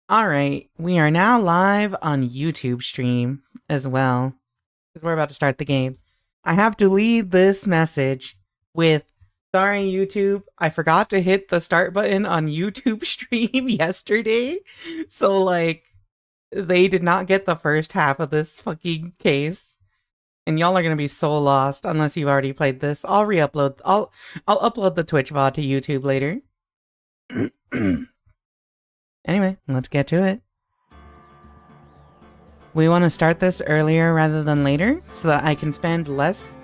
Alright, we are now live on YouTube stream as well, because we're about to start the game. I have to lead this message with, sorry YouTube, I forgot to hit the start button on YouTube stream yesterday, so like, they did not get the first half of this fucking case. And y'all are gonna be so lost unless you've already played this. I'll re-upload, I'll upload the Twitch VOD to YouTube later. Anyway, let's get to it. We want to start this earlier rather than later, so that I can spend less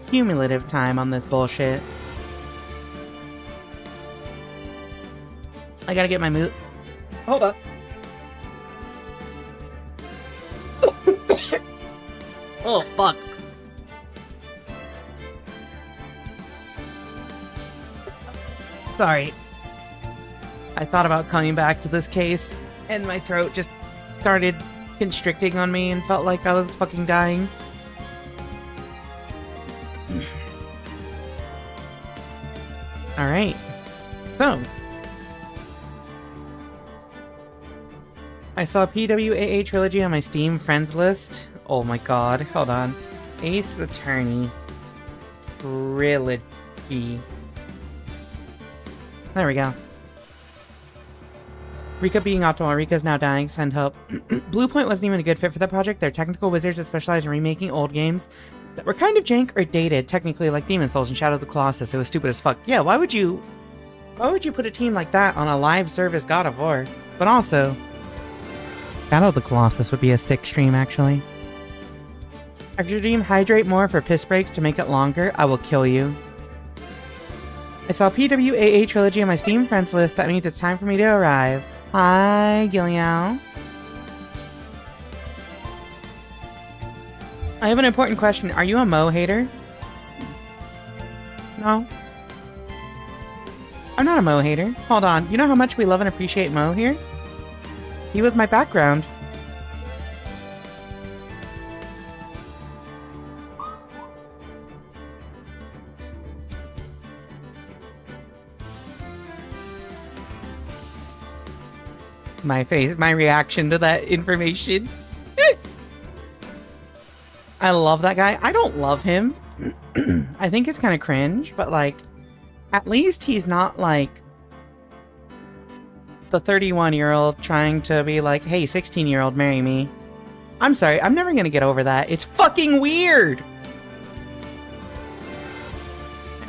cumulative time on this bullshit. I gotta get my move. Hold on. Oh, fuck. Sorry. I thought about coming back to this case, and my throat just started constricting on me and felt like I was fucking dying. Alright. So. I saw PWAA Trilogy on my Steam friends list. Oh my god, hold on. Ace Attorney Trilogy. There we go. Rika being optimal. Rika's now dying. Send hope. Bluepoint wasn't even a good fit for that project. They're technical wizards that specialize in remaking old games that were kind of jank or dated, technically, like Demon's Souls and Shadow of the Colossus. It was stupid as fuck. Yeah, why would you put a team like that on a live service God of War? But also, Shadow of the Colossus would be a sick stream, actually. After dream, hydrate more for piss breaks to make it longer. I will kill you. I saw PWAA Trilogy on my Steam friends list. That means it's time for me to arrive. Hi, Gilliao. I have an important question. Are you a Mo hater? No. I'm not a Mo hater. Hold on. You know how much we love and appreciate Mo here? He was my background. My face, my reaction to that information. I love that guy. I don't love him. I think it's kind of cringe, but like, at least he's not like the 31-year-old trying to be like, hey, 16-year-old, marry me. I'm sorry, I'm never gonna get over that. It's fucking weird!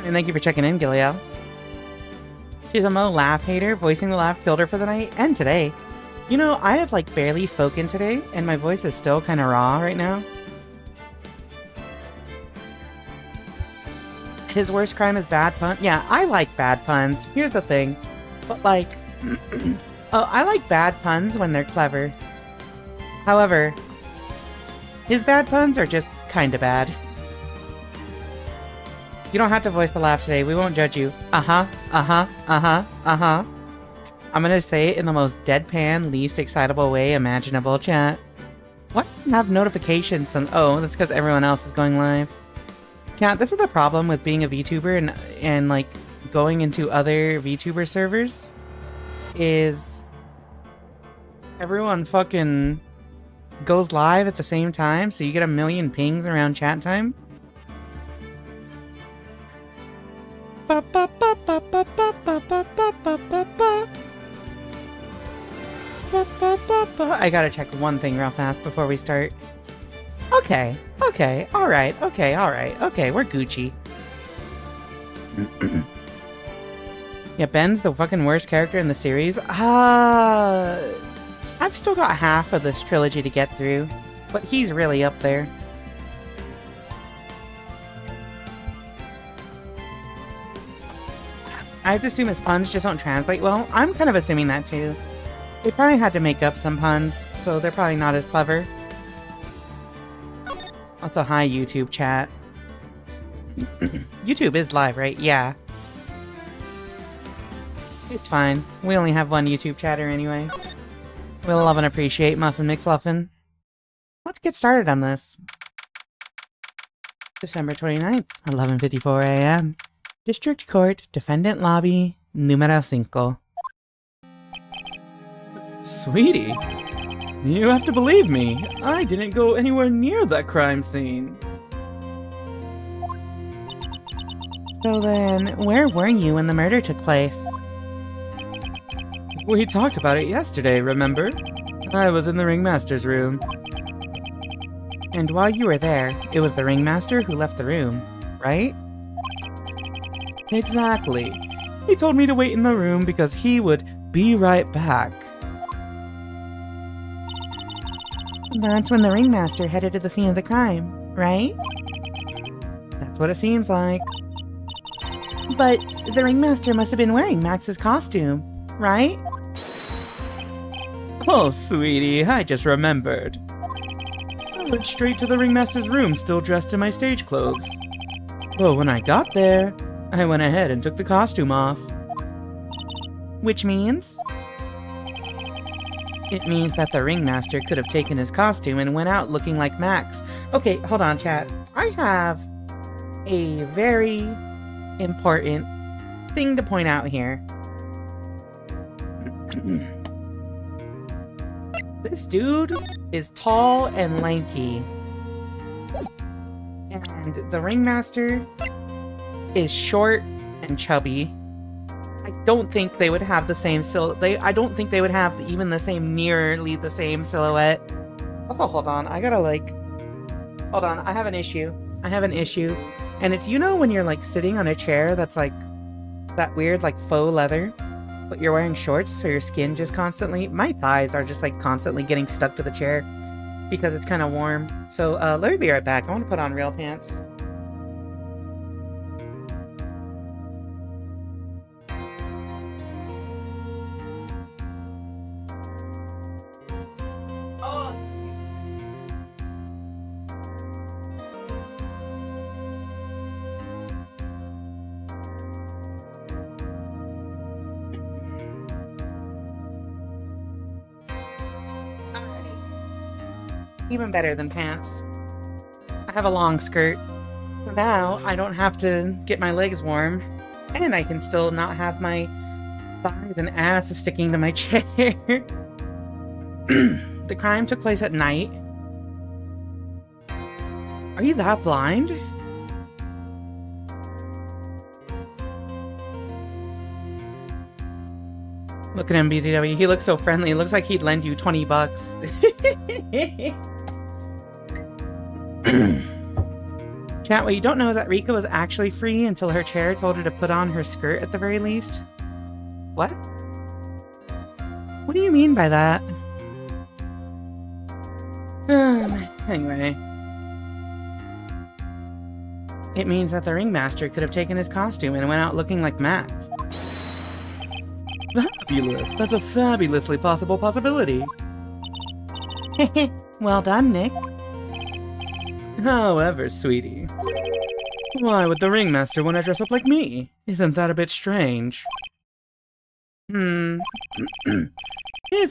And thank you for checking in, Gilliao. She's a Mo laugh hater. Voicing the laugh killed her for the night, and today. You know, I have like barely spoken today, and my voice is still kind of raw right now. His worst crime is bad pun. Yeah, I like bad puns. Here's the thing. But like, I like bad puns when they're clever. However, his bad puns are just kinda bad. You don't have to voice the laugh today. We won't judge you. Uh-huh, uh-huh, uh-huh, uh-huh. I'm gonna say it in the most deadpan, least excitable way imaginable, chat. What? Have notifications on— oh, that's because everyone else is going live. Chat, this is the problem with being a VTuber and like going into other VTuber servers. Is everyone fucking goes live at the same time, so you get a million pings around chat time. I gotta check one thing real fast before we start. Okay, alright, okay, we're Gucci. Yeah, Ben's the fucking worst character in the series. I've still got half of this trilogy to get through, but he's really up there. I have to assume his puns just don't translate well. I'm kind of assuming that too. They probably had to make up some puns, so they're probably not as clever. Also, hi YouTube chat. YouTube is live, right? Yeah. It's fine. We only have one YouTube chatter anyway. We'll love and appreciate Muffin McFluffin. Let's get started on this. December 29th, 11:54 a.m. District Court, Defendant Lobby, Numero 5. Sweetie, you have to believe me. I didn't go anywhere near that crime scene. So then, where were you when the murder took place? We talked about it yesterday, remember? I was in the ringmaster's room. And while you were there, it was the ringmaster who left the room, right? Exactly. He told me to wait in the room because he would be right back. That's when the ringmaster headed to the scene of the crime, right? That's what it seems like. But the ringmaster must have been wearing Max's costume, right? Oh, sweetie, I just remembered. I went straight to the ringmaster's room still dressed in my stage clothes. But when I got there, I went ahead and took the costume off. Which means? It means that the ringmaster could have taken his costume and went out looking like Max. Okay, hold on, chat. I have a very important thing to point out here. This dude is tall and lanky. And the ringmaster is short and chubby. I don't think they would have the same I don't think they would have even the same, nearly the same silhouette. Also, hold on, I gotta hold on, I have an issue. And it's, you know when you're like sitting on a chair that's like, that weird like faux leather, but you're wearing shorts so your skin just constantly, my thighs are just like constantly getting stuck to the chair because it's kind of warm. So let me be right back. I want to put on real pants. Even better than pants. I have a long skirt. So now I don't have to get my legs warm. And I can still not have my thighs and ass sticking to my chair. The crime took place at night. Are you that blind? Look at him, BTW. He looks so friendly. It looks like he'd lend you 20 bucks. Chat, what you don't know is that Rika was actually free until her chair told her to put on her skirt at the very least. What? What do you mean by that? Anyway. It means that the ringmaster could have taken his costume and went out looking like Max. Fabulous. That's a fabulously possible possibility. Well done, Nick. However, sweetie, why would the ringmaster want to dress up like me? Isn't that a bit strange? If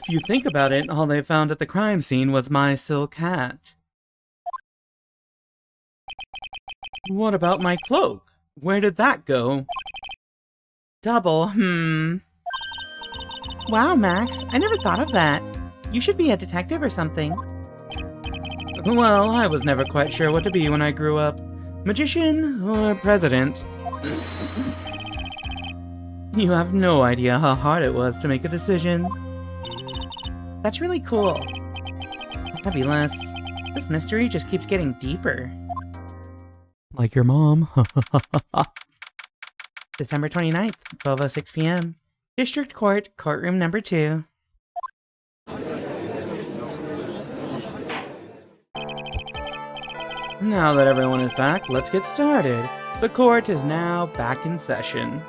you think about it, all they found at the crime scene was my silk hat. What about my cloak? Where did that go? Double, Wow, Max, I never thought of that. You should be a detective or something. Well, I was never quite sure what to be when I grew up. Magician or president? You have no idea how hard it was to make a decision. That's really cool. Fabulous. This mystery just keeps getting deeper. Like your mom. December 29th, 12:06 p.m. District Court, Courtroom Number 2. Now that everyone is back, let's get started. The court is now back in session.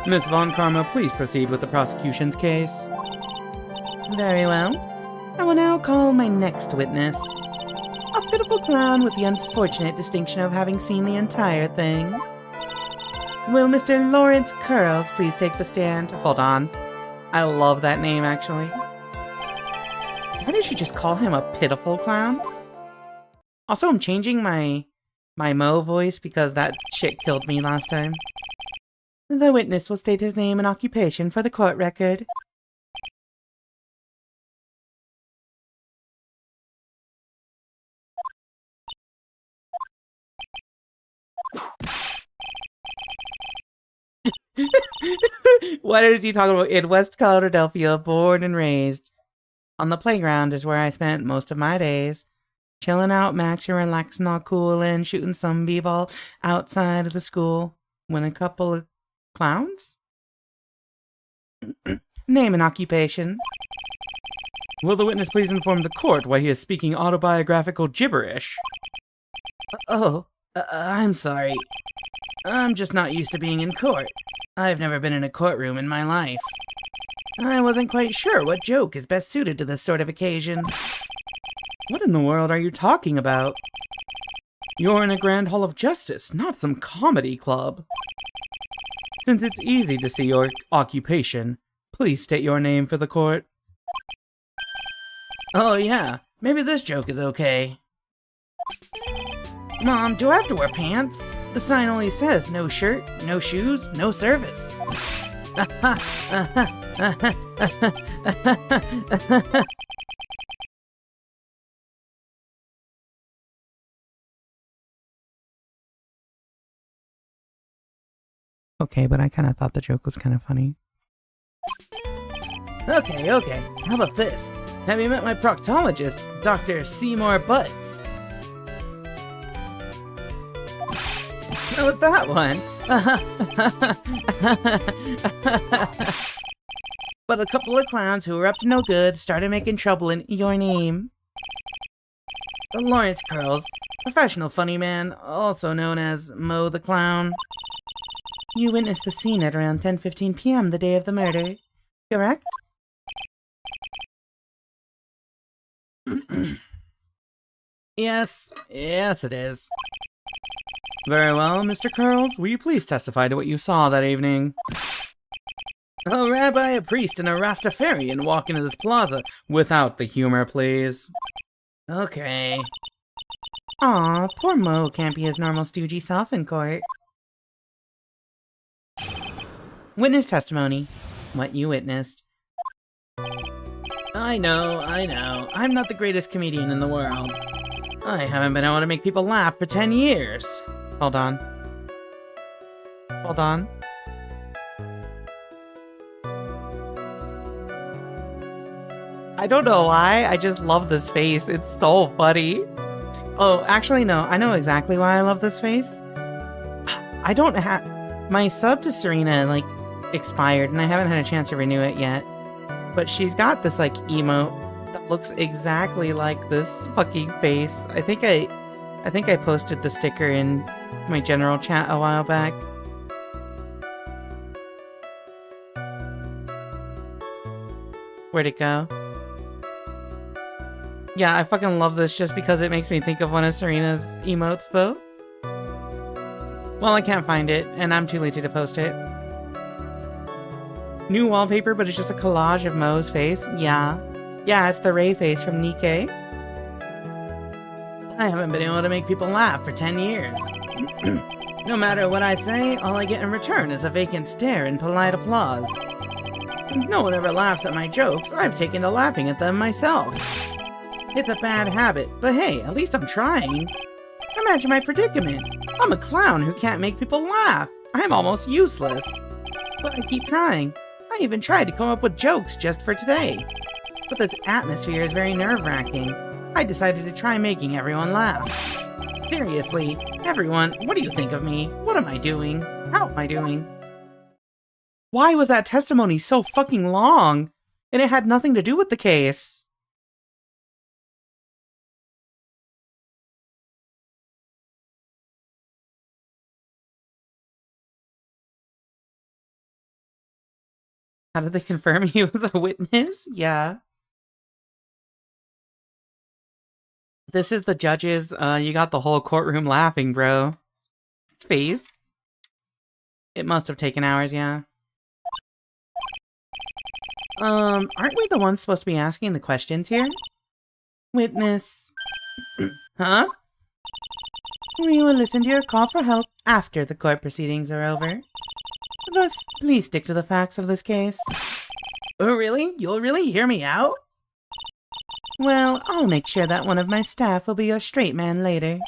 Miss Von Karma, please proceed with the prosecution's case. Very well. I will now call my next witness. A pitiful clown with the unfortunate distinction of having seen the entire thing. Will Mr. Lawrence Curls please take the stand? Hold on. I love that name, actually. Why did she just call him a pitiful clown? Also, I'm changing my Mo voice because that chick killed me last time. The witness will state his name and occupation for the court record. What is he talking about? In West Philadelphia, born and raised. On the playground is where I spent most of my days. Chilling out, maxing, relaxing, all cool, and shooting some b-ball outside of the school. When a couple of clowns? Name and occupation. Will the witness please inform the court why he is speaking autobiographical gibberish? I'm sorry. I'm just not used to being in court. I've never been in a courtroom in my life. I wasn't quite sure what joke is best suited to this sort of occasion. What in the world are you talking about? You're in a grand hall of justice, not some comedy club. Since it's easy to see your occupation, please state your name for the court. Oh yeah, maybe this joke is okay. Mom, do I have to wear pants? The sign only says no shirt, no shoes, no service. Okay, but I kind of thought the joke was kind of funny. Okay, how about this? Have you met my proctologist, Dr. Seymour Butts? How about that one? But a couple of clowns who were up to no good started making trouble in your name. Lawrence Curls, professional funny man, also known as Mo the Clown. You witnessed the scene at around 10:15 p.m. the day of the murder, correct? Yes, it is. Very well, Mr. Curls, will you please testify to what you saw that evening? A rabbi, a priest, and a Rastafarian walk into this plaza without the humor, please. Okay. Aw, poor Mo can't be his normal stoogey self in court. Witness testimony. What you witnessed. I know. I'm not the greatest comedian in the world. I haven't been able to make people laugh for 10 years. Hold on. I don't know why, I just love this face. It's so funny. Oh, actually no, I know exactly why I love this face. I don't have... My sub to Serena, like, expired, and I haven't had a chance to renew it yet. But she's got this, like, emote that looks exactly like this fucking face. I think I posted the sticker in my general chat a while back. Where'd it go? Yeah, I fucking love this just because it makes me think of one of Serena's emotes, though. Well, I can't find it, and I'm too lazy to post it. New wallpaper, but it's just a collage of Mo's face. Yeah, it's the Ray face from Nikkei. I haven't been able to make people laugh for 10 years. No matter what I say, all I get in return is a vacant stare and polite applause. Since no one ever laughs at my jokes, I've taken to laughing at them myself. It's a bad habit, but hey, at least I'm trying. Imagine my predicament. I'm a clown who can't make people laugh. I'm almost useless. But I keep trying. I even tried to come up with jokes just for today. But this atmosphere is very nerve-wracking. I decided to try making everyone laugh. Seriously, everyone, what do you think of me? What am I doing? How am I doing? Why was that testimony so fucking long? And it had nothing to do with the case. How did they confirm he was a witness? Yeah. This is the judges. You got the whole courtroom laughing, bro. Face. It must have taken hours, yeah. Aren't we the ones supposed to be asking the questions here? Witness. Huh? We will listen to your call for help after the court proceedings are over. Thus, please stick to the facts of this case. Oh, really? You'll really hear me out? Well, I'll make sure that one of my staff will be your straight man later.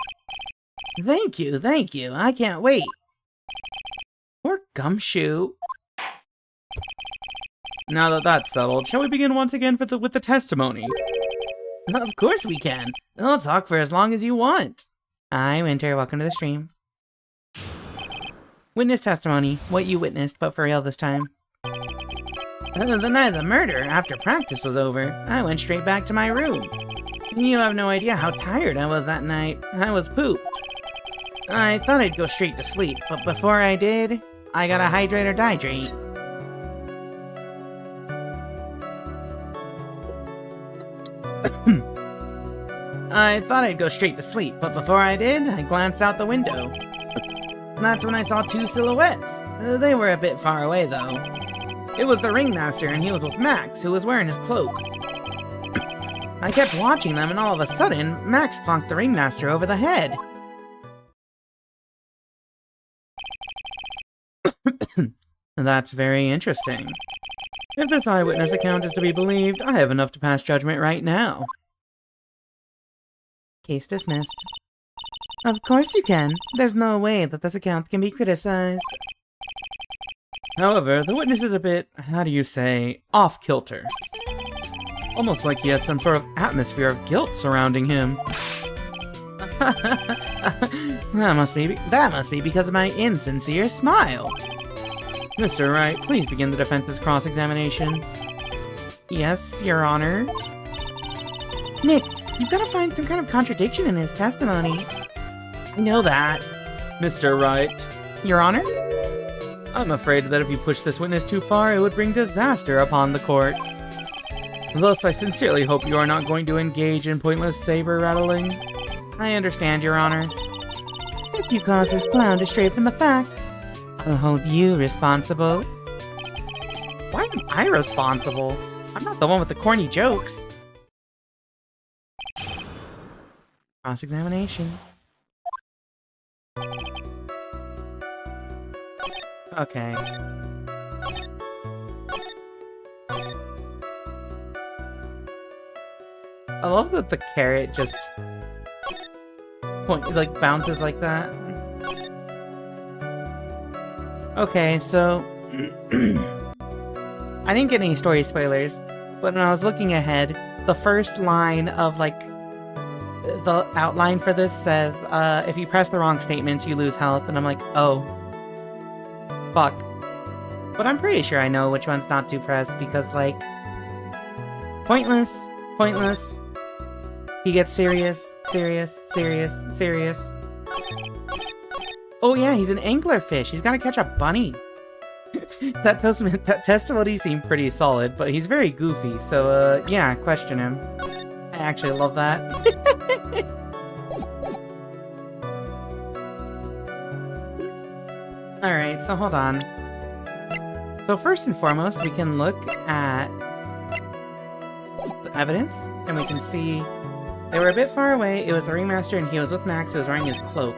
Thank you. I can't wait. Poor Gumshoe. Now that that's settled, shall we begin once again with the testimony? Of course we can. I'll talk for as long as you want. Hi, Winter. Welcome to the stream. Witness testimony. What you witnessed, but for real this time. The night of the murder, after practice was over, I went straight back to my room. You have no idea how tired I was that night. I was pooped. I thought I'd go straight to sleep, but before I did, I got a hydrate or dihydrate. I thought I'd go straight to sleep, but before I did, I glanced out the window. That's when I saw two silhouettes. They were a bit far away, though. It was the ringmaster, and he was with Max, who was wearing his cloak. I kept watching them, and all of a sudden, Max clonked the ringmaster over the head. That's very interesting. If this eyewitness account is to be believed, I have enough to pass judgment right now. Case dismissed. Of course you can. There's no way that this account can be criticized. However, the witness is a bit, how do you say, off-kilter. Almost like he has some sort of atmosphere of guilt surrounding him. That must be because of my insincere smile. Mr. Wright, please begin the defense's cross-examination. Yes, Your Honor. Nick, you've got to find some kind of contradiction in his testimony. I know that. Mr. Wright. Your Honor? I'm afraid that if you push this witness too far, it would bring disaster upon the court. Thus, I sincerely hope you are not going to engage in pointless saber-rattling. I understand, Your Honor. If you cause this clown to stray from the facts, I'll hold you responsible. Why am I responsible? I'm not the one with the corny jokes. Cross-examination. Okay. I love that the carrot just bounces like that. Okay, so I didn't get any story spoilers, but when I was looking ahead, the first line of the outline for this says, if you press the wrong statements, you lose health, and I'm like, oh. Fuck. But I'm pretty sure I know which ones not to press, because, pointless, he gets serious. Oh yeah, he's an anglerfish, he's gotta catch a bunny. That testimony seemed pretty solid, but he's very goofy, so, yeah, question him. I actually love that. Alright, so hold on. So first and foremost, we can look at the evidence, and we can see they were a bit far away. It was the ringmaster, and he was with Max, who was wearing his cloak.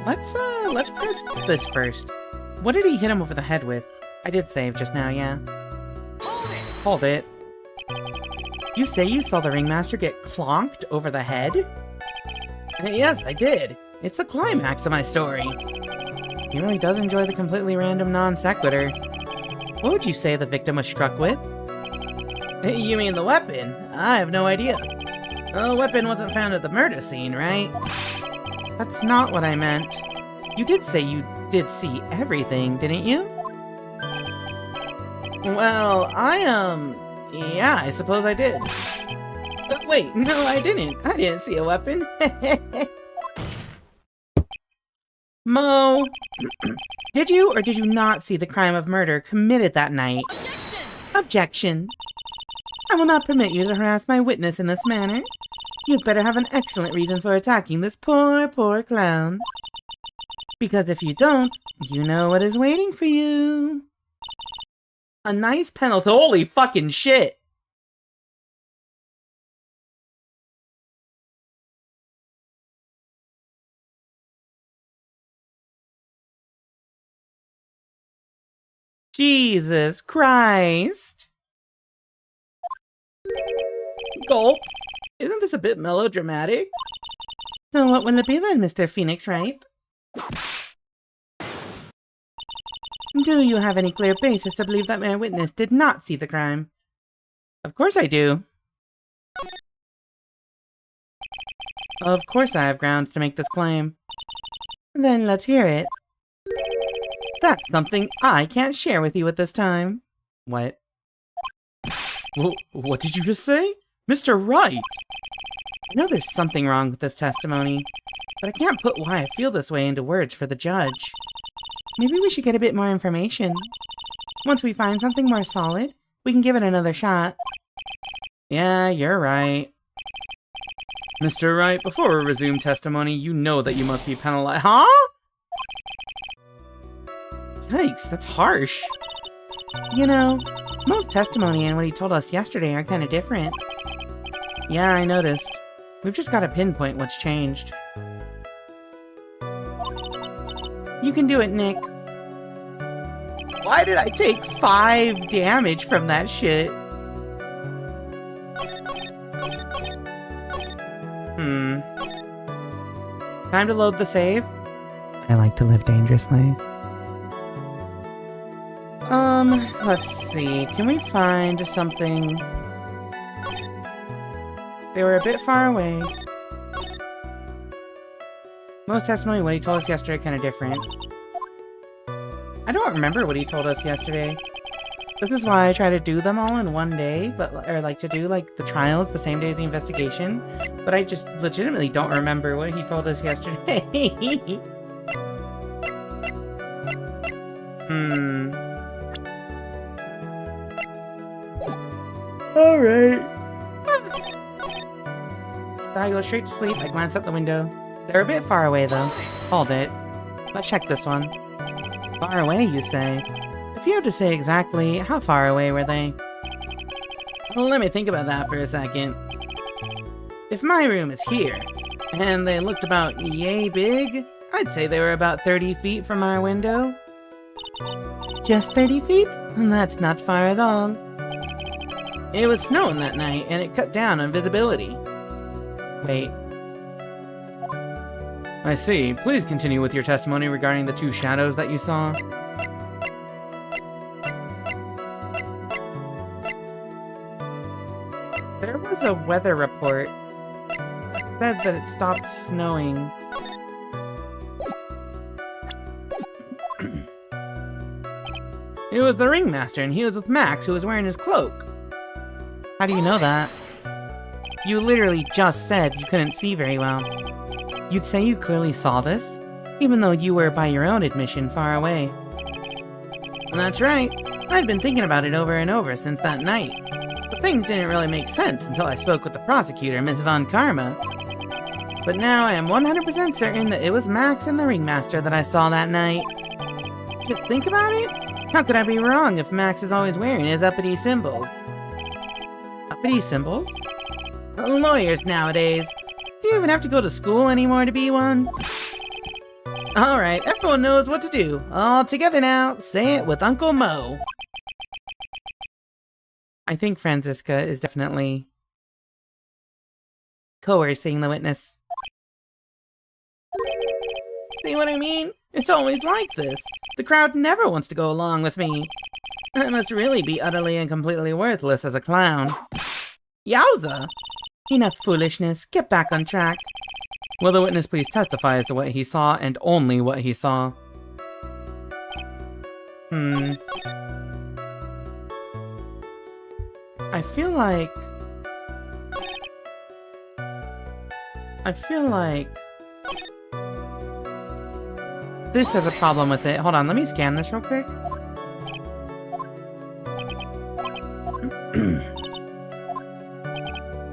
Let's press this first. What did he hit him over the head with? I did save just now, yeah. Hold it. You say you saw the ringmaster get clonked over the head? Yes, I did. It's the climax of my story. He really does enjoy the completely random non-sequitur. What would you say the victim was struck with? You mean the weapon? I have no idea. The weapon wasn't found at the murder scene, right? That's not what I meant. You did say you did see everything, didn't you? Well, yeah, I suppose I did. Wait, no, I didn't. I didn't see a weapon. Mo! Did you or did you not see the crime of murder committed that night? Objection! Objection! I will not permit you to harass my witness in this manner. You'd better have an excellent reason for attacking this poor clown. Because if you don't, you know what is waiting for you. A nice penalty. Holy fucking shit! Jesus Christ! Gulp! Isn't this a bit melodramatic? So what will it be then, Mr. Phoenix Wright? Do you have any clear basis to believe that my witness did not see the crime? Of course I do. Of course I have grounds to make this claim. Then let's hear it. That's something I can't share with you at this time. What? What did you just say? Mr. Wright! I know there's something wrong with this testimony, but I can't put why I feel this way into words for the judge. Maybe we should get a bit more information. Once we find something more solid, we can give it another shot. Yeah, you're right. Mr. Wright, before we resume testimony, you know that you must be penalized. Huh? Yikes, that's harsh. You know, most testimony and what he told us yesterday are kind of different. Yeah, I noticed. We've just got to pinpoint what's changed. You can do it, Nick. Why did I take 5 damage from that shit? Time to load the save. I like to live dangerously. Let's see. Can we find something? They were a bit far away. Most testimony, what he told us yesterday, kind of different. I don't remember what he told us yesterday. This is why I try to do them all in one day, or like to do like the trials the same day as the investigation. But I just legitimately don't remember what he told us yesterday. Alright. I go straight to sleep. I glance out the window. They're a bit far away though. Hold it. Let's check this one. Far away, you say? If you had to say exactly, how far away were they? Well, let me think about that for a second. If my room is here, and they looked about yay big, I'd say they were about 30 feet from our window. Just 30 feet? That's not far at all. It was snowing that night, and it cut down on visibility. Wait. I see. Please continue with your testimony regarding the 2 shadows that you saw. There was a weather report. It said that it stopped snowing. It was the ringmaster, and he was with Max, who was wearing his cloak. How do you know that? You literally just said you couldn't see very well. You'd say you clearly saw this, even though you were, by your own admission, far away. And that's right. I'd been thinking about it over and over since that night. But things didn't really make sense until I spoke with the prosecutor, Miss Von Karma. But now I am 100% certain that it was Max and the ringmaster that I saw that night. Just think about it. How could I be wrong if Max is always wearing his uppity symbol? Uppity symbols? Lawyers nowadays. Do you even have to go to school anymore to be one? Alright, everyone knows what to do. All together now, say it with Uncle Mo. I think Franziska is definitely coercing the witness. See what I mean? It's always like this. The crowd never wants to go along with me. I must really be utterly and completely worthless as a clown. Yowza! Enough foolishness. Get back on track. Will the witness please testify as to what he saw and only what he saw? I feel like this has a problem with it. Hold on, let me scan this real quick.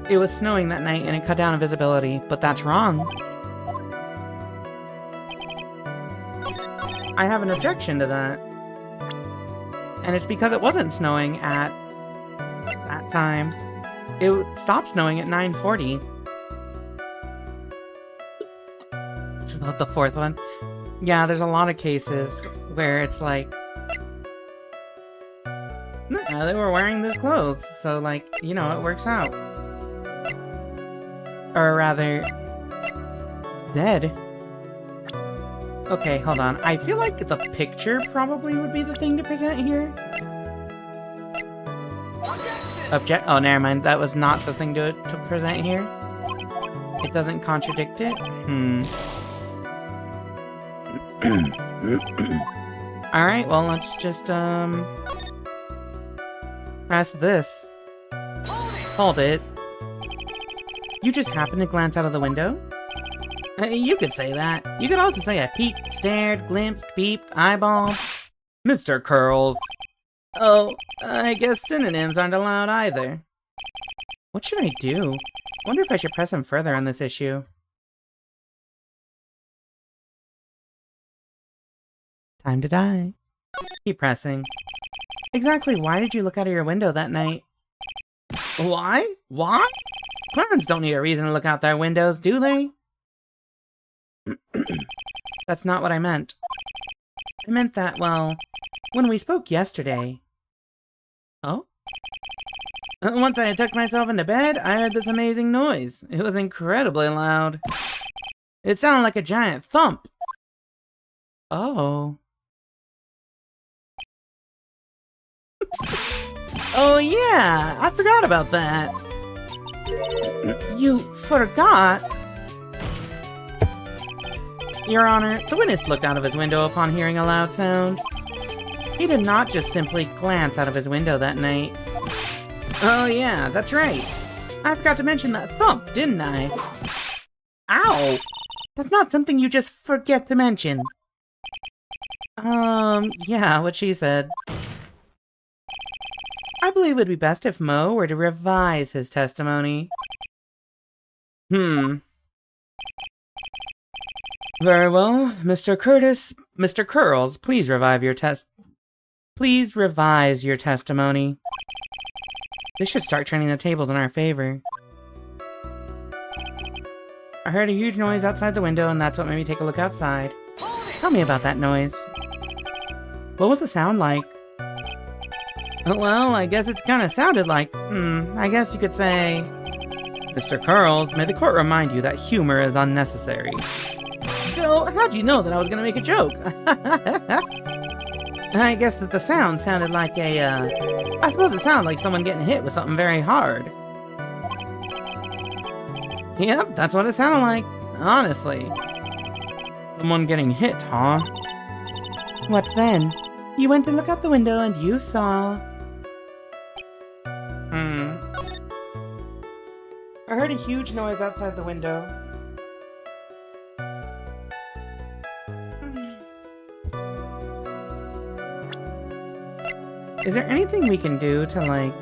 It was snowing that night and it cut down on visibility, but that's wrong. I have an objection to that. And it's because it wasn't snowing at that time. It stopped snowing at 9:40. This is the 4th one. Yeah, there's a lot of cases where it's like, no, they were wearing these clothes, so like, you know, it works out. Or rather, dead. Okay, hold on. I feel like the picture probably would be the thing to present here. Oh, never mind. That was not the thing to present here. It doesn't contradict it. Alright, well, let's just, press this. Hold it. You just happened to glance out of the window? You could say that. You could also say I peeked, stared, glimpsed, peeped, eyeballed. Mr. Curls. Oh, I guess synonyms aren't allowed either. What should I do? Wonder if I should press him further on this issue. Time to die. Keep pressing. Exactly why did you look out of your window that night? Why? Why? Clowns don't need a reason to look out their windows, do they? That's not what I meant. I meant that, well, when we spoke yesterday... Oh? Once I had tucked myself into bed, I heard this amazing noise. It was incredibly loud. It sounded like a giant thump. Oh. Oh yeah, I forgot about that. You forgot? Your Honor, the witness looked out of his window upon hearing a loud sound. He did not just simply glance out of his window that night. Oh yeah, that's right. I forgot to mention that thump, didn't I? Ow! That's not something you just forget to mention. Yeah, what she said. I believe it would be best if Mo were to revise his testimony. Very well, Mr. Curls, please revise your testimony. This should start turning the tables in our favor. I heard a huge noise outside the window, and that's what made me take a look outside. Tell me about that noise. What was the sound like? Well, I guess it's kind of sounded like, I guess you could say... Mr. Curls, may the court remind you that humor is unnecessary. Joe, how'd you know that I was gonna make a joke? I guess that the sound sounded like I suppose it sounded like someone getting hit with something very hard. Yep, that's what it sounded like, honestly. Someone getting hit, huh? What then? You went to look out the window and you saw... I heard a huge noise outside the window. Is there anything we can do to, like...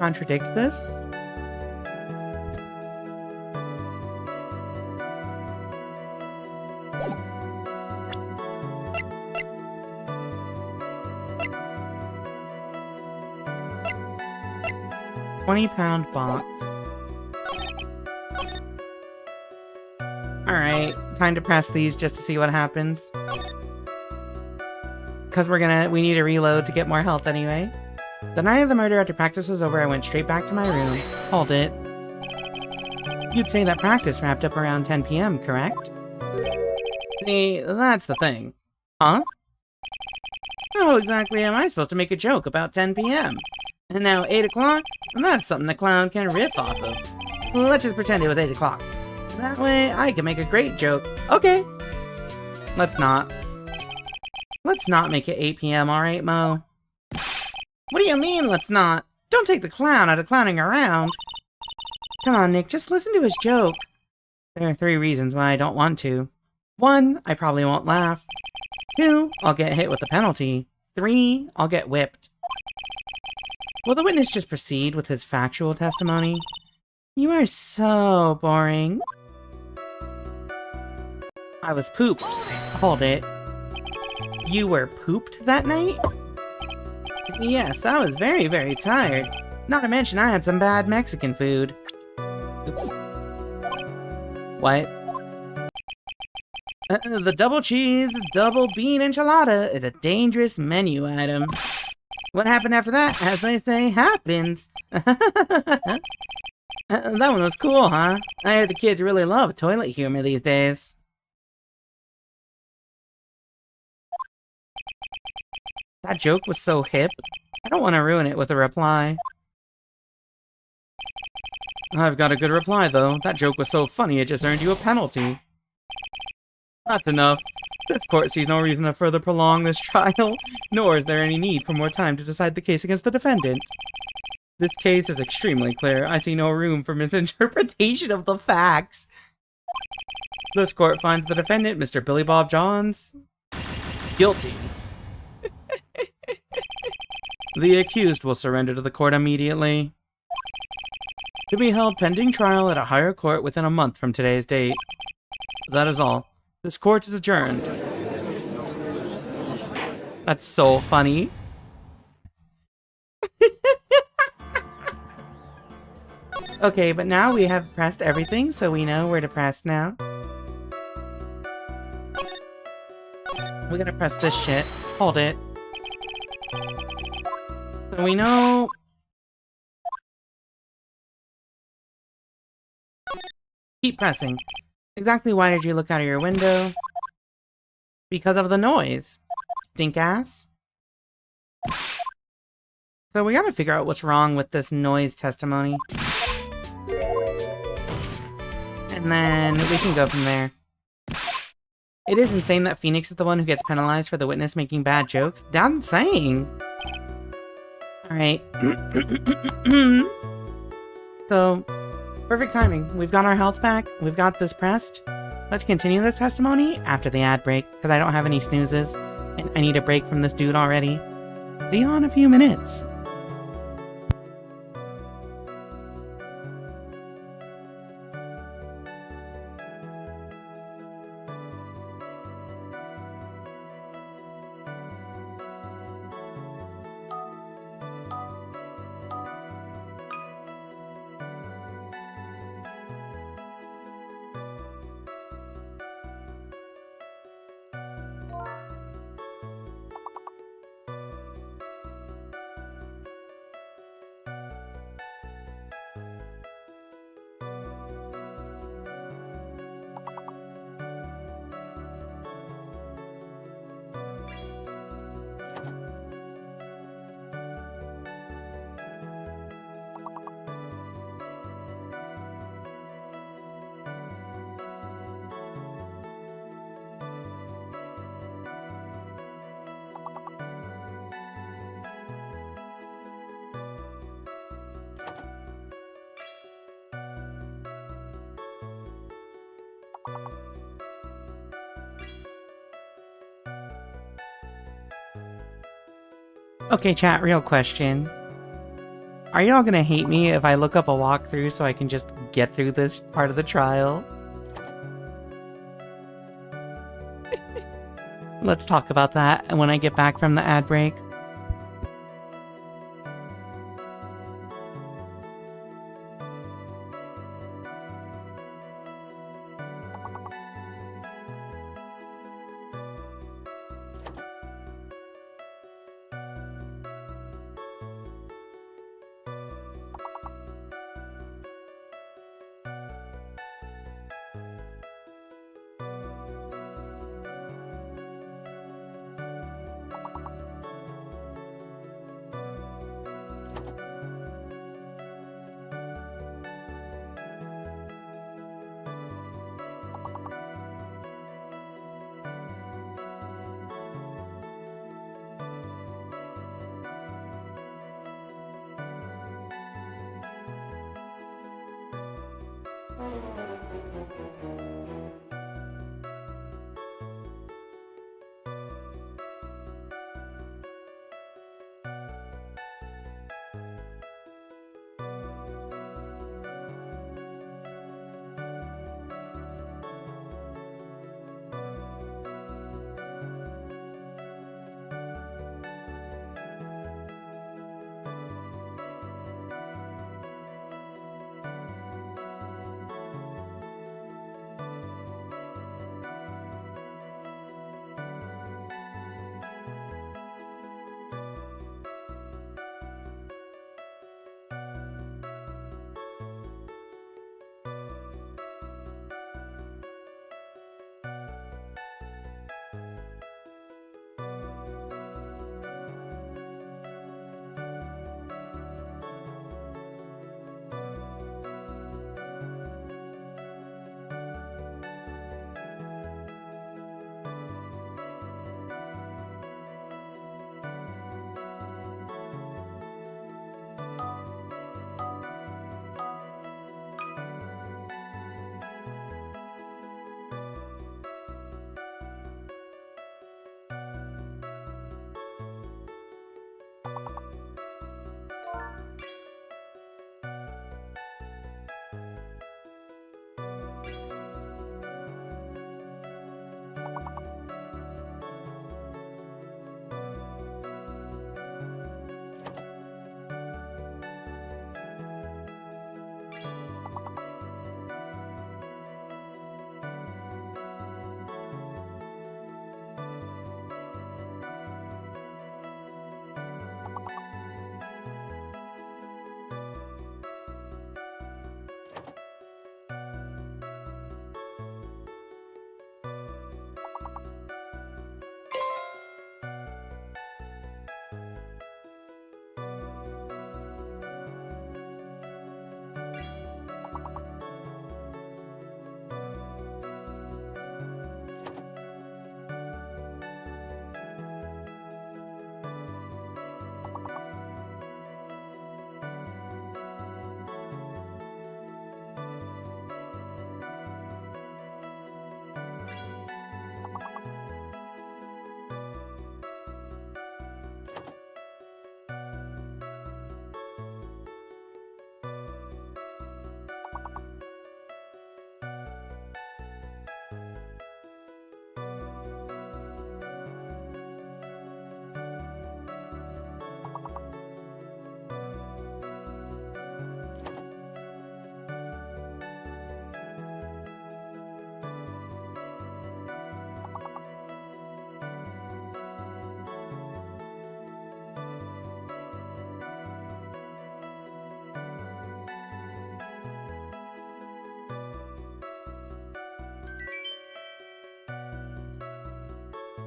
contradict this? £20 box. Alright, time to press these just to see what happens. Because we need to reload to get more health anyway. The night of the murder after practice was over, I went straight back to my room. Hold it. You'd say that practice wrapped up around 10 p.m., correct? See, that's the thing. Huh? How exactly am I supposed to make a joke about 10 p.m.? And now 8 o'clock? That's something the clown can riff off of. Let's just pretend it was 8 o'clock. That way, I can make a great joke. Okay. Let's not. Let's not make it 8 p.m., alright, Mo? What do you mean, let's not? Don't take the clown out of clowning around. Come on, Nick, just listen to his joke. There are 3 reasons why I don't want to. 1, I probably won't laugh. 2, I'll get hit with the penalty. 3, I'll get whipped. Will the witness just proceed with his factual testimony? You are so boring. I was pooped. Hold it. You were pooped that night? Yes, I was very, very tired. Not to mention I had some bad Mexican food. Oops. What? The double cheese, double bean enchilada is a dangerous menu item. What happened after that, as they say, happens. That one was cool, huh? I hear the kids really love toilet humor these days. That joke was so hip. I don't want to ruin it with a reply. I've got a good reply, though. That joke was so funny it just earned you a penalty. That's enough. This court sees no reason to further prolong this trial, nor is there any need for more time to decide the case against the defendant. This case is extremely clear. I see no room for misinterpretation of the facts. This court finds the defendant, Mr. Billy Bob Johns, guilty. The accused will surrender to the court immediately. To be held pending trial at a higher court within a month from today's date. That is all. This court is adjourned. That's so funny. Okay, but now we have pressed everything, so we know we're depressed now. We're gonna press this shit. Hold it. So we know... Keep pressing. Exactly why did you look out of your window? Because of the noise. Stink ass. So we gotta figure out what's wrong with this noise testimony. And then we can go from there. It is insane that Phoenix is the one who gets penalized for the witness making bad jokes. That's insane! Alright. So, perfect timing. We've got our health back. We've got this pressed. Let's continue this testimony after the ad break, because I don't have any snoozes, and I need a break from this dude already. See you in a few minutes. Okay, chat, real question. Are y'all gonna hate me if I look up a walkthrough so I can just get through this part of the trial? Let's talk about that when I get back from the ad break.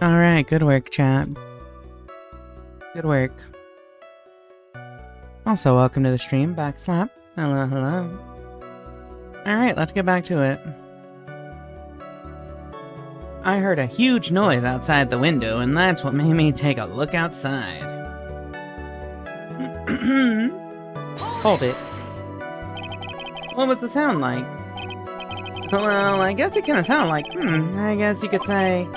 Alright, good work, chat. Good work. Also, welcome to the stream, Backslap. Hello, hello. Alright, let's get back to it. I heard a huge noise outside the window, and that's what made me take a look outside. Hold it. What was the sound like? Well, I guess it kind of sounded like, I guess you could say...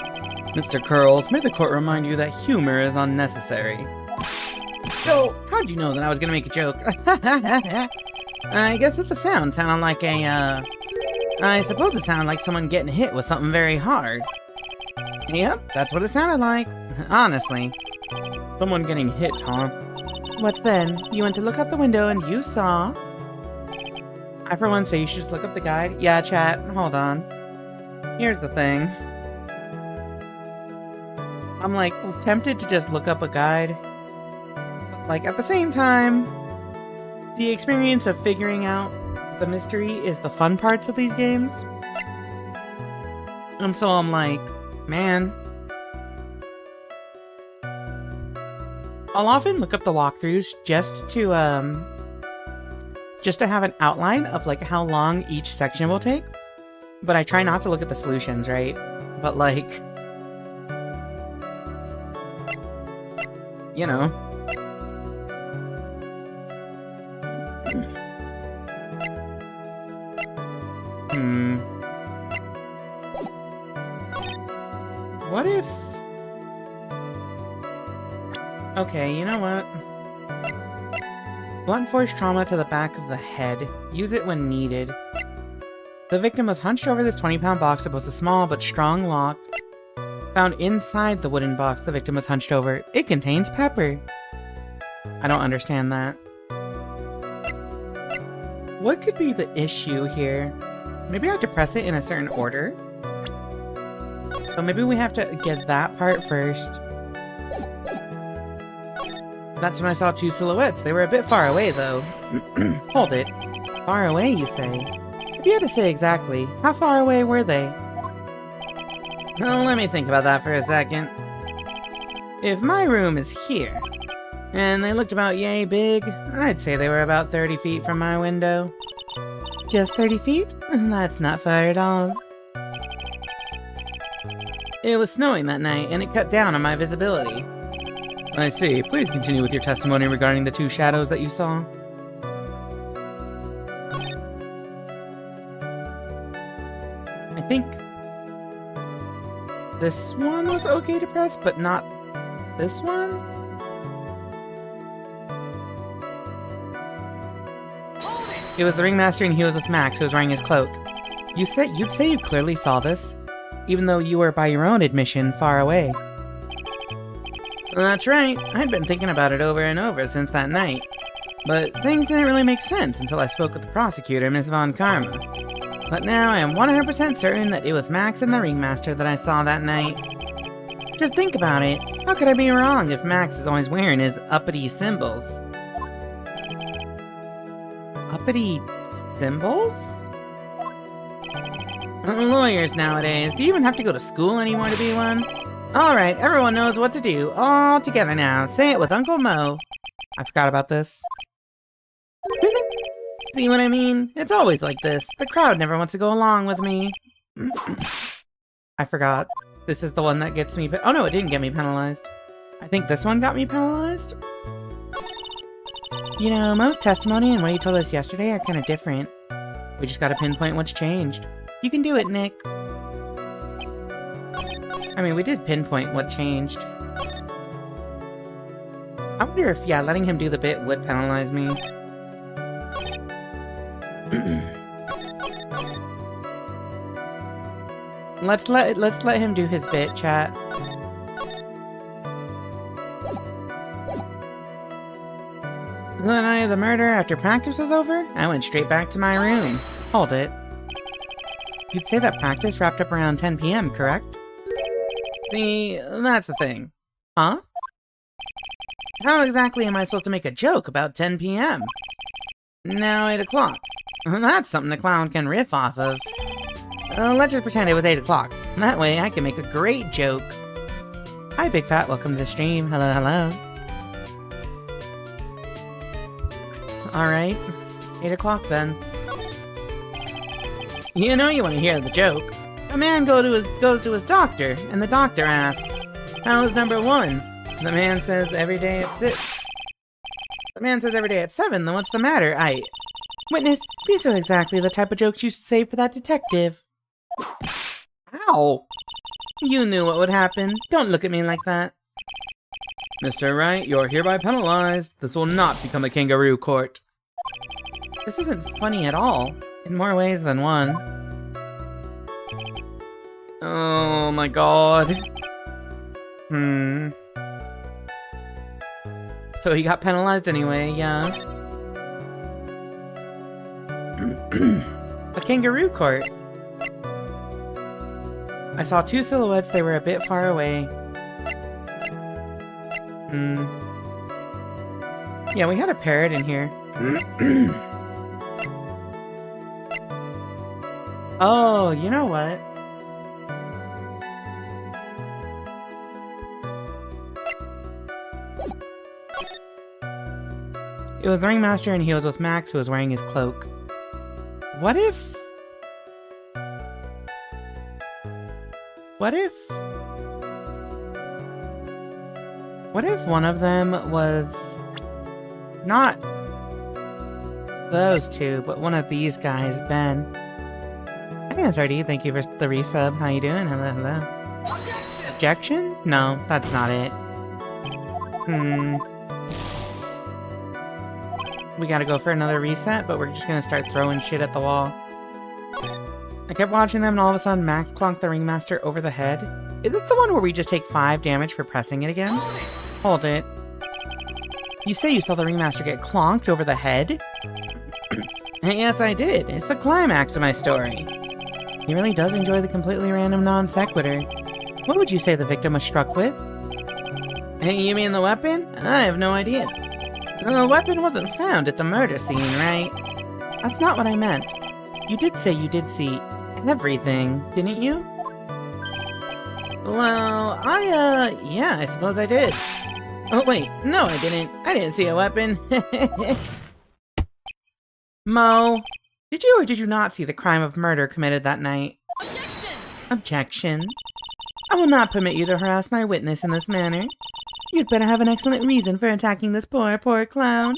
Mr. Curls, may the court remind you that humor is unnecessary. So, how'd you know that I was gonna make a joke? I guess that the sound sounded like a, I suppose it sounded like someone getting hit with something very hard. Yep, that's what it sounded like. Honestly. Someone getting hit, huh? What then? You went to look out the window and you saw... I for one say you should just look up the guide. Yeah, chat, hold on. Here's the thing. I'm like tempted to just look up a guide. Like at the same time, the experience of figuring out the mystery is the fun parts of these games. And so I'm like, man. I'll often look up the walkthroughs just to have an outline of like how long each section will take. But I try not to look at the solutions, right? But like, you know. What if... Okay, you know what? Blunt force trauma to the back of the head. Use it when needed. The victim was hunched over this 20-pound box that was a small but strong lock. Found inside the wooden box the victim was hunched over. It contains pepper. I don't understand that. What could be the issue here? Maybe I have to press it in a certain order? So maybe we have to get that part first. That's when I saw two silhouettes. They were a bit far away, though. Hold it. Far away, you say? If you had to say exactly, how far away were they? Well, let me think about that for a second. If my room is here, and they looked about yay big, I'd say they were about 30 feet from my window. Just 30 feet? That's not far at all. It was snowing that night, and it cut down on my visibility. I see. Please continue with your testimony regarding the two shadows that you saw. I think this one was okay to press, but not this one? It was the ringmaster and he was with Max, who was wearing his cloak. You'd say you clearly saw this, even though you were, by your own admission, far away. That's right. I'd been thinking about it over and over since that night. But things didn't really make sense until I spoke with the prosecutor, Miss Von Karma. But now I am 100% certain that it was Max and the ringmaster that I saw that night. Just think about it. How could I be wrong if Max is always wearing his uppity symbols? Uppity symbols? Lawyers nowadays, do you even have to go to school anymore to be one? Alright, everyone knows what to do. All together now. Say it with Uncle Mo. I forgot about this. See what I mean? It's always like this. The crowd never wants to go along with me. I forgot. This is the one that gets me... Oh no, it didn't get me penalized. I think this one got me penalized? You know, most testimony and what you told us yesterday are kind of different. We just gotta pinpoint what's changed. You can do it, Nick. I mean, we did pinpoint what changed. I wonder if, yeah, letting him do the bit would penalize me. Let's let him do his bit, chat. The night of the murder, after practice was over, I went straight back to my room. Hold it. You'd say that practice wrapped up around 10 PM, correct? See, that's the thing. Huh? How exactly am I supposed to make a joke about 10 PM? Now 8 o'clock. That's something the clown can riff off of. Let's just pretend it was 8 o'clock. That way I can make a great joke. Hi, Big Fat. Welcome to the stream. Hello, hello. Alright. 8 o'clock then. You know you want to hear the joke. A man goes to his doctor, and the doctor asks, "How's number 1? The man says every day at 6. The man says every day at 7, then what's the matter? Witness, these are exactly the type of jokes you should save for that detective. Ow! You knew what would happen. Don't look at me like that. Mr. Wright, you're hereby penalized. This will not become a kangaroo court. This isn't funny at all, in more ways than one. Oh my god. So he got penalized anyway, yeah. A kangaroo court. I saw 2 silhouettes, they were a bit far away. Yeah, we had a parrot in here. Oh, you know what? It was the ringmaster and he was with Max, who was wearing his cloak. What if... What if one of them was not those 2, but one of these guys, Ben? I think that's RD. Thank you for the resub. How you doing? Hello, hello. Objection? No, that's not it. We gotta go for another reset, but we're just gonna start throwing shit at the wall. I kept watching them and all of a sudden Max clonked the ringmaster over the head. Is it the one where we just take 5 damage for pressing it again? Hold it. You say you saw the ringmaster get clonked over the head? Yes, I did. It's the climax of my story. He really does enjoy the completely random non sequitur. What would you say the victim was struck with? Hey, you mean the weapon? I have no idea. The weapon wasn't found at the murder scene, right? That's not what I meant. You did say you did see everything, didn't you? Well, yeah, I suppose I did. Oh, wait, no I didn't. I didn't see a weapon. Mo, did you or did you not see the crime of murder committed that night? Objection! Objection. I will not permit you to harass my witness in this manner. You'd better have an excellent reason for attacking this poor, poor clown.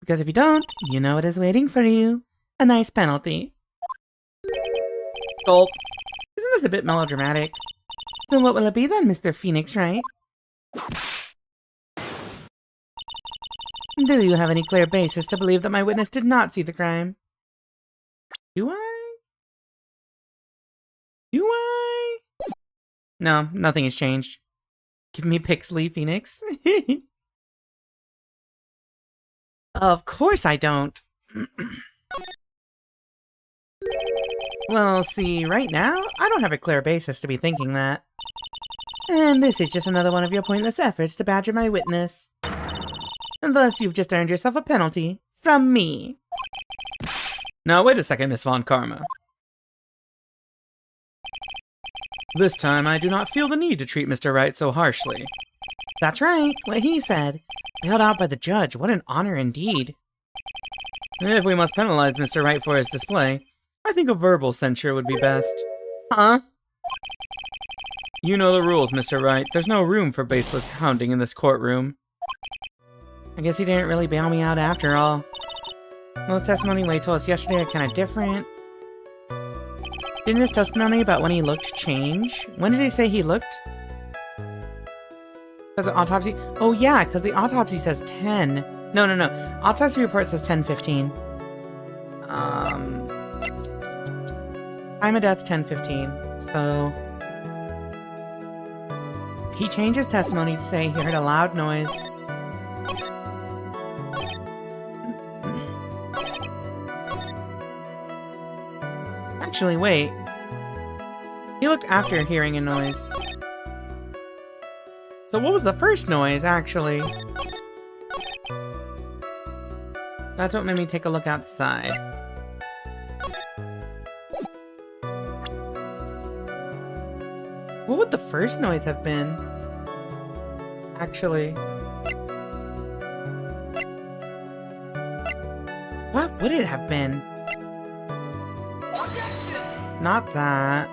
Because if you don't, you know what is waiting for you. A nice penalty. Gulp. Isn't this a bit melodramatic? So what will it be then, Mr. Phoenix Wright? Do you have any clear basis to believe that my witness did not see the crime? Do I? Do I? No, nothing has changed. Give me Pixley, Phoenix. Of course I don't. Well, see, right now, I don't have a clear basis to be thinking that. And this is just another one of your pointless efforts to badger my witness. And thus, you've just earned yourself a penalty from me. Now, wait a second, Miss Von Karma. This time, I do not feel the need to treat Mr. Wright so harshly. That's right, what he said. Bailed out by the judge, what an honor indeed. If we must penalize Mr. Wright for his display, I think a verbal censure would be best. Huh? You know the rules, Mr. Wright. There's no room for baseless hounding in this courtroom. I guess he didn't really bail me out after all. Most testimony Wade told us yesterday are kind of different. Didn't his testimony about when he looked change? When did he say he looked? Because the autopsy... Oh yeah, because the autopsy says 10. No. Autopsy report says 10:15. Time of death 10:15. So... He changed his testimony to say he heard a loud noise. Actually, wait. He looked after hearing a noise. So what was the first noise, actually? That's what made me take a look outside. What would the first noise have been? Actually. What would it have been? Not that.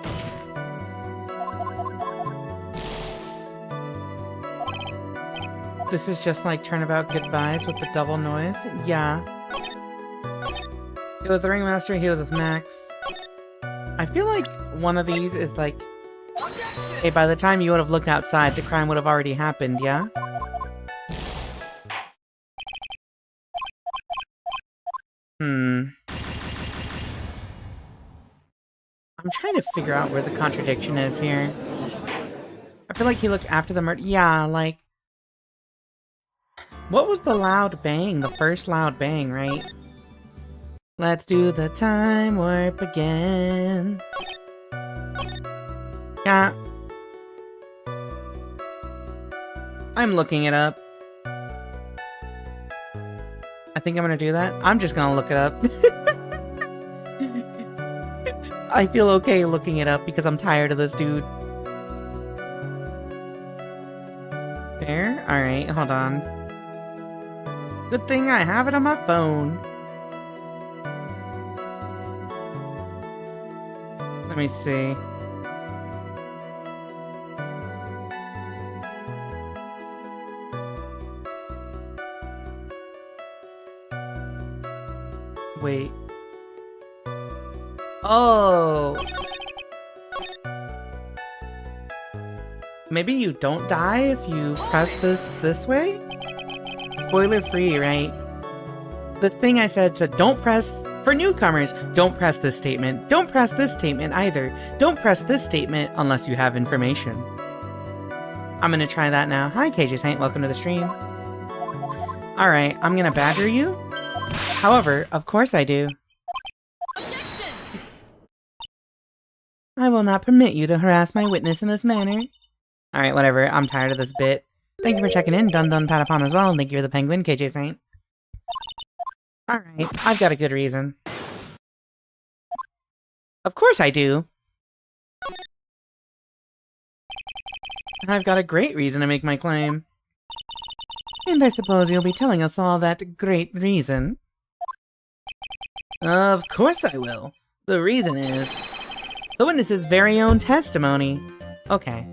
This is just like Turnabout Goodbyes with the double noise? Yeah. It was the Ringmaster, he was with Max. I feel like one of these is like... Hey, by the time you would have looked outside, the crime would have already happened, yeah? I'm trying to figure out where the contradiction is here. I feel like he looked after the murder. Yeah, like... What was the loud bang? The first loud bang, right? Let's do the time warp again. Yeah. I'm looking it up. I think I'm gonna do that. I'm just gonna look it up. I feel okay looking it up because I'm tired of this dude. Fair? Alright, hold on. Good thing I have it on my phone. Let me see. Wait. Oh! Maybe you don't die if you press this way? Spoiler free, right? The thing I said don't press, for newcomers, don't press this statement. Don't press this statement either. Don't press this statement unless you have information. I'm gonna try that now. Hi KJ Saint, welcome to the stream. Alright, I'm gonna badger you. However, of course I do. Objection! I will not permit you to harass my witness in this manner. Alright, whatever. I'm tired of this bit. Thank you for checking in. Dun Dun Patapon as well. And thank you for the penguin, KJ Saint. Alright, I've got a good reason. Of course I do. I've got a great reason to make my claim. And I suppose you'll be telling us all that great reason. Of course I will. The reason is the witness's very own testimony. Okay.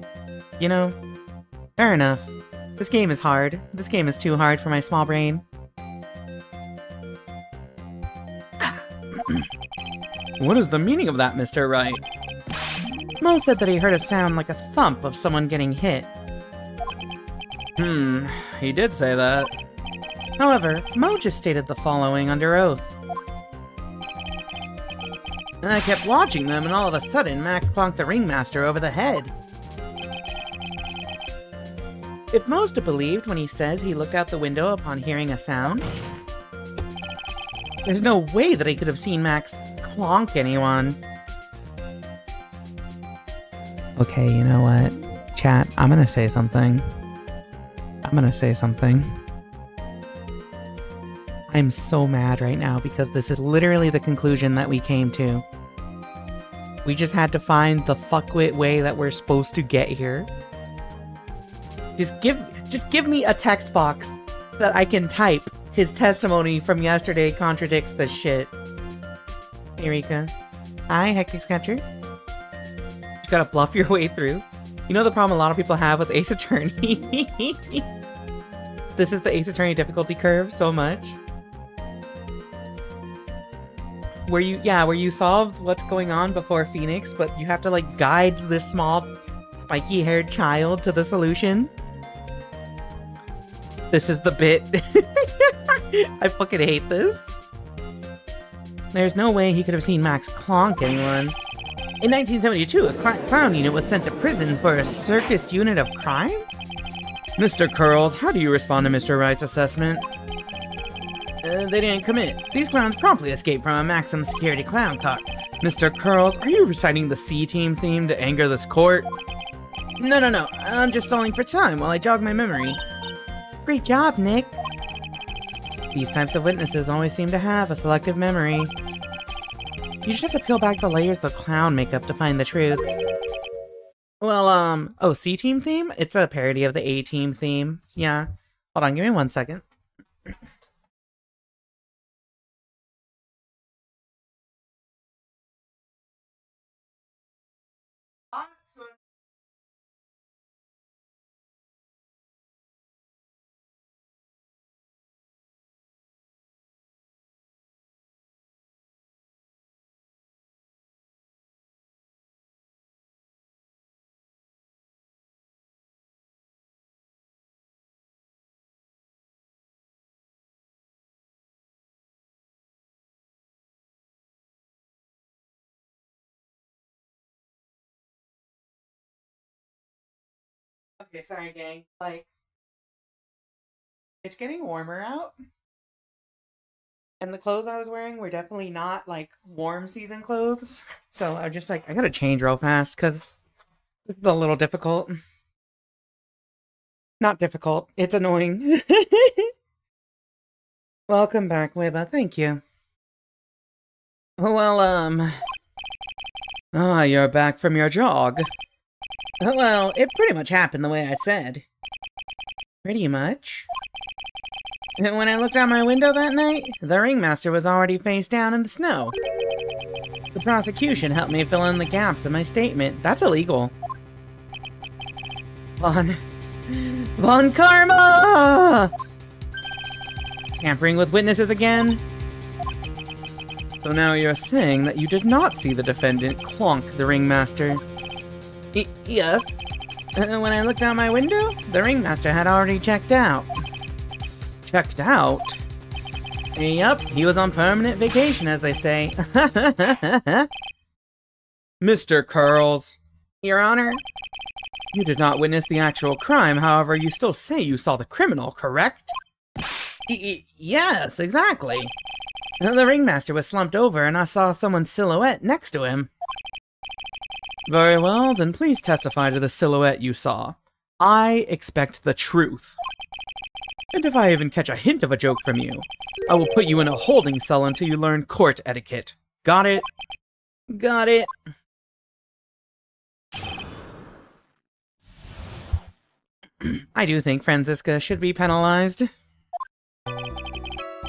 You know, fair enough. This game is hard. This game is too hard for my small brain. What is the meaning of that, Mr. Wright? Mo said that he heard a sound like a thump of someone getting hit. He did say that. However, Mo just stated the following under oath. And I kept watching them, and all of a sudden, Max clonked the Ringmaster over the head. If Mo's to believed when he says he looked out the window upon hearing a sound, there's no way that he could have seen Max clonk anyone. Okay, you know what? Chat, I'm gonna say something. I'm so mad right now because this is literally the conclusion that we came to. We just had to find the fuckwit way that we're supposed to get here. Just give me a text box that I can type. His testimony from yesterday contradicts this shit. Hey Rika. Hi, Hectic Catcher. You gotta bluff your way through. You know the problem a lot of people have with Ace Attorney? This is the Ace Attorney difficulty curve so much. Where you solve what's going on before Phoenix, but you have to like guide this small spiky-haired child to the solution. This is the bit. I fucking hate this. There's no way he could have seen Max clonk anyone. In 1972, a clown unit was sent to prison for a circus unit of crime? Mr. Curls, how do you respond to Mr. Wright's assessment? They didn't commit. These clowns promptly escaped from a maximum security clown car. Mr. Curls, are you reciting the C-Team theme to anger this court? No. I'm just stalling for time while I jog my memory. Great job, Nick. These types of witnesses always seem to have a selective memory. You just have to peel back the layers of clown makeup to find the truth. Well, oh, C-Team theme? It's a parody of the A-Team theme. Yeah. Hold on, give me 1 second. Okay, sorry, gang. Like, it's getting warmer out, and the clothes I was wearing were definitely not, like, warm season clothes. So I was just like, I gotta change real fast, because it's a little difficult. Not difficult. It's annoying. Welcome back, Wibba. Thank you. Well, you're back from your jog. Well, it pretty much happened the way I said. Pretty much. When I looked out my window that night, the ringmaster was already face down in the snow. The prosecution helped me fill in the gaps of my statement. That's illegal. Von Karma! Tampering with witnesses again? So now you're saying that you did not see the defendant clonk the ringmaster? Yes. When I looked out my window, the ringmaster had already checked out. Checked out? Yup, he was on permanent vacation, as they say. Mr. Curls. Your Honor? You did not witness the actual crime, however, you still say you saw the criminal, correct? Yes, exactly. The ringmaster was slumped over and I saw someone's silhouette next to him. Very well, then please testify to the silhouette you saw. I expect the truth. And if I even catch a hint of a joke from you, I will put you in a holding cell until you learn court etiquette. Got it? Got it. I do think Franziska should be penalized.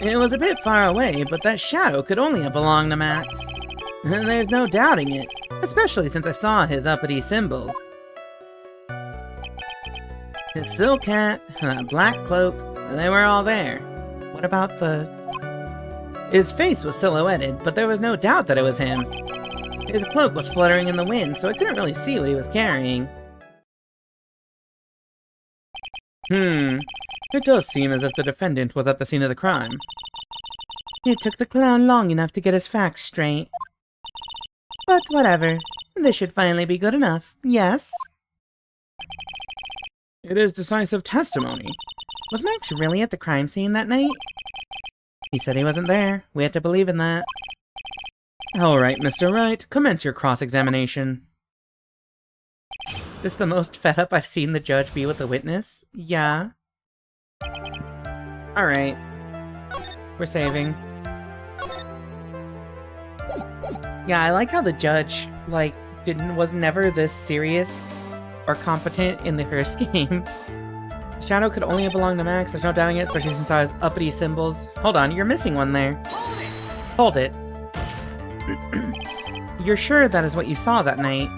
It was a bit far away, but that shadow could only have belonged to Max. And there's no doubting it, especially since I saw his uppity symbols. His silk hat, and that black cloak, they were all there. What about His face was silhouetted, but there was no doubt that it was him. His cloak was fluttering in the wind, so I couldn't really see what he was carrying. It does seem as if the defendant was at the scene of the crime. It took the clown long enough to get his facts straight. But whatever. This should finally be good enough, yes? It is decisive testimony. Was Max really at the crime scene that night? He said he wasn't there. We had to believe in that. Alright, Mr. Wright, commence your cross-examination. This is the most fed up I've seen the judge be with the witness? Yeah. Alright. We're saving. Yeah, I like how the judge, like, was never this serious or competent in the Hearst game. Shadow could only have belonged to Max, there's no doubting it, especially since I was uppity symbols. Hold on, you're missing one there. Hold it. You're sure that is what you saw that night?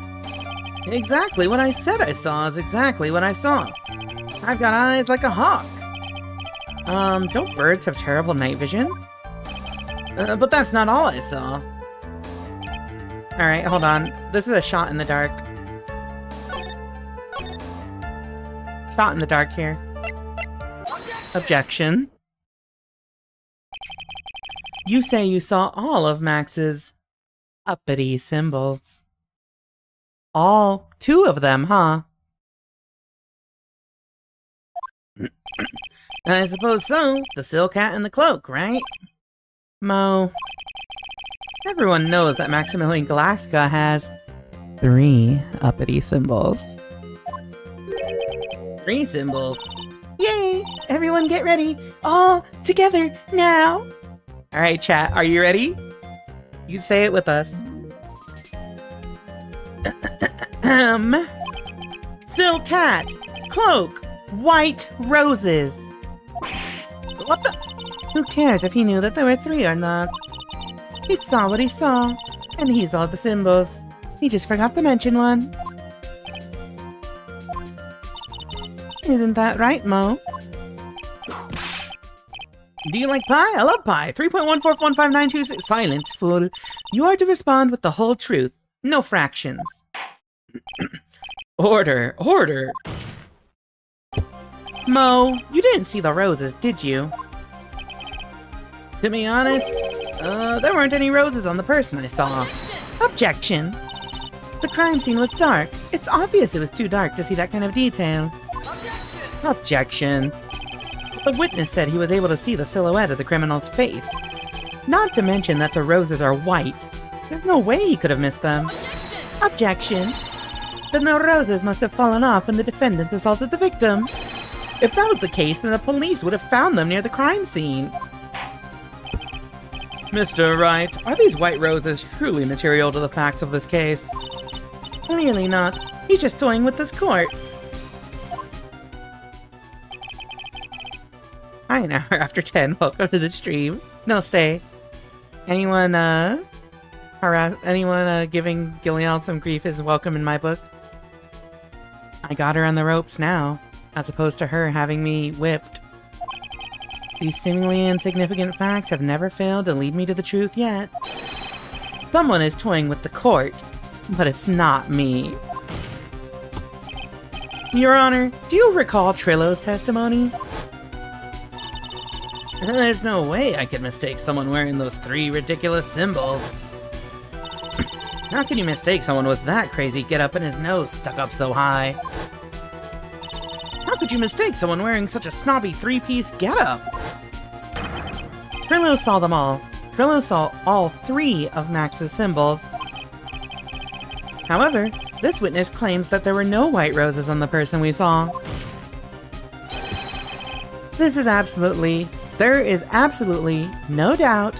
Exactly what I said I saw is exactly what I saw. I've got eyes like a hawk. Don't birds have terrible night vision? But that's not all I saw. Alright, hold on. This is a shot in the dark. Shot in the dark here. Objection. You say you saw all of Max's uppity symbols. All 2 of them, huh? I suppose so. The silk hat and the cloak, right? Mo. Everyone knows that Maximilian Galactica has 3 uppity symbols. 3 symbols? Yay! Everyone get ready! All together now! Alright, chat, are you ready? You say it with us. Silk hat, cloak, white roses. What the? Who cares if he knew that there were 3 or not? He saw what he saw, and he saw the symbols. He just forgot to mention one. Isn't that right, Mo? Do you like pie? I love pie. 3.141592. Silence, fool. You are to respond with the whole truth. No fractions. Order. Order. Mo, you didn't see the roses, did you? To be honest, there weren't any roses on the person I saw. Objection. The crime scene was dark. It's obvious it was too dark to see that kind of detail. Objection. The witness said he was able to see the silhouette of the criminal's face. Not to mention that the roses are white. There's no way he could have missed them. Objection. Then the roses must have fallen off when the defendant assaulted the victim. If that was the case, then the police would have found them near the crime scene. Mr. Wright, are these white roses truly material to the facts of this case? Clearly not. He's just toying with this court. Hi, an hour after 10. Welcome to the stream. No, stay. Anyone, giving Gilead some grief is welcome in my book. I got her on the ropes now, as opposed to her having me whipped. These seemingly insignificant facts have never failed to lead me to the truth yet. Someone is toying with the court, but it's not me. Your Honor, do you recall Trillo's testimony? There's no way I could mistake someone wearing those 3 ridiculous symbols. How could you mistake someone with that crazy getup and his nose stuck up so high? How could you mistake someone wearing such a snobby 3-piece getup? Trillo saw them all. Trillo saw all 3 of Max's symbols. However, this witness claims that there were no white roses on the person we saw. There is absolutely no doubt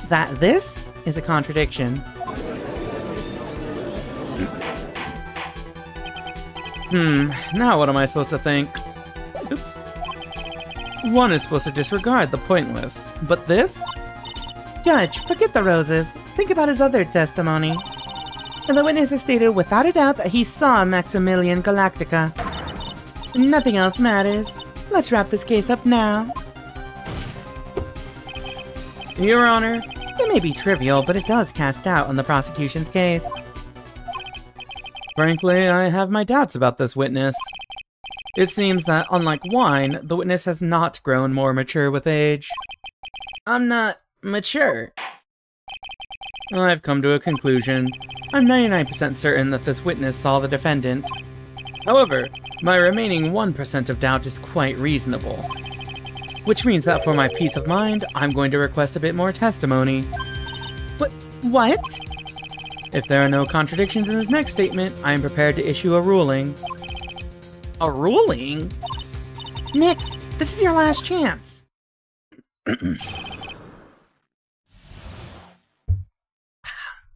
that this is a contradiction. Now what am I supposed to think? Oops. One is supposed to disregard the pointless, but this? Judge, forget the roses. Think about his other testimony. And the witness has stated without a doubt that he saw Maximilian Galactica. Nothing else matters. Let's wrap this case up now. Your Honor, it may be trivial, but it does cast doubt on the prosecution's case. Frankly, I have my doubts about this witness. It seems that, unlike wine, the witness has not grown more mature with age. I'm not mature. I've come to a conclusion. I'm 99% certain that this witness saw the defendant. However, my remaining 1% of doubt is quite reasonable. Which means that for my peace of mind, I'm going to request a bit more testimony. What? If there are no contradictions in his next statement, I am prepared to issue a ruling. A ruling? Nick, this is your last chance.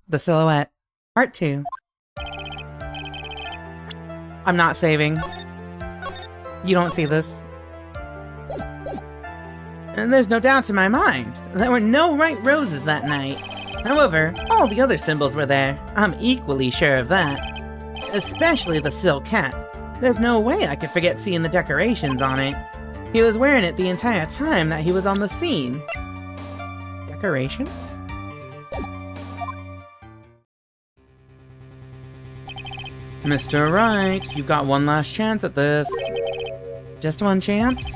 The Silhouette, Part 2. I'm not saving. You don't see this. And there's no doubts in my mind. There were no white roses that night. However, all the other symbols were there. I'm equally sure of that. Especially the silk hat. There's no way I could forget seeing the decorations on it. He was wearing it the entire time that he was on the scene. Decorations? Mr. Wright, you've got one last chance at this. Just one chance?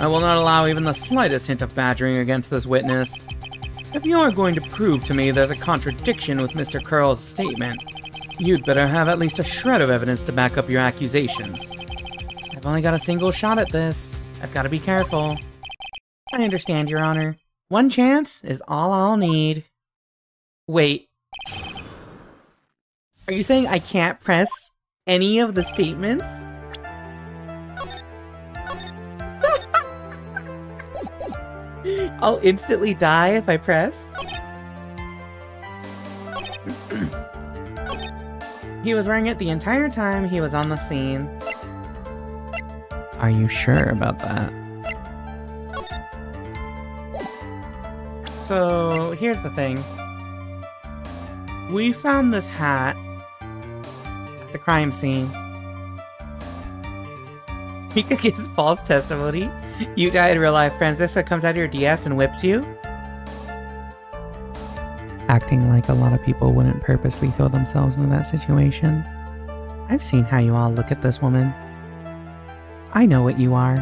I will not allow even the slightest hint of badgering against this witness. If you are going to prove to me there's a contradiction with Mr. Curl's statement, you'd better have at least a shred of evidence to back up your accusations. I've only got a single shot at this. I've got to be careful. I understand, Your Honor. One chance is all I'll need. Wait. Are you saying I can't press any of the statements? I'll instantly die if I press? He was wearing it the entire time he was on the scene. Are you sure about that? So, here's the thing. We found this hat at the crime scene. Rika gives false testimony. You die in real life. Francisca comes out of your DS and whips you. Acting like a lot of people wouldn't purposely throw themselves into that situation. I've seen how you all look at this woman. I know what you are.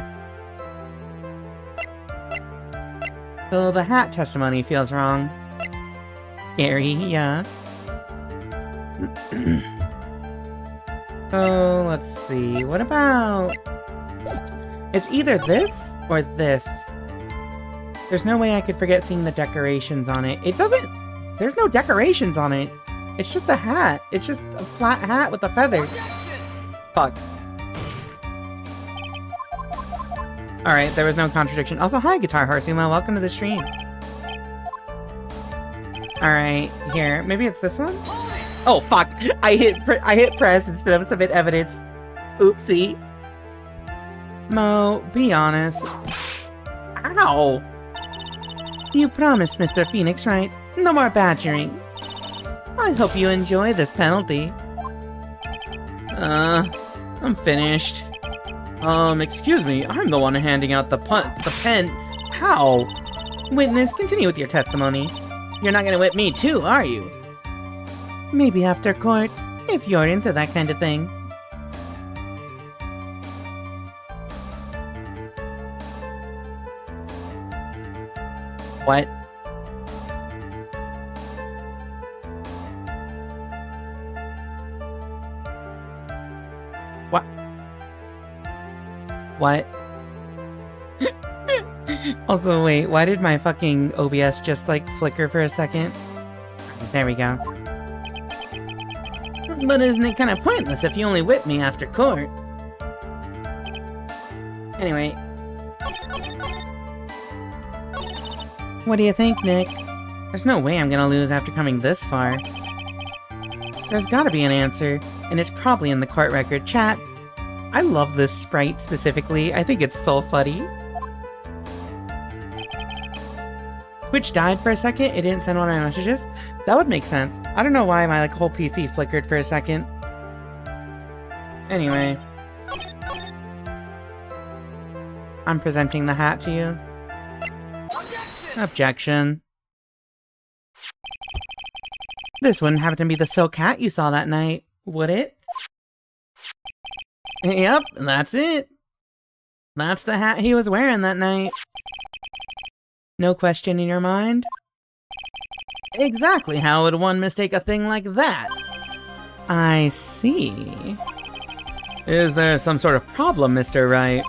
So the hat testimony feels wrong. Scary, yeah. So, let's see. What about... It's either this or this. There's no way I could forget seeing the decorations on it. It doesn't... There's no decorations on it. It's just a hat. It's just a flat hat with a feather. Fuck. Alright, there was no contradiction. Also, hi, Guitar Harsuma. Welcome to the stream. Alright, here. Maybe it's this one? Oh, fuck! I hit press instead of submit evidence. Oopsie. Mo, be honest. Ow! You promised, Mr. Phoenix, right? No more badgering. I hope you enjoy this penalty. I'm finished. Excuse me, I'm the one handing out the pen. How? Witness, continue with your testimony. You're not gonna whip me too, are you? Maybe after court, if you're into that kind of thing. What? What? What? Also, wait, why did my fucking OBS just, like, flicker for a second? There we go. But isn't it kind of pointless if you only whip me after court? Anyway. What do you think, Nick? There's no way I'm gonna lose after coming this far. There's gotta be an answer, and it's probably in the court record. Chat, I love this sprite specifically. I think it's so funny. Twitch died for a second. It didn't send one of my messages. That would make sense. I don't know why my whole PC flickered for a second. Anyway. I'm presenting the hat to you. Objection. This wouldn't happen to be the silk hat you saw that night, would it? Yep, that's it. That's the hat he was wearing that night. No question in your mind? Exactly how would one mistake a thing like that? I see. Is there some sort of problem, Mr. Wright?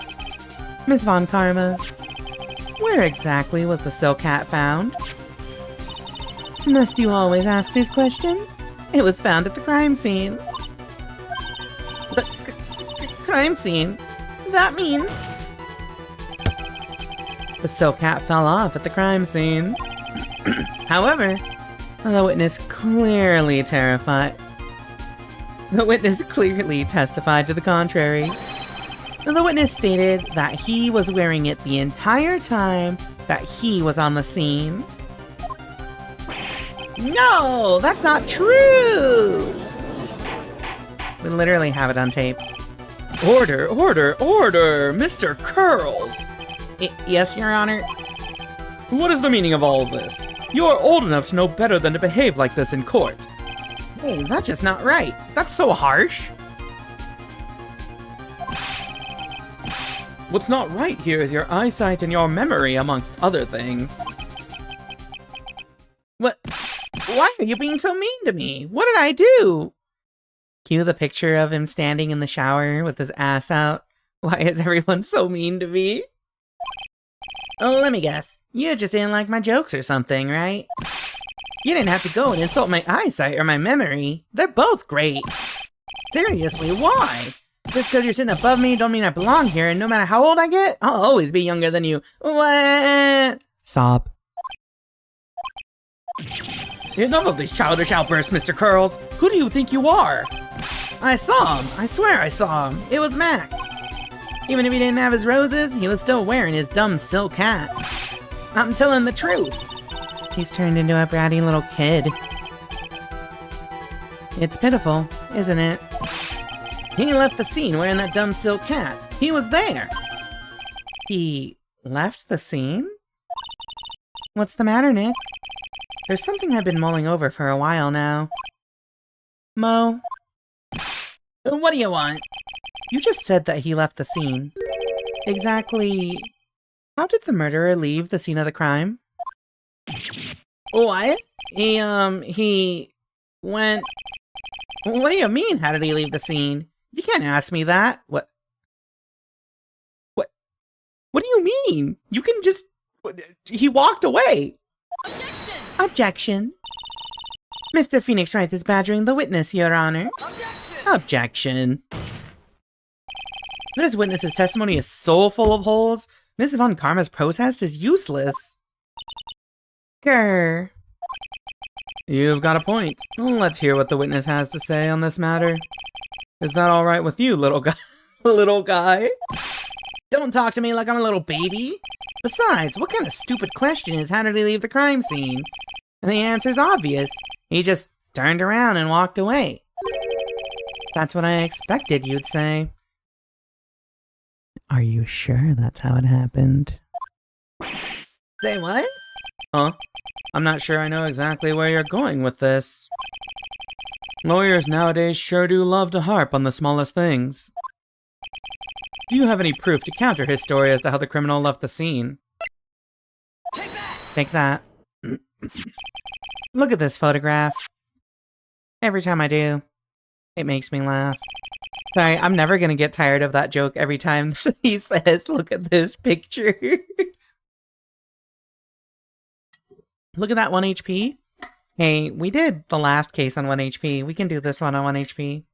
Miss Von Karma, where exactly was the silk hat found? Must you always ask these questions? It was found at the crime scene. The crime scene? That means... The silk hat fell off at the crime scene. However, the witness clearly testified to the contrary. The witness stated that he was wearing it the entire time that he was on the scene. No, that's not true! We literally have it on tape. Order, order, order, Mr. Curls! Yes, Your Honor? What is the meaning of all this? You are old enough to know better than to behave like this in court. Hey, that's just not right. That's so harsh. What's not right here is your eyesight and your memory, amongst other things. What? Why are you being so mean to me? What did I do? Cue the picture of him standing in the shower with his ass out. Why is everyone so mean to me? Oh, let me guess. You just didn't like my jokes or something, right? You didn't have to go and insult my eyesight or my memory. They're both great. Seriously, why? Just because you're sitting above me don't mean I belong here, and no matter how old I get, I'll always be younger than you. What? Sob. Enough of these childish outbursts, Mr. Curls. Who do you think you are? I saw him. I swear I saw him. It was Max. Even if he didn't have his roses, he was still wearing his dumb silk hat. I'm telling the truth. He's turned into a bratty little kid. It's pitiful, isn't it? He left the scene wearing that dumb silk hat. He was there. He left the scene? What's the matter, Nick? There's something I've been mulling over for a while now. Mo? What do you want? You just said that he left the scene. Exactly... how did the murderer leave the scene of the crime? What? He went... What do you mean, how did he leave the scene? You can't ask me that. What do you mean? You can just... He walked away. Objection! Objection. Mr. Phoenix Wright is badgering the witness, Your Honor. Objection! Objection. This witness's testimony is so full of holes. Miss Von Karma's protest is useless. Grr. You've got a point. Let's hear what the witness has to say on this matter. Is that alright with you, little guy? Little guy? Don't talk to me like I'm a little baby. Besides, what kind of stupid question is how did he leave the crime scene? And the answer's obvious. He just turned around and walked away. That's what I expected you'd say. Are you sure that's how it happened? Say what? Huh? I'm not sure I know exactly where you're going with this. Lawyers nowadays sure do love to harp on the smallest things. Do you have any proof to counter his story as to how the criminal left the scene? Take that! Take that. Look at this photograph. Every time I do, it makes me laugh. Sorry, I'm never gonna get tired of that joke every time he says, look at this picture. Look at that 1 HP. Hey, we did the last case on 1 HP. We can do this one on 1 HP.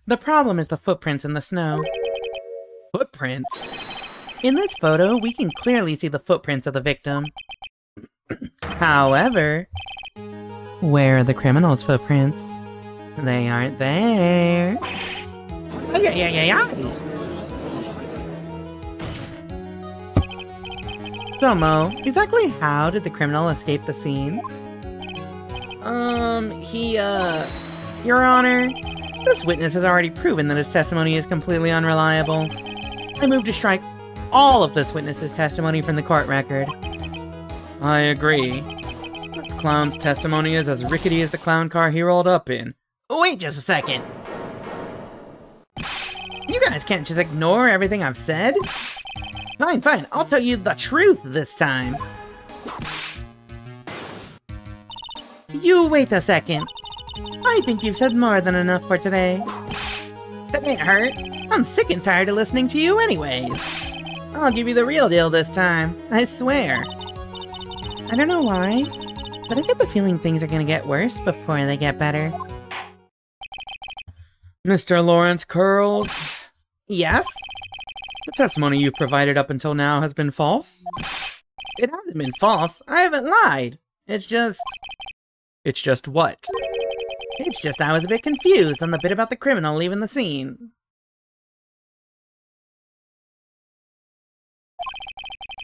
The problem is the footprints in the snow. Footprints? In this photo, we can clearly see the footprints of the victim. However, where are the criminal's footprints? They aren't there. So, Mo, exactly how did the criminal escape the scene? Your Honor, this witness has already proven that his testimony is completely unreliable. I move to strike all of this witness's testimony from the court record. I agree. This clown's testimony is as rickety as the clown car he rolled up in. Wait just a second. You guys can't just ignore everything I've said. Fine, fine, I'll tell you the truth this time. You wait a second. I think you've said more than enough for today. That ain't hurt. I'm sick and tired of listening to you anyways. I'll give you the real deal this time, I swear. I don't know why, but I get the feeling things are gonna get worse before they get better. Mr. Lawrence Curls? Yes? The testimony you've provided up until now has been false? It hasn't been false. I haven't lied. It's just... It's just what? It's just I was a bit confused on the bit about the criminal leaving the scene.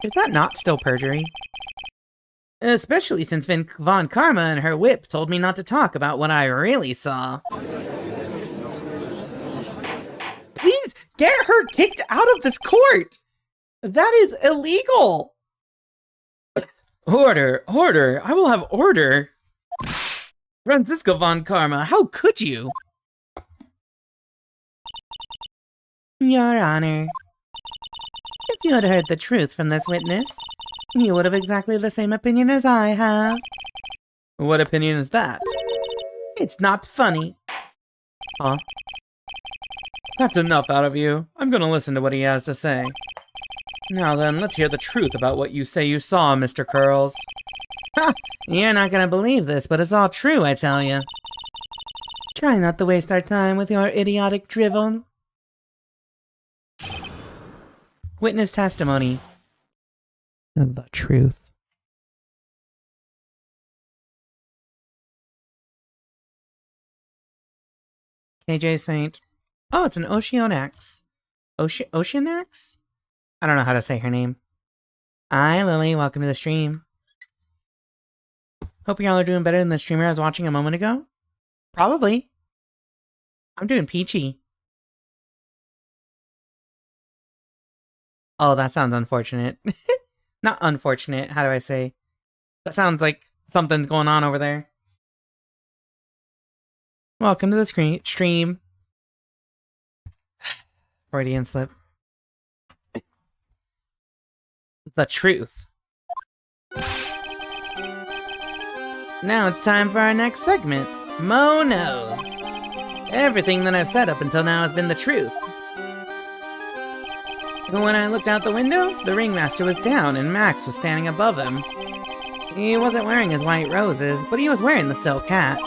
Is that not still perjury? Especially since Von Karma and her whip told me not to talk about what I really saw. Please get her kicked out of this court! That is illegal! Order! Order! I will have order! Francisco Von Karma, how could you? Your Honor, if you had heard the truth from this witness, you would have exactly the same opinion as I have. What opinion is that? It's not funny. Huh? That's enough out of you. I'm gonna listen to what he has to say. Now then, let's hear the truth about what you say you saw, Mr. Curls. Ha! You're not gonna believe this, but it's all true, I tell you. Try not to waste our time with your idiotic drivel. Witness testimony. The truth. KJ Saint. Oh, it's an Ocean X. Oceanax? I don't know how to say her name. Hi, Lily. Welcome to the stream. Hope y'all are doing better than the streamer I was watching a moment ago. Probably. I'm doing peachy. Oh, that sounds unfortunate. Not unfortunate. How do I say? That sounds like something's going on over there. Welcome to the stream. Freudian slip. The truth. Now it's time for our next segment. Mo knows. Everything that I've said up until now has been the truth. When I looked out the window, the ringmaster was down and Max was standing above him. He wasn't wearing his white roses, but he was wearing the silk hat.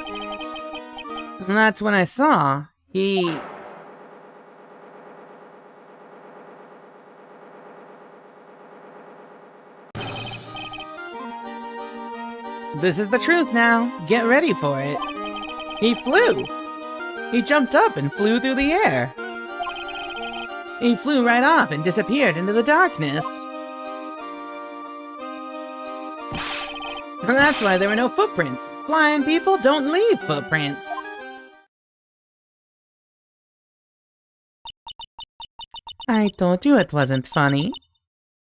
And that's when I saw he... This is the truth now. Get ready for it. He flew. He jumped up and flew through the air. He flew right off and disappeared into the darkness. And that's why there were no footprints. Flying people don't leave footprints. I told you it wasn't funny.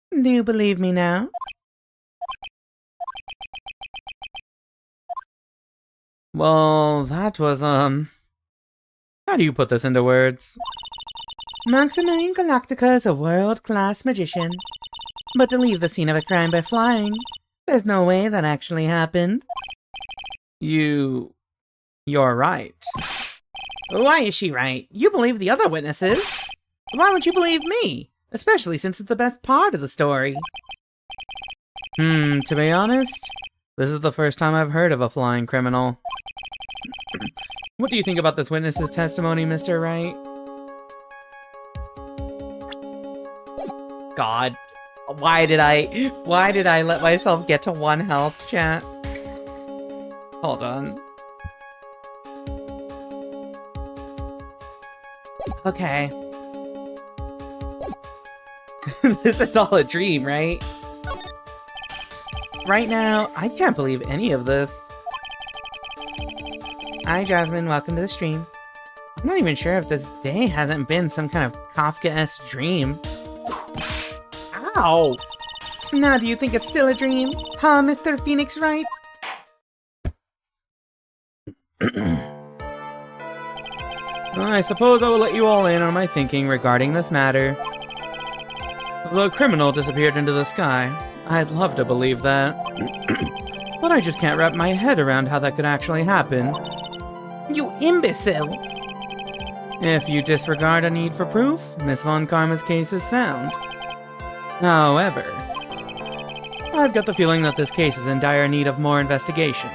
Do you believe me now? Well, that was, how do you put this into words? Maximilian Galactica is a world-class magician. But to leave the scene of a crime by flying, there's no way that actually happened. You're right. Why is she right? You believe the other witnesses. Why would you believe me? Especially since it's the best part of the story. To be honest, this is the first time I've heard of a flying criminal. What do you think about this witness's testimony, Mr. Wright? God, why did I let myself get to 1 health, chat? Hold on. Okay. This is all a dream, right? Right now, I can't believe any of this. Hi, Jasmine. Welcome to the stream. I'm not even sure if this day hasn't been some kind of Kafka-esque dream. Ow! Now, do you think it's still a dream? Huh, Mr. Phoenix Wright? I suppose I will let you all in on my thinking regarding this matter. The criminal disappeared into the sky. I'd love to believe that. But I just can't wrap my head around how that could actually happen. You imbecile! If you disregard a need for proof, Miss Von Karma's case is sound. However, I've got the feeling that this case is in dire need of more investigation.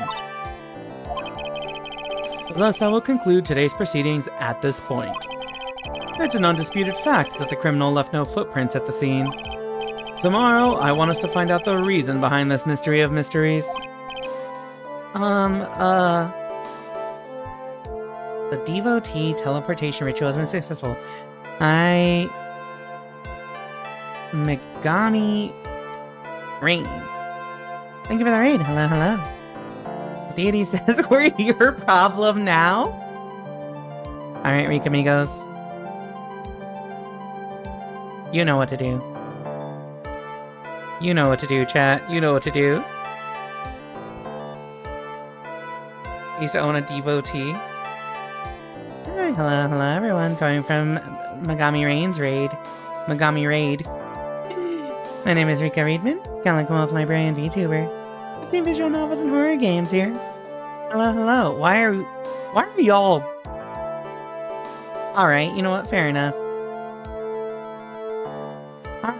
Thus, I will conclude today's proceedings at this point. It's an undisputed fact that the criminal left no footprints at the scene. Tomorrow, I want us to find out the reason behind this mystery of mysteries. The devotee teleportation ritual has been successful. Megami Rain. Thank you for the raid. Hello, hello. The deity says we're your problem now? Alright, Rika amigos. You know what to do. You know what to do, chat. You know what to do. I used to own a devotee. Alright, hello, hello everyone. Coming from Megami Rain's raid. Megami Raid. My name is Rika Readman, Gallic Wolf Librarian VTuber. Between visual novels and horror games here. Hello, hello. Why are y'all... Alright, you know what? Fair enough. Hi,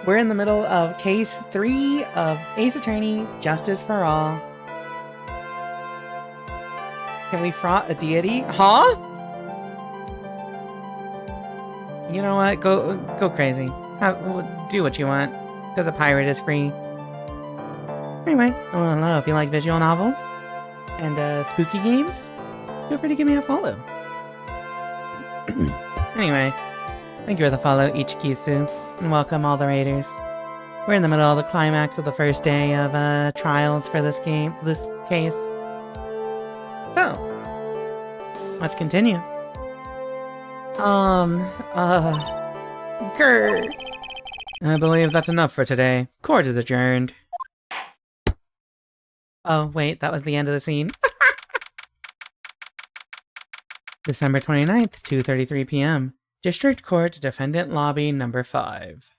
we're in the middle of Case 3 of Ace Attorney, Justice for All. Can we fraud a deity? Huh? You know what? Go crazy. Do what you want. Because a pirate is free. Anyway, hello, hello. If you like visual novels and spooky games, feel free to give me a follow. Anyway, Thank you for the follow, Ichikisu, and welcome all the raiders. We're in the middle of the climax of the first day of trials for this case. So, let's continue. Grr. I believe that's enough for today. Court is adjourned. Oh, wait, that was the end of the scene. December 29th, 2:33 p.m. District Court, Defendant Lobby, number 5.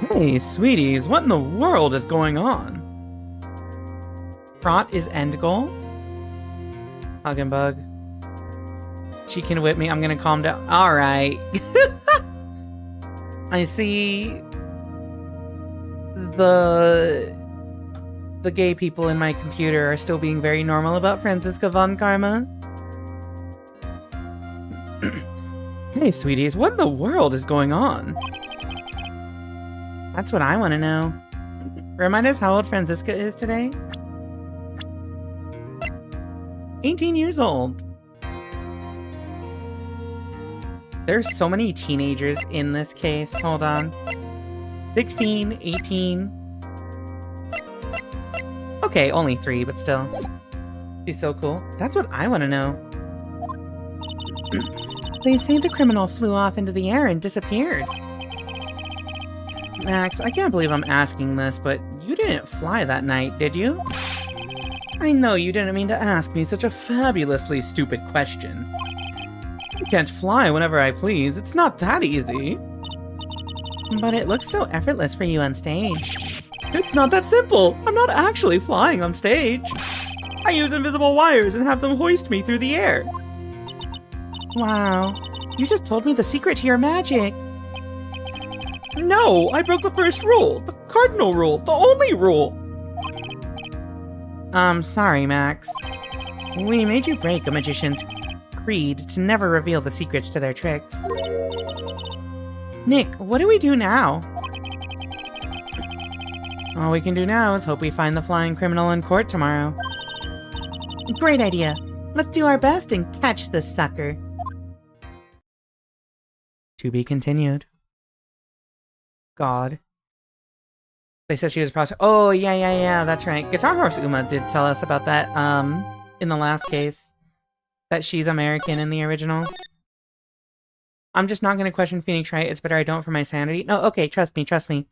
Hey, sweeties, what in the world is going on? Trot is end goal? Hug and bug. She can whip me, I'm gonna calm down. Alright. I see the gay people in my computer are still being very normal about Franziska von Karma. Hey, sweeties, what in the world is going on? That's what I want to know. Remind us how old Franziska is today? 18 years old. There's so many teenagers in this case. Hold on. 16, 18. Okay, only 3, but still. She's so cool. That's what I want to know. They say the criminal flew off into the air and disappeared. Max, I can't believe I'm asking this, but you didn't fly that night, did you? I know you didn't mean to ask me such a fabulously stupid question. I can't fly whenever I please. It's not that easy. But it looks so effortless for you on stage. It's not that simple. I'm not actually flying on stage. I use invisible wires and have them hoist me through the air. Wow. You just told me the secret to your magic. No, I broke the first rule. The cardinal rule. The only rule. Sorry, Max. We made you break a magician's creed to never reveal the secrets to their tricks. Nick, what do we do now? All we can do now is hope we find the flying criminal in court tomorrow. Great idea. Let's do our best and catch this sucker. To be continued. God. They said she was a Oh, yeah, that's right. Guitar Horse Uma did tell us about that, in the last case. That she's American in the original. I'm just not gonna question Phoenix Wright. It's better I don't for my sanity. No, okay, trust me.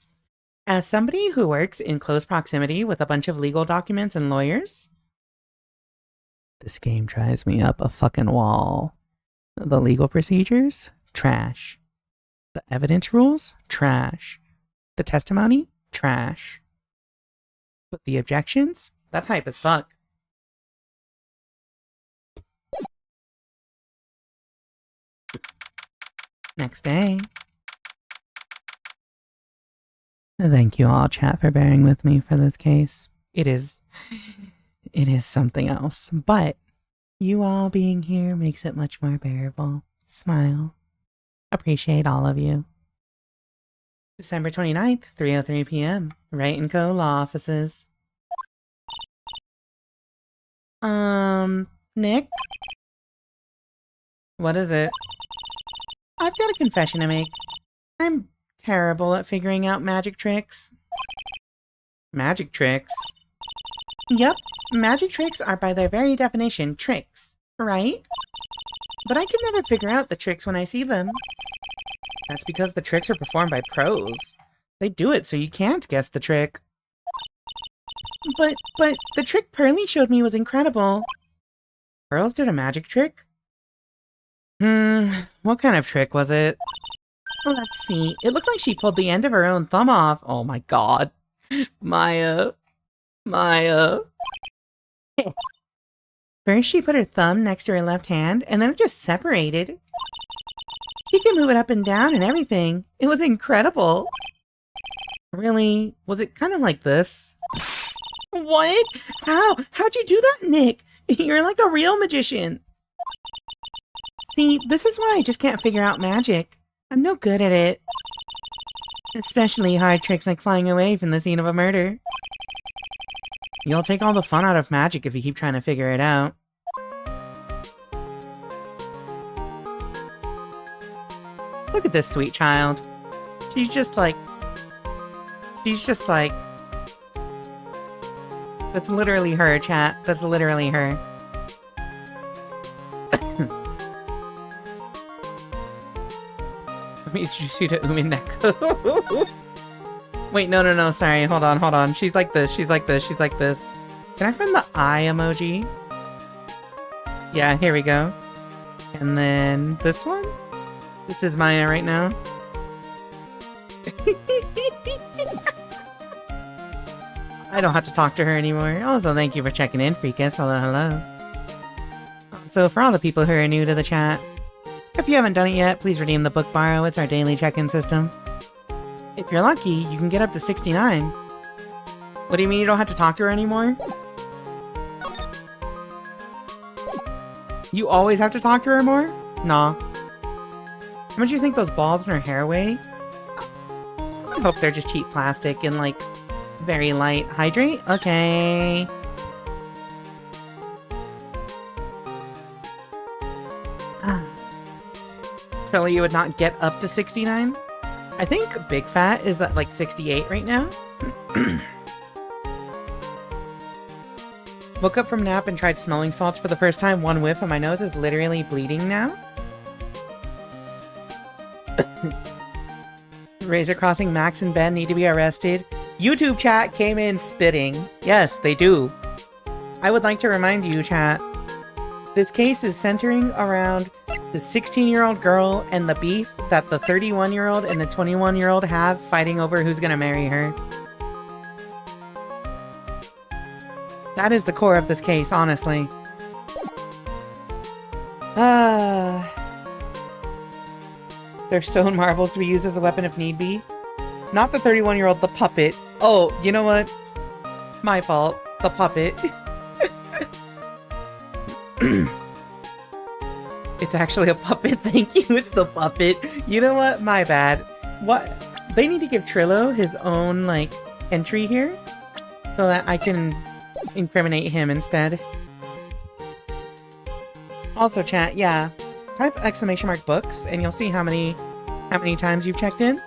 As somebody who works in close proximity with a bunch of legal documents and lawyers, this game drives me up a fucking wall. The legal procedures? Trash. The evidence rules? Trash. The testimony? Trash. But the objections? That's hype as fuck. Next day. Thank you all, chat, for bearing with me for this case. It is something else. But you all being here makes it much more bearable. Smile. Appreciate all of you. December 29th, 3:03 p.m. Wright & Co. Law Offices. Nick? What is it? I've got a confession to make. I'm terrible at figuring out magic tricks. Magic tricks? Yep, magic tricks are by their very definition tricks, right? But I can never figure out the tricks when I see them. That's because the tricks are performed by pros. They do it so you can't guess the trick. But the trick Pearly showed me was incredible. Pearls did a magic trick? What kind of trick was it? Let's see. It looked like she pulled the end of her own thumb off. Oh my god. Maya. First she put her thumb next to her left hand, and then it just separated. She could move it up and down and everything. It was incredible. Really? Was it kind of like this? What? How? How'd you do that, Nick? You're like a real magician. See, this is why I just can't figure out magic. I'm no good at it. Especially hard tricks like flying away from the scene of a murder. You'll take all the fun out of magic if you keep trying to figure it out. Look at this sweet child. She's just like... That's literally her, chat. That's literally her. Let me introduce you to Umineko. Wait, no, sorry. Hold on. She's like this. Can I find the eye emoji? Yeah, here we go. And then this one? This is mine right now. I don't have to talk to her anymore. Also, thank you for checking in, Freakus. Hello. So, for all the people who are new to the chat, if you haven't done it yet, please redeem the book borrow. It's our daily check-in system. If you're lucky, you can get up to 69. What do you mean you don't have to talk to her anymore? You always have to talk to her more? Nah. How much do you think those balls in her hair weigh? I hope they're just cheap plastic and, like, very light. Hydrate? Okay. Surely you would not get up to 69? I think Big Fat is at, like, 68 right now. Woke up from nap and tried smelling salts for the first time. One whiff and my nose is literally bleeding now. Razor Crossing, Max and Ben need to be arrested. YouTube chat came in spitting. Yes, they do. I would like to remind you, chat, this case is centering around the 16-year-old girl and the beef that the 31-year-old and the 21-year-old have fighting over who's gonna marry her. That is the core of this case, honestly. They're stone marbles to be used as a weapon if need be. Not the 31-year-old, the puppet. Oh, you know what? My fault. The puppet. It's actually a puppet, thank you. It's the puppet. You know what? My bad. What? They need to give Trillo his own, like, entry here. So that I can incriminate him instead. Also, chat, yeah. Type ! books, and you'll see how many times you've checked in.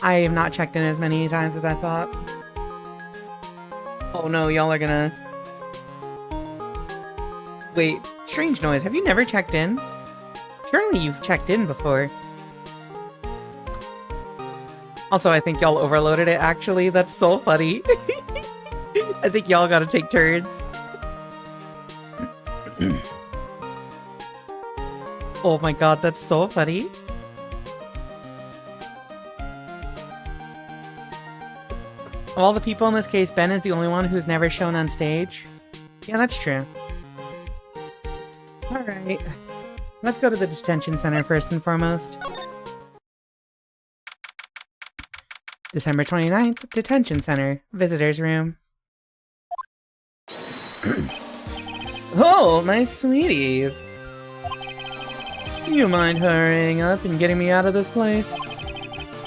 I have not checked in as many times as I thought. Oh no, y'all are gonna... Wait, strange noise. Have you never checked in? Surely you've checked in before. Also, I think y'all overloaded it, actually. That's so funny. I think y'all gotta take turns. Oh my god, that's so funny. Of all the people in this case, Ben is the only one who's never shown on stage. Yeah, that's true. Alright. Let's go to the detention center first and foremost. December 29th, detention center, visitors room. Oh, my sweeties. Do you mind hurrying up and getting me out of this place?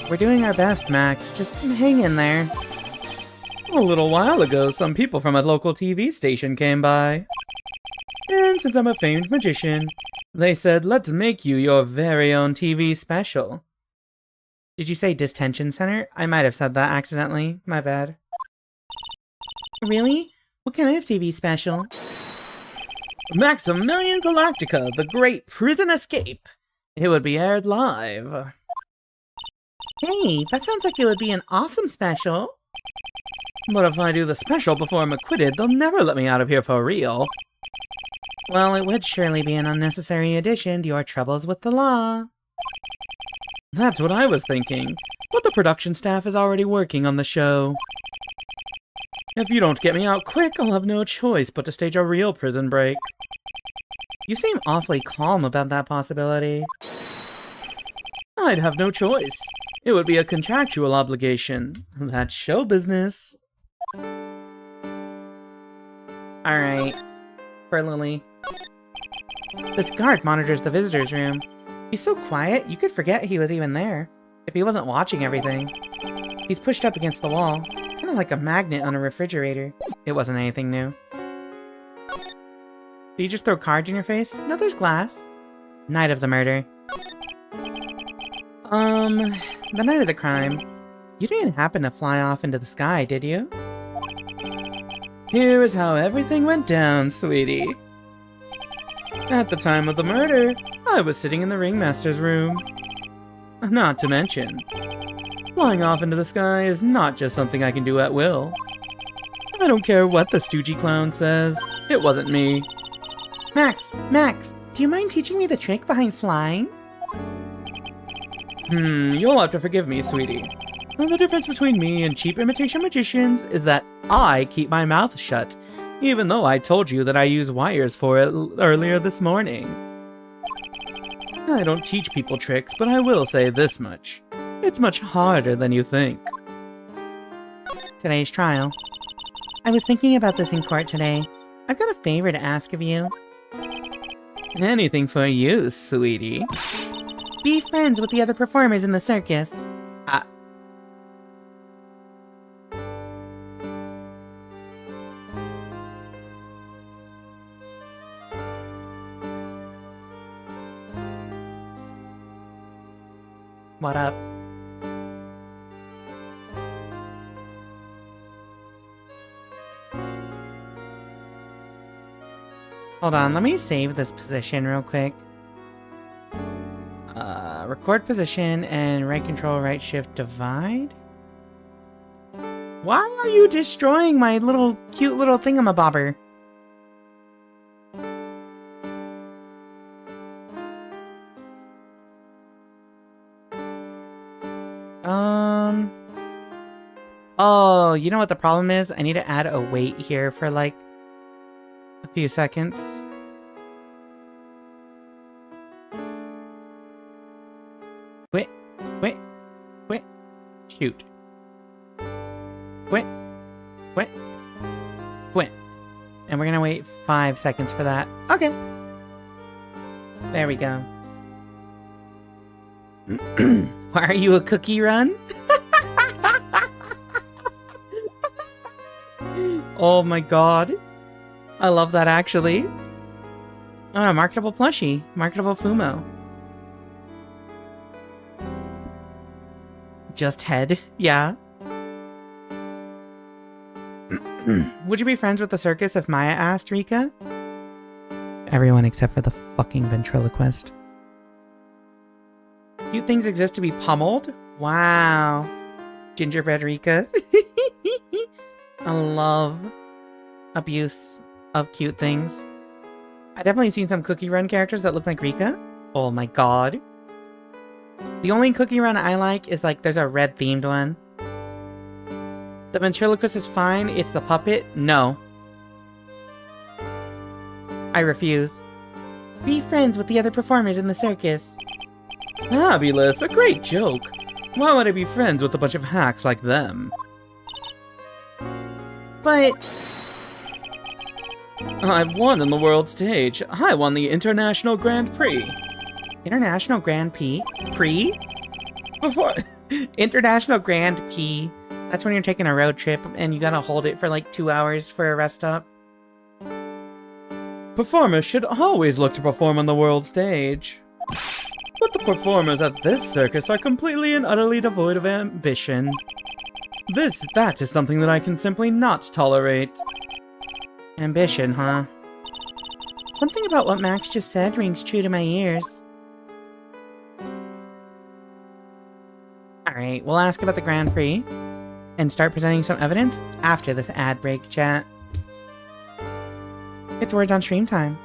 We're doing our best, Max. Just hang in there. A little while ago, some people from a local TV station came by. And since I'm a famed magician, they said, let's make you your very own TV special. Did you say detention center? I might have said that accidentally. My bad. Really? What kind of TV special? Maximilian Galactica, the Great Prison Escape. It would be aired live. Hey, that sounds like it would be an awesome special. But if I do the special before I'm acquitted, they'll never let me out of here for real. Well, it would surely be an unnecessary addition to your troubles with the law. That's what I was thinking. But the production staff is already working on the show. If you don't get me out quick, I'll have no choice but to stage a real prison break. You seem awfully calm about that possibility. I'd have no choice. It would be a contractual obligation. That's show business. Alright. For Lily. This guard monitors the visitors room. He's so quiet, you could forget he was even there, if he wasn't watching everything. He's pushed up against the wall, kind of like a magnet on a refrigerator. It wasn't anything new. Did you just throw cards in your face? No, there's glass. Night of the murder. The night of the crime. You didn't happen to fly off into the sky, did you? Here is how everything went down, sweetie. At the time of the murder, I was sitting in the ringmaster's room. Not to mention, flying off into the sky is not just something I can do at will. I don't care what the stoogey clown says. It wasn't me. Max, do you mind teaching me the trick behind flying? You'll have to forgive me, sweetie. The difference between me and cheap imitation magicians is that I keep my mouth shut, even though I told you that I use wires for it earlier this morning. I don't teach people tricks, but I will say this much. It's much harder than you think. Today's trial. I was thinking about this in court today. I've got a favor to ask of you. Anything for you, sweetie. Be friends with the other performers in the circus. What up? Hold on, let me save this position real quick. Record position and right control, right shift, divide. Why are you destroying my cute little thingamabobber? Oh, you know what the problem is? I need to add a wait here for like a few seconds. Quit. Shoot. Quit. And we're gonna wait 5 seconds for that. Okay. There we go. Why are you a cookie run? Oh my god. I love that actually. Oh, marketable plushie. Marketable Fumo. Just head. Yeah. Would you be friends with the circus if Maya asked, Rika? Everyone except for the fucking ventriloquist. Cute things exist to be pummeled? Wow. Gingerbread Rika. I love abuse of cute things. I definitely seen some Cookie Run characters that look like Rika. Oh my god. The only Cookie Run I like is like there's a red themed one. The ventriloquist is fine, it's the puppet. No. I refuse. Be friends with the other performers in the circus. Fabulous, a great joke. Why would I be friends with a bunch of hacks like them? But I've won in the world stage. I won the International Grand Prix. International Grand Prix? Before International Grand Prix. That's when you're taking a road trip and you gotta hold it for like 2 hours for a rest stop. Performers should always look to perform on the world stage. But the performers at this circus are completely and utterly devoid of ambition. That is something that I can simply not tolerate. Ambition, huh? Something about what Max just said rings true to my ears. Alright, we'll ask about the Grand Prix and start presenting some evidence after this ad break, chat. It's words on stream time.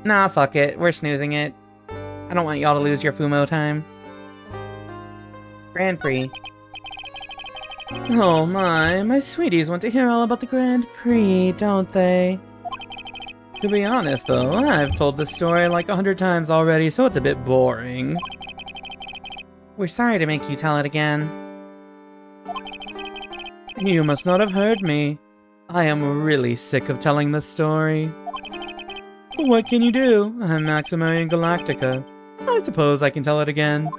Nah, fuck it. We're snoozing it. I don't want y'all to lose your Fumo time. Grand Prix. Oh my sweeties want to hear all about the Grand Prix, don't they? To be honest though, I've told this story like 100 times already, so it's a bit boring. We're sorry to make you tell it again. You must not have heard me. I am really sick of telling this story. But what can you do? I'm Maximilian Galactica. I suppose I can tell it again.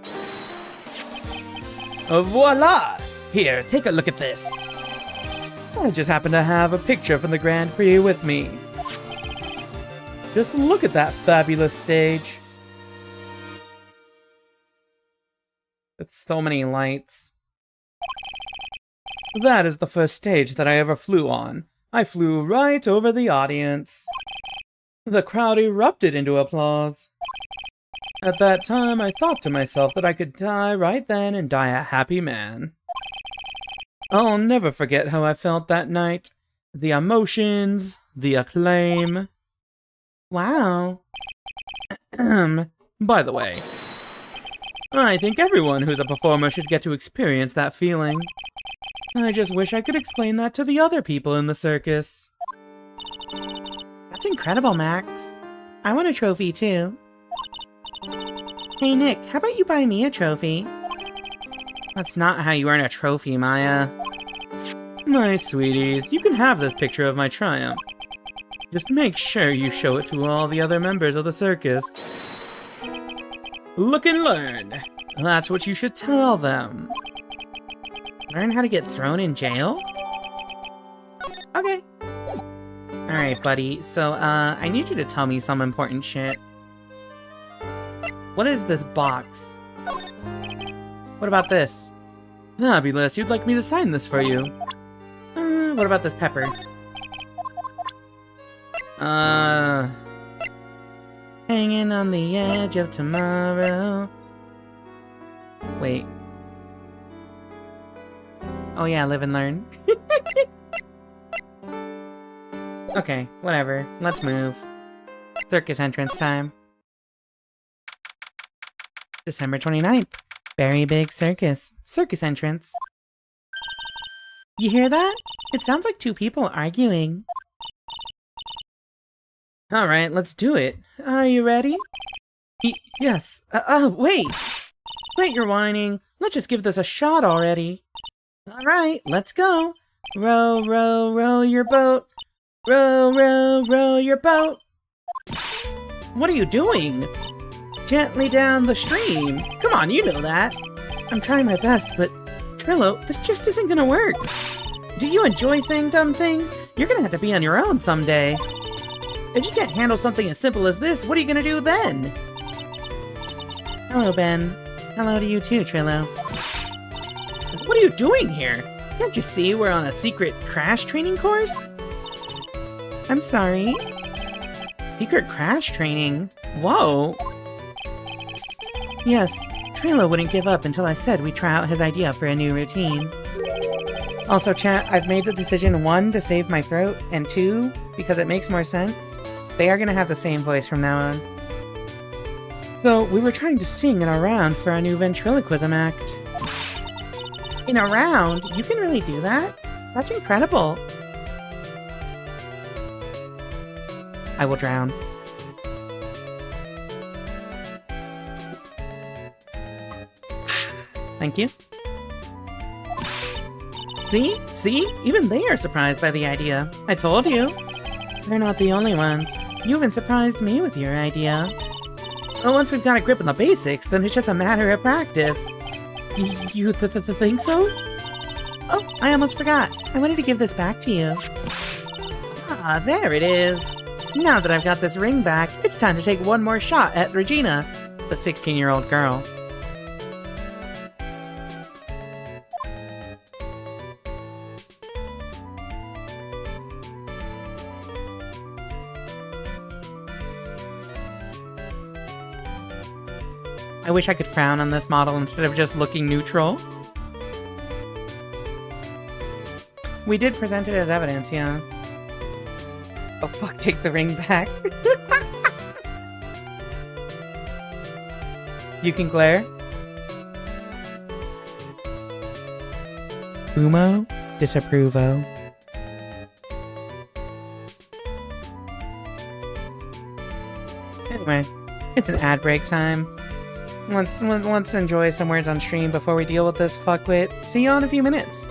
Voila! Here, take a look at this. I just happen to have a picture from the Grand Prix with me. Just look at that fabulous stage. With so many lights. That is the first stage that I ever flew on. I flew right over the audience. The crowd erupted into applause. At that time, I thought to myself that I could die right then and die a happy man. I'll never forget how I felt that night. The emotions, the acclaim. Wow. By the way, I think everyone who's a performer should get to experience that feeling. I just wish I could explain that to the other people in the circus. That's incredible, Max. I want a trophy too. Hey Nick, how about you buy me a trophy? That's not how you earn a trophy, Maya. My sweeties, you can have this picture of my triumph. Just make sure you show it to all the other members of the circus. Look and learn. That's what you should tell them. Learn how to get thrown in jail? Okay. Alright, buddy. So, I need you to tell me some important shit. What is this box? What about this? Fabulous, you'd like me to sign this for you. What about this pepper? Hanging on the edge of tomorrow. Wait. Oh yeah, live and learn. Okay, whatever. Let's move. Circus entrance time. December 29th. Very big circus. Circus entrance. You hear that? It sounds like two people arguing. Alright, let's do it. Are you ready? Yes. Wait! Wait, you're whining. Let's just give this a shot already. Alright, let's go. Row, row, row your boat. Row, row, row your boat. What are you doing? Gently down the stream. Come on, you know that. I'm trying my best, but Trillo, this just isn't gonna work. Do you enjoy saying dumb things? You're gonna have to be on your own someday. If you can't handle something as simple as this, what are you gonna do then? Hello, Ben. Hello to you too, Trillo. What are you doing here? Can't you see we're on a secret crash training course? I'm sorry. Secret crash training? Whoa. Yes, Trillo wouldn't give up until I said we'd try out his idea for a new routine. Also, chat, I've made the decision 1, to save my throat, and 2, because it makes more sense. They are gonna have the same voice from now on. So, we were trying to sing in a round for our new ventriloquism act. In a round? You can really do that? That's incredible. I will drown. Thank you. See? See? Even they are surprised by the idea. I told you. They're not the only ones. You even surprised me with your idea. Well, once we've got a grip on the basics, then it's just a matter of practice. You think so? Oh, I almost forgot. I wanted to give this back to you. Ah, there it is. Now that I've got this ring back, it's time to take one more shot at Regina, the 16-year-old girl. I wish I could frown on this model instead of just looking neutral. We did present it as evidence, yeah. Oh fuck, take the ring back. You can glare. Umo disapprovo. Anyway, it's an ad break time. Let's enjoy some words on stream before we deal with this fuckwit. See you in a few minutes.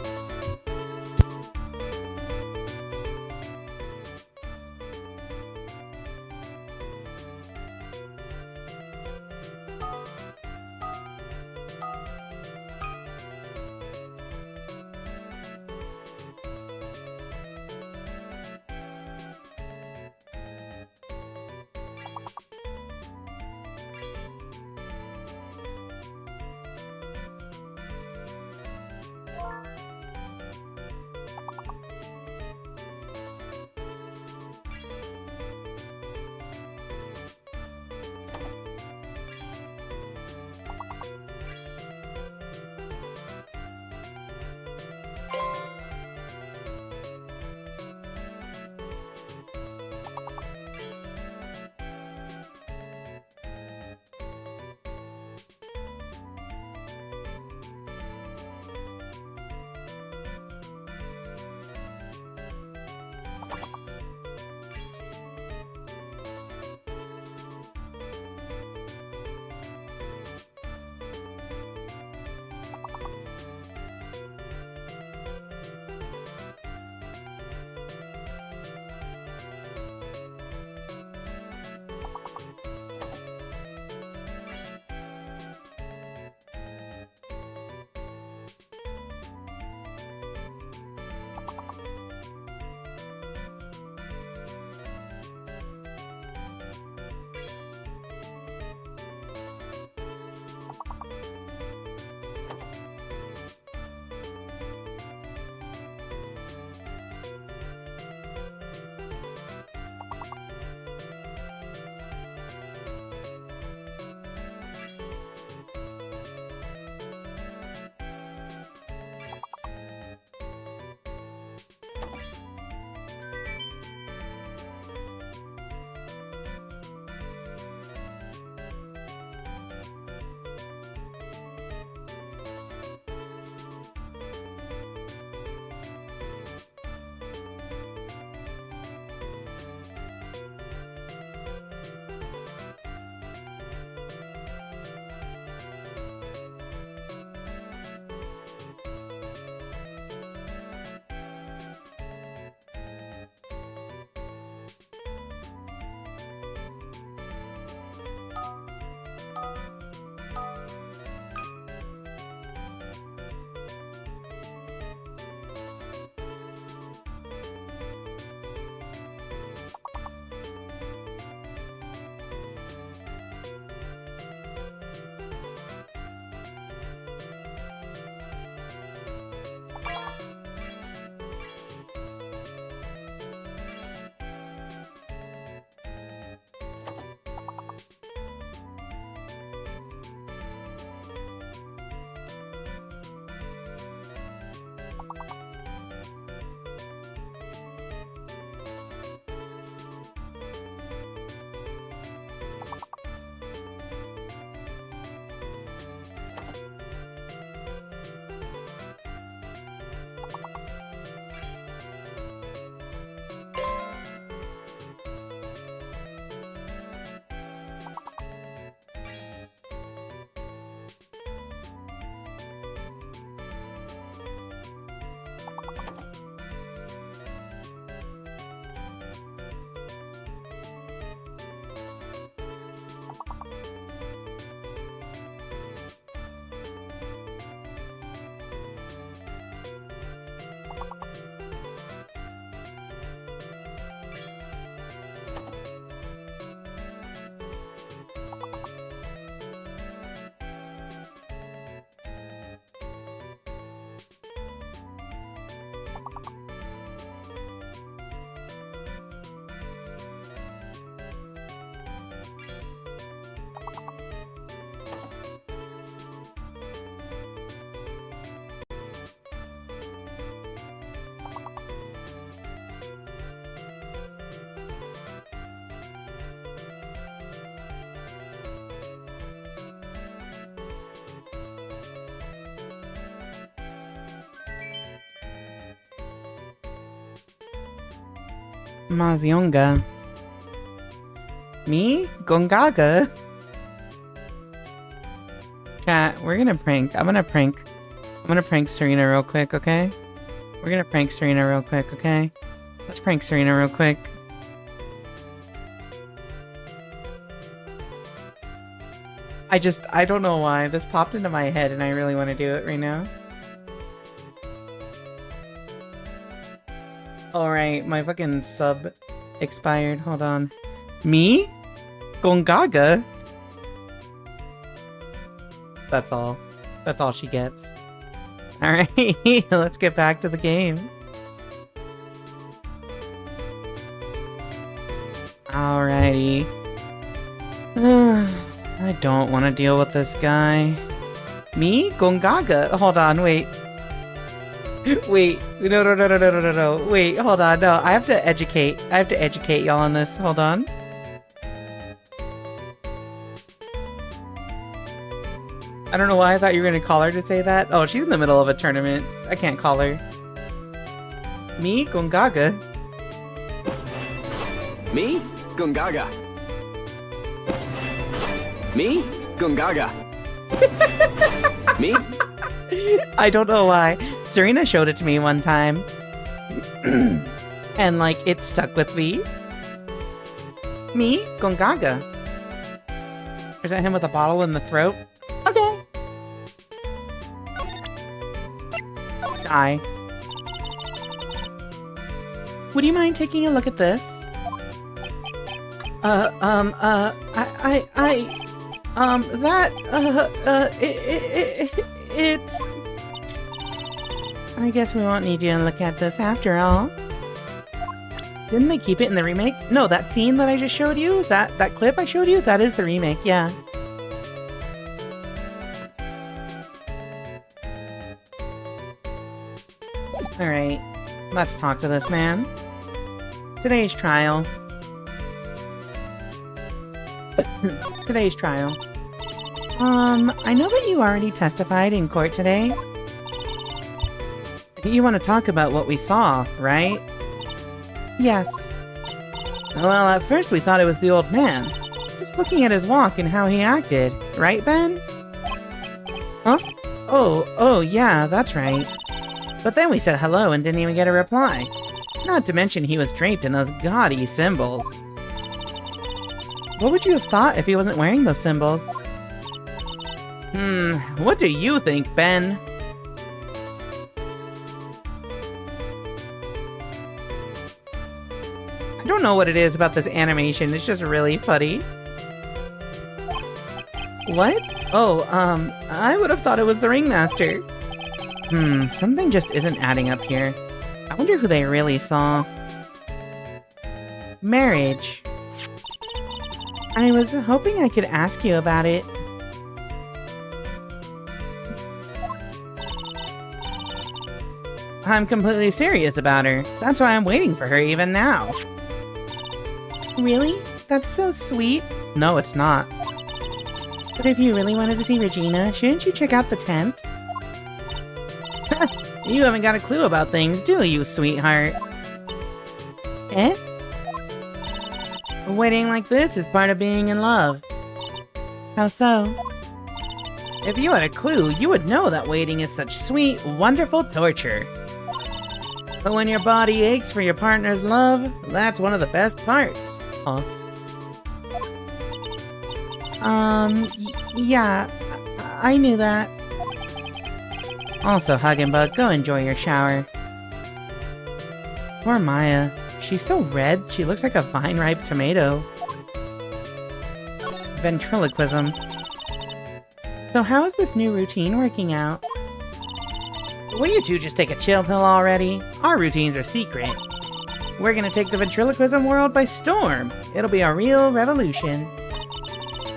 Mazionga. Me? Gongaga? Chat, we're gonna prank. I'm gonna prank Serena real quick, okay? We're gonna prank Serena real quick, okay? Let's prank Serena real quick. I don't know why. This popped into my head and I really want to do it right now. Alright, my fucking sub expired. Hold on. Me? Gongaga? That's all. That's all she gets. Alright, let's get back to the game. Alrighty. I don't want to deal with this guy. Me? Gongaga? Hold on, wait. Wait. No. Wait, hold on. No, I have to educate y'all on this. Hold on. I don't know why I thought you were gonna call her to say that. Oh, she's in the middle of a tournament. I can't call her. Me? Gongaga? Me? Gongaga. Me? Gongaga. Me? I don't know why. Serena showed it to me one time. And, like, it stuck with me. Me? Gongaga. Present him with a bottle in the throat. Okay. Die. Would you mind taking a look at this? It's... I guess we won't need you to look at this after all. Didn't they keep it in the remake? No, that scene that I just showed you, that clip I showed you, that is the remake, yeah. Alright, let's talk to this man. Today's trial. Today's trial. I know that you already testified in court today. You want to talk about what we saw, right? Yes. Well, at first we thought it was the old man. Just looking at his walk and how he acted. Right, Ben? Huh? Oh, yeah, that's right. But then we said hello and didn't even get a reply. Not to mention he was draped in those gaudy symbols. What would you have thought if he wasn't wearing those symbols? What do you think, Ben? I don't know what it is about this animation, it's just really funny. What? Oh, I would have thought it was the ringmaster. Something just isn't adding up here. I wonder who they really saw. Marriage. I was hoping I could ask you about it. I'm completely serious about her. That's why I'm waiting for her even now. Really? That's so sweet. No, it's not. But if you really wanted to see Regina, shouldn't you check out the tent? You haven't got a clue about things, do you, sweetheart? Eh? A wedding like this is part of being in love. How so? If you had a clue, you would know that waiting is such sweet, wonderful torture. But when your body aches for your partner's love, that's one of the best parts. Huh? Yeah, I knew that. Also, Hug and Bug, go enjoy your shower. Poor Maya. She's so red, she looks like a vine-ripe tomato. Ventriloquism. So how is this new routine working out? Will you two just take a chill pill already? Our routines are secret. We're gonna take the ventriloquism world by storm. It'll be a real revolution.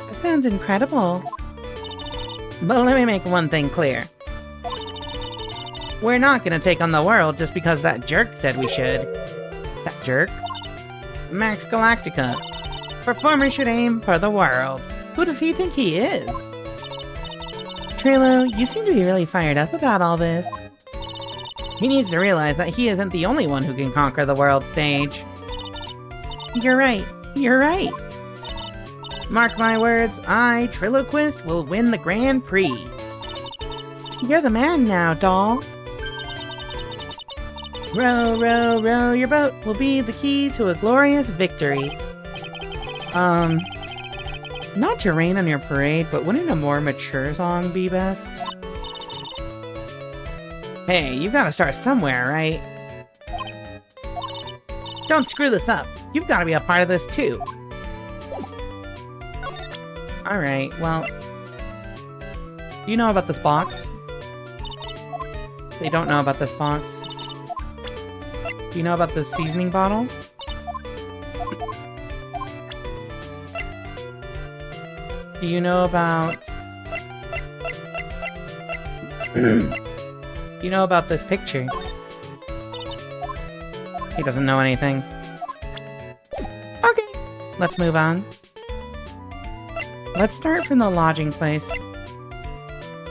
That sounds incredible. But let me make one thing clear. We're not gonna take on the world just because that jerk said we should. That jerk? Max Galactica. Performer should aim for the world. Who does he think he is? Trilo, you seem to be really fired up about all this. He needs to realize that he isn't the only one who can conquer the world stage. You're right. You're right. Mark my words, I, Triloquist, will win the Grand Prix. You're the man now, doll. Row, row, row your boat will be the key to a glorious victory. Not to rain on your parade, but wouldn't a more mature song be best? Hey, you gotta start somewhere, right? Don't screw this up. You've gotta be a part of this too. Alright, well... Do you know about this box? They don't know about this box. Do you know about the seasoning bottle? Do you know about... Do you know about this picture? He doesn't know anything. Okay, let's move on. Let's start from the lodging place.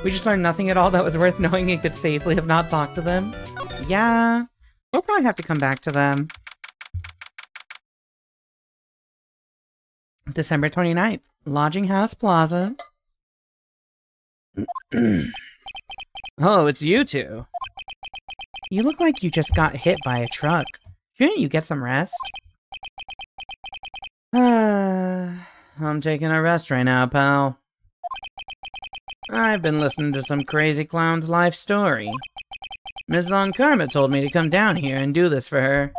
We just learned nothing at all that was worth knowing and could safely have not talked to them. Yeah, we'll probably have to come back to them. December 29th, Lodging House Plaza. Oh, it's you two. You look like you just got hit by a truck. Shouldn't you get some rest? I'm taking a rest right now, pal. I've been listening to some crazy clown's life story. Ms. Von Karma told me to come down here and do this for her.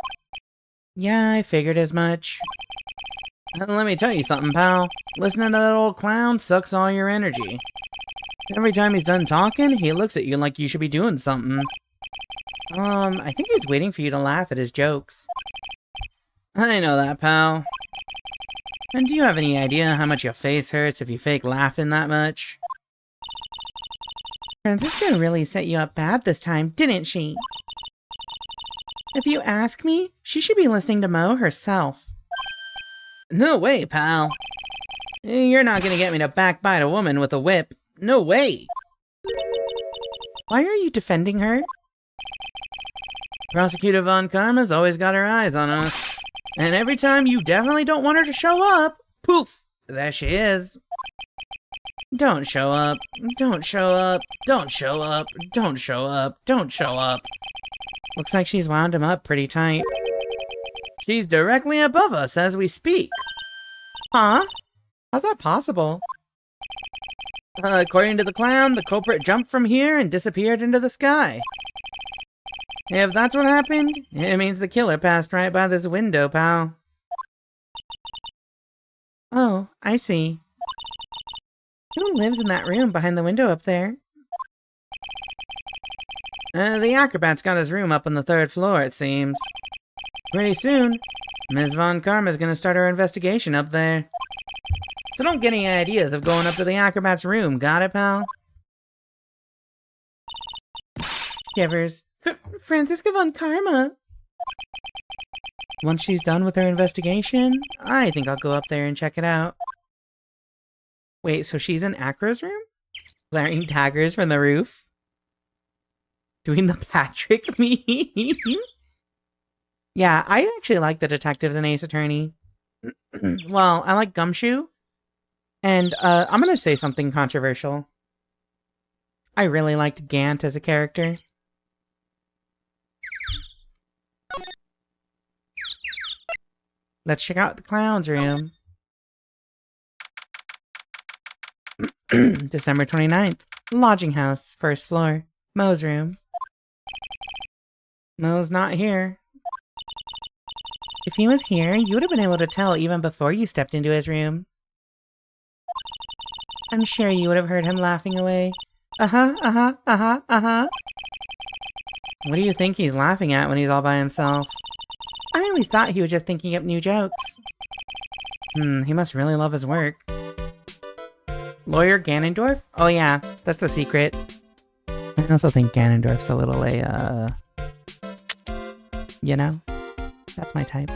Yeah, I figured as much. Let me tell you something, pal. Listening to that old clown sucks all your energy. Every time he's done talking, he looks at you like you should be doing something. I think he's waiting for you to laugh at his jokes. I know that, pal. And do you have any idea how much your face hurts if you fake laughing that much? Franziska really set you up bad this time, didn't she? If you ask me, she should be listening to Mo herself. No way, pal. You're not gonna get me to backbite a woman with a whip. No way! Why are you defending her? Prosecutor Von Karma's always got her eyes on us. And every time you definitely don't want her to show up, poof! There she is. Don't show up. Don't show up. Don't show up. Don't show up. Don't show up. Looks like she's wound him up pretty tight. She's directly above us as we speak. Huh? How's that possible? According to the clown, the culprit jumped from here and disappeared into the sky. If that's what happened, it means the killer passed right by this window, pal. Oh, I see. Who lives in that room behind the window up there? The acrobat's got his room up on the 3rd floor, it seems. Pretty soon, Ms. Von Karma's gonna start her investigation up there. So don't get any ideas of going up to the acrobat's room, got it, pal? Shivers. Franziska Von Karma! Once she's done with her investigation, I think I'll go up there and check it out. Wait, so she's in Acro's room? Glaring daggers from the roof? Doing the Patrick meme? Yeah, I actually like the detectives in Ace Attorney. Well, I like Gumshoe. And, I'm gonna say something controversial. I really liked Gant as a character. Let's check out the clown's room. December 29th. Lodging house, 1st floor. Mo's room. Mo's not here. If he was here, you would have been able to tell even before you stepped into his room. I'm sure you would have heard him laughing away. Uh-huh, uh-huh, uh-huh, uh-huh. What do you think he's laughing at when he's all by himself? I always thought he was just thinking up new jokes. He must really love his work. Lawyer Ganondorf? Oh yeah, that's the secret. I also think Ganondorf's a little you know? That's my type.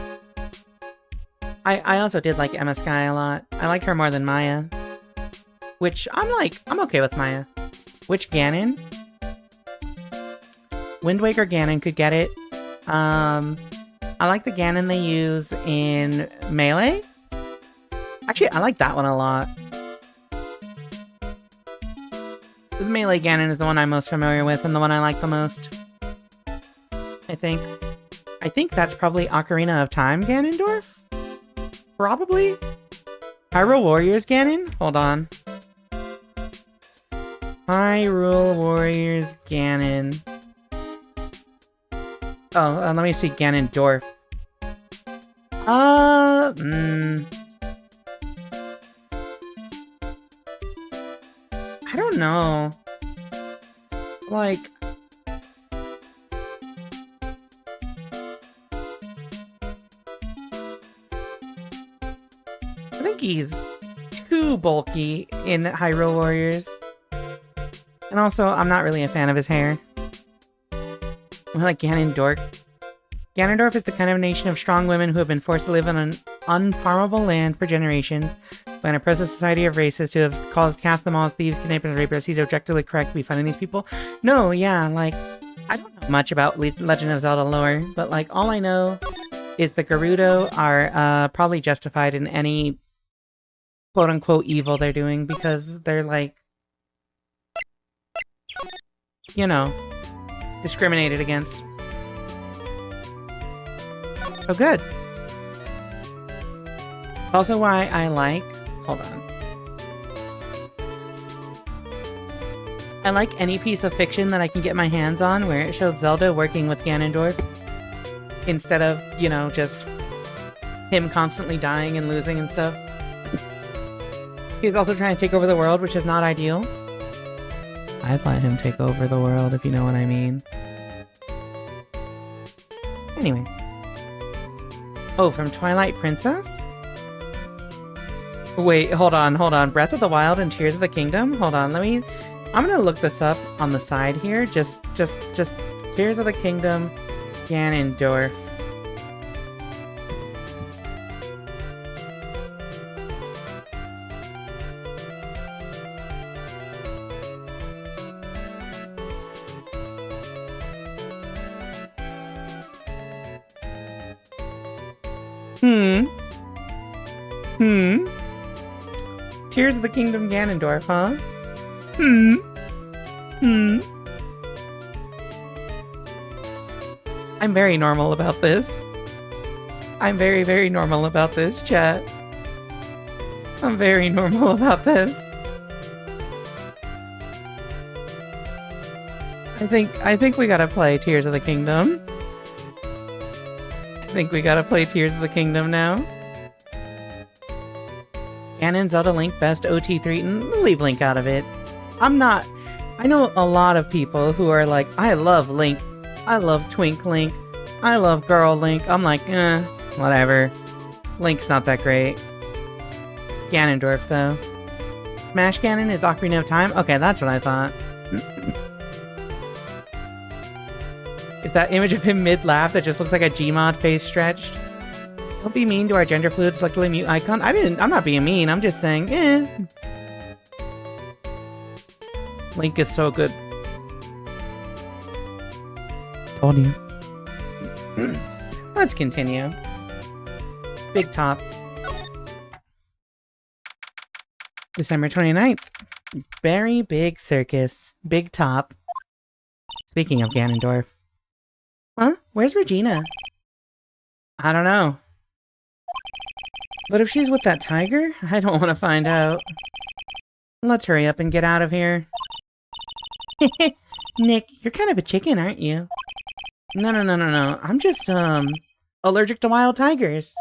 I also did like Emma Skye a lot. I like her more than Maya. Which, I'm okay with Maya. Which Ganon? Wind Waker Ganon could get it. I like the Ganon they use in Melee. Actually, I like that one a lot. The Melee Ganon is the one I'm most familiar with and the one I like the most. I think. I think that's probably Ocarina of Time Ganondorf? Probably? Hyrule Warriors Ganon? Hold on. Hyrule Warriors Ganon. Oh, let me see Ganondorf. I don't know. Like... I think he's too bulky in Hyrule Warriors. And also, I'm not really a fan of his hair. I like Ganondorf. Ganondorf is the kind of nation of strong women who have been forced to live on an unfarmable land for generations by an oppressive society of racists who have cast them all as thieves, kidnappers, and rapists. He's objectively correct to be finding these people. No, yeah, like, I don't know much about Legend of Zelda lore, but like, all I know is the Gerudo are probably justified in any quote-unquote evil they're doing because they're like, you know, discriminated against. Oh, good. It's also why I like... Hold on. I like any piece of fiction that I can get my hands on where it shows Zelda working with Ganondorf instead of, you know, just him constantly dying and losing and stuff. He's also trying to take over the world, which is not ideal. I'd let him take over the world, if you know what I mean. Anyway. Oh, from Twilight Princess? Wait, hold on. Breath of the Wild and Tears of the Kingdom? Hold on, I'm gonna look this up on the side here. Just Tears of the Kingdom, Ganondorf. Tears of the Kingdom Ganondorf, huh? I'm very normal about this. I'm very, very normal about this, chat. I'm very normal about this. I think we gotta play Tears of the Kingdom. I think we gotta play Tears of the Kingdom now. Ganon, Zelda, Link, best OT3. Leave Link out of it. I know a lot of people who are like, I love Link. I love Twink Link. I love Girl Link. I'm like, whatever. Link's not that great. Ganondorf, though. Smash Ganon is Ocarina of Time? Okay, that's what I thought. Is that image of him mid-laugh that just looks like a Gmod face stretched? Don't be mean to our gender fluid selectively mute icon. I'm not being mean, I'm just saying, Link is so good. Told you. Let's continue. Big Top. December 29th. Very Big Circus. Big Top. Speaking of Ganondorf. Huh? Where's Regina? I don't know. But if she's with that tiger, I don't want to find out. Let's hurry up and get out of here. Nick, you're kind of a chicken, aren't you? No. I'm just, allergic to wild tigers.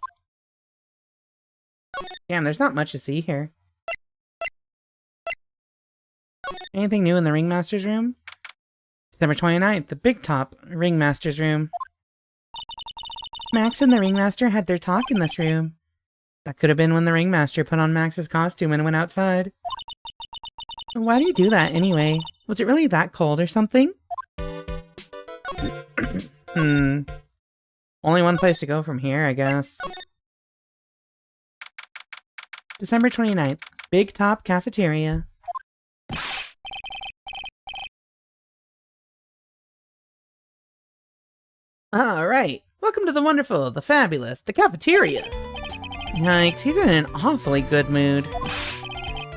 Damn, there's not much to see here. Anything new in the Ringmaster's room? December 29th, the Big Top Ringmaster's room. Max and the Ringmaster had their talk in this room. That could have been when the Ringmaster put on Max's costume and went outside. Why do you do that anyway? Was it really that cold or something? Only one place to go from here, I guess. December 29th, Big Top Cafeteria. Alright, Welcome to the wonderful, the fabulous, the cafeteria. Yikes, he's in an awfully good mood.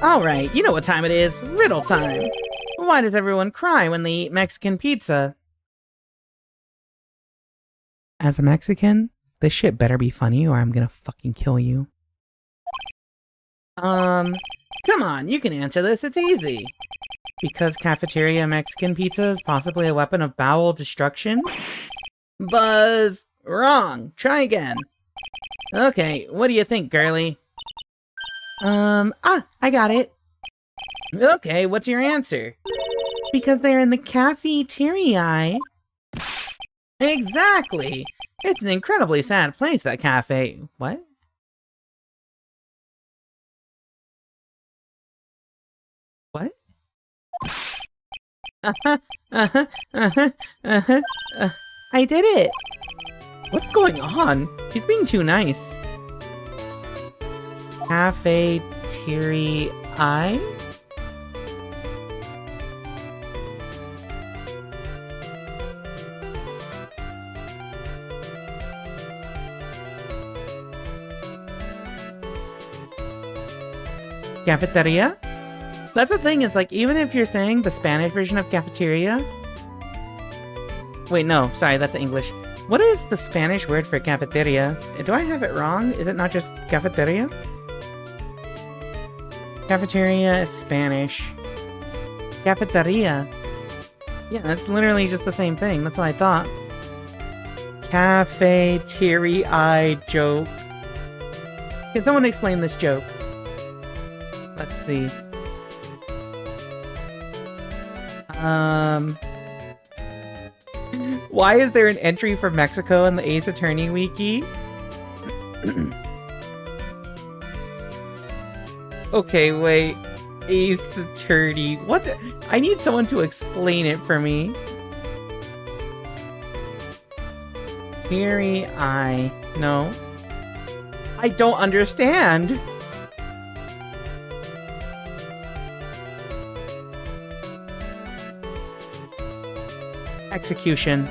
Alright, you know what time it is. Riddle time. Why does everyone cry when they eat Mexican pizza? As a Mexican, this shit better be funny or I'm gonna fucking kill you. Come on, you can answer this, it's easy. Because cafeteria Mexican pizza is possibly a weapon of bowel destruction? Buzz! Wrong! Try again. Okay, what do you think, girly? I got it. Okay, what's your answer? Because they're in the cafeteria. Exactly! It's an incredibly sad place, that cafe. What? What? I did it! What's going on? He's being too nice. Cafeteria? Cafeteria? That's the thing, is like, even if you're saying the Spanish version of cafeteria... Wait, no, sorry, that's English. What is the Spanish word for cafeteria? Do I have it wrong? Is it not just cafeteria? Cafeteria is Spanish. Cafeteria. Yeah, it's literally just the same thing. That's what I thought. Cafeteria joke. Can someone explain this joke? Let's see. Why is there an entry for Mexico in the Ace Attorney wiki? Okay, wait. Ace Attorney. What the? I need someone to explain it for me. Teary eye. No. I don't understand. Execution.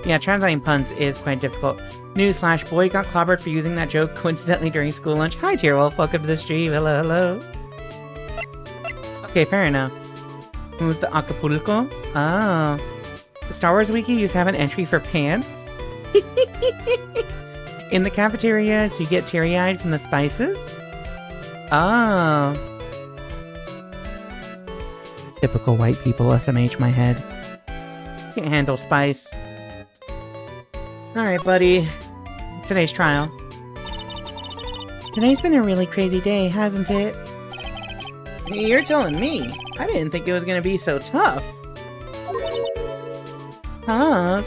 Yeah, translating puns is quite difficult. Newsflash, boy got clobbered for using that joke coincidentally during school lunch. Hi, Tierwolf, welcome to the stream. Hello, hello. Okay, fair enough. Move to Acapulco. Oh. The Star Wars Wiki used to have an entry for pants. In the cafeteria, so you get teary-eyed from the spices? Oh. Typical white people, SMH my head. Can't handle spice. Alright, buddy. Today's trial. Today's been a really crazy day, hasn't it? You're telling me. I didn't think it was gonna be so tough. Tough?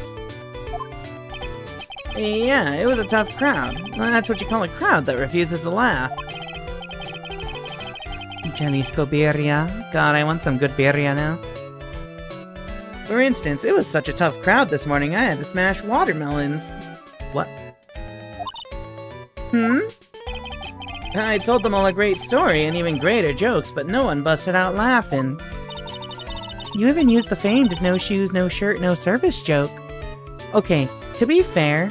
Yeah, it was a tough crowd. Well, that's what you call a crowd that refuses to laugh. Jalisco birria. God, I want some good birria now. For instance, it was such a tough crowd this morning, I had to smash watermelons. What? I told them all a great story and even greater jokes, but no one busted out laughing. You even used the famed no shoes, no shirt, no service joke. Okay, to be fair,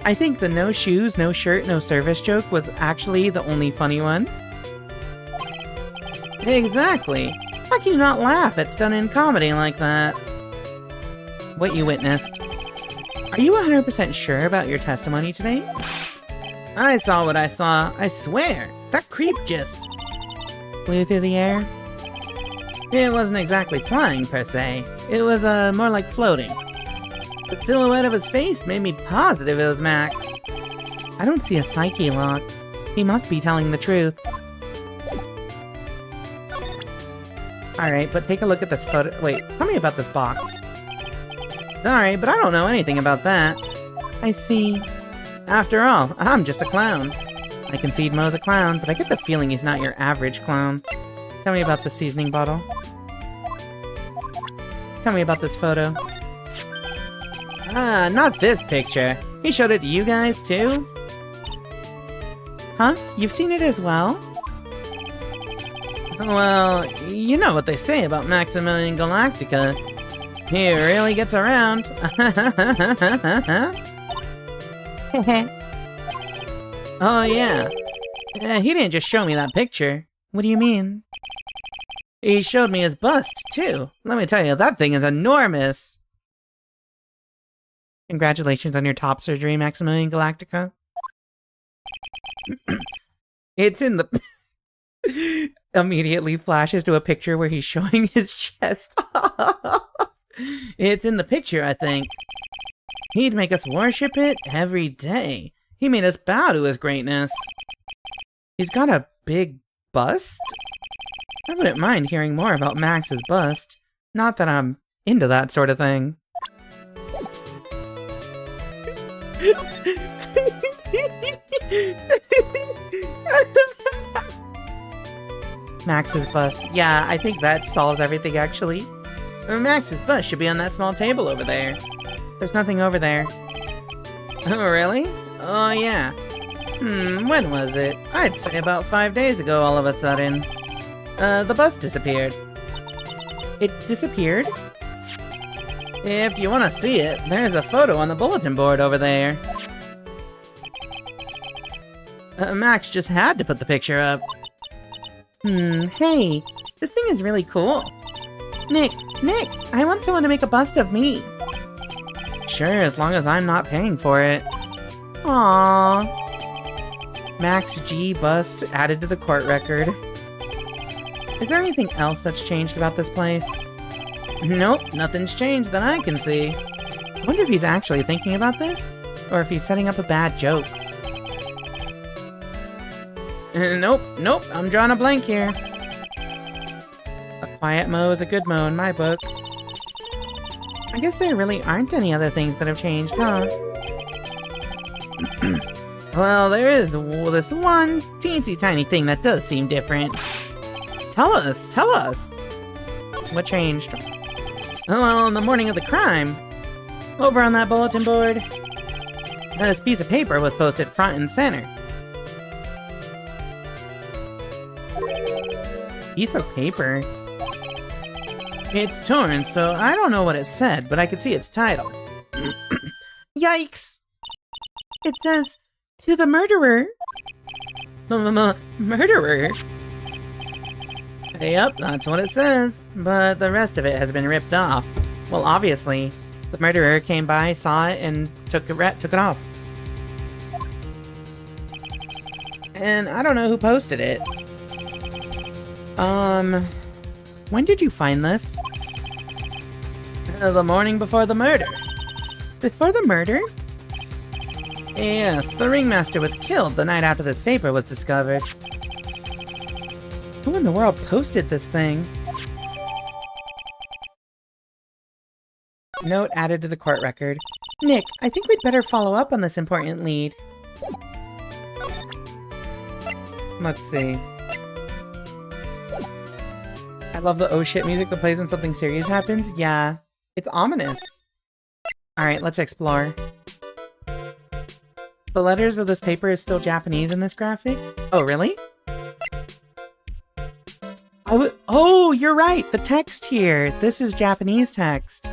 I think the no shoes, no shirt, no service joke was actually the only funny one. Exactly. How can you not laugh at stunt-in comedy like that? What you witnessed. Are you 100% sure about your testimony today? I saw what I saw, I swear. That creep just flew through the air. It wasn't exactly flying, per se. It was, more like floating. The silhouette of his face made me positive it was Max. I don't see a psyche lock. He must be telling the truth. Alright, but take a look at this photo- wait, tell me about this box. Sorry, but I don't know anything about that. I see. After all, I'm just a clown. I concede Mo's a clown, but I get the feeling he's not your average clown. Tell me about the seasoning bottle. Tell me about this photo. Ah, not this picture. He showed it to you guys, too? Huh? You've seen it as well? Well, you know what they say about Maximilian Galactica. He really gets around. Oh yeah. He didn't just show me that picture. What do you mean? He showed me his bust, too. Let me tell you, that thing is enormous. Congratulations on your top surgery, Maximilian Galactica. It's in the... Immediately flashes to a picture where he's showing his chest. It's in the picture, I think. He'd make us worship it every day. He made us bow to his greatness. He's got a big bust? I wouldn't mind hearing more about Max's bust. Not that I'm into that sort of thing. Max's bust. Yeah, I think that solves everything, actually. Max's bust should be on that small table over there. There's nothing over there. Oh, really? Oh, yeah. When was it? I'd say about 5 days ago all of a sudden. The bust disappeared. It disappeared? If you want to see it, there's a photo on the bulletin board over there. Max just had to put the picture up. Hey, this thing is really cool. Nick, I want someone to make a bust of me. Sure, as long as I'm not paying for it. Aww. Max G bust added to the court record. Is there anything else that's changed about this place? Nope, nothing's changed that I can see. I wonder if he's actually thinking about this? Or if he's setting up a bad joke. Nope, I'm drawing a blank here. A quiet mow is a good mow in my book. I guess there really aren't any other things that have changed, huh? Well, there is this one teensy tiny thing that does seem different. Tell us! What changed? Well, on the morning of the crime, over on that bulletin board, this piece of paper was posted front and center. Piece of paper? It's torn, so I don't know what it said, but I could see its title. Yikes! It says, "To the murderer." Murderer? Yep, that's what it says, but the rest of it has been ripped off. Well, obviously, the murderer came by, saw it, and took it off. And I don't know who posted it. When did you find this? The morning before the murder. Before the murder? Yes, the ringmaster was killed the night after this paper was discovered. Who in the world posted this thing? Note added to the court record. Nick, I think we'd better follow up on this important lead. Let's see. I love the oh shit music that plays when something serious happens. Yeah, it's ominous. Alright, let's explore. The letters of this paper is still Japanese in this graphic? Oh, really? Oh, you're right! The text here! This is Japanese text.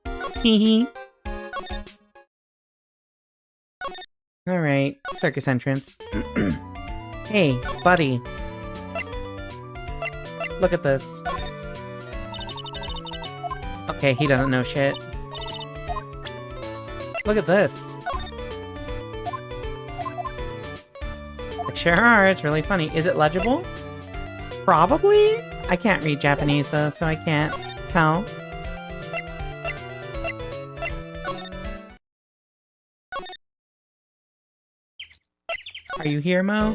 Teehee. Alright, circus entrance. Hey, buddy. Look at this. Okay, he doesn't know shit. Look at this. They sure are, it's really funny. Is it legible? Probably? I can't read Japanese though, so I can't tell. Are you here, Mo?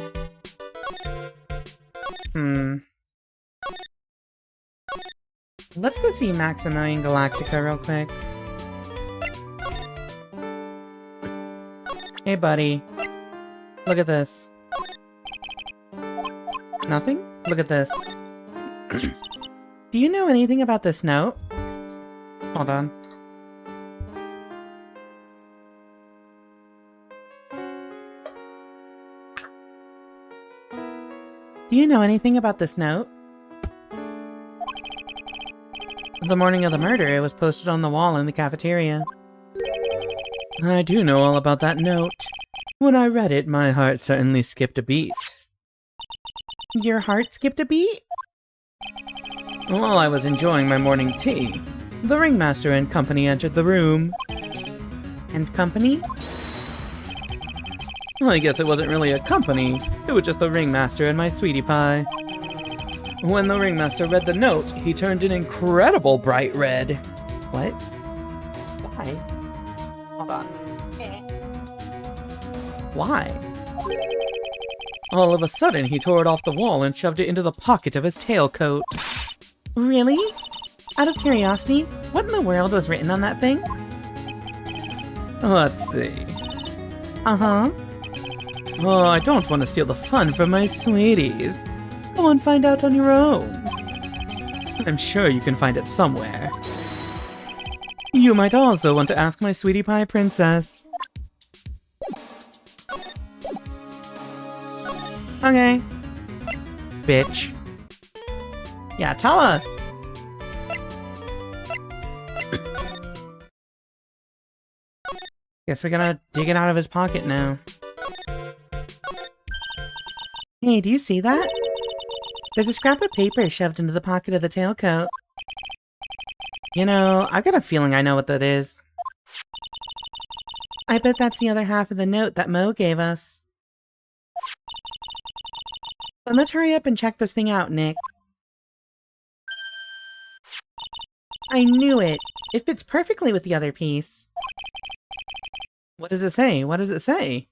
Let's go see Maximilian Galactica real quick. Hey, buddy. Look at this. Nothing? Look at this. Do you know anything about this note? Hold on. Do you know anything about this note? The morning of the murder, it was posted on the wall in the cafeteria. I do know all about that note. When I read it, my heart certainly skipped a beat. Your heart skipped a beat? While I was enjoying my morning tea, the ringmaster and company entered the room. And company? Well, I guess it wasn't really a company. It was just the ringmaster and my sweetie pie. When the ringmaster read the note, he turned an incredible bright red. What? Why? Hold on. Why? All of a sudden, he tore it off the wall and shoved it into the pocket of his tailcoat. Really? Out of curiosity, what in the world was written on that thing? Let's see. Uh-huh. Oh, I don't want to steal the fun from my sweeties. Go and find out on your own. I'm sure you can find it somewhere. You might also want to ask my sweetie pie princess. Okay. Bitch. Yeah, tell us! Guess we're gonna dig it out of his pocket now. Hey, do you see that? There's a scrap of paper shoved into the pocket of the tailcoat. You know, I've got a feeling I know what that is. I bet that's the other half of the note that Mo gave us. But let's hurry up and check this thing out, Nick. I knew it! It fits perfectly with the other piece. What does it say? What does it say?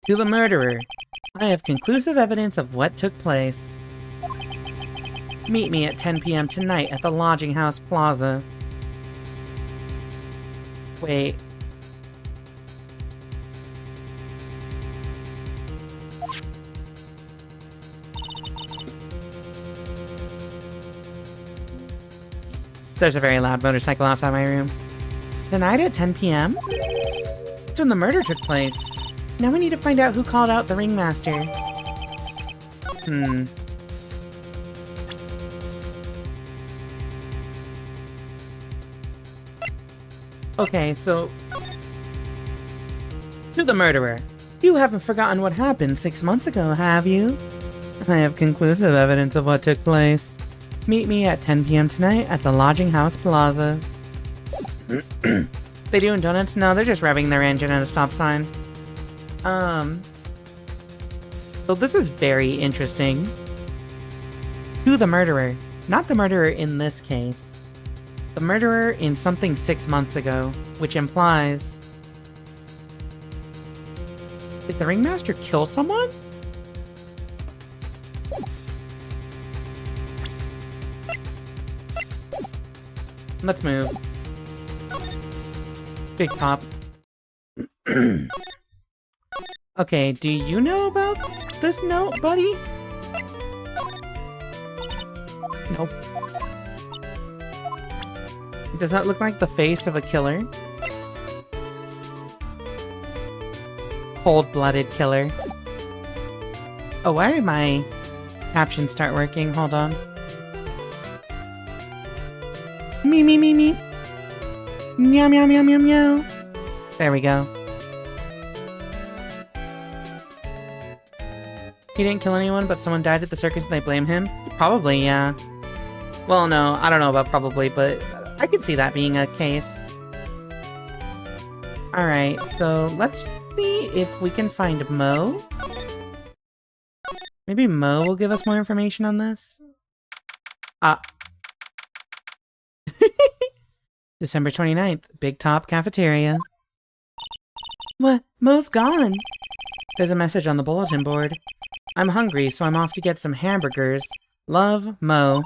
To the murderer. I have conclusive evidence of what took place. Meet me at 10 p.m. tonight at the Lodging House Plaza. Wait. There's a very loud motorcycle outside my room. Tonight at 10 p.m.? That's when the murder took place. Now we need to find out who called out the ringmaster. Okay, so... To the murderer. You haven't forgotten what happened 6 months ago, have you? I have conclusive evidence of what took place. Meet me at 10 p.m. tonight at the Lodging House Plaza. They doing donuts? No, they're just revving their engine at a stop sign. So this is very interesting. To the murderer. Not the murderer in this case. The murderer in something 6 months ago, which implies... Did the ringmaster kill someone? Let's move. Big top. Okay, do you know about this note, buddy? Nope. Does that look like the face of a killer? Cold-blooded killer. Oh, why did my captions start working? Hold on. Me, me, me, me. Meow, meow, meow, meow, meow. There we go. He didn't kill anyone, but someone died at the circus and they blame him? Probably, yeah. Well, no, I don't know about probably, but I could see that being a case. Alright, so let's see if we can find Mo. Maybe Mo will give us more information on this? December 29th, Big Top Cafeteria. What? Mo's gone! There's a message on the bulletin board. I'm hungry, so I'm off to get some hamburgers. Love, Mo.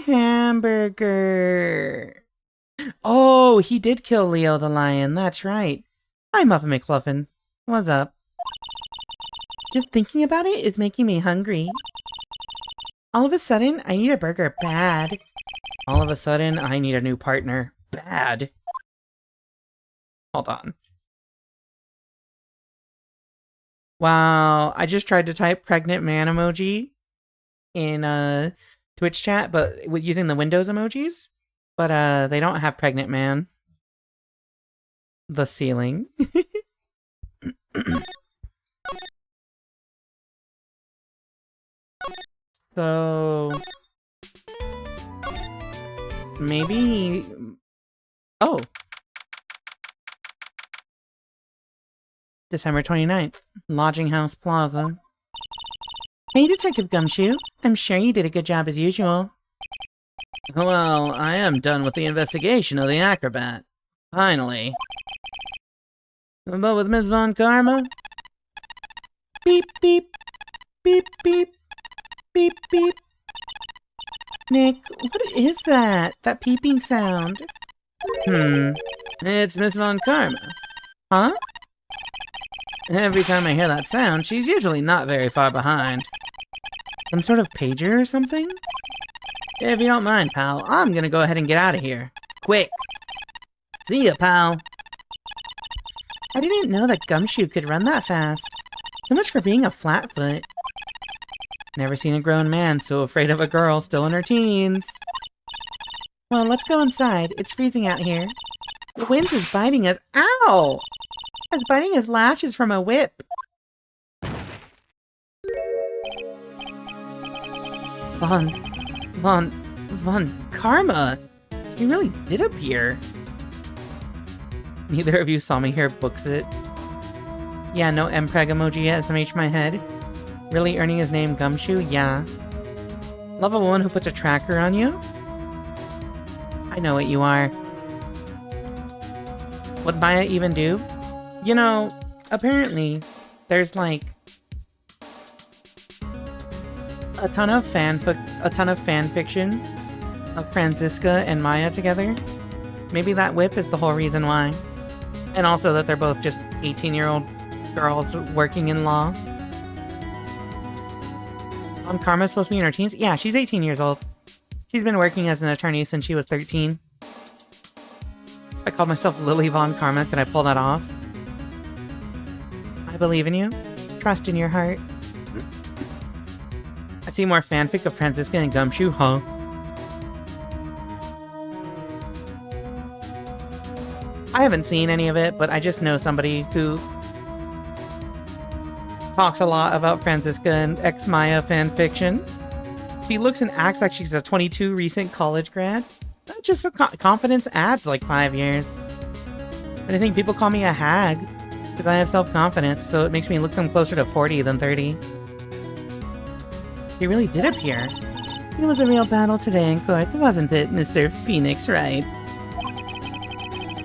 Hamburger. Oh, he did kill Leo the lion, that's right. Hi, Muffin McFluffin. What's up? Just thinking about it is making me hungry. All of a sudden, I need a burger bad. All of a sudden, I need a new partner bad. Hold on. Wow, I just tried to type pregnant man emoji in Twitch chat, but with using the Windows emojis. But they don't have pregnant man. The ceiling. So maybe. Oh. December 29th, Lodging House Plaza. Hey, Detective Gumshoe. I'm sure you did a good job as usual. Well, I am done with the investigation of the acrobat. Finally. But with Miss Von Karma? Beep, beep. Beep, beep. Beep, beep. Nick, what is that? That peeping sound? It's Miss Von Karma. Huh? Every time I hear that sound, she's usually not very far behind. Some sort of pager or something? If you don't mind, pal, I'm gonna go ahead and get out of here. Quick! See ya, pal! I didn't know that Gumshoe could run that fast. So much for being a flatfoot. Never seen a grown man so afraid of a girl still in her teens. Well, let's go inside. It's freezing out here. The wind is biting us. Ow! It's biting his lashes from a whip. Von Karma! You really did appear. Neither of you saw me here, books it. Yeah, no MPreg emoji yet, SMH my head. Really earning his name Gumshoe? Yeah. Love a woman who puts a tracker on you? I know what you are. What'd Maya even do? You know, apparently, there's like a ton of fan fiction of Franziska and Maya together. Maybe that whip is the whole reason why. And also that they're both just 18-year-old girls working in law. Karma's supposed to be in her teens? Yeah, she's 18 years old. She's been working as an attorney since she was 13. I called myself Lily Von Karma. Could I pull that off? I believe in you. Trust in your heart. I see more fanfic of Franziska and Gumshoe, huh? I haven't seen any of it, but I just know somebody who talks a lot about Franziska and ex-Maya fanfiction. She looks and acts like she's a 22 recent college grad. Just confidence adds like 5 years. And I think people call me a hag because I have self-confidence, so it makes me look them closer to 40 than 30. He really did appear. It was a real battle today in court, wasn't it, Mr. Phoenix Wright?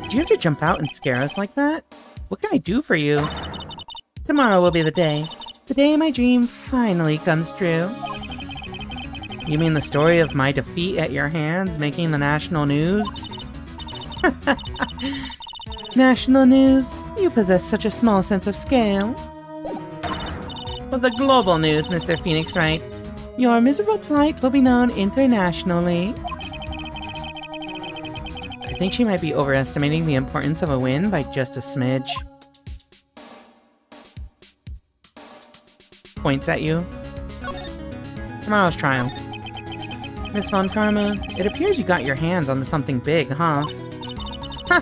Did you have to jump out and scare us like that? What can I do for you? Tomorrow will be the day. The day my dream finally comes true. You mean the story of my defeat at your hands making the national news? National news? You possess such a small sense of scale. But the global news, Mr. Phoenix Wright. Your miserable plight will be known internationally. I think she might be overestimating the importance of a win by just a smidge. Points at you. Tomorrow's trial. Miss Von Karma, it appears you got your hands on something big, huh? Ha!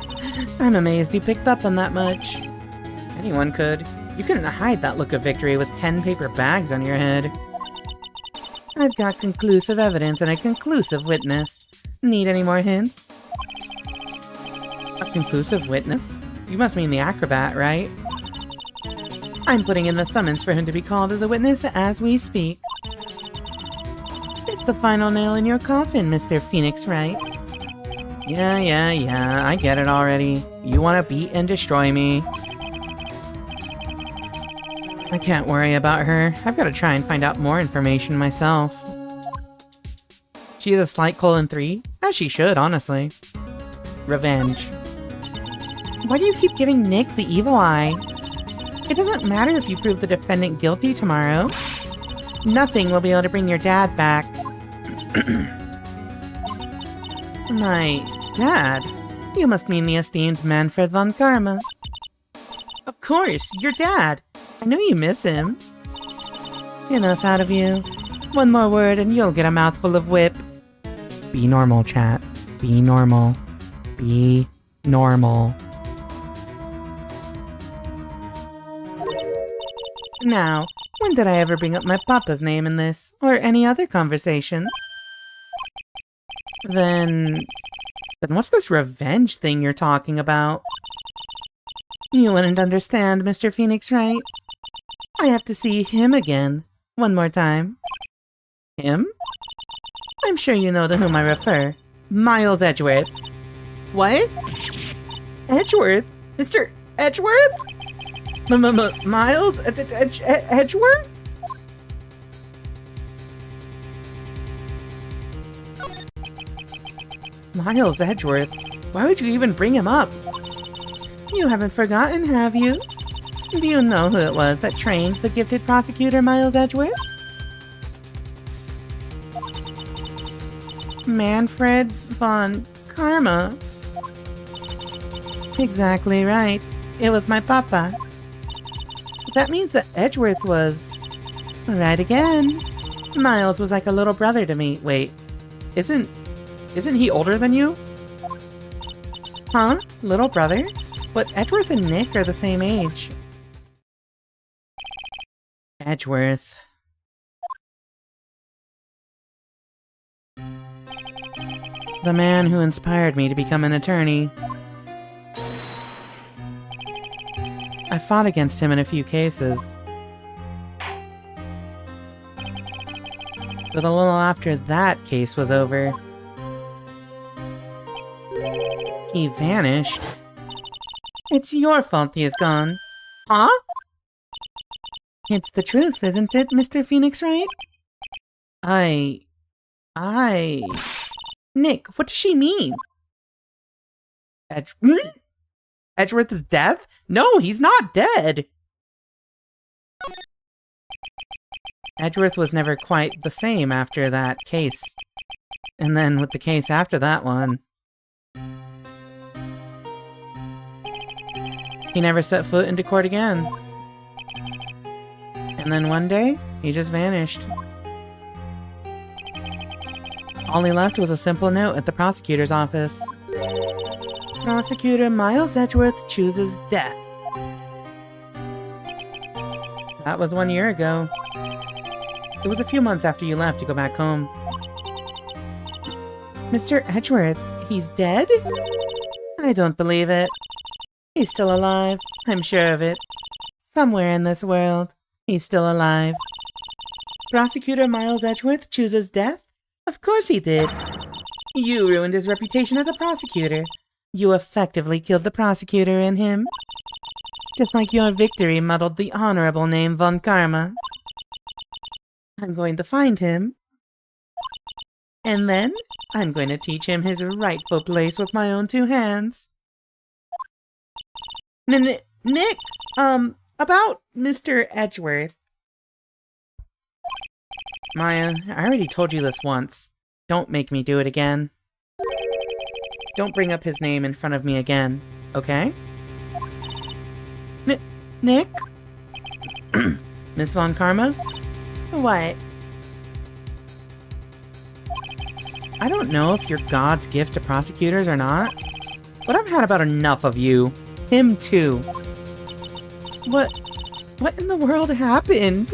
I'm amazed you picked up on that much. Anyone could. You couldn't hide that look of victory with 10 paper bags on your head. I've got conclusive evidence and a conclusive witness. Need any more hints? A conclusive witness? You must mean the acrobat, right? I'm putting in the summons for him to be called as a witness as we speak. It's the final nail in your coffin, Mr. Phoenix Wright. Yeah, I get it already. You want to beat and destroy me. I can't worry about her. I've got to try and find out more information myself. She is a slight :3, as she should, honestly. Revenge. Why do you keep giving Nick the evil eye? It doesn't matter if you prove the defendant guilty tomorrow. Nothing will be able to bring your dad back. My dad? You must mean the esteemed Manfred von Karma. Of course, your dad. I know you miss him. Enough out of you. One more word and you'll get a mouthful of whip. Be normal, chat. Be normal. Be normal. Now, when did I ever bring up my papa's name in this, or any other conversation? Then what's this revenge thing you're talking about? You wouldn't understand, Mr. Phoenix, right? I have to see him again. One more time. Him? I'm sure you know to whom I refer. Miles Edgeworth. What? Edgeworth? Mr. Edgeworth? Miles Edgeworth? Miles Edgeworth? Why would you even bring him up? You haven't forgotten, have you? Do you know who it was that trained the gifted prosecutor Miles Edgeworth? Manfred von Karma. Exactly right. It was my papa. That means that Edgeworth was... right again. Miles was like a little brother to me. Wait, isn't he older than you? Huh? Little brother? But Edgeworth and Nick are the same age. Edgeworth. The man who inspired me to become an attorney. I fought against him in a few cases. But a little after that case was over, he vanished. It's your fault he is gone. Huh? It's the truth, isn't it, Mr. Phoenix, right? Nick, what does she mean? Edgeworth is dead? No, he's not dead! Edgeworth was never quite the same after that case. And then with the case after that one, he never set foot into court again. And then one day, he just vanished. All he left was a simple note at the prosecutor's office. Prosecutor Miles Edgeworth chooses death. That was 1 year ago. It was a few months after you left to go back home. Mr. Edgeworth, he's dead? I don't believe it. He's still alive, I'm sure of it. Somewhere in this world, he's still alive. Prosecutor Miles Edgeworth chooses death? Of course he did. You ruined his reputation as a prosecutor. You effectively killed the prosecutor in him. Just like your victory muddled the honorable name Von Karma. I'm going to find him. And then, I'm going to teach him his rightful place with my own two hands. Nick, about Mr. Edgeworth. Maya, I already told you this once. Don't make me do it again. Don't bring up his name in front of me again, okay? Nick? Miss Von Karma? What? I don't know if you're God's gift to prosecutors or not, but I've had about enough of you. Him too. What in the world happened?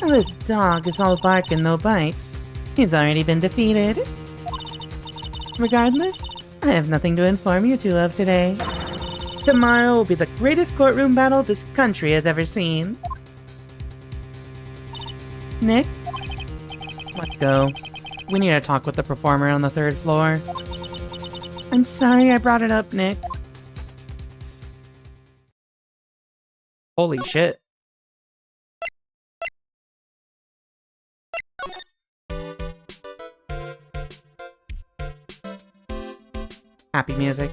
This dog is all bark and no bite. He's already been defeated. Regardless, I have nothing to inform you two of today. Tomorrow will be the greatest courtroom battle this country has ever seen. Nick? Let's go. We need to talk with the performer on the 3rd floor. I'm sorry I brought it up, Nick. Holy shit. Happy music.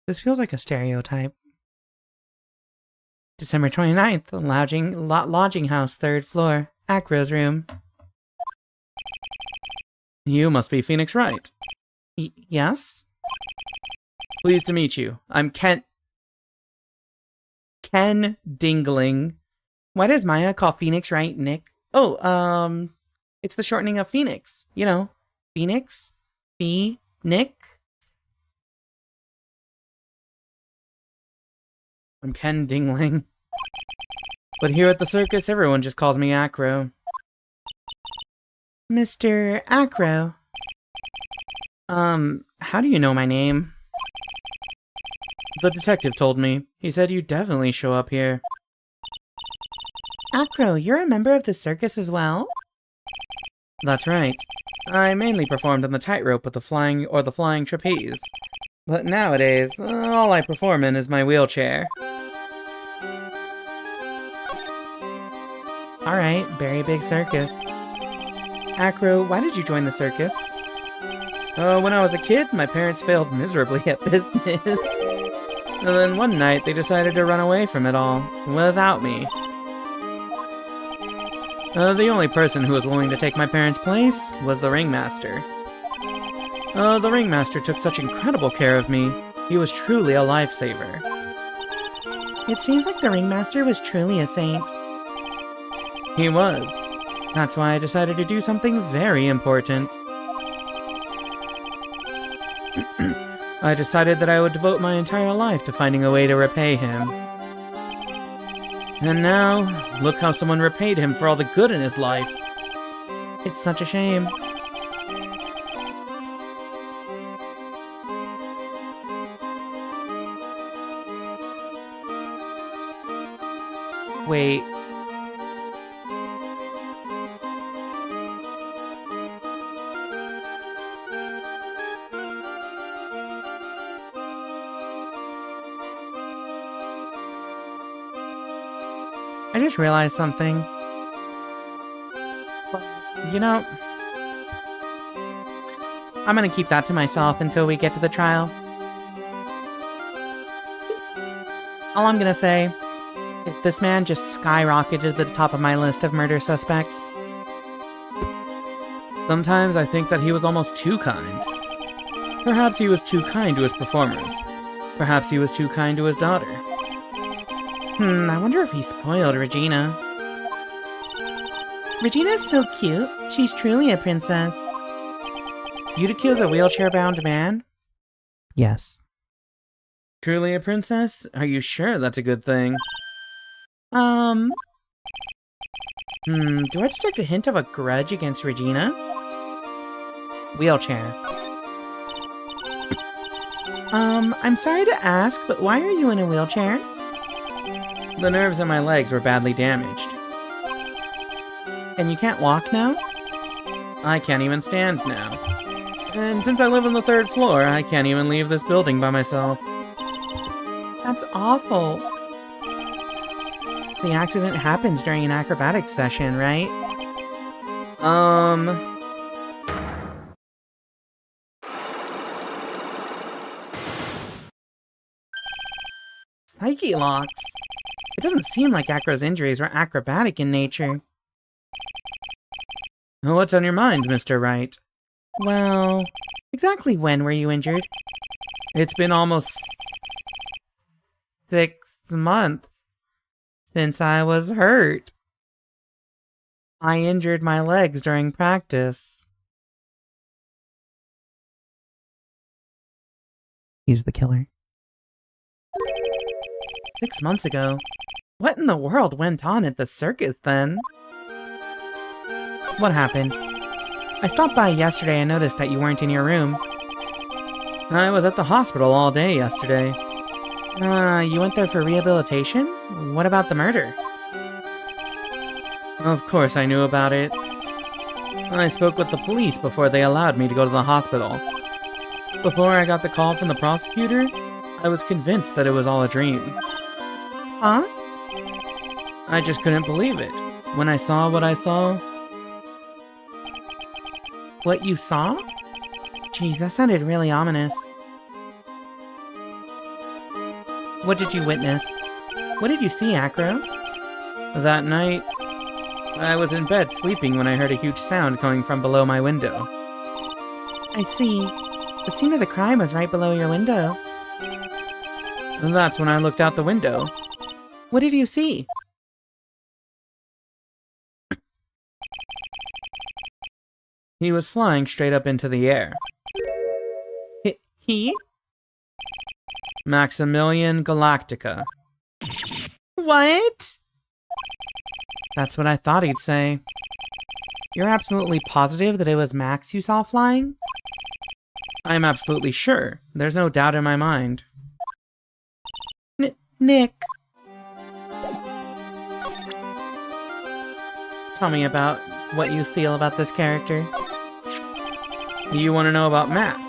This feels like a stereotype. December 29th, lodging house, 3rd floor, Acro's room. You must be Phoenix Wright. Yes? Pleased to meet you. I'm Ken Dingling. Why does Maya call Phoenix Wright Nick? Oh, it's the shortening of Phoenix. You know, Phoenix? Nick? I'm Ken Dingling. But here at the circus, everyone just calls me Acro. Mr. Acro. How do you know my name? The detective told me. He said you definitely show up here. Acro, you're a member of the circus as well? That's right. I mainly performed on the tightrope with the flying trapeze. But nowadays, all I perform in is my wheelchair. Alright, very big circus. Acro, why did you join the circus? When I was a kid, my parents failed miserably at business. And then one night, they decided to run away from it all, without me. The only person who was willing to take my parents' place was the ringmaster. The ringmaster took such incredible care of me. He was truly a lifesaver. It seems like the ringmaster was truly a saint. He was. That's why I decided to do something very important. I decided that I would devote my entire life to finding a way to repay him. And now, look how someone repaid him for all the good in his life. It's such a shame. Wait. I just realized something. You know, I'm gonna keep that to myself until we get to the trial. All I'm gonna say is this man just skyrocketed to the top of my list of murder suspects. Sometimes I think that he was almost too kind. Perhaps he was too kind to his performers. Perhaps he was too kind to his daughter. I wonder if he spoiled Regina. Regina's so cute. She's truly a princess. Yutaki's a wheelchair-bound man? Yes. Truly a princess? Are you sure that's a good thing? Do I detect a hint of a grudge against Regina? Wheelchair. I'm sorry to ask, but why are you in a wheelchair? The nerves in my legs were badly damaged. And you can't walk now? I can't even stand now. And since I live on the 3rd floor, I can't even leave this building by myself. That's awful. The accident happened during an acrobatics session, right? Psyche locks? It doesn't seem like Acro's injuries were acrobatic in nature. What's on your mind, Mr. Wright? Well, exactly when were you injured? It's been almost 6 months since I was hurt. I injured my legs during practice. He's the killer. 6 months ago? What in the world went on at the circus then? What happened? I stopped by yesterday and noticed that you weren't in your room. I was at the hospital all day yesterday. You went there for rehabilitation? What about the murder? Of course I knew about it. I spoke with the police before they allowed me to go to the hospital. Before I got the call from the prosecutor, I was convinced that it was all a dream. Huh? I just couldn't believe it. When I saw what I saw... What you saw? Jeez, that sounded really ominous. What did you witness? What did you see, Acro? That night, I was in bed sleeping when I heard a huge sound coming from below my window. I see. The scene of the crime was right below your window. And that's when I looked out the window. What did you see? He was flying straight up into the air. He? Maximilian Galactica. What? That's what I thought he'd say. You're absolutely positive that it was Max you saw flying? I'm absolutely sure. There's no doubt in my mind. Nick. Tell me about what you feel about this character. You want to know about Max?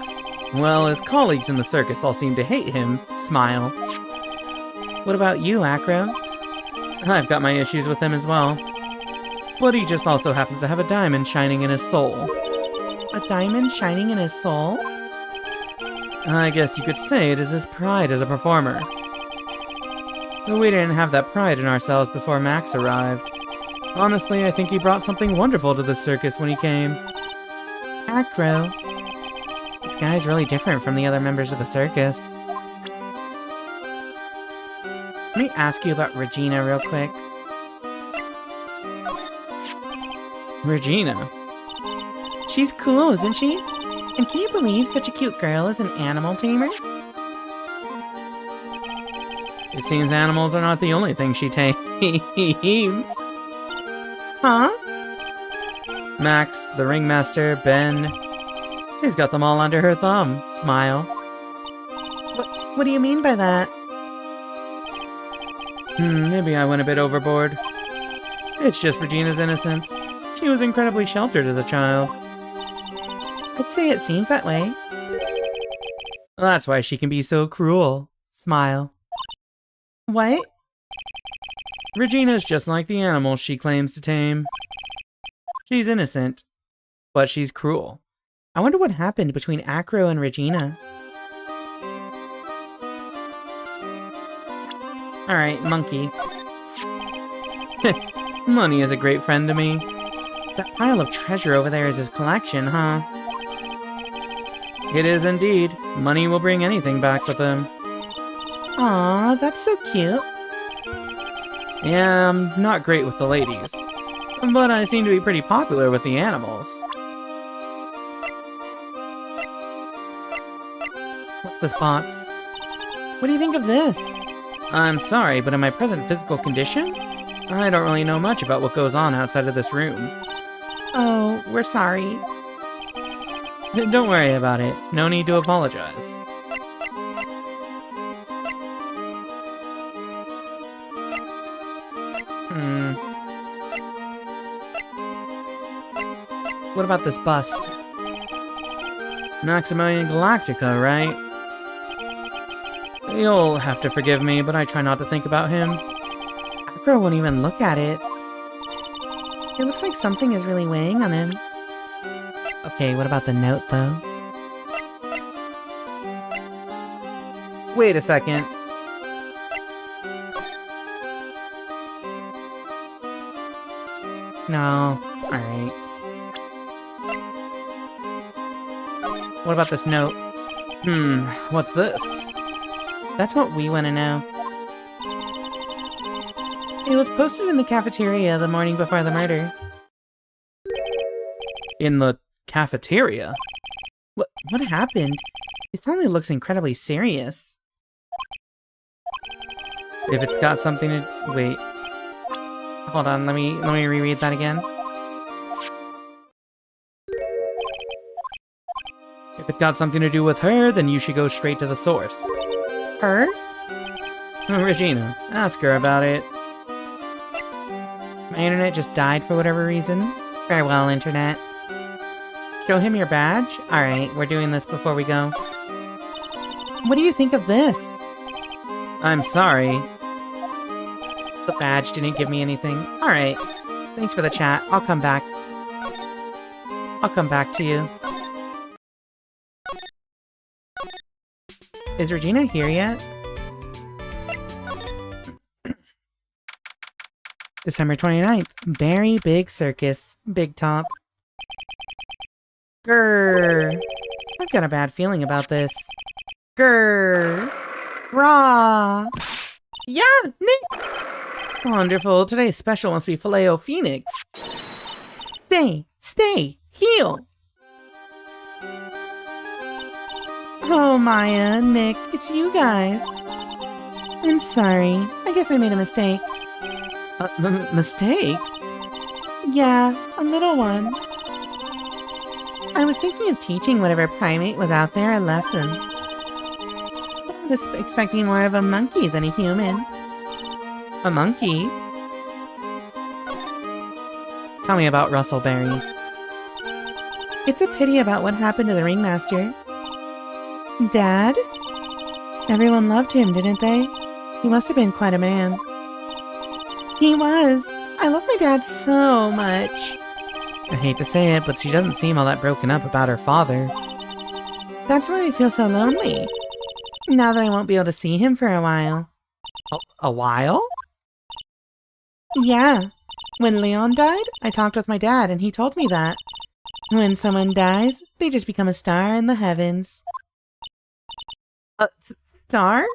Well, his colleagues in the circus all seem to hate him. Smile. What about you, Acro? I've got my issues with him as well. But he just also happens to have a diamond shining in his soul. A diamond shining in his soul? I guess you could say it is his pride as a performer. But we didn't have that pride in ourselves before Max arrived. Honestly, I think he brought something wonderful to the circus when he came. Acro. This guy's really different from the other members of the circus. Let me ask you about Regina real quick. Regina? She's cool, isn't she? And can you believe such a cute girl is an animal tamer? It seems animals are not the only thing she tames. Huh? Max, the ringmaster, Ben. She's got them all under her thumb. Smile. What do you mean by that? Maybe I went a bit overboard. It's just Regina's innocence. She was incredibly sheltered as a child. I'd say it seems that way. That's why she can be so cruel. Smile. What? Regina's just like the animals she claims to tame. She's innocent, but she's cruel. I wonder what happened between Acro and Regina. Alright, monkey. Money is a great friend to me. That pile of treasure over there is his collection, huh? It is indeed. Money will bring anything back with him. Aw, that's so cute. Yeah, I'm not great with the ladies. But I seem to be pretty popular with the animals. What's this box? What do you think of this? I'm sorry, but in my present physical condition, I don't really know much about what goes on outside of this room. Oh, we're sorry. Don't worry about it. No need to apologize. What about this bust? Maximilian Galactica, right? You'll have to forgive me, but I try not to think about him. Acro won't even look at it. It looks like something is really weighing on him. Okay, what about the note, though? Wait a second. No. Alright. What about this note? What's this? That's what we want to know. It was posted in the cafeteria the morning before the murder. In the cafeteria? What happened? He suddenly looks incredibly serious. If it's got something to... Wait. Hold on, let me reread that again. If it got something to do with her, then you should go straight to the source. Her? Regina, ask her about it. My internet just died for whatever reason. Farewell, internet. Show him your badge? Alright, we're doing this before we go. What do you think of this? I'm sorry. The badge didn't give me anything. Alright. Thanks for the chat. I'll come back. I'll come back to you. Is Regina here yet? December 29th. Berry Big Circus. Big Top. Grrr. I've got a bad feeling about this. Grrr. Raw. Yeah, Nick. Wonderful. Today's special must be Filet-O-Phoenix. Stay. Heal. Oh, Maya, Nick, it's you guys. I'm sorry. I guess I made a mistake. Mistake? Yeah, a little one. I was thinking of teaching whatever primate was out there a lesson. I was expecting more of a monkey than a human. A monkey? Tell me about Russellberry. It's a pity about what happened to the ringmaster. Dad? Everyone loved him, didn't they? He must have been quite a man. He was. I love my dad so much. I hate to say it, but she doesn't seem all that broken up about her father. That's why I feel so lonely. Now that I won't be able to see him for a while. A while? Yeah. When Leon died, I talked with my dad and he told me that. When someone dies, they just become a star in the heavens. Star?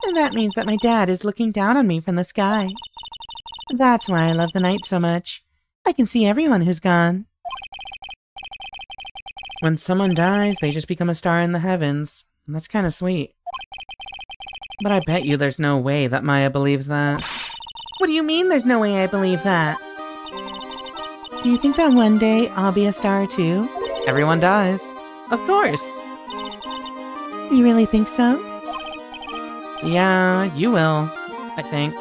And that means that my dad is looking down on me from the sky. That's why I love the night so much. I can see everyone who's gone. When someone dies, they just become a star in the heavens. That's kind of sweet. But I bet you there's no way that Maya believes that. What do you mean there's no way I believe that? Do you think that one day I'll be a star too? Everyone dies. Of course. You really think so? Yeah, you will. I think.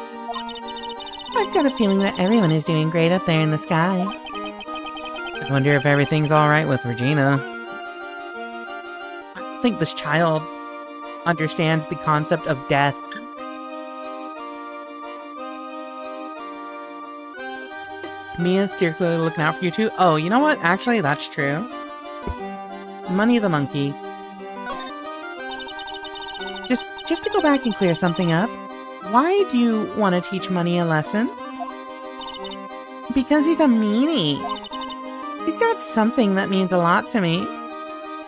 I've got a feeling that everyone is doing great up there in the sky. I wonder if everything's alright with Regina. I don't think this child understands the concept of death. Mia's seriously looking out for you too? Oh, you know what? Actually, that's true. Money the monkey. Just to go back and clear something up, why do you want to teach Money a lesson? Because he's a meanie. He's got something that means a lot to me.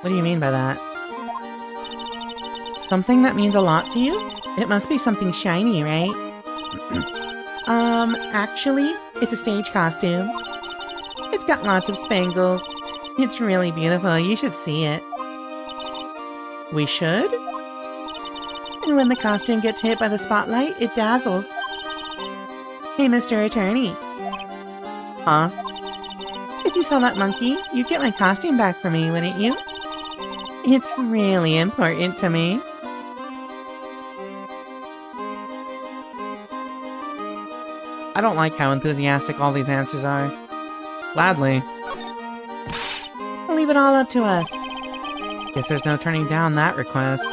What do you mean by that? Something that means a lot to you? It must be something shiny, right? Actually, it's a stage costume. It's got lots of spangles. It's really beautiful. You should see it. We should? And when the costume gets hit by the spotlight, it dazzles. Hey, Mr. Attorney. Huh? If you saw that monkey, you'd get my costume back for me, wouldn't you? It's really important to me. I don't like how enthusiastic all these answers are. Gladly. Leave it all up to us. Guess there's no turning down that request.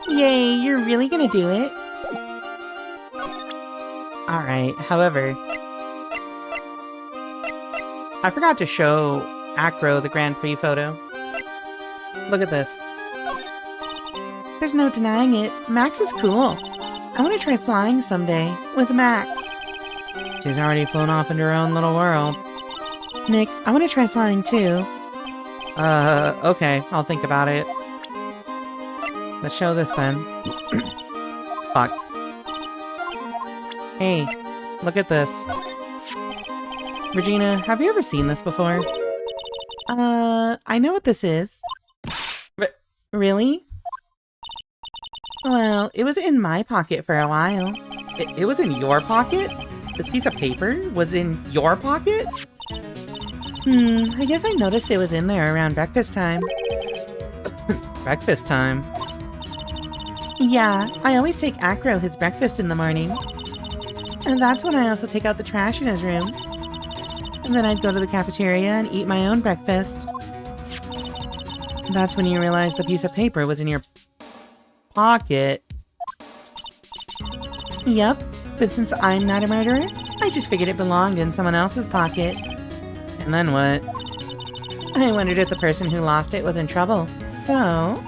Yay, you're really gonna do it? Alright, however... I forgot to show Acro the Grand Prix photo. Look at this. There's no denying it. Max is cool. I want to try flying someday with Max. She's already flown off into her own little world. Nick, I want to try flying too. Okay, I'll think about it. Let's show this then. Fuck. Hey, look at this. Regina, have you ever seen this before? I know what this is. Really? Well, it was in my pocket for a while. It was in your pocket? This piece of paper was in your pocket? I guess I noticed it was in there around breakfast time. Breakfast time? Yeah, I always take Acro his breakfast in the morning. And that's when I also take out the trash in his room. And then I'd go to the cafeteria and eat my own breakfast. That's when you realized the piece of paper was in your pocket. Yep, but since I'm not a murderer, I just figured it belonged in someone else's pocket. And then what? I wondered if the person who lost it was in trouble. So...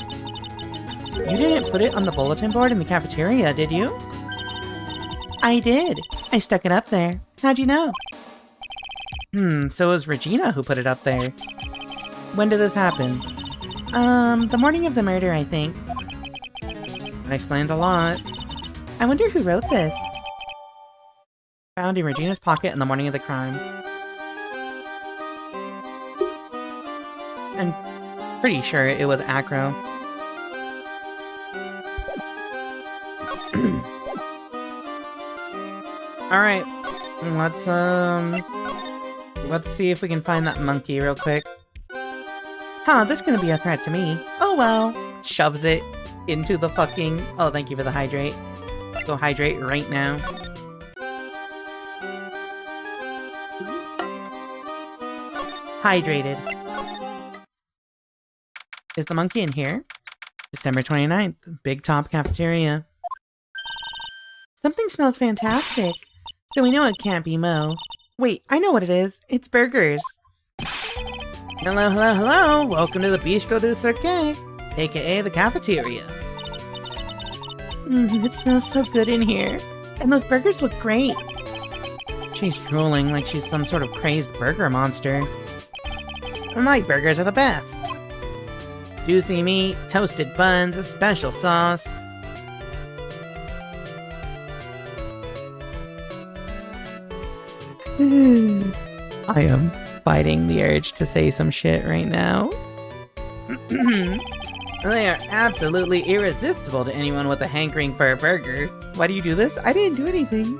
You didn't put it on the bulletin board in the cafeteria, did you? I did. I stuck it up there. How'd you know? So it was Regina who put it up there. When did this happen? The morning of the murder, I think. That explains a lot. I wonder who wrote this. Found in Regina's pocket on the morning of the crime. I'm pretty sure it was Acro. Alright, let's see if we can find that monkey real quick. Huh, this is gonna be a threat to me. Oh well. Shoves it into the fucking... Oh, thank you for the hydrate. Go hydrate right now. Hydrated. Is the monkey in here? December 29th, Big Top Cafeteria. Something smells fantastic. So we know it can't be Mo. Wait, I know what it is. It's burgers. Hello, hello, hello! Welcome to the Bistro du Cirque, aka the cafeteria. It smells so good in here. And those burgers look great. She's drooling like she's some sort of crazed burger monster. And my burgers are the best. Juicy meat, toasted buns, a special sauce. I am fighting the urge to say some shit right now. They are absolutely irresistible to anyone with a hankering for a burger. Why do you do this? I didn't do anything.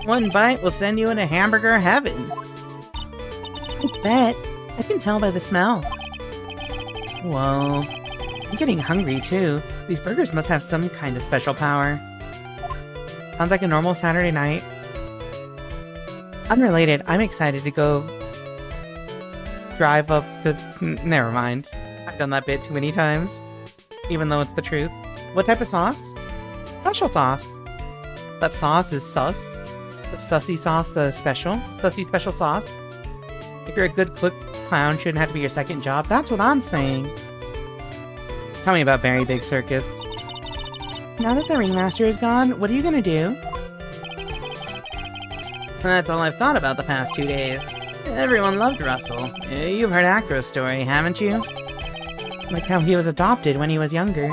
One bite will send you into hamburger heaven. I bet. I can tell by the smell. Whoa. I'm getting hungry too. These burgers must have some kind of special power. Sounds like a normal Saturday night. Unrelated, I'm excited to go drive up to... Never mind. I've done that bit too many times. Even though it's the truth. What type of sauce? Special sauce. That sauce is sus. The sussy sauce, the special. Sussy special sauce. If you're a good clown, shouldn't have to be your second job. That's what I'm saying. Tell me about Very Big Circus. Now that the ringmaster is gone, what are you gonna do? That's all I've thought about the past 2 days. Everyone loved Russell. You've heard Acro's story, haven't you? Like how he was adopted when he was younger.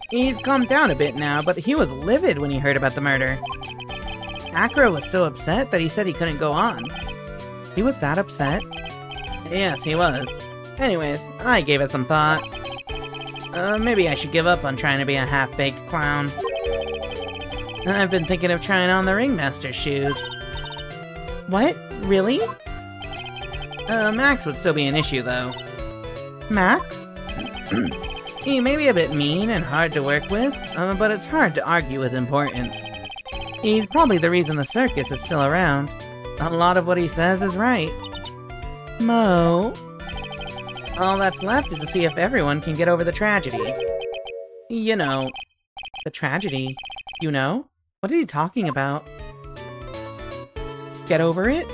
He's calmed down a bit now, but he was livid when he heard about the murder. Acro was so upset that he said he couldn't go on. He was that upset? Yes, he was. Anyways, I gave it some thought. Maybe I should give up on trying to be a half-baked clown. I've been thinking of trying on the ringmaster's shoes. What? Really? Max would still be an issue, though. Max? He may be a bit mean and hard to work with, but it's hard to argue his importance. He's probably the reason the circus is still around. A lot of what he says is right. Mo? All that's left is to see if everyone can get over the tragedy. You know. The tragedy? You know? What is he talking about? Get over it?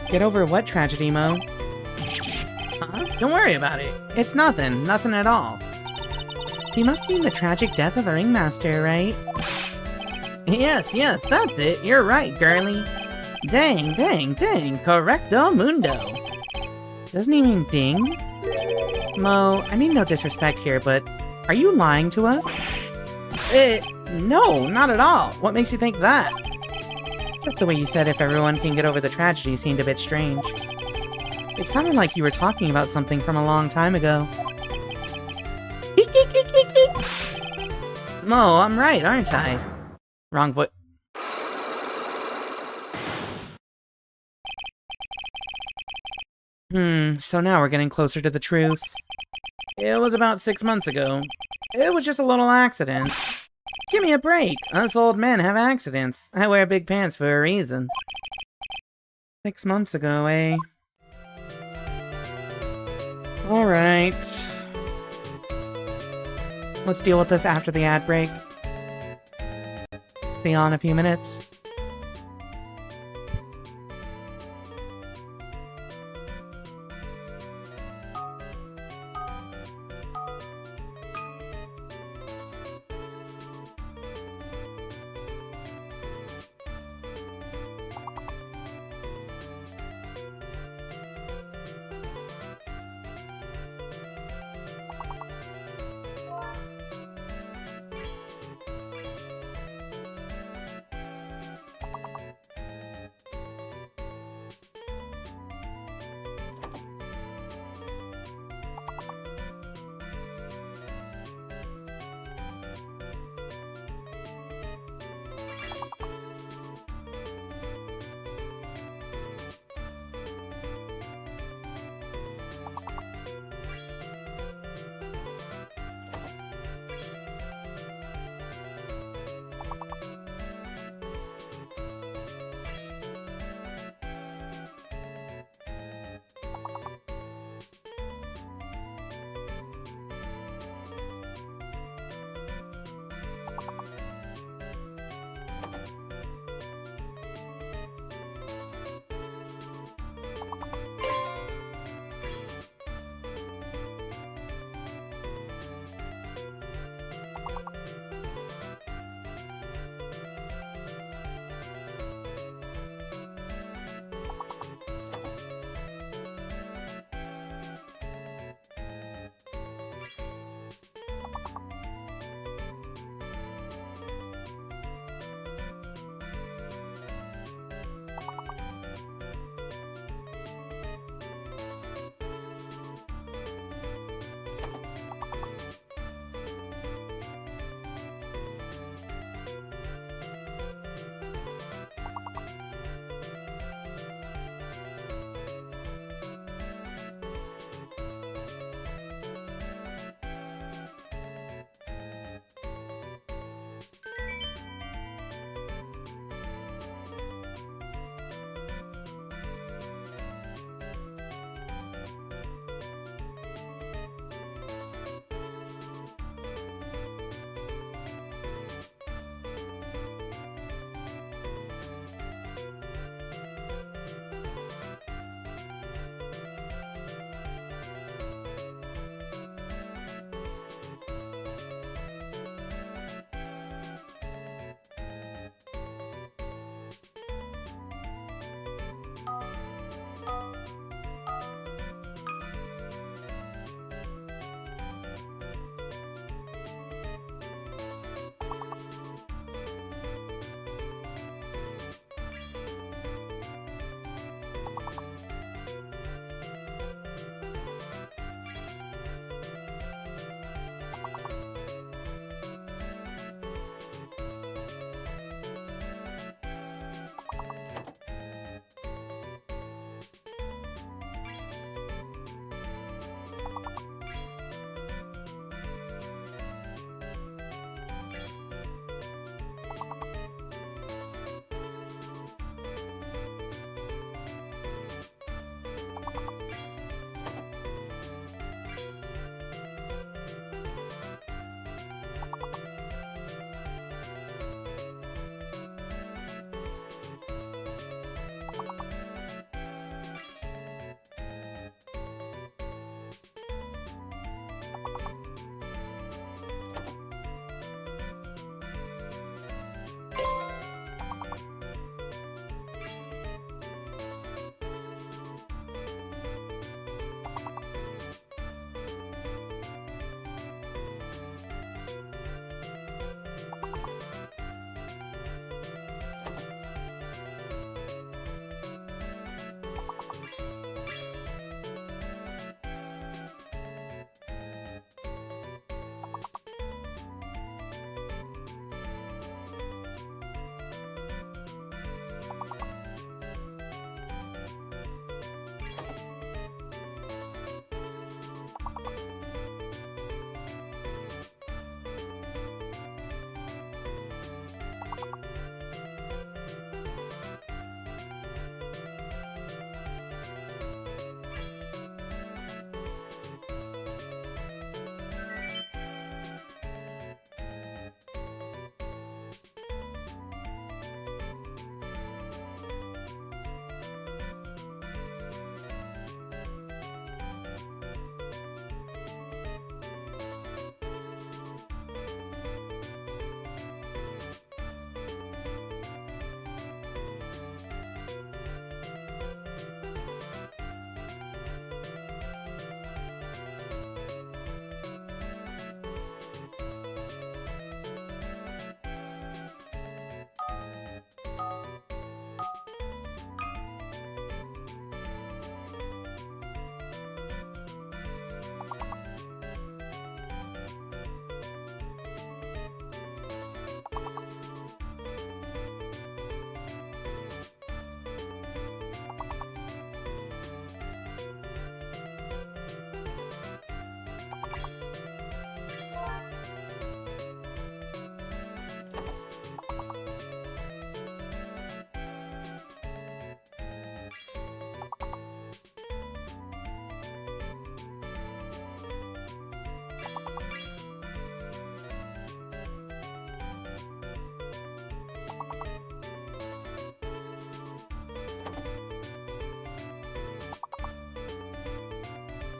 Get over what tragedy, Mo? Huh? Don't worry about it. It's nothing. Nothing at all. He must mean the tragic death of the ringmaster, right? Yes, that's it. You're right, girly. Dang, correcto mundo. Doesn't he mean ding? Mo, I mean no disrespect here, but are you lying to us? No, not at all. What makes you think that? Just the way you said if everyone can get over the tragedy seemed a bit strange. It sounded like you were talking about something from a long time ago. Mo, I'm right, aren't I? Wrong voice. So now we're getting closer to the truth. It was about 6 months ago. It was just a little accident. Give me a break. Us old men have accidents. I wear big pants for a reason. 6 months ago, eh? Alright. Let's deal with this after the ad break. See you in a few minutes.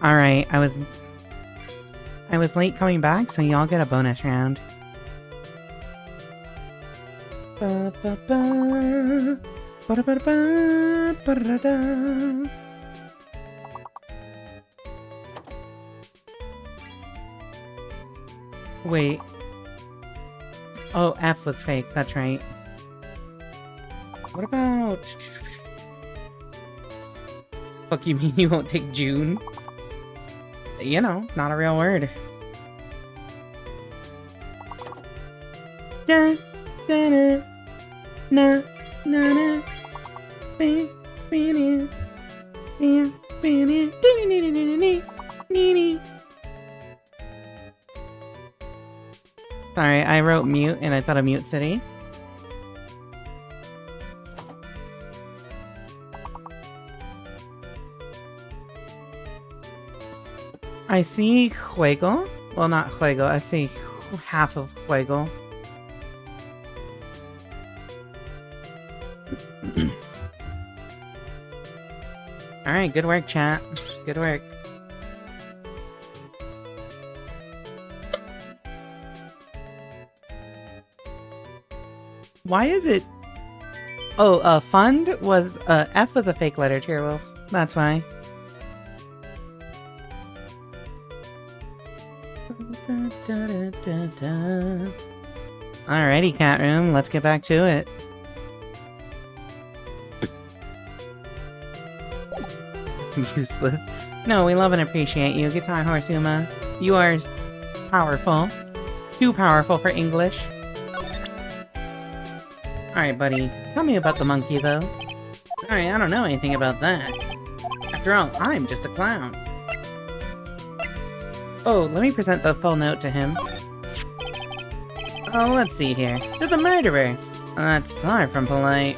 Alright, I was late coming back, so y'all get a bonus round. Ba, ba, ba. Ba, ba, ba, ba, da, da. Wait. Oh, F was fake, that's right. What about... Fuck, you mean you won't take June? You know, not a real word. Da, da, da, na, na, na. Be, be, be, be, be, be, dee, dee, dee, dee, dee, dee, dee. Sorry, I wrote mute and I thought of Mute City. I see Juego. Well, not Juego. I see half of Juego. Alright, good work, chat. Good work. Why is it... Oh, fund was... F was a fake letter, Tearwolf. That's why. Alrighty, cat room, let's get back to it. Useless. No, we love and appreciate you, Guitar Horse Uma. You are powerful. Too powerful for English. Alright, buddy. Tell me about the monkey, though. Sorry, I don't know anything about that. After all, I'm just a clown. Oh, let me present the full note to him. Oh, let's see here. To the murderer! That's far from polite.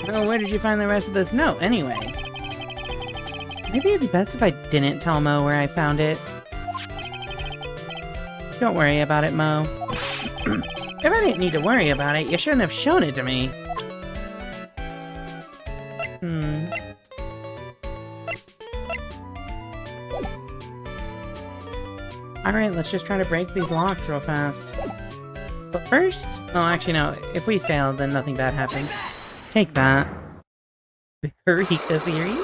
Oh, where did you find the rest of this note, anyway? Maybe it'd be best if I didn't tell Mo where I found it. Don't worry about it, Mo. If I didn't need to worry about it, you shouldn't have shown it to me. Alright, let's just try to break these locks real fast. But first... Oh, actually no, if we fail, then nothing bad happens. Take that. The Rika theory?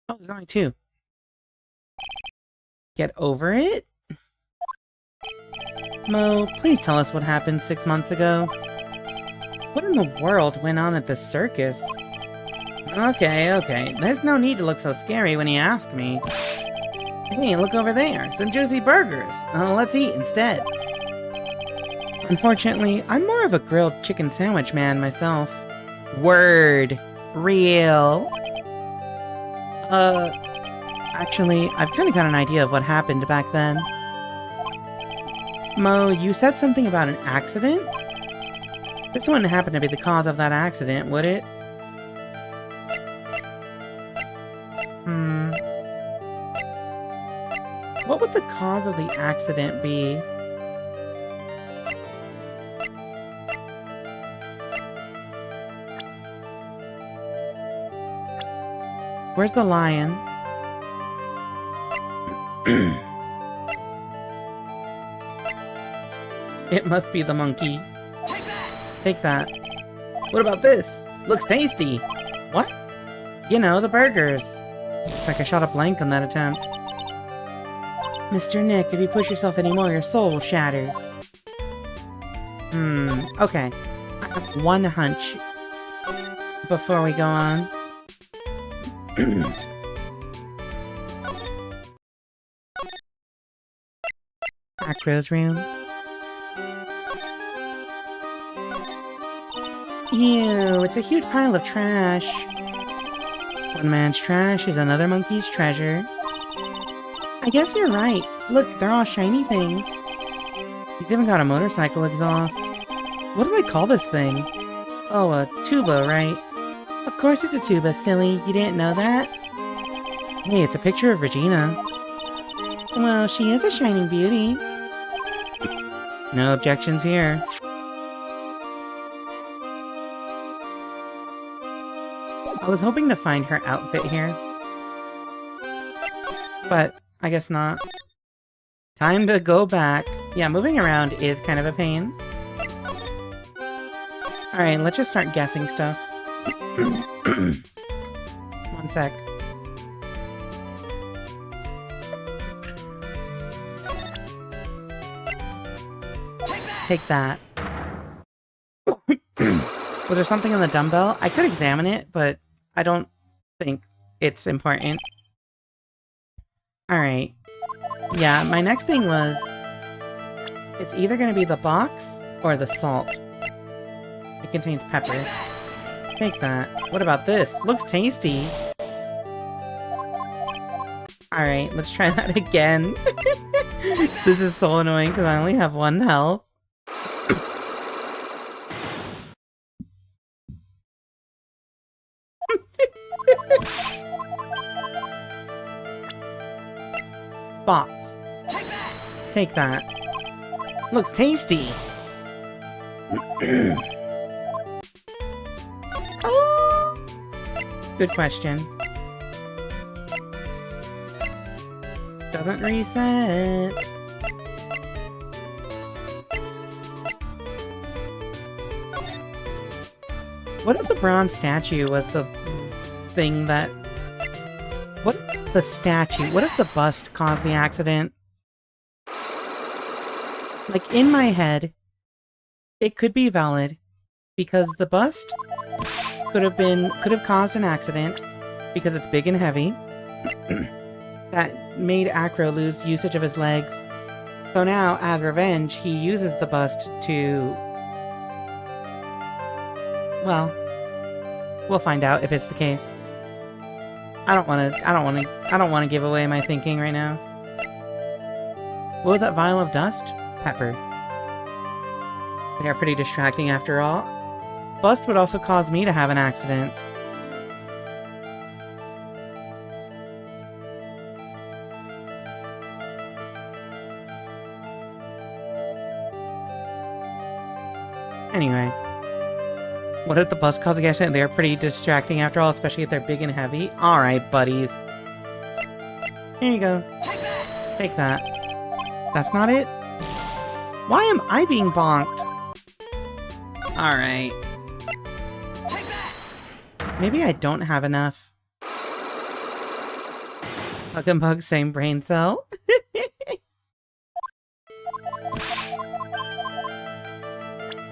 Oh, there's only 2. Get over it? Mo, please tell us what happened 6 months ago. What in the world went on at the circus? Okay. There's no need to look so scary when you ask me. Hey, look over there. Some juicy burgers. Let's eat instead. Unfortunately, I'm more of a grilled chicken sandwich man myself. Word. Real. Actually, I've kind of got an idea of what happened back then. Mo, you said something about an accident? This wouldn't happen to be the cause of that accident, would it? What would the cause of the accident be? Where's the lion? It must be the monkey. Take that. What about this? Looks tasty. What? You know, the burgers. Looks like I shot a blank on that attempt. Mr. Nick, if you push yourself anymore, your soul will shatter. Okay. I have one hunch before we go on. Acro's room. Ew, it's a huge pile of trash. One man's trash is another monkey's treasure. I guess you're right. Look, they're all shiny things. He's even got a motorcycle exhaust. What do they call this thing? Oh, a tuba, right? Of course it's a tuba, silly. You didn't know that? Hey, it's a picture of Regina. Well, she is a shining beauty. No objections here. I was hoping to find her outfit here. But I guess not. Time to go back. Yeah, moving around is kind of a pain. Alright, let's just start guessing stuff. One sec. Take that. Was there something on the dumbbell? I could examine it, but I don't think it's important. Alright. Yeah, my next thing was... It's either going to be the box or the salt. It contains pepper. Take that. What about this? Looks tasty. Alright, let's try that again. This is so annoying because I only have 1 health. Box. Take that. Looks tasty. Oh! Good question. Doesn't reset. What if the bronze statue was the thing that... What if the statue... What if the bust caused the accident? Like, in my head, it could be valid, because the bust could have caused an accident, because it's big and heavy, that made Acro lose usage of his legs. So now, as revenge, he uses the bust to... Well, we'll find out if it's the case. I don't want to give away my thinking right now. What was that vial of dust? Pepper. They are pretty distracting after all. Bust would also cause me to have an accident. Anyway. What if the bust caused the accident? They're pretty distracting after all, especially if they're big and heavy. Alright, buddies. Here you go. Take that. That's not it? Why am I being bonked? Alright. Maybe I don't have enough. Hug and Bug, same brain cell.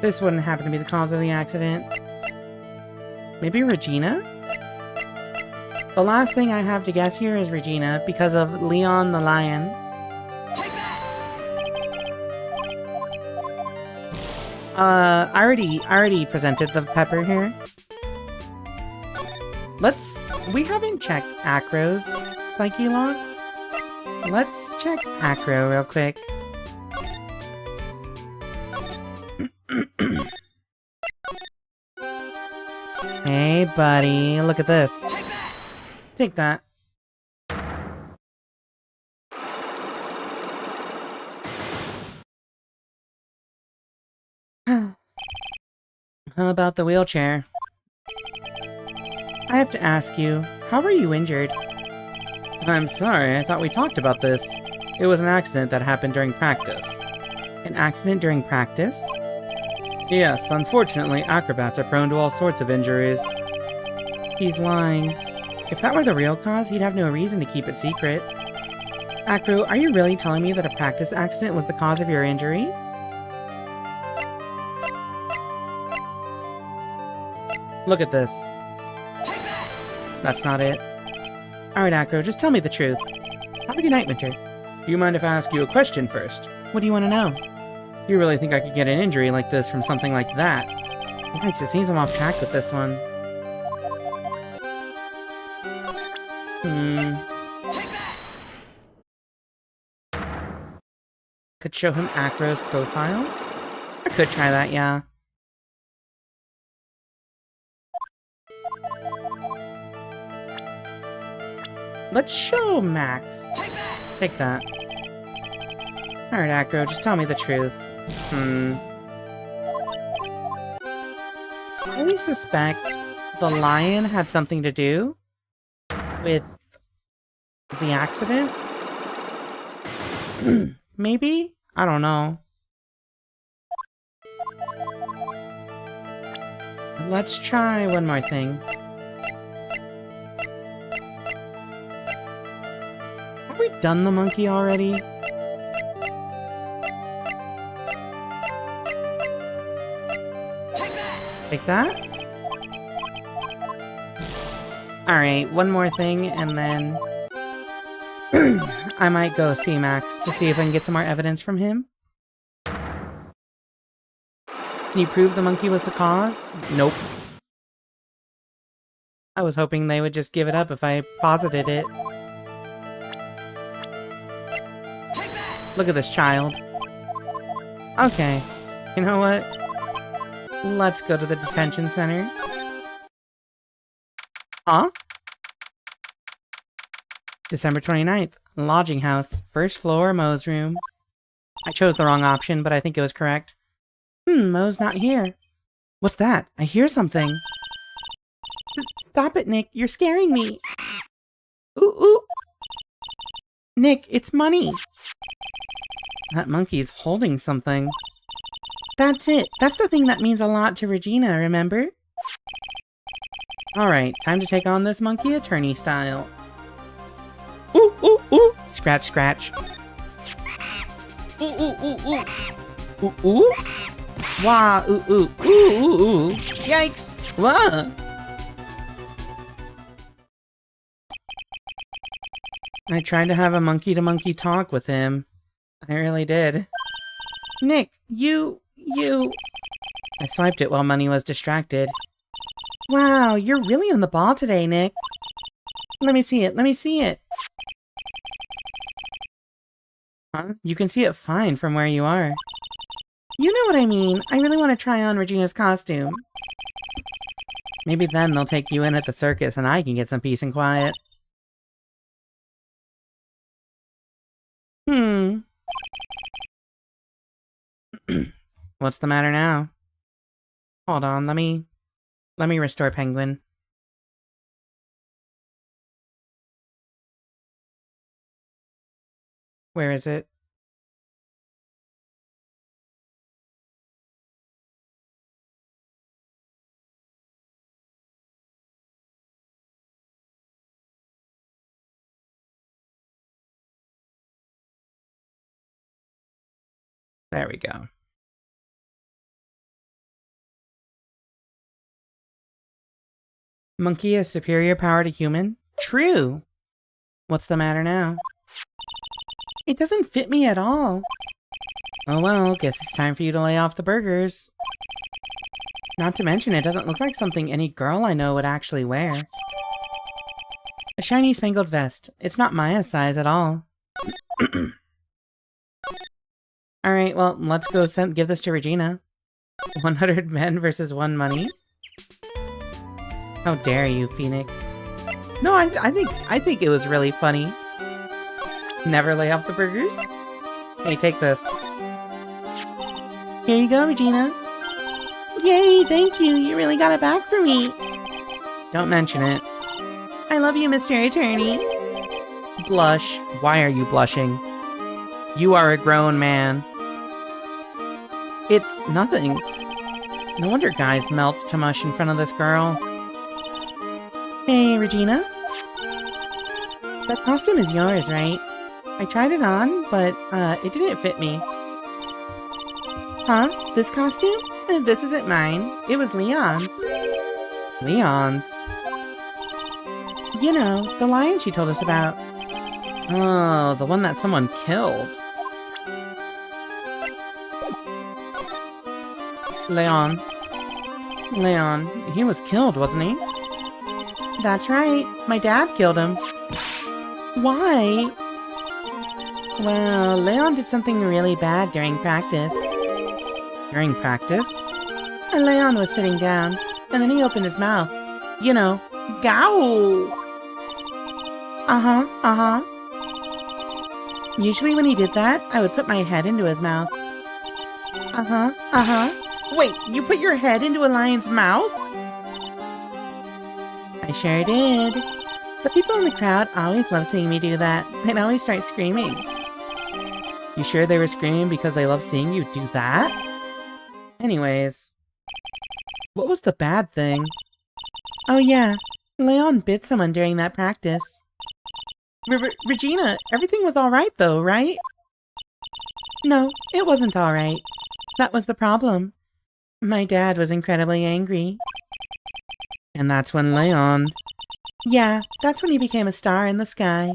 This wouldn't happen to be the cause of the accident. Maybe Regina? The last thing I have to guess here is Regina, because of Leon the Lion. I already presented the pepper here. We haven't checked Acro's Psyche logs. Let's check Acro real quick. Hey, buddy, look at this. Take that. How about the wheelchair? I have to ask you, how were you injured? I'm sorry, I thought we talked about this. It was an accident that happened during practice. An accident during practice? Yes, unfortunately, acrobats are prone to all sorts of injuries. He's lying. If that were the real cause, he'd have no reason to keep it secret. Acro, are you really telling me that a practice accident was the cause of your injury? Look at this. That's not it. Alright, Acro, just tell me the truth. Have a good night, Winter. Do you mind if I ask you a question first? What do you want to know? You really think I could get an injury like this from something like that? Yikes, it seems I'm off track with this one. Could show him Acro's profile? I could try that, yeah. Let's show Max. Take that. Alright, Acro, just tell me the truth. I suspect the lion had something to do with The accident? Maybe? I don't know. Let's try one more thing. Have we done the monkey already? Take that? Alright, one more thing, and then I might go see Max to see if I can get some more evidence from him. Can you prove the monkey was the cause? Nope. I was hoping they would just give it up if I posited it. Look at this child. Okay. You know what? Let's go to the detention center. Huh? December 29th. Lodging house. First floor, Mo's room. I chose the wrong option, but I think it was correct. Mo's not here. What's that? I hear something. Stop it, Nick. You're scaring me. Ooh, ooh. Nick, it's money. That monkey's holding something. That's it. That's the thing that means a lot to Regina, remember? Alright, time to take on this monkey attorney style. Ooh, ooh, ooh. Scratch, scratch. Ooh, ooh, ooh, ooh. Ooh, ooh. Wah, ooh, ooh, ooh, ooh, ooh. Yikes! Wah! I tried to have a monkey-to-monkey talk with him. I really did. Nick, you... I swiped it while Money was distracted. Wow, you're really on the ball today, Nick. Let me see it, let me see it. Huh? You can see it fine from where you are. You know what I mean. I really want to try on Regina's costume. Maybe then they'll take you in at the circus and I can get some peace and quiet. What's the matter now? Hold on, let me restore Penguin. Where is it? There we go. Monkey has superior power to human? True! What's the matter now? It doesn't fit me at all. Oh well, guess it's time for you to lay off the burgers. Not to mention, it doesn't look like something any girl I know would actually wear. A shiny spangled vest. It's not Maya's size at all. Alright, well, let's go give this to Regina. 100 men versus 1 money? How dare you, Phoenix? No, I think it was really funny. Never lay off the burgers? Hey, take this. Here you go, Regina. Yay, thank you. You really got it back for me. Don't mention it. I love you, Mr. Attorney. Blush. Why are you blushing? You are a grown man. It's nothing. No wonder guys melt to mush in front of this girl. Hey, Regina? That costume is yours, right? I tried it on, but it didn't fit me. Huh? This costume? This isn't mine. It was Leon's. Leon's? You know, the lion she told us about. Oh, the one that someone killed. Leon. Leon, he was killed, wasn't he? That's right. My dad killed him. Why? Well, Leon did something really bad during practice. During practice? And Leon was sitting down, and then he opened his mouth. You know, gow! Uh-huh. Usually when he did that, I would put my head into his mouth. Uh-huh. Wait, you put your head into a lion's mouth? I sure did. The people in the crowd always love seeing me do that. They'd always start screaming. You sure they were screaming because they love seeing you do that? Anyways, what was the bad thing? Oh yeah, Leon bit someone during that practice. Regina, everything was alright though, right? No, it wasn't alright. That was the problem. My dad was incredibly angry. And that's when Leon... Yeah, that's when he became a star in the sky.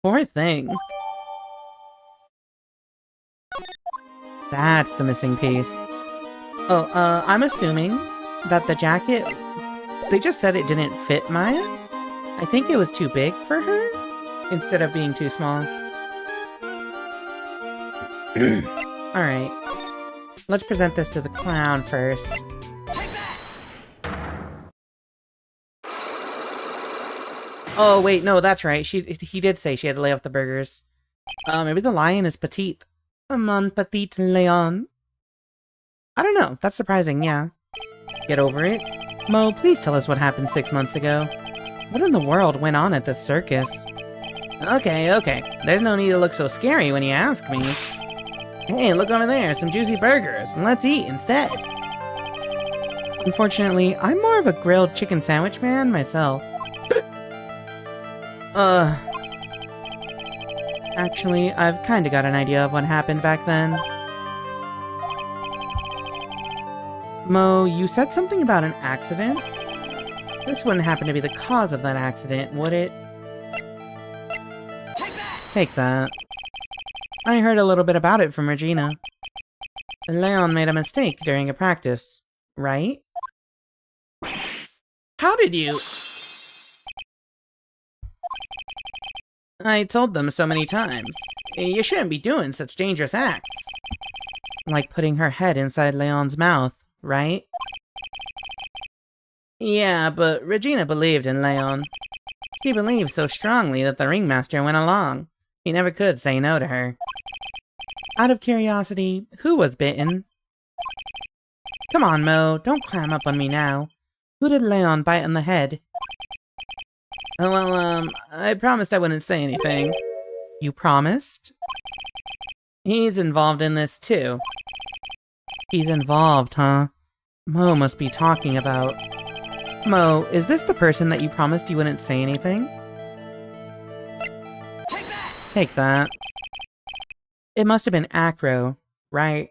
Poor thing. That's the missing piece. Oh, I'm assuming that the jacket... They just said it didn't fit Maya? I think it was too big for her, instead of being too small. Alright. Let's present this to the clown first. Oh, wait, no, that's right. He did say she had to lay off the burgers. Maybe the lion is petite. Mon petit lion. I don't know. That's surprising, yeah. Get over it. Mo, please tell us what happened 6 months ago. What in the world went on at this circus? Okay. There's no need to look so scary when you ask me. Hey, look over there, some juicy burgers, and let's eat instead. Unfortunately, I'm more of a grilled chicken sandwich man myself. Actually, I've kinda got an idea of what happened back then. Mo, you said something about an accident? This wouldn't happen to be the cause of that accident, would it? Take that. I heard a little bit about it from Regina. Leon made a mistake during a practice, right? How did you... I told them so many times. You shouldn't be doing such dangerous acts. Like putting her head inside Leon's mouth, right? Yeah, but Regina believed in Leon. She believed so strongly that the ringmaster went along. He never could say no to her. Out of curiosity, who was bitten? Come on, Mo, don't clam up on me now. Who did Leon bite on the head? Oh, well, I promised I wouldn't say anything. You promised? He's involved in this, too. He's involved, huh? Mo must be talking about... Mo, is this the person that you promised you wouldn't say anything? Take that. It must have been Acro, right?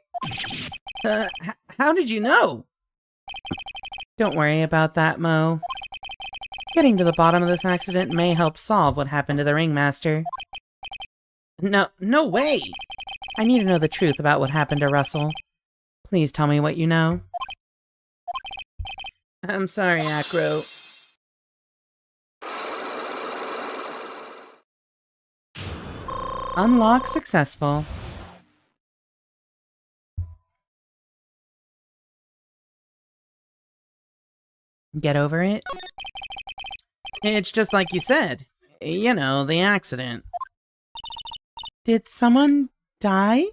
How did you know? Don't worry about that, Mo. Getting to the bottom of this accident may help solve what happened to the ringmaster. No way! I need to know the truth about what happened to Russell. Please tell me what you know. I'm sorry, Acro. Unlock successful. Get over it? It's just like you said. You know, the accident. Did someone die?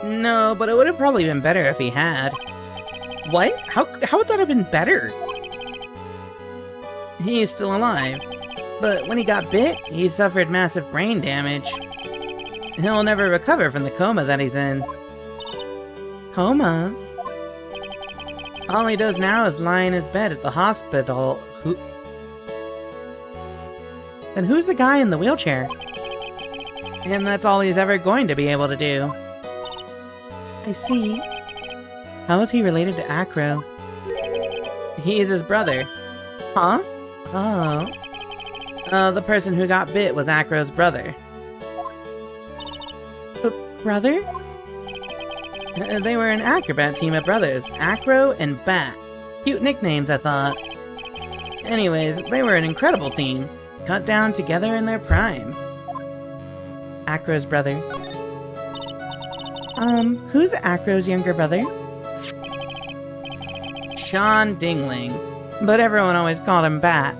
No, but it would have probably been better if he had. What? How would that have been better? He's still alive. But when he got bit, he suffered massive brain damage. He'll never recover from the coma that he's in. Coma? All he does now is lie in his bed at the hospital. Then who's the guy in the wheelchair? And that's all he's ever going to be able to do. I see. How is he related to Acro? He's his brother. Huh? Oh. The person who got bit was Acro's brother. Brother? They were an acrobat team of brothers, Acro and Bat. Cute nicknames, I thought. Anyways, they were an incredible team. Cut down together in their prime. Acro's brother. Who's Acro's younger brother? Sean Dingling. But everyone always called him Bat.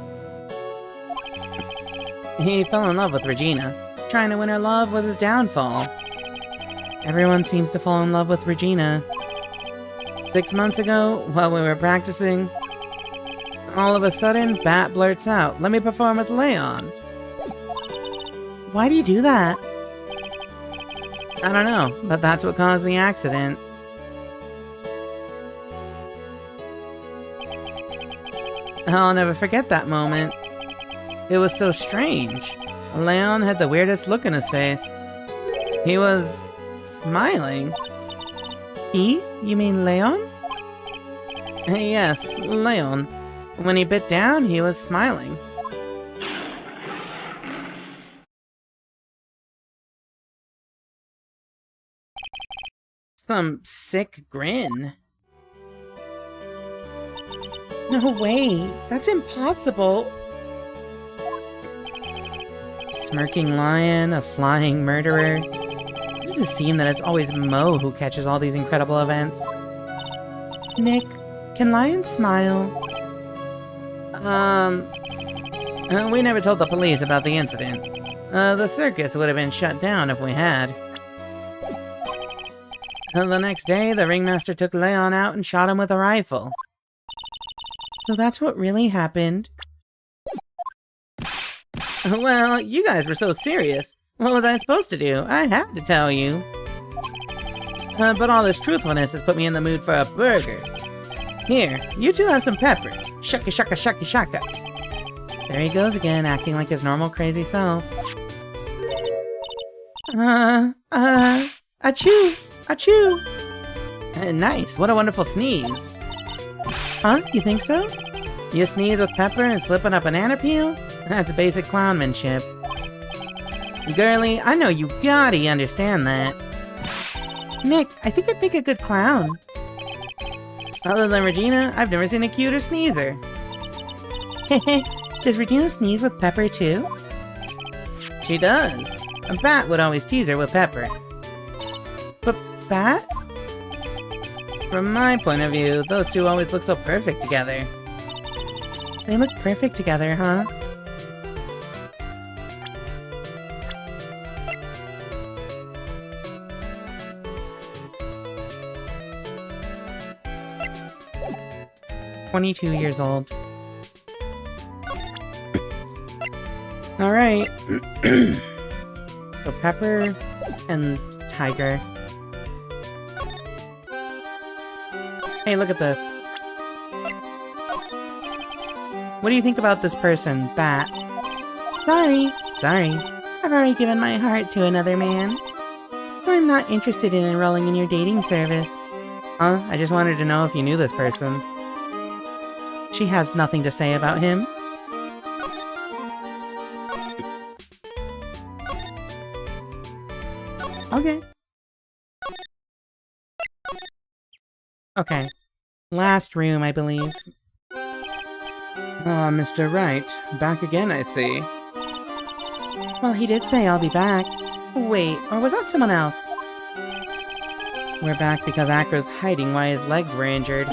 He fell in love with Regina. Trying to win her love was his downfall. Everyone seems to fall in love with Regina. 6 months ago, while we were practicing... All of a sudden, Bat blurts out, "Let me perform with Leon." Why do you do that? I don't know, but that's what caused the accident. I'll never forget that moment. It was so strange. Leon had the weirdest look in his face. He was smiling. He? You mean Leon? Yes, Leon. When he bit down, he was smiling. Some sick grin. No way, that's impossible. Smirking lion, a flying murderer. It doesn't seem that it's always Mo who catches all these incredible events. Nick, can lions smile? We never told the police about the incident. The circus would have been shut down if we had. The next day, the ringmaster took Leon out and shot him with a rifle. So that's what really happened? Well, you guys were so serious. What was I supposed to do? I had to tell you. But all this truthfulness has put me in the mood for a burger. Here, you two have some pepper. Shaka shaka shaka shaka. There he goes again, acting like his normal crazy self. Achoo! Achoo! Nice, what a wonderful sneeze. Huh? You think so? You sneeze with pepper and slip on a banana peel? That's basic clownmanship. Girlie, I know you gotta understand that. Nick, I think I'd make a good clown. Other than Regina, I've never seen a cuter sneezer. Hehe, does Regina sneeze with pepper too? She does. A Bat would always tease her with pepper. But Bat? From my point of view, those two always look so perfect together. They look perfect together, huh? "22 years old. Alright. So Pepper and Tiger. Hey, look at this. What do you think about this person, Bat? Sorry. I've already given my heart to another man. So I'm not interested in enrolling in your dating service. Huh? I just wanted to know if you knew this person. She has nothing to say about him. Okay. Okay. Last room, I believe. Ah, Mr. Wright. Back again, I see. Well, he did say I'll be back. Wait, or was that someone else? We're back because Acro's hiding why his legs were injured.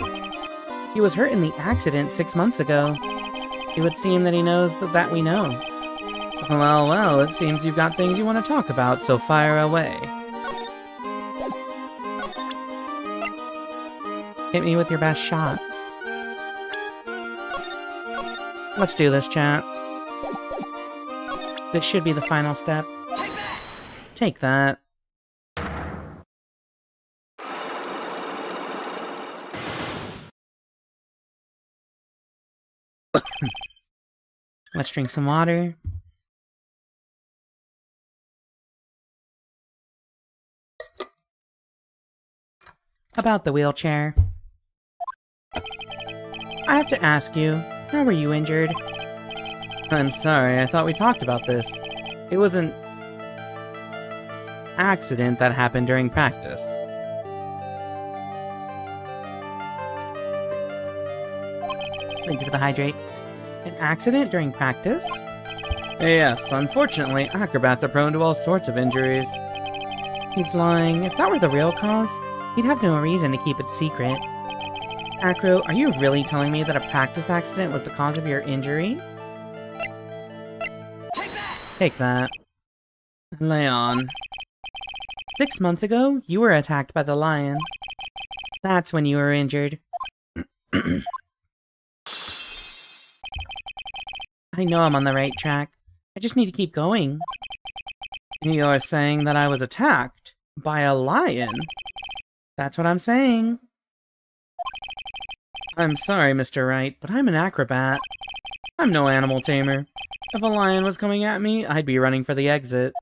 He was hurt in the accident 6 months ago. It would seem that he knows that we know. Well, it seems you've got things you want to talk about, so fire away. Hit me with your best shot. Let's do this, chat. This should be the final step. Take that. Let's drink some water. About the wheelchair. I have to ask you, how were you injured? I'm sorry, I thought we talked about this. It was an accident that happened during practice. Thank you for the hydrate. An accident during practice? Yes, unfortunately, acrobats are prone to all sorts of injuries. He's lying. If that were the real cause, he'd have no reason to keep it secret. Acro, are you really telling me that a practice accident was the cause of your injury? Take that. Leon. 6 months ago, you were attacked by the lion. That's when you were injured. I know I'm on the right track. I just need to keep going. You're saying that I was attacked by a lion? That's what I'm saying. I'm sorry, Mr. Wright, but I'm an acrobat. I'm no animal tamer. If a lion was coming at me, I'd be running for the exit.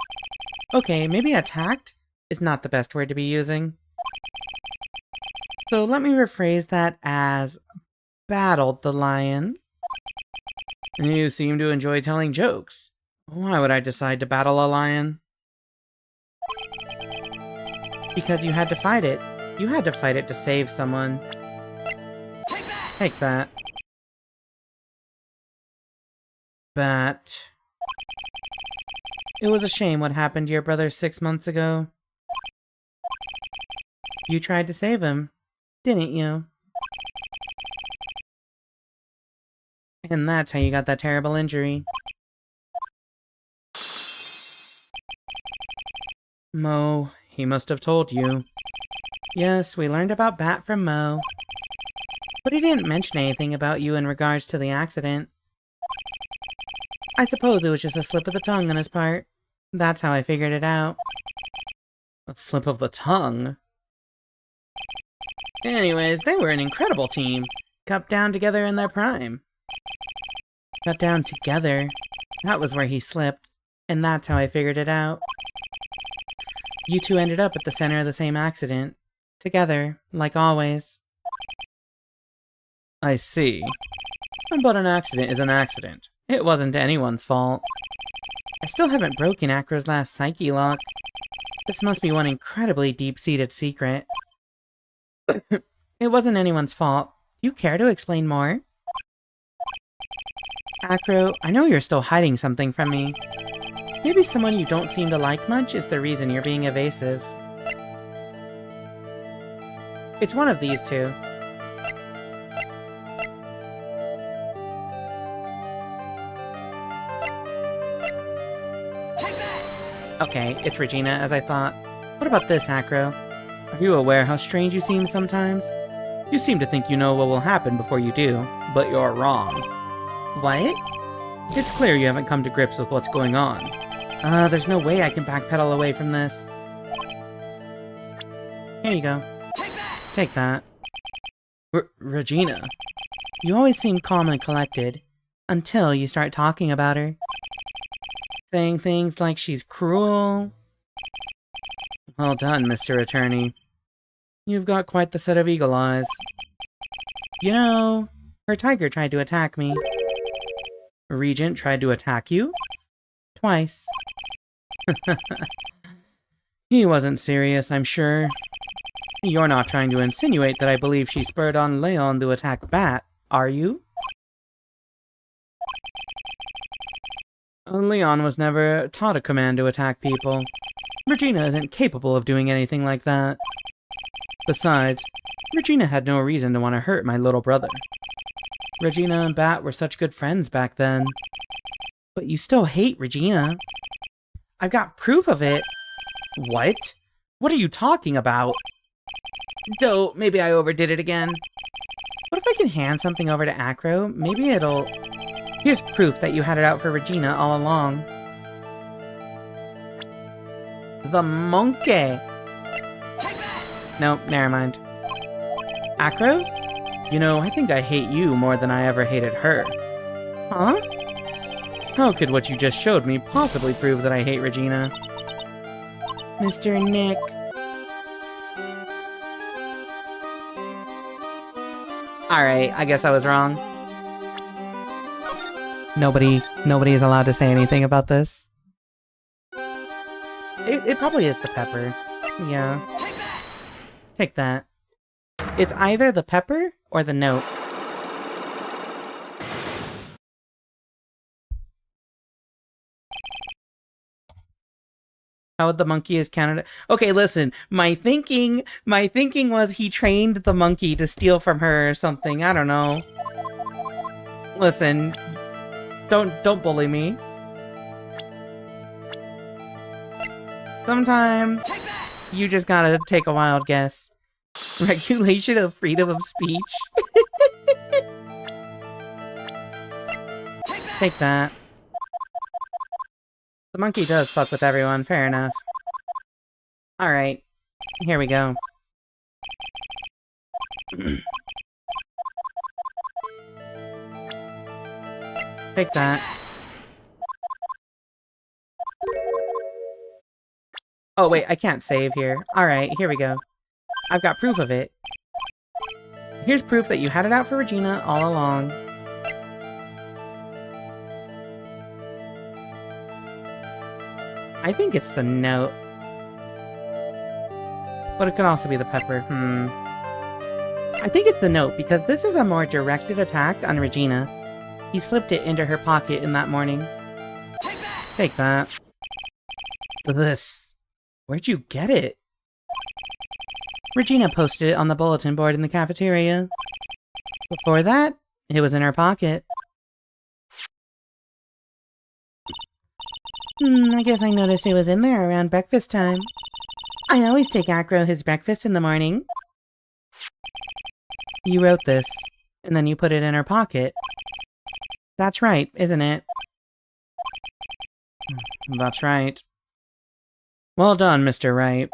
Okay, maybe attacked is not the best word to be using. So let me rephrase that as battled the lion. You seem to enjoy telling jokes. Why would I decide to battle a lion? Because you had to fight it. You had to fight it to save someone. Take that. Bat. It was a shame what happened to your brother 6 months ago. You tried to save him, didn't you? And that's how you got that terrible injury. Mo, he must have told you. Yes, we learned about Bat from Mo. But he didn't mention anything about you in regards to the accident. I suppose it was just a slip of the tongue on his part. That's how I figured it out. A slip of the tongue? Anyways, they were an incredible team. Cut down together in their prime. Cut down together. That was where he slipped. And that's how I figured it out. You two ended up at the center of the same accident. Together, like always. I see. But an accident is an accident. It wasn't anyone's fault. I still haven't broken Acro's last psyche lock. This must be one incredibly deep-seated secret. It wasn't anyone's fault. Do you care to explain more? Acro, I know you're still hiding something from me. Maybe someone you don't seem to like much is the reason you're being evasive. It's one of these two. Okay, it's Regina, as I thought. What about this, Acro? Are you aware how strange you seem sometimes? You seem to think you know what will happen before you do, but you're wrong. What? It's clear you haven't come to grips with what's going on. There's no way I can backpedal away from this. Here you go. Take that. Regina. You always seem calm and collected, until you start talking about her. Saying things like she's cruel. Well done, Mr. Attorney. You've got quite the set of eagle eyes. You know, her tiger tried to attack me. Regent tried to attack you? Twice. He wasn't serious, I'm sure. You're not trying to insinuate that I believe she spurred on Leon to attack Bat, are you? Leon was never taught a command to attack people. Regina isn't capable of doing anything like that. Besides, Regina had no reason to want to hurt my little brother. Regina and Bat were such good friends back then. But you still hate Regina. I've got proof of it. What? What are you talking about? Though, maybe I overdid it again. What if I can hand something over to Acro? Maybe it'll... Here's proof that you had it out for Regina all along. The monkey! Nope, never mind. Acro? You know, I think I hate you more than I ever hated her. Huh? How could what you just showed me possibly prove that I hate Regina? Mr. Nick. Alright, I guess I was wrong. Nobody is allowed to say anything about this. It probably is the pepper. Yeah. Take that. It's either the pepper or the note. How would the monkey is Canada? Okay, listen. My thinking was he trained the monkey to steal from her or something. I don't know. Listen. Don't bully me. Sometimes you just gotta take a wild guess. Regulation of freedom of speech. Take that. The monkey does fuck with everyone, fair enough. Alright, here we go. Take that. Oh wait, I can't save here. Alright, here we go. I've got proof of it. Here's proof that you had it out for Regina all along. I think it's the note. But it could also be the pepper. I think it's the note, because this is a more directed attack on Regina. He slipped it into her pocket in that morning. Take that. This. Where'd you get it? Regina posted it on the bulletin board in the cafeteria. Before that, it was in her pocket. I guess I noticed it was in there around breakfast time. I always take Acro his breakfast in the morning. You wrote this, and then you put it in her pocket. That's right, isn't it? That's right. Well done, Mr. Wright.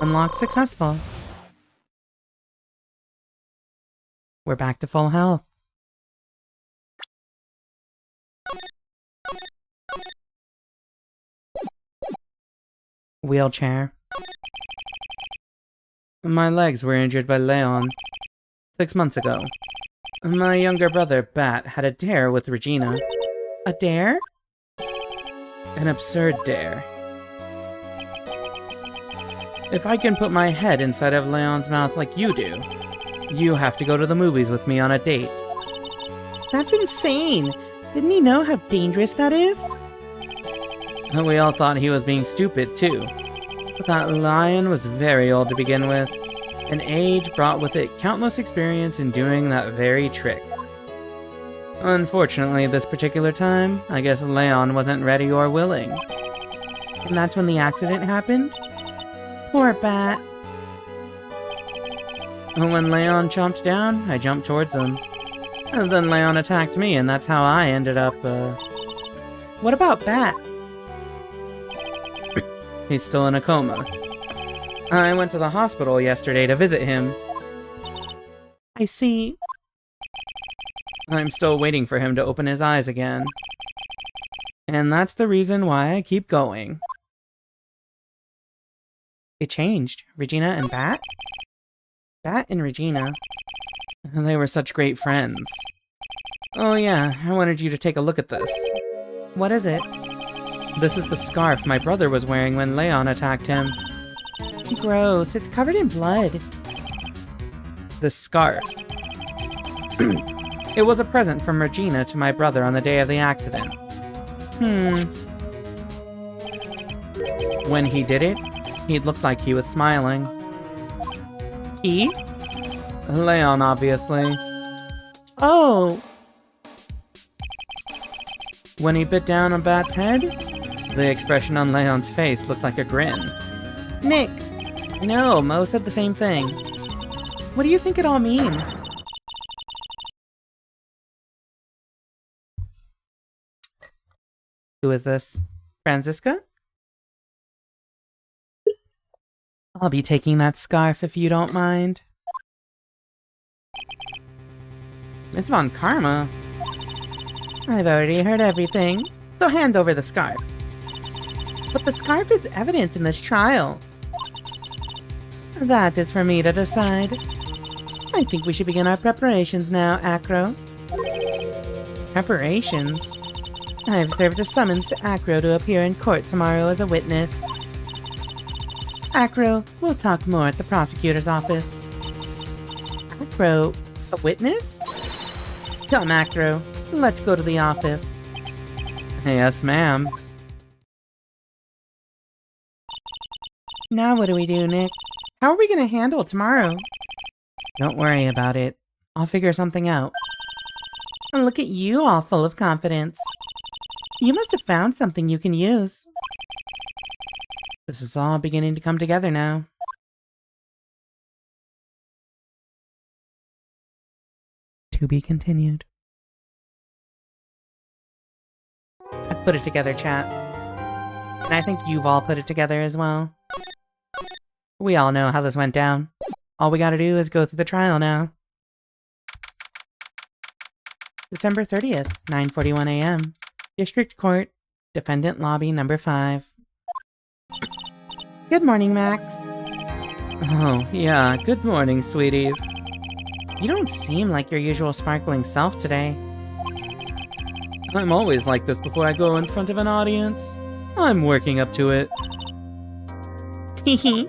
Unlock successful. We're back to full health. Wheelchair. My legs were injured by Leon 6 months ago. My younger brother, Bat, had a dare with Regina. A dare? An absurd dare. If I can put my head inside of Leon's mouth like you do, you have to go to the movies with me on a date. That's insane! Didn't he know how dangerous that is? We all thought he was being stupid, too. But that lion was very old to begin with, and age brought with it countless experience in doing that very trick. Unfortunately, this particular time, I guess Leon wasn't ready or willing. And that's when the accident happened? Poor Bat. And when Leon chomped down, I jumped towards him. And then Leon attacked me, and that's how I ended up, What about Bat? He's still in a coma. I went to the hospital yesterday to visit him. I see. I'm still waiting for him to open his eyes again. And that's the reason why I keep going. It changed. Regina and Bat? Bat and Regina. They were such great friends. Oh yeah, I wanted you to take a look at this. What is it? This is the scarf my brother was wearing when Leon attacked him. Gross, it's covered in blood. The scarf. It was a present from Regina to my brother on the day of the accident. When he did it, he looked like he was smiling. He? Leon, obviously. Oh! When he bit down on Bat's head, the expression on Leon's face looked like a grin. Nick! No, Mo said the same thing. What do you think it all means? Who is this? Franziska? I'll be taking that scarf if you don't mind. Miss Von Karma? I've already heard everything, so hand over the scarf. But the scarf is evidence in this trial. That is for me to decide. I think we should begin our preparations now, Acro. Preparations? I've served a summons to Acro to appear in court tomorrow as a witness. Acro, we'll talk more at the prosecutor's office. Acro, a witness? Come, Acro, let's go to the office. Yes, ma'am. Now what do we do, Nick? How are we gonna handle tomorrow? Don't worry about it. I'll figure something out. And look at you, all full of confidence. You must have found something you can use. This is all beginning to come together now. To be continued. I've put it together, chat. And I think you've all put it together as well. We all know how this went down. All we gotta do is go through the trial now. December 30th, 9:41 a.m. District Court, Defendant Lobby number 5. Good morning, Max. Oh, yeah, good morning, sweeties. You don't seem like your usual sparkling self today. I'm always like this before I go in front of an audience. I'm working up to it. Teehee.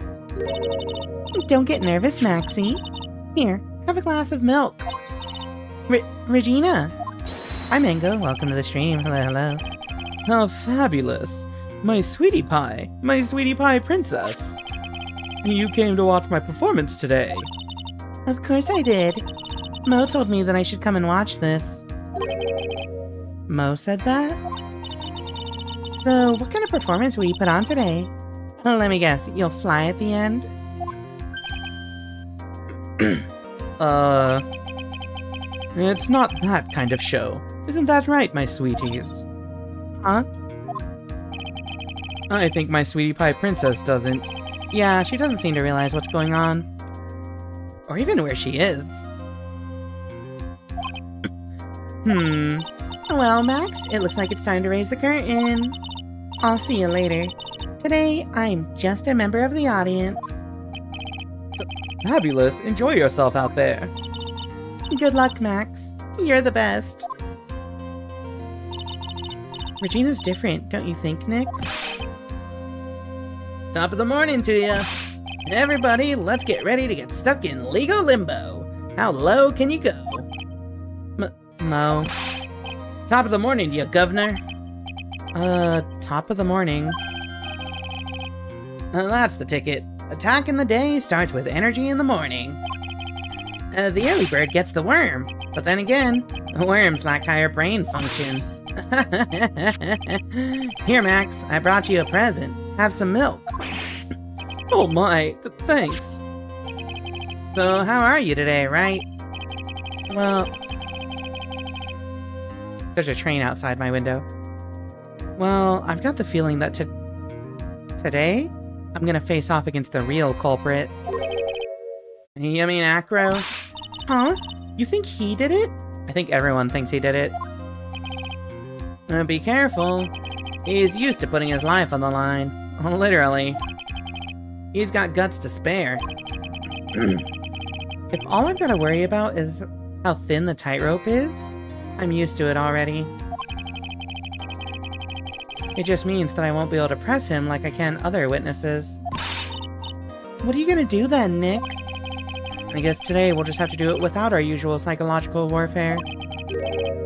Don't get nervous, Maxie. Here, have a glass of milk. Regina! Hi, Mango. Welcome to the stream. Hello, hello. How fabulous. My sweetie pie princess. You came to watch my performance today. Of course I did. Mo told me that I should come and watch this. Mo said that? So, what kind of performance will you put on today? Oh, let me guess, you'll fly at the end? It's not that kind of show. Isn't that right, my sweeties? Huh? I think my sweetie pie princess doesn't. Yeah, she doesn't seem to realize what's going on. Or even where she is. Well, Max, it looks like it's time to raise the curtain. I'll see you later. Today, I'm just a member of the audience. Fabulous. Enjoy yourself out there. Good luck, Max. You're the best. Regina's different, don't you think, Nick? Top of the morning to ya. Everybody, let's get ready to get stuck in legal limbo. How low can you go? Mo. Top of the morning to ya, governor. Top of the morning. That's the ticket. Attack in the day starts with energy in the morning. The early bird gets the worm, but then again, worms lack higher brain function. Here, Max, I brought you a present. Have some milk. Oh my, thanks. So, how are you today, right? Well, there's a train outside my window. Well, I've got the feeling that today, I'm gonna face off against the real culprit. You mean Acro? Huh? You think he did it? I think everyone thinks he did it. Be careful. He's used to putting his life on the line. Literally. He's got guts to spare. If all I've got to worry about is how thin the tightrope is, I'm used to it already. It just means that I won't be able to press him like I can other witnesses. What are you gonna do then, Nick? I guess today we'll just have to do it without our usual psychological warfare.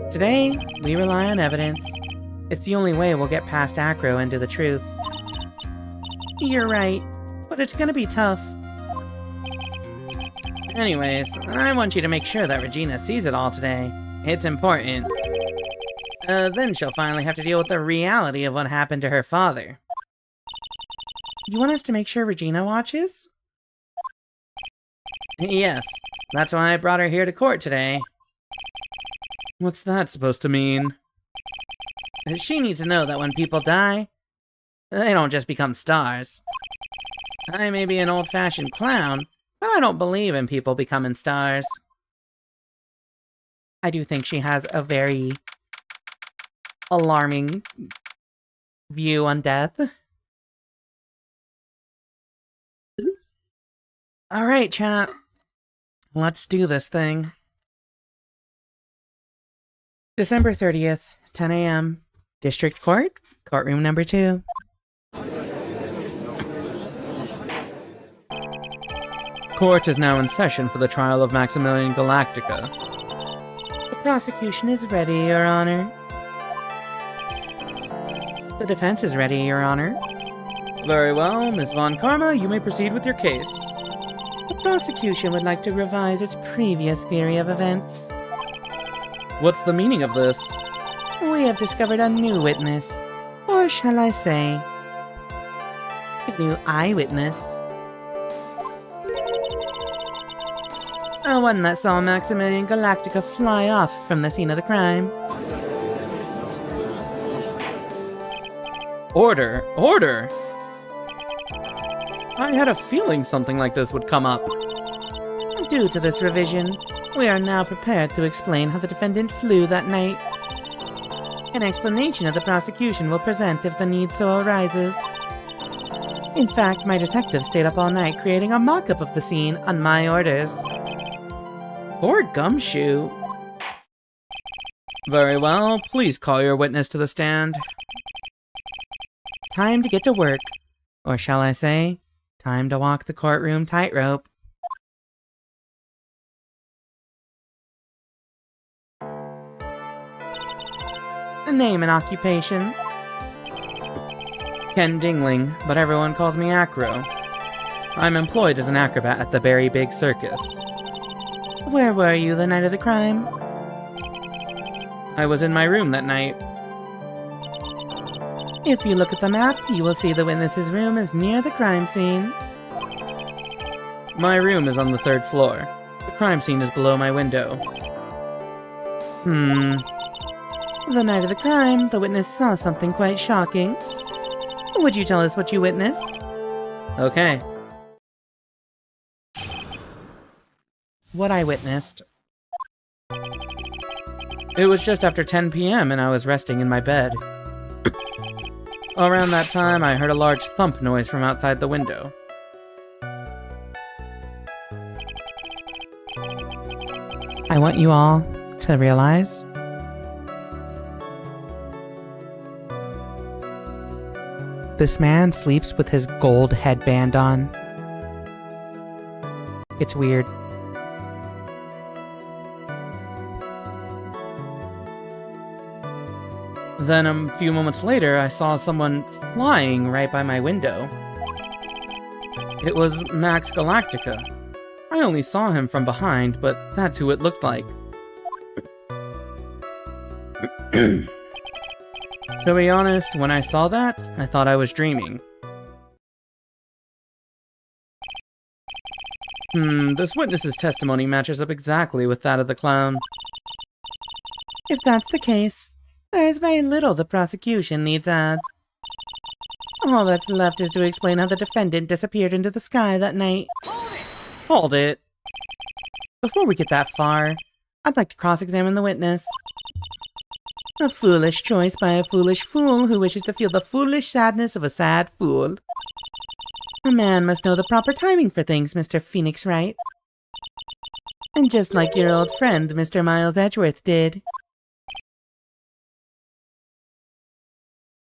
Today, we rely on evidence. It's the only way we'll get past Acro and to the truth. You're right, but it's gonna be tough. Anyways, I want you to make sure that Regina sees it all today. It's important. Then she'll finally have to deal with the reality of what happened to her father. You want us to make sure Regina watches? Yes, that's why I brought her here to court today. What's that supposed to mean? She needs to know that when people die, they don't just become stars. I may be an old-fashioned clown, but I don't believe in people becoming stars. I do think she has a very alarming view on death. Alright, chat. Let's do this thing. December 30th, 10 a.m. District Court, courtroom number 2. Court is now in session for the trial of Maximilian Galactica. The prosecution is ready, Your Honor. The defense is ready, Your Honor. Very well, Ms. Von Karma, you may proceed with your case. The prosecution would like to revise its previous theory of events. What's the meaning of this? We have discovered a new witness. Or shall I say, a new eyewitness. One that saw Maximilian Galactica fly off from the scene of the crime. Order! Order! I had a feeling something like this would come up. Due to this revision, we are now prepared to explain how the defendant flew that night. An explanation of the prosecution will present if the need so arises. In fact, my detective stayed up all night creating a mock-up of the scene on my orders. Poor Gumshoe. Very well, please call your witness to the stand. Time to get to work. Or shall I say, time to walk the courtroom tightrope. A name and occupation. Ken Dingling, but everyone calls me Acro. I'm employed as an acrobat at the Very Big Circus. Where were you the night of the crime? I was in my room that night. If you look at the map, you will see the witness's room is near the crime scene. My room is on the 3rd floor. The crime scene is below my window. The night of the crime, the witness saw something quite shocking. Would you tell us what you witnessed? Okay. What I witnessed. It was just after 10 p.m. and I was resting in my bed. Around that time, I heard a large thump noise from outside the window. I want you all to realize this man sleeps with his gold headband on. It's weird. Then a few moments later, I saw someone flying right by my window. It was Max Galactica. I only saw him from behind, but that's who it looked like. To be honest, when I saw that, I thought I was dreaming. This witness's testimony matches up exactly with that of the clown. If that's the case, there is very little the prosecution needs add. All that's left is to explain how the defendant disappeared into the sky that night. Hold it. Before we get that far, I'd like to cross-examine the witness. A foolish choice by a foolish fool who wishes to feel the foolish sadness of a sad fool. A man must know the proper timing for things, Mr. Phoenix Wright. And just like your old friend, Mr. Miles Edgeworth did.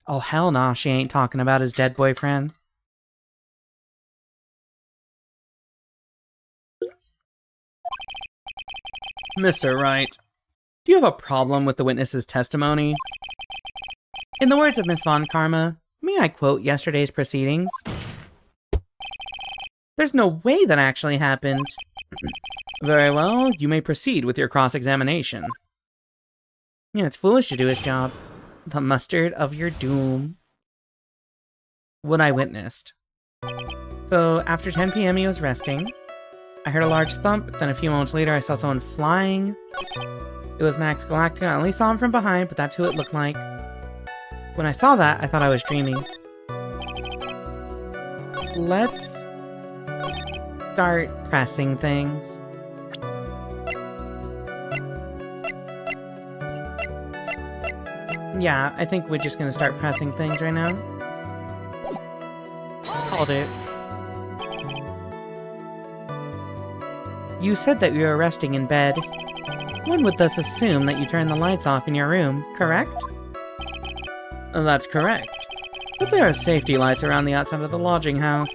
Oh, hell nah, she ain't talking about his dead boyfriend. Mr. Wright, do you have a problem with the witness's testimony? In the words of Miss Von Karma, may I quote yesterday's proceedings? There's no way that actually happened. Very well, you may proceed with your cross-examination. Yeah, it's foolish to do his job. The mustard of your doom. What I witnessed. So, after 10 p.m. he was resting. I heard a large thump, then a few moments later I saw someone flying. It was Max Galactica. I only saw him from behind, but that's who it looked like. When I saw that, I thought I was dreaming. Let's start pressing things. Yeah, I think we're just gonna start pressing things right now. Hold it. You said that you were resting in bed. One would thus assume that you turned the lights off in your room, correct? That's correct. But there are safety lights around the outside of the lodging house.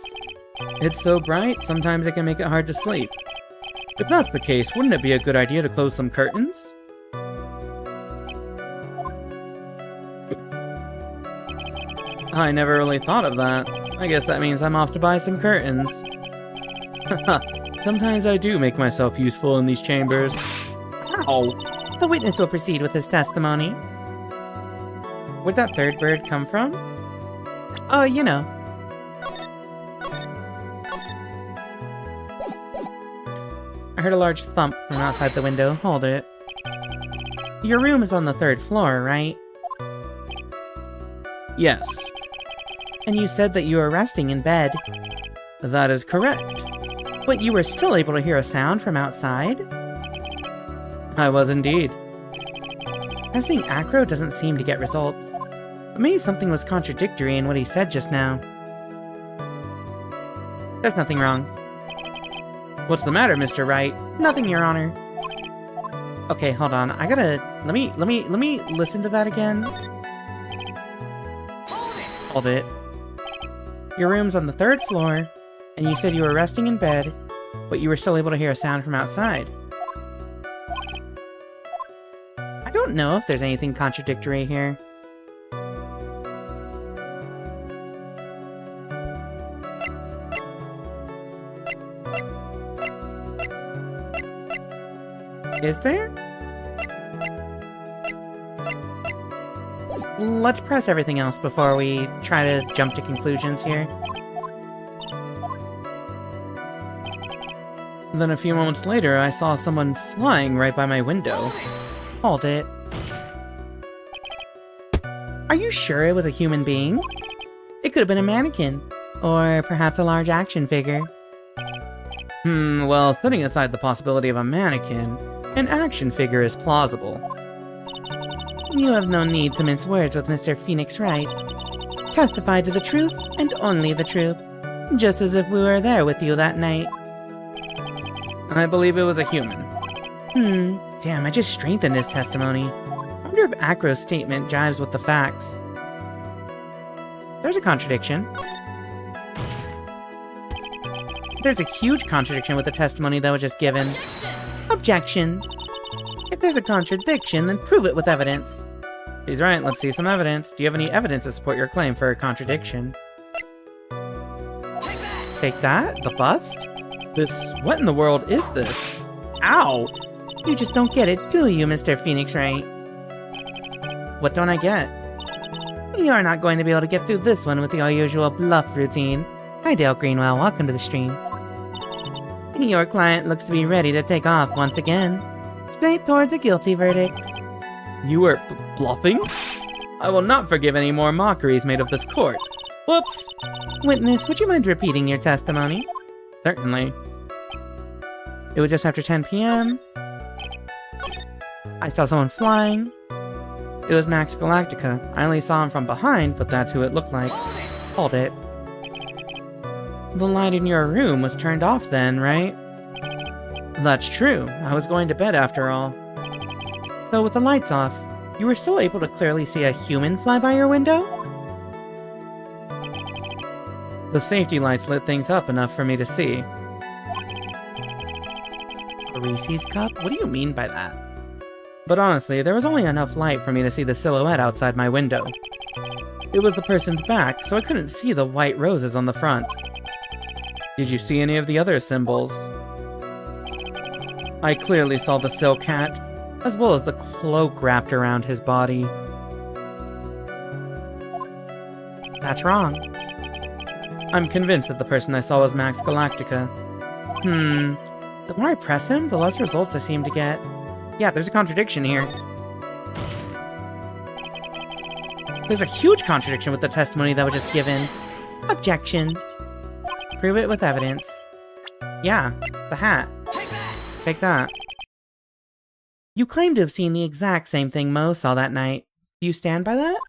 It's so bright, sometimes it can make it hard to sleep. If that's the case, wouldn't it be a good idea to close some curtains? I never really thought of that. I guess that means I'm off to buy some curtains. Sometimes I do make myself useful in these chambers. Ow! The witness will proceed with his testimony. Where'd that third bird come from? Oh, you know. I heard a large thump from outside the window. Hold it. Your room is on the 3rd floor, right? Yes, And you said that you were resting in bed. that is correct. But you were still able to hear a sound from outside? I was indeed. Pressing acro doesn't seem to get results. But maybe something was contradictory in what he said just now. There's nothing wrong. What's the matter, Mr. Wright? Nothing, Your Honor. Okay, hold on. I gotta... Let me listen to that again. Hold it. Your room's on the 3rd floor, and you said you were resting in bed, but you were still able to hear a sound from outside. I don't know if there's anything contradictory here. Is there? Let's press everything else before we try to jump to conclusions here. Then a few moments later, I saw someone flying right by my window. Hold it. Are you sure it was a human being? It could have been a mannequin, or perhaps a large action figure. Well, setting aside the possibility of a mannequin, an action figure is plausible. You have no need to mince words with Mr. Phoenix Wright. Testify to the truth and only the truth, just as if we were there with you that night. I believe it was a human. Damn, I just strengthened his testimony. I wonder if Acro's statement jives with the facts. There's a contradiction. There's a huge contradiction with the testimony that was just given. Objection! If there's a contradiction, then prove it with evidence. He's right, let's see some evidence. Do you have any evidence to support your claim for a contradiction? Take that? The bust? What in the world is this? Ow! You just don't get it, do you, Mr. Phoenix Wright? What don't I get? You're not going to be able to get through this one with your usual bluff routine. Hi, Dale Greenwell. Welcome to the stream. Your client looks to be ready to take off once again. Straight towards a guilty verdict. You were bluffing? I will not forgive any more mockeries made of this court. Whoops! Witness, would you mind repeating your testimony? Certainly. It was just after 10 p.m. I saw someone flying. It was Max Galactica. I only saw him from behind, but that's who it looked like. Hold it. The light in your room was turned off then, right? That's true. I was going to bed after all. So with the lights off, you were still able to clearly see a human fly by your window? The safety lights lit things up enough for me to see. A Reese's cup? What do you mean by that? But honestly, there was only enough light for me to see the silhouette outside my window. It was the person's back, so I couldn't see the white roses on the front. Did you see any of the other symbols? I clearly saw the silk hat, as well as the cloak wrapped around his body. That's wrong. I'm convinced that the person I saw was Max Galactica. The more I press him, the less results I seem to get. Yeah, there's a contradiction here. There's a huge contradiction with the testimony that was just given. Objection. Prove it with evidence. Yeah, the hat. Take that. You claim to have seen the exact same thing Mo saw that night. Do you stand by that?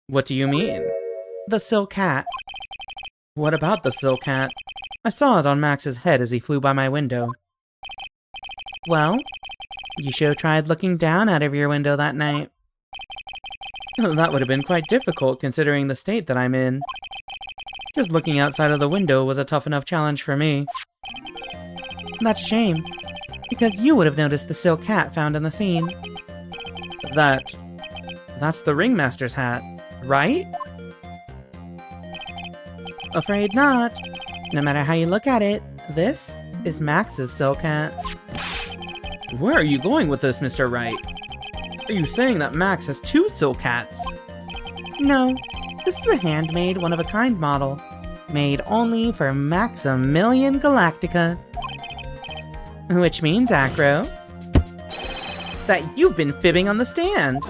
What do you mean? The silk hat. What about the silk hat? I saw it on Max's head as he flew by my window. Well, you should have tried looking down out of your window that night. That would have been quite difficult considering the state that I'm in. Just looking outside of the window was a tough enough challenge for me. That's a shame, because you would have noticed the silk hat found in the scene. That's the ringmaster's hat, right? Afraid not. No matter how you look at it, this is Max's silk hat. Where are you going with this, Mr. Wright? Are you saying that Max has 2 silk hats? No, this is a handmade, one-of-a-kind model, made only for Maximilian Galactica. Which means, Acro, that you've been fibbing on the stand.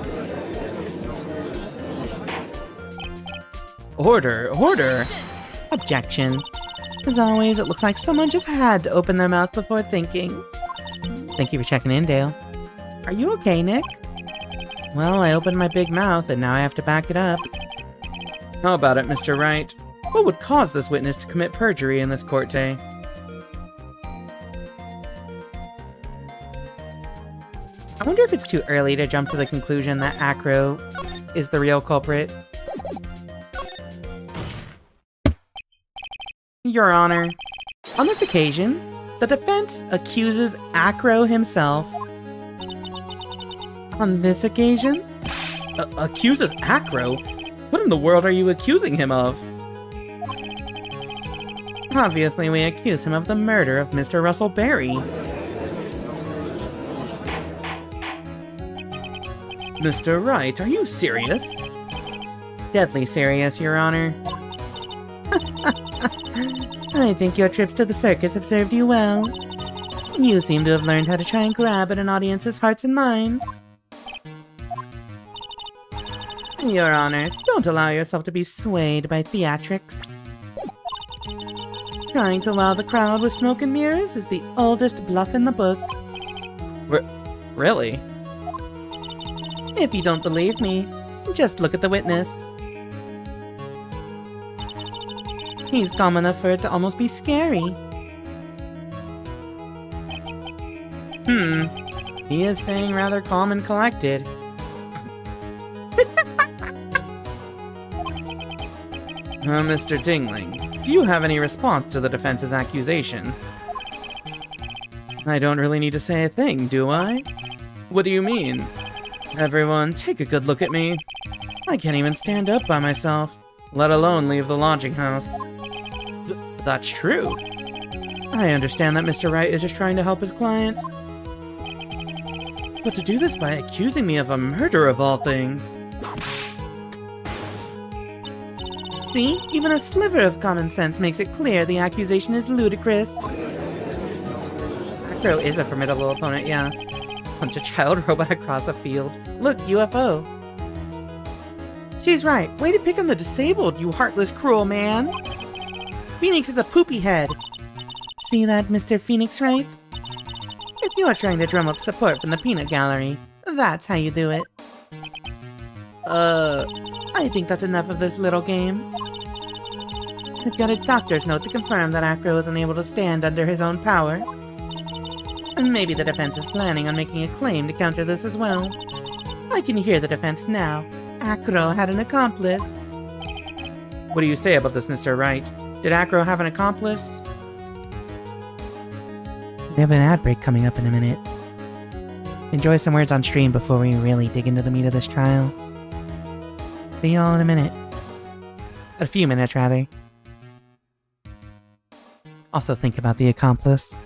Order, order. Objection. As always, it looks like someone just had to open their mouth before thinking. Thank you for checking in, Dale. Are you okay, Nick? Well, I opened my big mouth and now I have to back it up. How about it, Mr. Wright? What would cause this witness to commit perjury in this court day? I wonder if it's too early to jump to the conclusion that Acro is the real culprit. Your Honor, on this occasion, the defense accuses Acro himself. On this occasion? Accuses Acro? What in the world are you accusing him of? Obviously, we accuse him of the murder of Mr. Russell Berry. Mr. Wright, are you serious? Deadly serious, Your Honor. I think your trips to the circus have served you well. You seem to have learned how to try and grab at an audience's hearts and minds. Your Honor, don't allow yourself to be swayed by theatrics. Trying to wow the crowd with smoke and mirrors is the oldest bluff in the book. Really? If you don't believe me, just look at the witness. He's calm enough for it to almost be scary. He is staying rather calm and collected. Mr. Dingling, do you have any response to the defense's accusation? I don't really need to say a thing, do I? What do you mean? Everyone, take a good look at me. I can't even stand up by myself, let alone leave the lodging house. That's true. I understand that Mr. Wright is just trying to help his client. But to do this by accusing me of a murder of all things... See? Even a sliver of common sense makes it clear the accusation is ludicrous. Acro is a formidable opponent, yeah. Punch a child robot across a field. Look, UFO. She's right. Way to pick on the disabled, you heartless, cruel man. Phoenix is a poopy head. See that, Mr. Phoenix Wright? If you're trying to drum up support from the peanut gallery, that's how you do it. I think that's enough of this little game. I've got a doctor's note to confirm that Acro is unable to stand under his own power. And maybe the defense is planning on making a claim to counter this as well. I can hear the defense now. Acro had an accomplice. What do you say about this, Mr. Wright? Did Acro have an accomplice? We have an ad break coming up in a minute. Enjoy some words on stream before we really dig into the meat of this trial. See y'all in a minute. A few minutes, rather. Also think about the accomplice.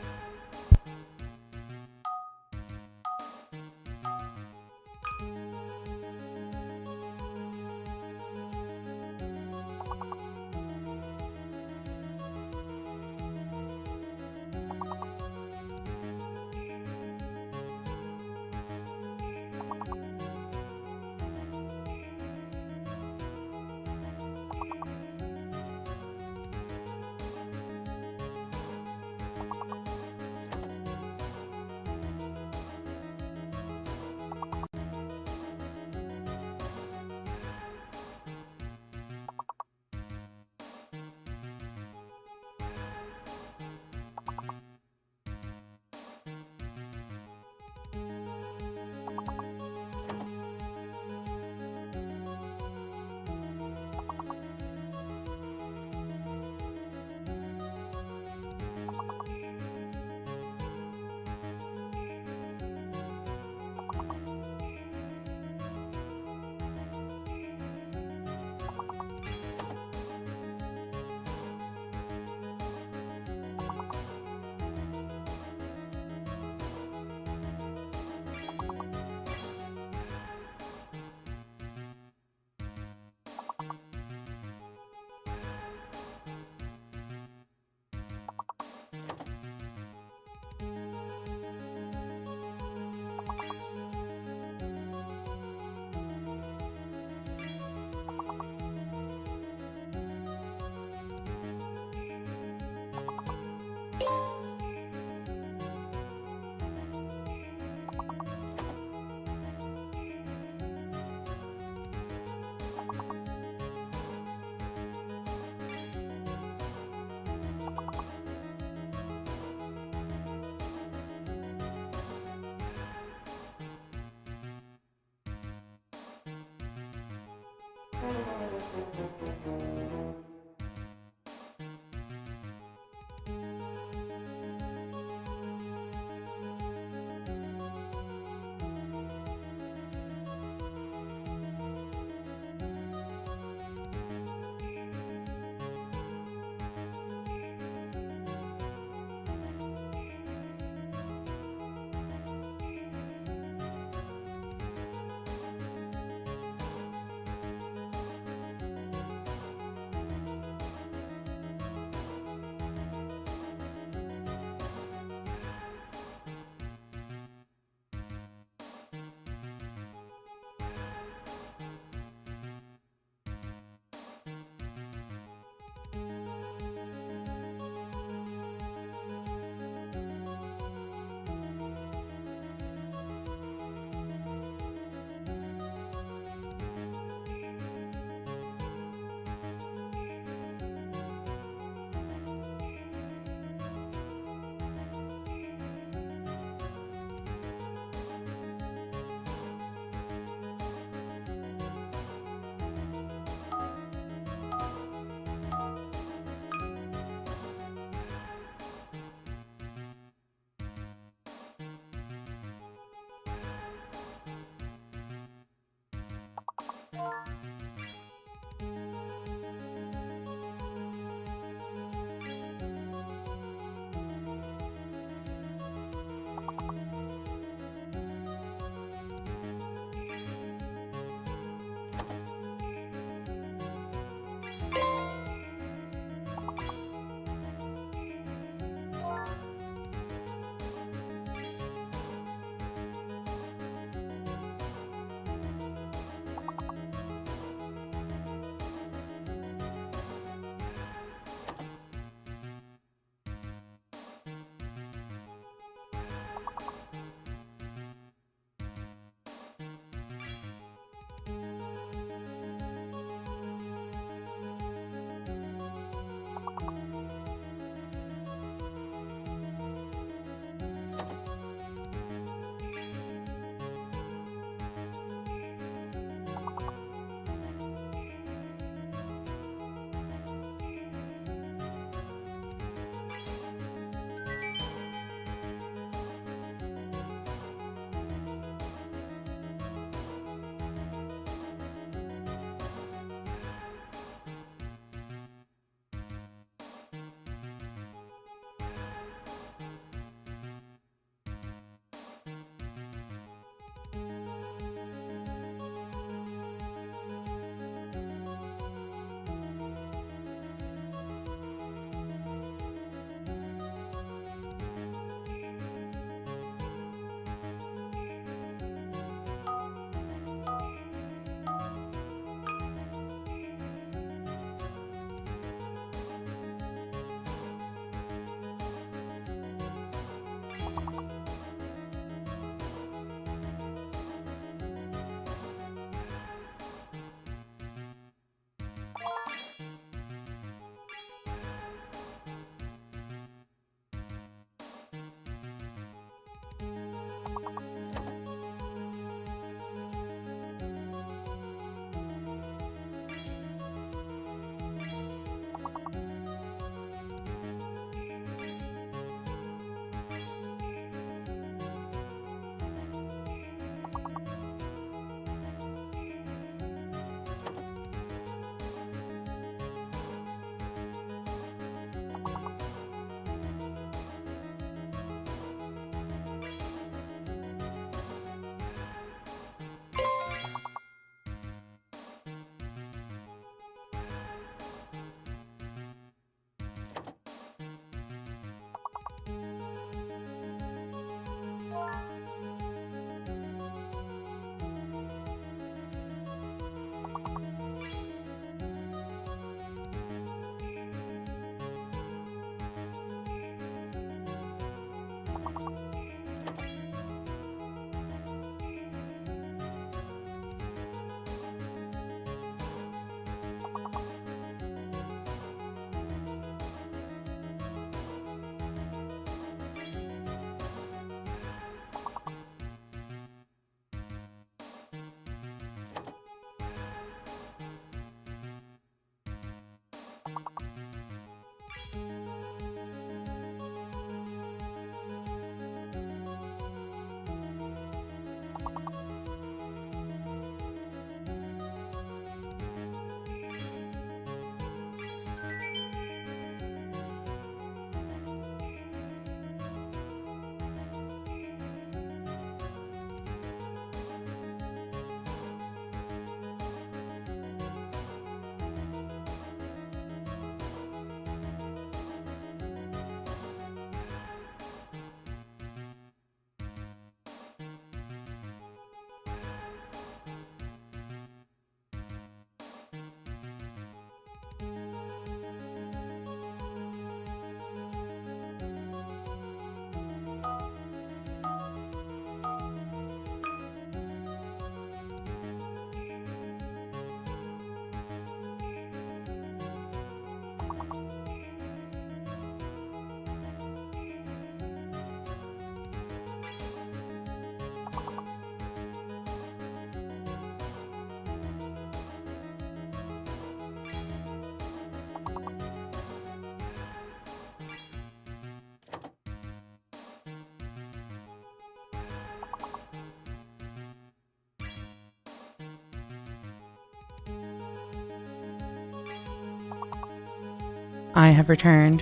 I have returned.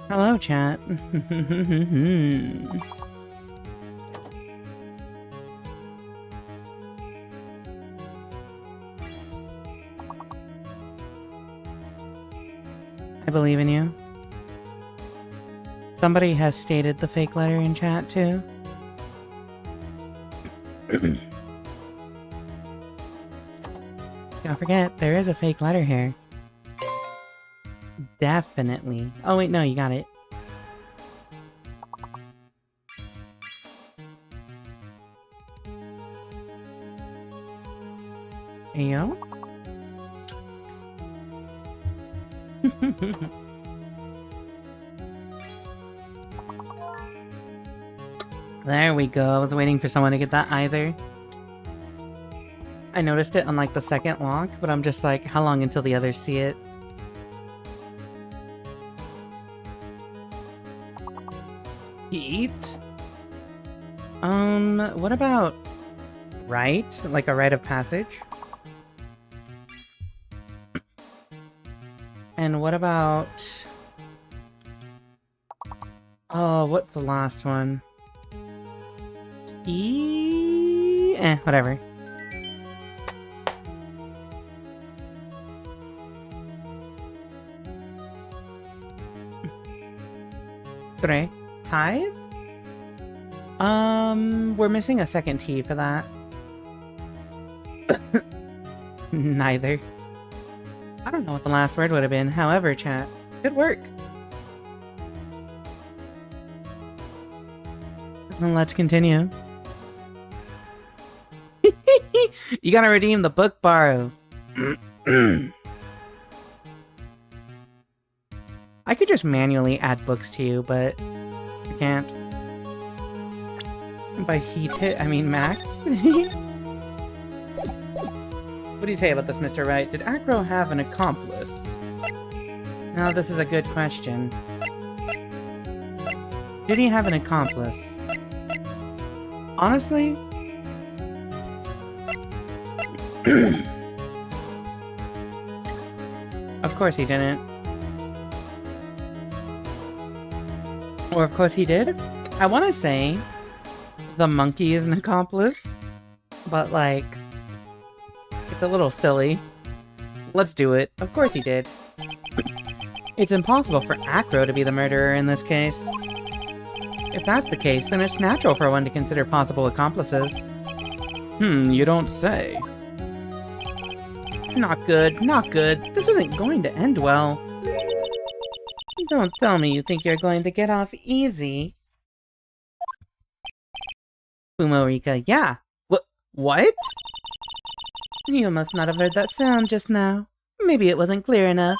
Hello, chat. I believe in you. Somebody has stated the fake letter in chat, too. Don't forget, there is a fake letter here. Definitely. Oh, wait, no, you got it. Ayo? There we go. I was waiting for someone to get that either. I noticed it on like the second lock, but I'm just like, how long until the others see it? Eat? What about right? Like a rite of passage? And what about... Oh, what's the last one? Whatever. Tre. Tithe? We're missing a second T for that. Neither. I don't know what the last word would have been. However, chat, good work. Well, let's continue. You gotta redeem the book borrow. I could just manually add books to you, but I can't. By I mean Max. What do you say about this, Mr. Wright? Did Acro have an accomplice? Now, this is a good question. Did he have an accomplice? Honestly? Of course he didn't. Or of course he did? I want to say the monkey is an accomplice, but like, it's a little silly. Let's do it. Of course he did. It's impossible for Acro to be the murderer in this case. If that's the case, then it's natural for one to consider possible accomplices. You don't say. Not good, not good. This isn't going to end well. Don't tell me you think you're going to get off easy. Fumo Rika, yeah. What? You must not have heard that sound just now. Maybe it wasn't clear enough.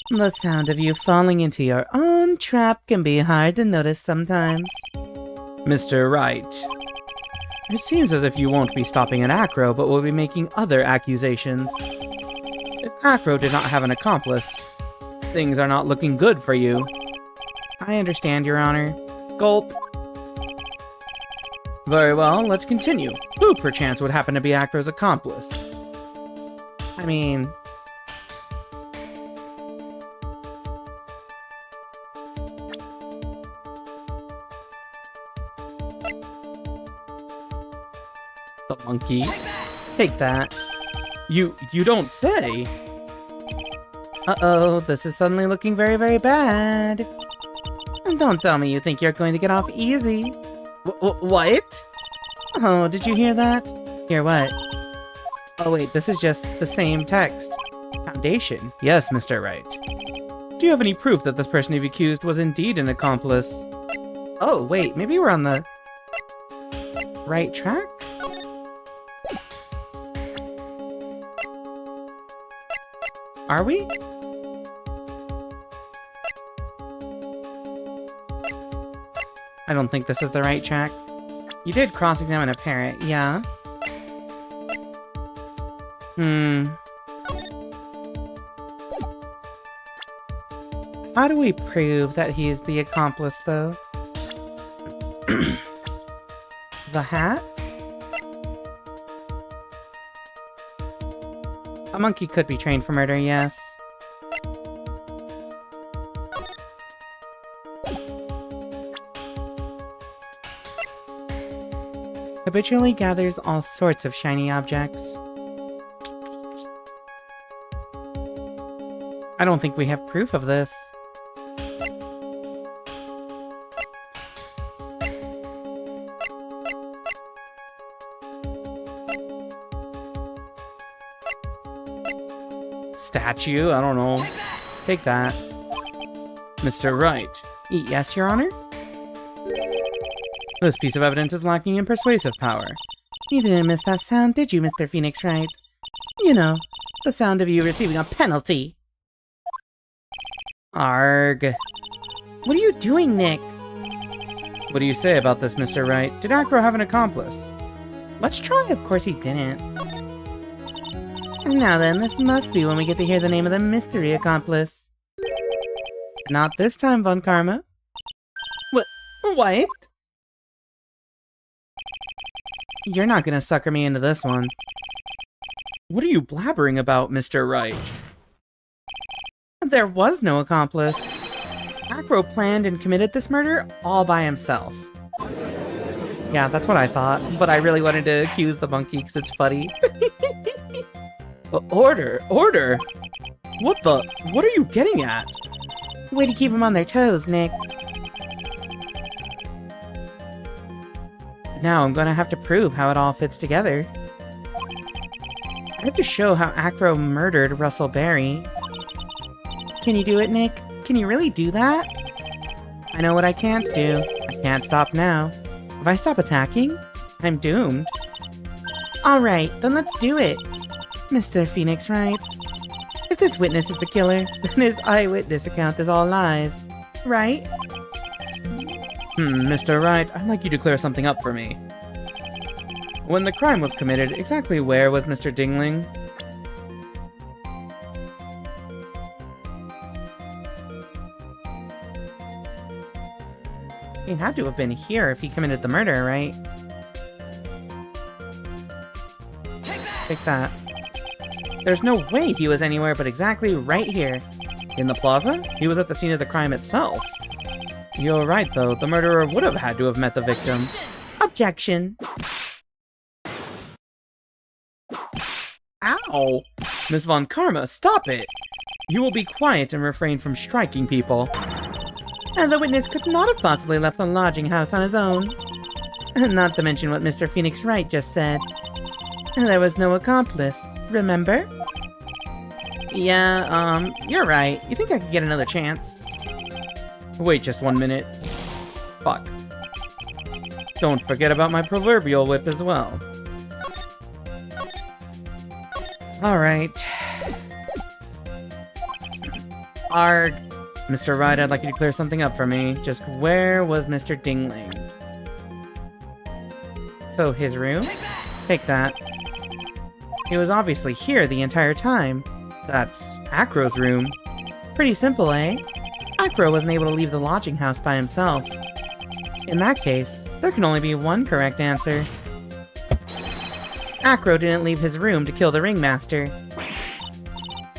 The sound of you falling into your own trap can be hard to notice sometimes. Mr. Wright, it seems as if you won't be stopping at Acro, but will be making other accusations. If Acro did not have an accomplice, things are not looking good for you. I understand, Your Honor. Gulp. Very well, let's continue. Who, perchance, would happen to be Acro's accomplice? I mean... The monkey? Take that. You don't say! Uh-oh, this is suddenly looking very, very bad. And don't tell me you think you're going to get off easy. What? Oh, did you hear that? Hear what? Oh wait, this is just the same text. Foundation. Yes, Mr. Wright. Do you have any proof that this person you've accused was indeed an accomplice? Oh, wait, maybe we're on the right track? Are we? I don't think this is the right track. You did cross-examine a parrot, yeah? How do we prove that he's the accomplice, though? The hat? A monkey could be trained for murder, yes. habitually gathers all sorts of shiny objects. I don't think we have proof of this. Statue? I don't know. Take that. Mr. Wright. Yes, Your Honor? This piece of evidence is lacking in persuasive power. You didn't miss that sound, did you, Mr. Phoenix Wright? You know, the sound of you receiving a penalty. Arg. What are you doing, Nick? What do you say about this, Mr. Wright? Did Acro have an accomplice? Let's try. Of course he didn't. Now then, this must be when we get to hear the name of the mystery accomplice. Not this time, Von Karma. What? You're not gonna sucker me into this one. What are you blabbering about, Mr. Wright? There was no accomplice. Acro planned and committed this murder all by himself. Yeah, that's what I thought, but I really wanted to accuse the monkey because it's funny. Order! What are you getting at? Way to keep them on their toes, Nick. Now I'm gonna have to prove how it all fits together. I have to show how Acro murdered Russell Berry. Can you do it, Nick? Can you really do that? I know what I can't do. I can't stop now. If I stop attacking, I'm doomed. Alright, then let's do it. Mr. Phoenix Wright. If this witness is the killer, then his eyewitness account is all lies. Right? Mr. Wright, I'd like you to clear something up for me. When the crime was committed, exactly where was Mr. Dingling? He had to have been here if he committed the murder, right? Take that. There's no way he was anywhere but exactly right here. In the plaza? He was at the scene of the crime itself. You're right, though. The murderer would have had to have met the victim. Objection! Ow! Miss Von Karma, stop it! You will be quiet and refrain from striking people. And the witness could not have possibly left the lodging house on his own. Not to mention what Mr. Phoenix Wright just said. There was no accomplice, remember? Yeah, you're right. You think I could get another chance? Wait just 1 minute. Fuck. Don't forget about my proverbial whip as well. Alright. Arg. Mr. Wright, I'd like you to clear something up for me. Just where was Mr. Dingling? So his room? Take that. He was obviously here the entire time. That's Acro's room. Pretty simple, eh? Acro wasn't able to leave the lodging house by himself. In that case, there can only be one correct answer. Acro didn't leave his room to kill the ringmaster.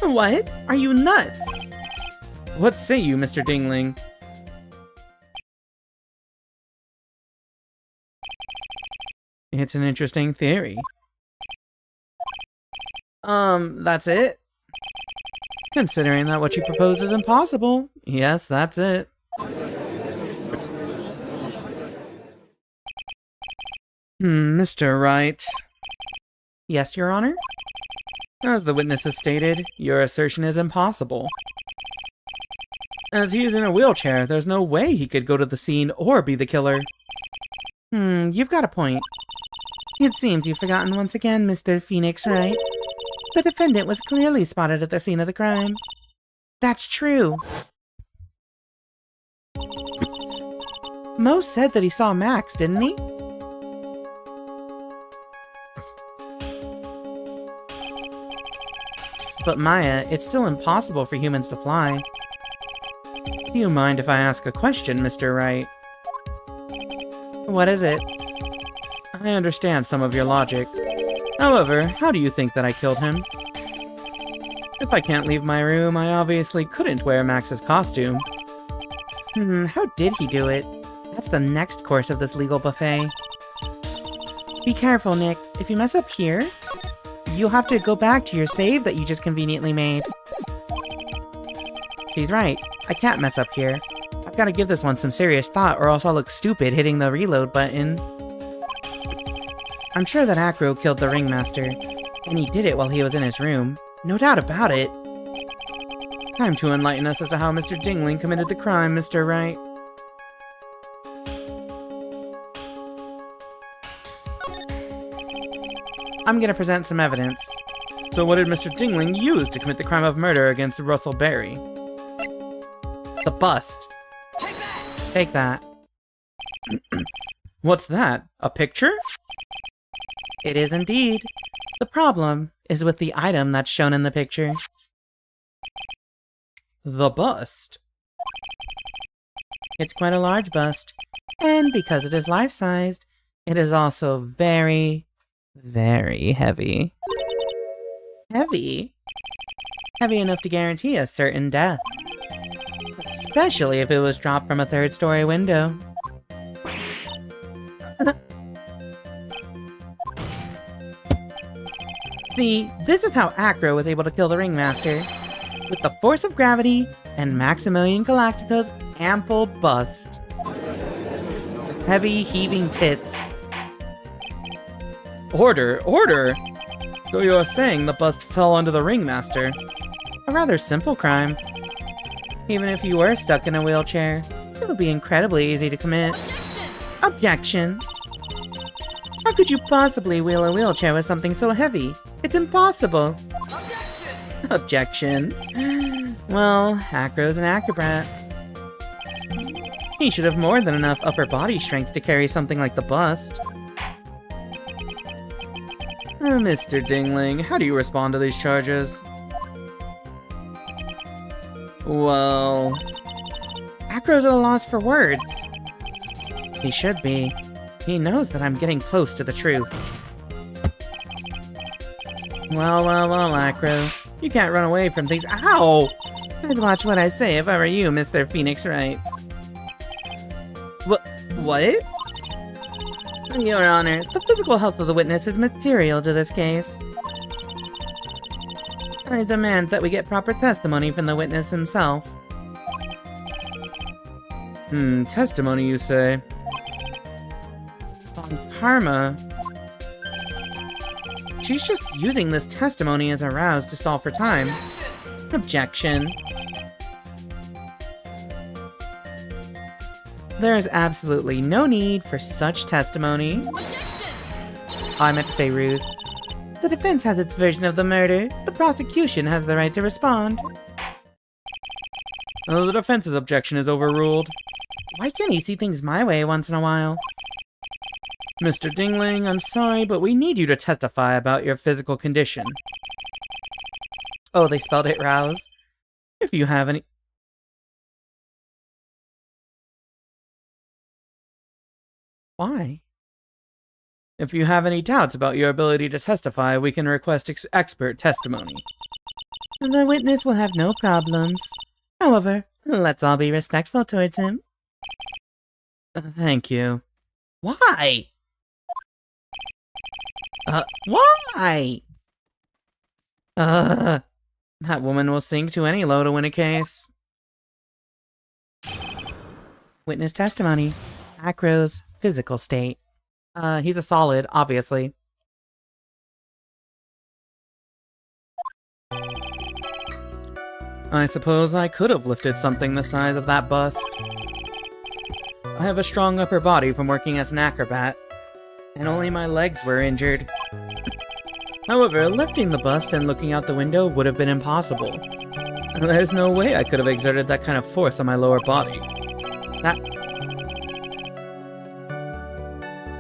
What? Are you nuts? What say you, Mr. Dingling? It's an interesting theory. That's it? Considering that what you propose is impossible, yes, that's it. Mr. Wright. Yes, Your Honor? As the witness has stated, your assertion is impossible. As he is in a wheelchair, there's no way he could go to the scene or be the killer. You've got a point. It seems you've forgotten once again, Mr. Phoenix Wright. The defendant was clearly spotted at the scene of the crime. That's true. Mo said that he saw Max, didn't he? But Maya, it's still impossible for humans to fly. Do you mind if I ask a question, Mr. Wright? What is it? I understand some of your logic. However, how do you think that I killed him? If I can't leave my room, I obviously couldn't wear Max's costume. How did he do it? That's the next course of this legal buffet. Be careful, Nick. If you mess up here, you'll have to go back to your save that you just conveniently made. She's right. I can't mess up here. I've got to give this one some serious thought or else I'll look stupid hitting the reload button. I'm sure that Acro killed the ringmaster, and he did it while he was in his room. No doubt about it. Time to enlighten us as to how Mr. Dingling committed the crime, Mr. Wright. I'm gonna present some evidence. So what did Mr. Dingling use to commit the crime of murder against Russell Berry? The bust. Take that. What's that? A picture? It is indeed. The problem is with the item that's shown in the picture. The bust. It's quite a large bust, and because it is life-sized, it is also very, very heavy. Heavy? Heavy enough to guarantee a certain death. Especially if it was dropped from a third-story window. See, this is how Acro was able to kill the ringmaster. With the force of gravity and Maximilian Galactico's ample bust. Heavy, heaving tits. Order! Order! So you're saying the bust fell onto the ringmaster? A rather simple crime. Even if you were stuck in a wheelchair, it would be incredibly easy to commit. Objection! How could you possibly wheel a wheelchair with something so heavy? It's impossible! Objection! Well, Acro's an acrobat. He should have more than enough upper body strength to carry something like the bust. Mr. Dingling, how do you respond to these charges? Well... Acro's at a loss for words. He should be. He knows that I'm getting close to the truth. Well, Acro. You can't run away from things. Ow! I'd watch what I say if I were you, Mr. Phoenix Wright. What? Your Honor, the physical health of the witness is material to this case. I demand that we get proper testimony from the witness himself. Testimony, you say? On Karma. She's just using this testimony as a rouse to stall for time. Objection. There is absolutely no need for such testimony. I meant to say ruse. The defense has its version of the murder. The prosecution has the right to respond. The defense's objection is overruled. Why can't he see things my way once in a while? Mr. Dingling, I'm sorry, but we need you to testify about your physical condition. Oh, they spelled it rouse. If you have any... Why? If you have any doubts about your ability to testify, we can request expert testimony. The witness will have no problems. However, let's all be respectful towards him. Thank you. Why? Why? That woman will sink to any low to win a case. Witness testimony. Acro's physical state. He's a solid, obviously. I suppose I could have lifted something the size of that bust. I have a strong upper body from working as an acrobat, and only my legs were injured. However, lifting the bust and looking out the window would have been impossible. There's no way I could have exerted that kind of force on my lower body.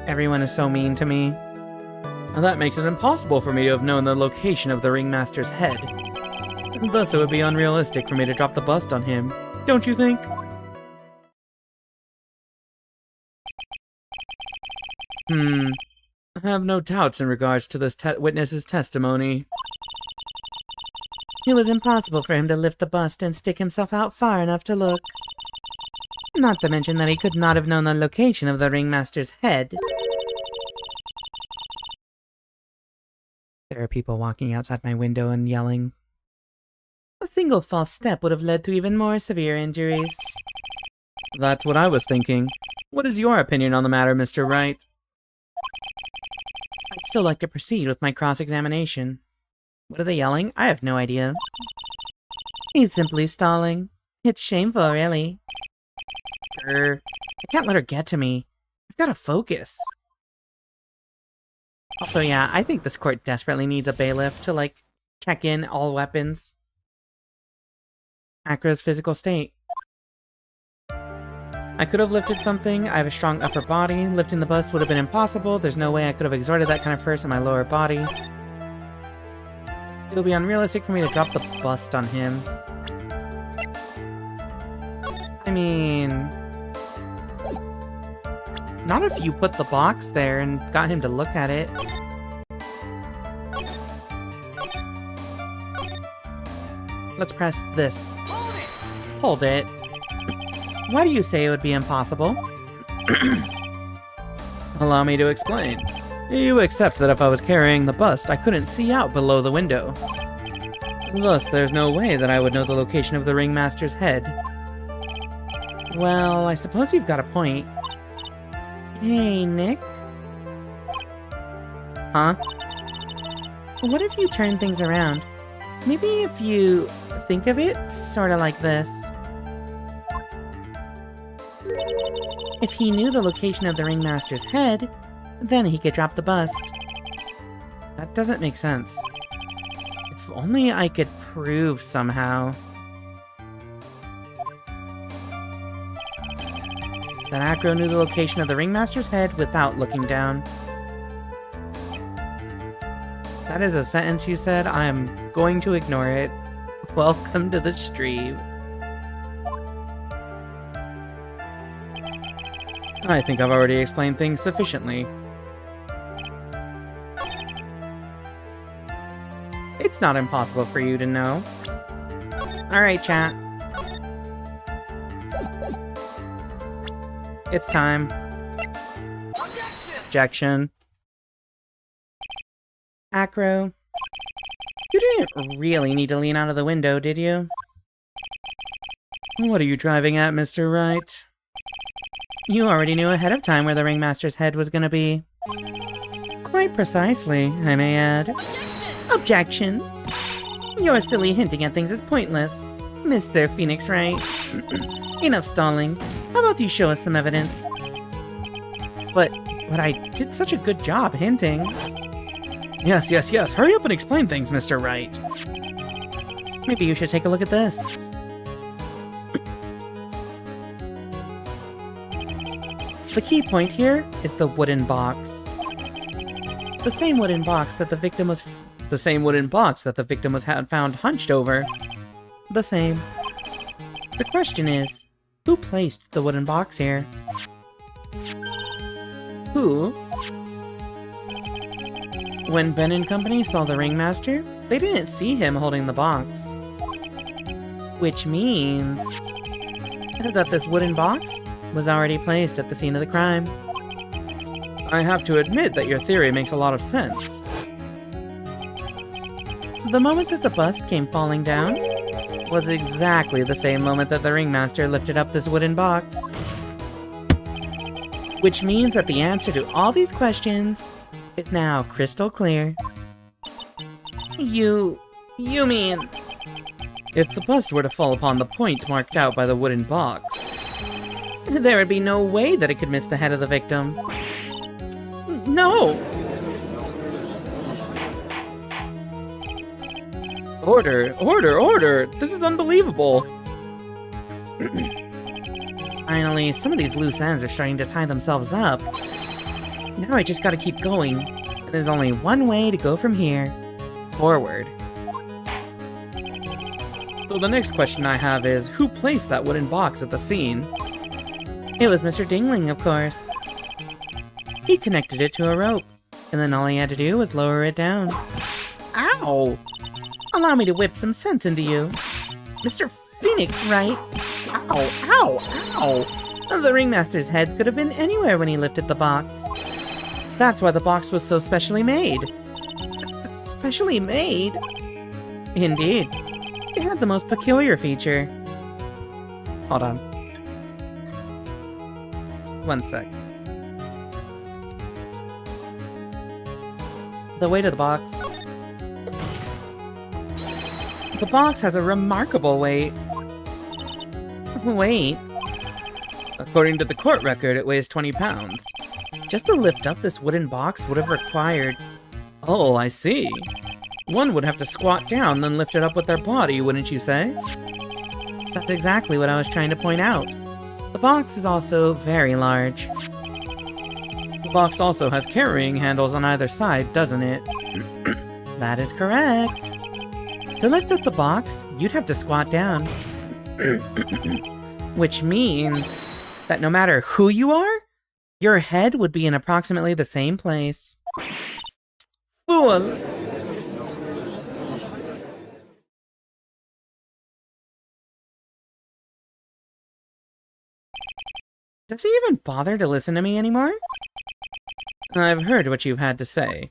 Everyone is so mean to me. That makes it impossible for me to have known the location of the ringmaster's head. Thus, it would be unrealistic for me to drop the bust on him, don't you think? I have no doubts in regards to this witness's testimony. It was impossible for him to lift the bust and stick himself out far enough to look. Not to mention that he could not have known the location of the ringmaster's head. There are people walking outside my window and yelling. A single false step would have led to even more severe injuries. That's what I was thinking. What is your opinion on the matter, Mr. Wright? I'd still like to proceed with my cross-examination. What are they yelling? I have no idea. He's simply stalling. It's shameful, really. I can't let her get to me. I've got to focus. Also, yeah, I think this court desperately needs a bailiff to, like, check in all weapons. Acro's physical state. I could have lifted something. I have a strong upper body. Lifting the bust would have been impossible. There's no way I could have exerted that kind of force in my lower body. It'll be unrealistic for me to drop the bust on him. I mean... not if you put the box there and got him to look at it. Let's press this. Hold it. Why do you say it would be impossible? Allow me to explain. You accept that if I was carrying the bust, I couldn't see out below the window. Thus, there's no way that I would know the location of the ringmaster's head. Well, I suppose you've got a point. Hey, Nick? Huh? What if you turn things around? Maybe if you think of it sort of like this. If he knew the location of the ringmaster's head, then he could drop the bust. That doesn't make sense. If only I could prove somehow that Acro knew the location of the ringmaster's head without looking down. That is a sentence you said. I am going to ignore it. Welcome to the stream. I think I've already explained things sufficiently. It's not impossible for you to know. Alright, chat. It's time. Objection. Acro, you didn't really need to lean out of the window, did you? What are you driving at, Mr. Wright? You already knew ahead of time where the ringmaster's head was gonna be. Quite precisely, I may add. Objection! Your silly hinting at things is pointless, Mr. Phoenix Wright. Enough stalling. How about you show us some evidence? But I did such a good job hinting. Yes. Hurry up and explain things, Mr. Wright. Maybe you should take a look at this. The key point here is the wooden box. The same wooden box that the victim was found hunched over. The same. The question is, who placed the wooden box here? Who? When Ben and company saw the ringmaster, they didn't see him holding the box. Which means that this wooden box was already placed at the scene of the crime. I have to admit that your theory makes a lot of sense. The moment that the bust came falling down was exactly the same moment that the ringmaster lifted up this wooden box. Which means that the answer to all these questions is now crystal clear. You mean... If the bust were to fall upon the point marked out by the wooden box, there would be no way that it could miss the head of the victim. No! Order! This is unbelievable! Finally, some of these loose ends are starting to tie themselves up. Now I just gotta keep going. There's only one way to go from here. Forward. So the next question I have is, who placed that wooden box at the scene? It was Mr. Dingling, of course. He connected it to a rope, and then all he had to do was lower it down. Ow! Allow me to whip some sense into you. Mr. Phoenix, right? Ow! The ringmaster's head could have been anywhere when he lifted the box. That's why the box was so specially made. specially made. Indeed. It had the most peculiar feature. Hold on. One sec. The weight of the box. The box has a remarkable weight. Wait. According to the court record, it weighs 20 pounds. Just to lift up this wooden box would have required... Oh, I see. One would have to squat down, then lift it up with their body, wouldn't you say? That's exactly what I was trying to point out. The box is also very large. The box also has carrying handles on either side, doesn't it? That is correct. To lift up the box, you'd have to squat down. Which means that no matter who you are, your head would be in approximately the same place. Fool! Does he even bother to listen to me anymore? I've heard what you've had to say.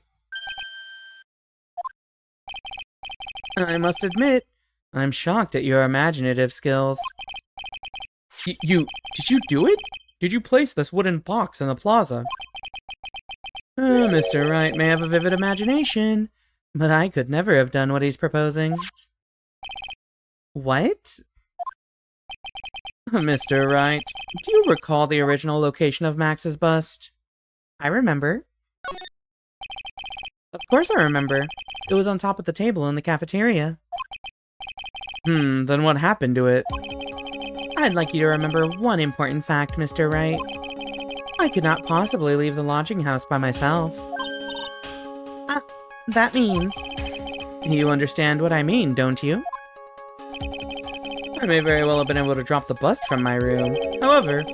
I must admit, I'm shocked at your imaginative skills. Did you do it? Did you place this wooden box in the plaza? Mr. Wright may have a vivid imagination, but I could never have done what he's proposing. What? Mr. Wright, do you recall the original location of Max's bust? I remember. Of course I remember. It was on top of the table in the cafeteria. Then what happened to it? I'd like you to remember one important fact, Mr. Wright. I could not possibly leave the lodging house by myself. That means... You understand what I mean, don't you? I may very well have been able to drop the bust from my room. However,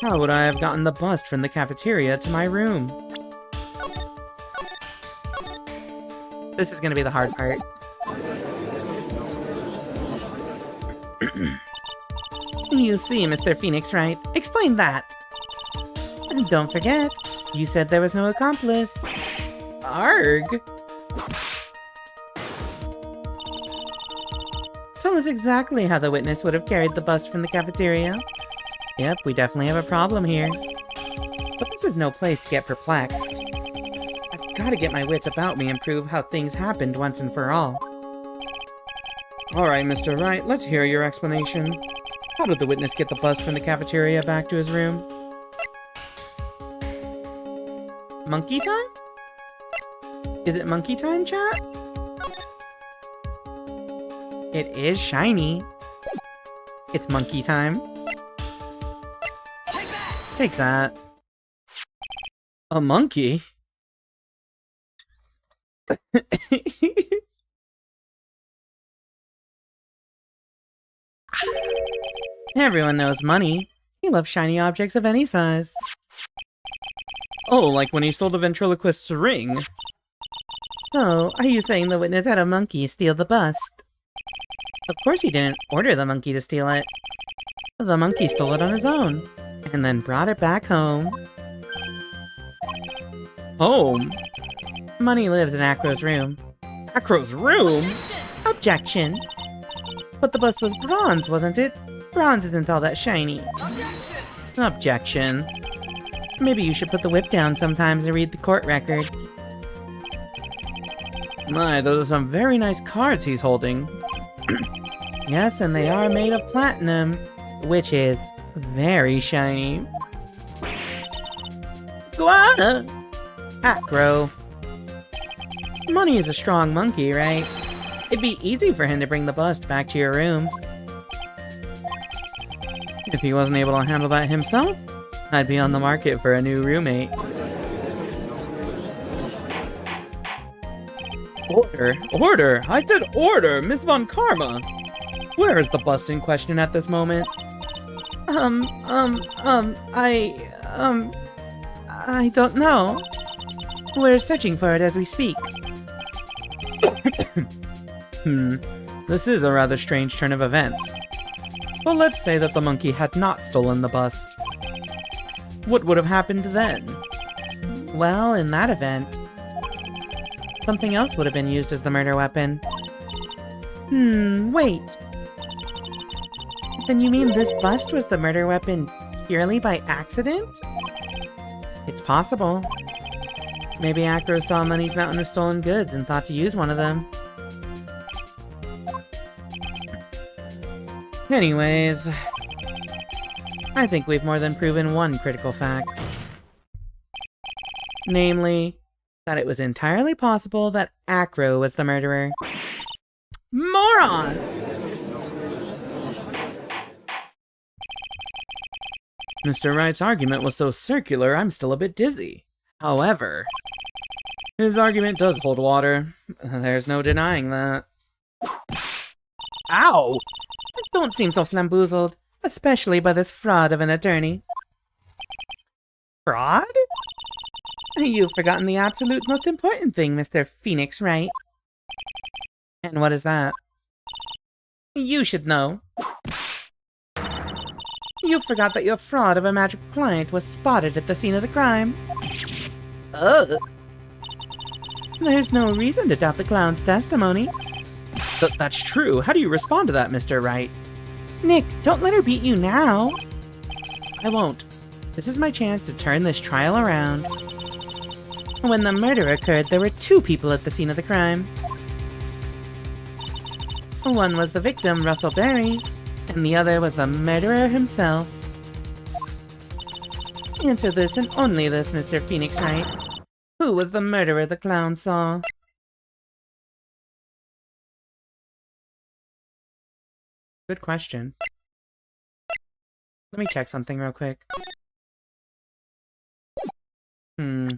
how would I have gotten the bust from the cafeteria to my room? This is gonna be the hard part. You see, Mr. Phoenix Wright. Explain that! And don't forget, you said there was no accomplice. Arg! Tell us exactly how the witness would have carried the bust from the cafeteria. Yep, we definitely have a problem here. But this is no place to get perplexed. I've got to get my wits about me and prove how things happened once and for all. Alright, Mr. Wright, let's hear your explanation. How did the witness get the bust from the cafeteria back to his room? Monkey time? Is it monkey time, chat? It is shiny. It's monkey time. Take that. A monkey? Everyone knows money. He loves shiny objects of any size. Oh, like when he stole the ventriloquist's ring. So, are you saying the witness had a monkey steal the bust? Of course he didn't order the monkey to steal it. The monkey stole it on his own, and then brought it back home. Home? Money lives in Acro's room. Acro's room? Objection! But the bust was bronze, wasn't it? Bronze isn't all that shiny. Objection. Maybe you should put the whip down sometimes and read the court record. My, those are some very nice cards he's holding. Yes, and they are made of platinum, which is very shiny. Gua! Acro. Money is a strong monkey, right? It'd be easy for him to bring the bust back to your room. If he wasn't able to handle that himself, I'd be on the market for a new roommate. Order? Order? I said order, Miss Von Karma! Where is the bust in question at this moment? I don't know. We're searching for it as we speak. This is a rather strange turn of events. But let's say that the monkey had not stolen the bust. What would have happened then? Well, in that event, Something else would have been used as the murder weapon. Wait. Then you mean this bust was the murder weapon purely by accident? It's possible. Maybe Acro saw Money's Mountain of Stolen Goods and thought to use one of them. Anyways, I think we've more than proven one critical fact. Namely, that it was entirely possible that Acro was the murderer. Moron! Mr. Wright's argument was so circular, I'm still a bit dizzy. However, his argument does hold water. There's no denying that. Ow! Don't seem so flamboozled, especially by this fraud of an attorney. Fraud? You've forgotten the absolute most important thing, Mr. Phoenix Wright. And what is that? You should know. You forgot that your fraud of a magic client was spotted at the scene of the crime. Ugh. There's no reason to doubt the clown's testimony. That's true. How do you respond to that, Mr. Wright? Nick, don't let her beat you now. I won't. This is my chance to turn this trial around. When the murder occurred, there were two people at the scene of the crime. One was the victim, Russell Berry, and the other was the murderer himself. Answer this and only this, Mr. Phoenix Wright. Who was the murderer the clown saw? Good question. Let me check something real quick. Who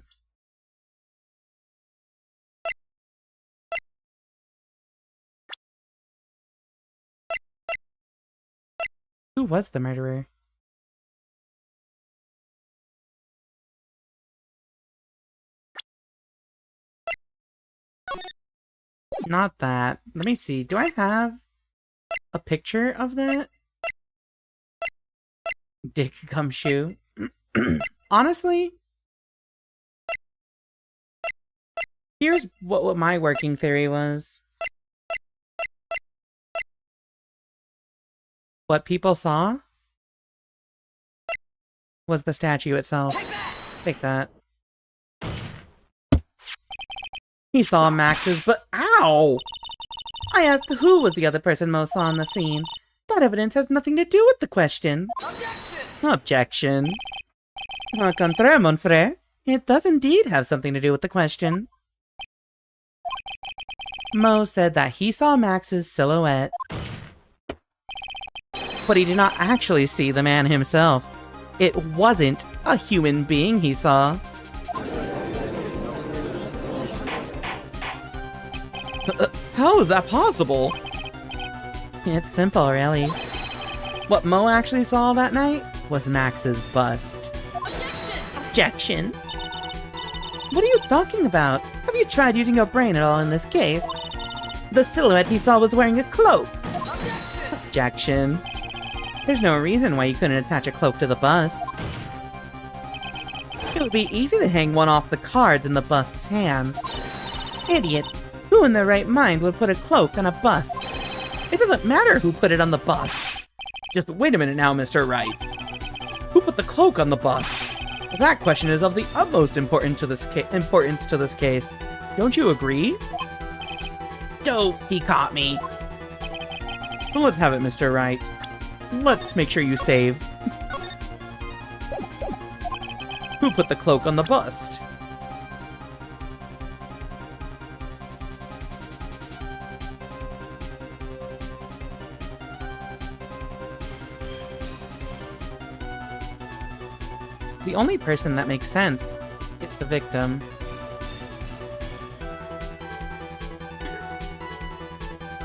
was the murderer? Not that. Let me see. Do I have a picture of that? Dick Gumshoe. Honestly, here's what my working theory was. What people saw was the statue itself. Take that. He saw Max's, but ow! I asked who was the other person Mo saw on the scene. That evidence has nothing to do with the question. Objection. Au contraire, mon frère. It does indeed have something to do with the question. Mo said that he saw Max's silhouette. But he did not actually see the man himself. It wasn't a human being he saw. How is that possible? It's simple, really. What Mo actually saw that night was Max's bust. Objection! What are you talking about? Have you tried using your brain at all in this case? The silhouette he saw was wearing a cloak. Objection. There's no reason why you couldn't attach a cloak to the bust. It would be easy to hang one off the cards in the bust's hands. Idiot! Who in their right mind would put a cloak on a bust? It doesn't matter who put it on the bust. Just wait a minute now, Mr. Wright. Who put the cloak on the bust? That question is of the utmost importance to this case. Don't you agree? Dope, he caught me. Well, let's have it, Mr. Wright. Let's make sure you save. Who put the cloak on the bust? The only person that makes sense is the victim.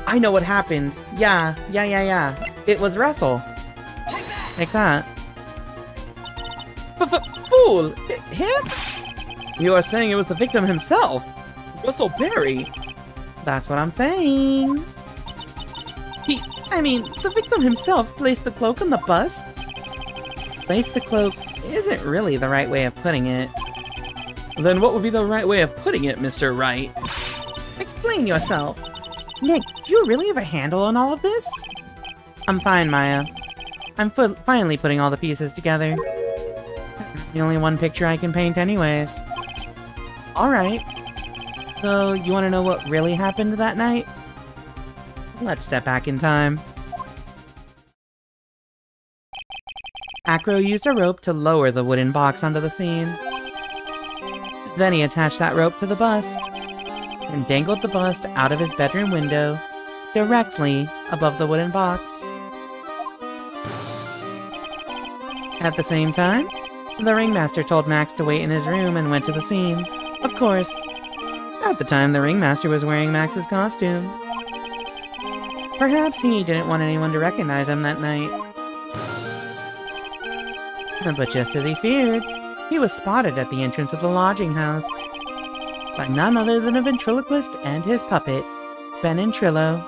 I know what happened. Yeah. It was Russell. Take that. Fool! Him? You are saying it was the victim himself, Russell Berry. That's what I'm saying. The victim himself placed the cloak on the bust. Placed the cloak isn't really the right way of putting it. Then what would be the right way of putting it, Mr. Wright? explain yourself. Nick, do you really have a handle on all of this? I'm fine, Maya. I'm finally putting all the pieces together. The only one picture I can paint anyways. Alright. So, you want to know what really happened that night? Let's step back in time. Acro used a rope to lower the wooden box onto the scene. Then he attached that rope to the bust, and dangled the bust out of his bedroom window, directly above the wooden box. At the same time, the ringmaster told Max to wait in his room and went to the scene. Of course, at the time the ringmaster was wearing Max's costume. Perhaps he didn't want anyone to recognize him that night. But just as he feared, he was spotted at the entrance of the lodging house by none other than a ventriloquist and his puppet, Ben and Trillo.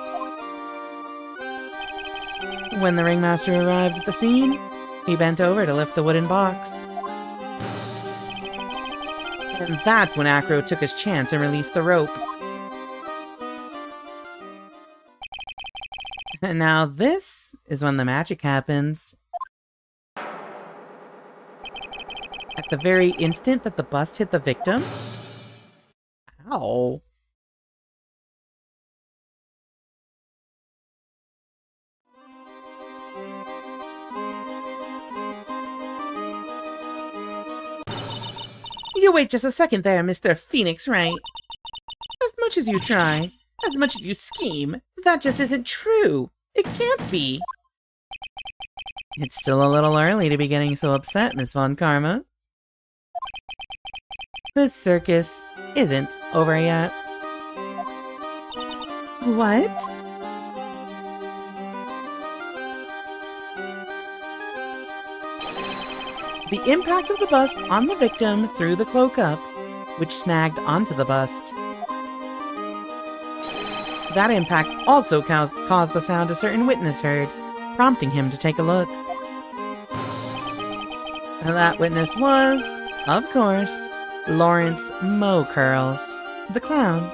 When the ringmaster arrived at the scene, he bent over to lift the wooden box. And that's when Acro took his chance and released the rope. And now this is when the magic happens. At the very instant that the bust hit the victim... Ow. You wait just a second there, Mr. Phoenix Wright. As much as you try, as much as you scheme, that just isn't true. It can't be. It's still a little early to be getting so upset, Miss Von Karma. This circus isn't over yet. What? The impact of the bust on the victim threw the cloak up, which snagged onto the bust. That impact also caused the sound a certain witness heard, prompting him to take a look. That witness was, of course, Lawrence Mo Curls, the clown.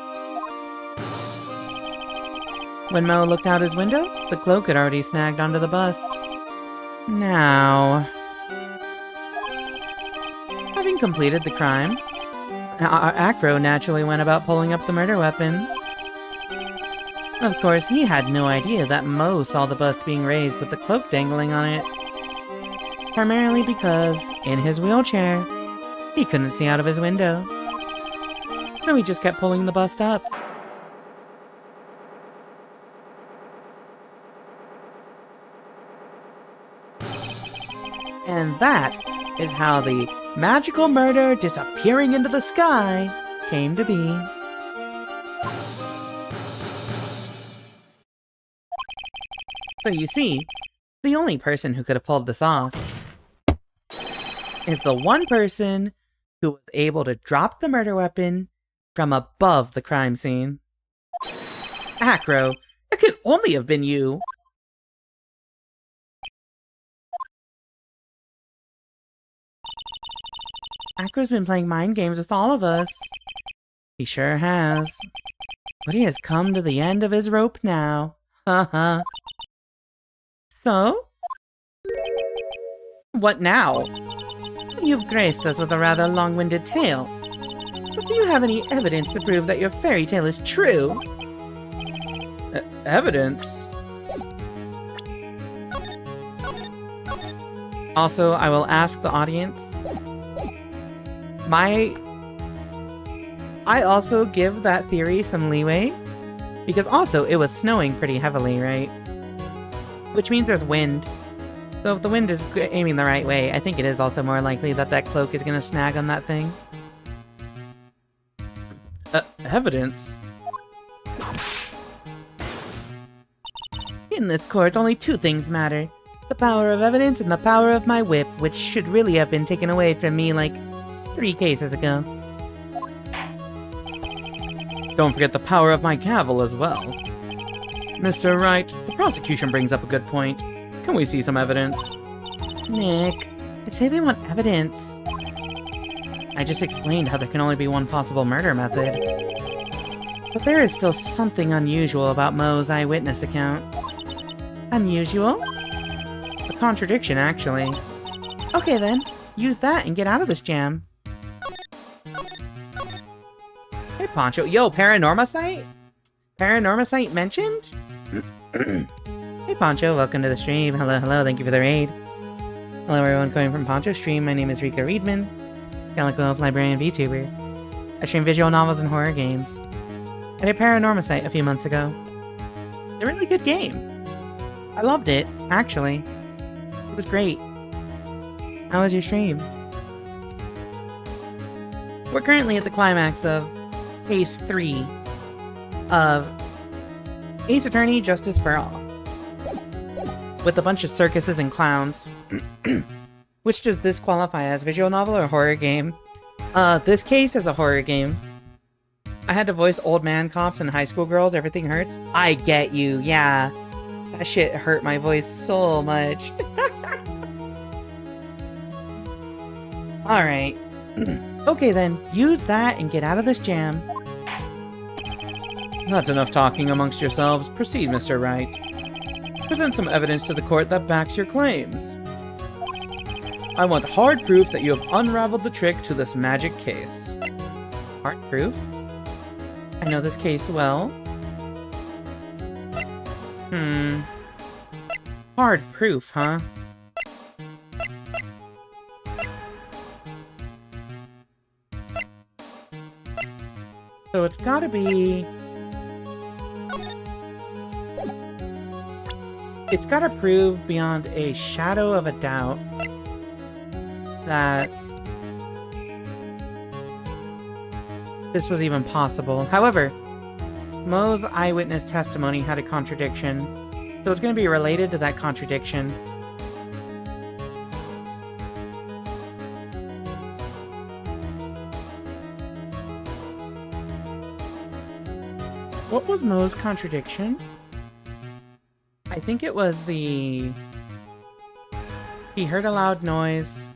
When Mo looked out his window, the cloak had already snagged onto the bust. Now... Having completed the crime, Acro naturally went about pulling up the murder weapon. Of course, he had no idea that Mo saw the bust being raised with the cloak dangling on it. Primarily because, in his wheelchair, he couldn't see out of his window. So he just kept pulling the bust up. And that is how the magical murder disappearing into the sky came to be. So you see, the only person who could have pulled this off is the one person who was able to drop the murder weapon from above the crime scene. Acro, it could only have been you. Acro's been playing mind games with all of us. He sure has. But he has come to the end of his rope now. Haha. So? What now? You've graced us with a rather long-winded tale. But do you have any evidence to prove that your fairy tale is true? Evidence? Also, I will ask the audience. I also give that theory some leeway, because also it was snowing pretty heavily, right? Which means there's wind. So if the wind is aiming the right way, I think it is also more likely that that cloak is going to snag on that thing. Evidence? In this court, only two things matter. The power of evidence and the power of my whip, which should really have been taken away from me like 3 cases ago. Don't forget the power of my gavel as well. Mr. Wright, the prosecution brings up a good point. Can we see some evidence? Nick, they say they want evidence. I just explained how there can only be one possible murder method. But there is still something unusual about Mo's eyewitness account. Unusual? A contradiction, actually. Okay then, use that and get out of this jam. Hey Poncho, yo, Paranormosite? Paranormosite mentioned? Hey Poncho, welcome to the stream. Hello, hello, thank you for the raid. Hello everyone coming from Poncho's stream, my name is Rika Readman, Calico Elf Librarian VTuber. I stream visual novels and horror games. I did Paranormosite a few months ago. It's a really good game. I loved it, actually. It was great. How was your stream? We're currently at the climax of Case 3 of Ace Attorney Justice for All. With a bunch of circuses and clowns. Which does this qualify as, visual novel or horror game? This case is a horror game. I had to voice old man cops and high school girls, everything hurts. I get you, yeah. That shit hurt my voice so much. Alright. Okay then, use that and get out of this jam. That's enough talking amongst yourselves. Proceed, Mr. Wright. Present some evidence to the court that backs your claims. I want hard proof that you have unraveled the trick to this magic case. Hard proof? I know this case well. Hard proof, huh? So it's gotta be... It's gotta prove beyond a shadow of a doubt that this was even possible. However, Mo's eyewitness testimony had a contradiction, so it's going to be related to that contradiction. What was Mo's contradiction? I think it was the... He heard a loud noise.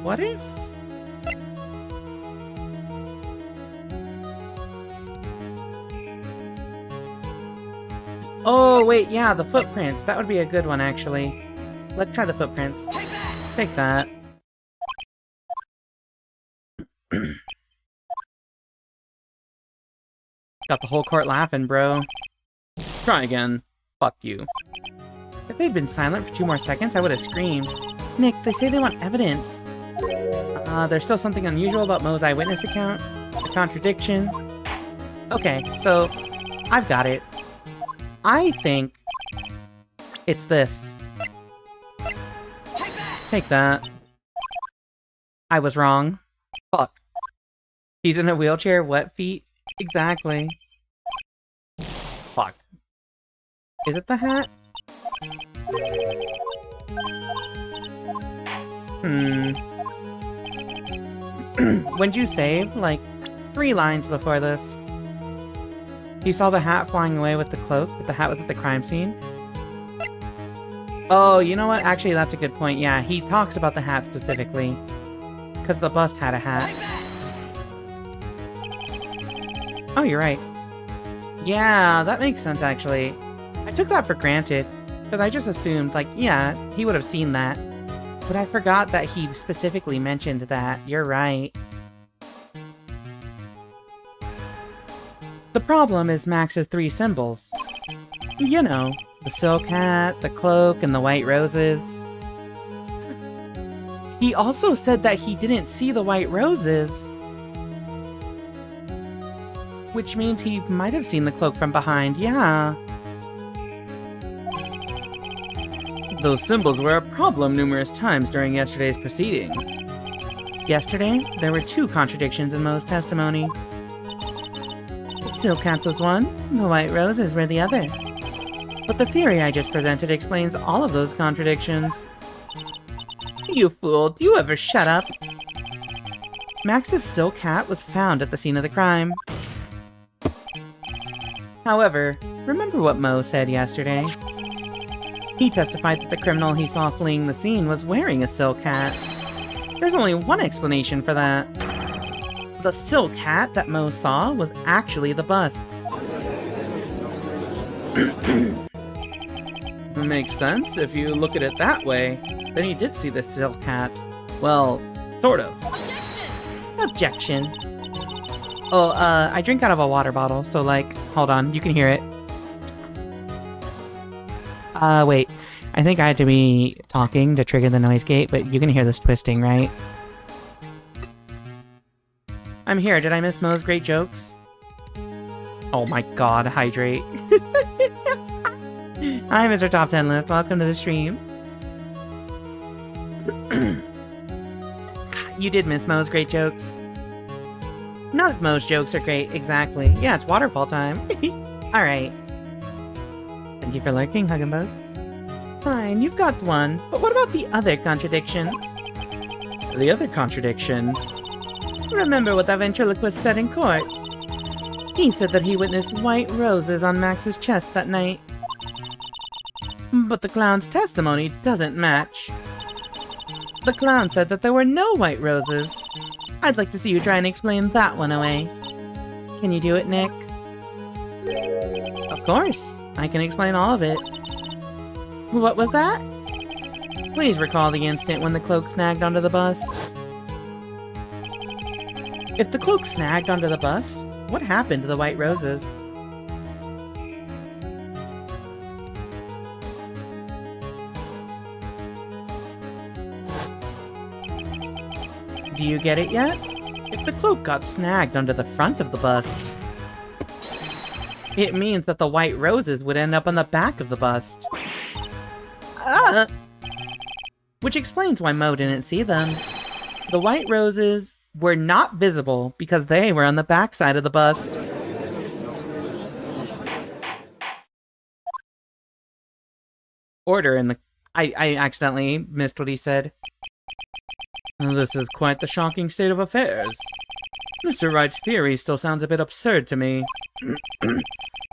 What if... Oh, wait, yeah, the footprints. That would be a good one, actually. Let's try the footprints. Take that. Got the whole court laughing, bro. Try again. Fuck you. If they'd been silent for 2 more seconds, I would have screamed. Nick, they say they want evidence. There's still something unusual about Mo's eyewitness account. A contradiction. Okay, so I've got it. I think it's this. Take that. I was wrong. Fuck. He's in a wheelchair, wet feet? Exactly. Fuck. Is it the hat? When'd you save? Like, 3 lines before this. He saw the hat flying away with the cloak, but the hat was at the crime scene. Oh, you know what? Actually, that's a good point. Yeah, he talks about the hat specifically. Because the bust had a hat. Oh, you're right. Yeah, that makes sense, actually. I took that for granted. Because I just assumed, like, yeah, he would have seen that. But I forgot that he specifically mentioned that. You're right. The problem is Max's 3 symbols. You know, the silk hat, the cloak, and the white roses. He also said that he didn't see the white roses. Which means he might have seen the cloak from behind, yeah. Those symbols were a problem numerous times during yesterday's proceedings. Yesterday, there were 2 contradictions in Mo's testimony. The silk hat was one, the white roses were the other. But the theory I just presented explains all of those contradictions. You fool, do you ever shut up? Max's silk hat was found at the scene of the crime. However, remember what Mo said yesterday? He testified that the criminal he saw fleeing the scene was wearing a silk hat. There's only one explanation for that. The silk hat that Mo saw was actually the bust's. Makes sense if you look at it that way. Then he did see the silk hat. Well, sort of. Objection. Oh, I drink out of a water bottle, so like, hold on, you can hear it. Wait. I think I had to be talking to trigger the noise gate, but you can hear this twisting, right? I'm here. Did I miss Mo's great jokes? Oh my god, hydrate. Hi, Mr. Top 10 List. Welcome to the stream. You did miss Mo's great jokes. Not if Mo's jokes are great, exactly. Yeah, it's waterfall time. Alright. Thank you for lurking, Hug and Bug. Fine, you've got one, but what about the other contradiction? The other contradiction? Remember what that ventriloquist said in court. He said that he witnessed white roses on Max's chest that night. But the clown's testimony doesn't match. The clown said that there were no white roses. I'd like to see you try and explain that one away. Can you do it, Nick? Of course. I can explain all of it. What was that? Please recall the instant when the cloak snagged onto the bust. If the cloak snagged onto the bust, what happened to the white roses? Do you get it yet? If the cloak got snagged onto the front of the bust, it means that the white roses would end up on the back of the bust. Which explains why Mo didn't see them. The white roses were not visible because they were on the back side of the bust. Order in the... I accidentally missed what he said. This is quite the shocking state of affairs. Mr. Wright's theory still sounds a bit absurd to me.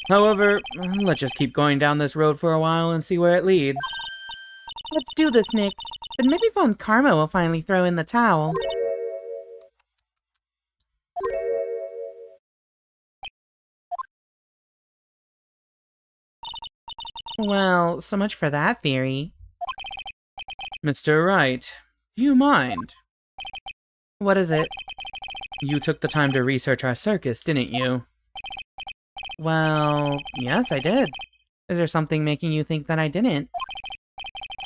However, let's just keep going down this road for a while and see where it leads. Let's do this, Nick. Then maybe Von Karma will finally throw in the towel. Well, so much for that theory. Mr. Wright, do you mind? What is it? You took the time to research our circus, didn't you? Well, yes, I did. Is there something making you think that I didn't?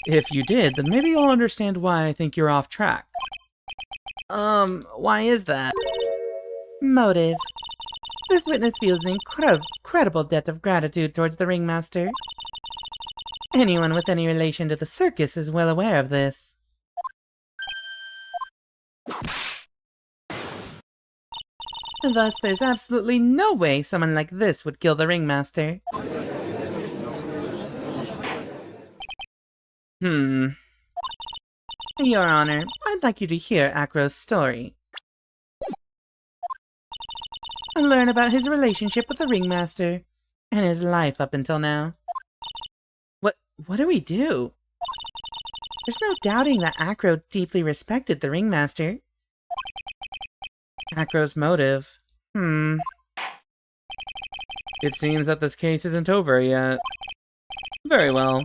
If you did, then maybe you'll understand why I think you're off track. Why is that? Motive. This witness feels an incredible debt of gratitude towards the ringmaster. Anyone with any relation to the circus is well aware of this. Thus, there's absolutely no way someone like this would kill the ringmaster. Your Honor, I'd like you to hear Acro's story. And learn about his relationship with the ringmaster, and his life up until now. What do we do? There's no doubting that Acro deeply respected the ringmaster. Acro's motive. It seems that this case isn't over yet. Very well.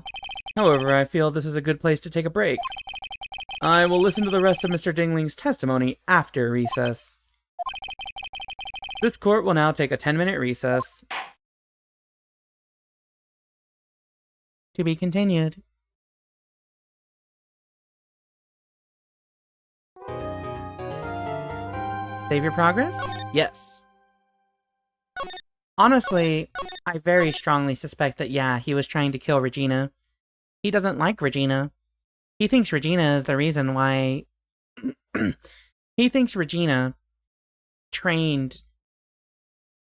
However, I feel this is a good place to take a break. I will listen to the rest of Mr. Dingling's testimony after recess. This court will now take a 10-minute recess. To be continued. Save your progress? Yes. Honestly, I very strongly suspect that, yeah, he was trying to kill Regina. He doesn't like Regina. He thinks Regina is the reason why... He thinks Regina trained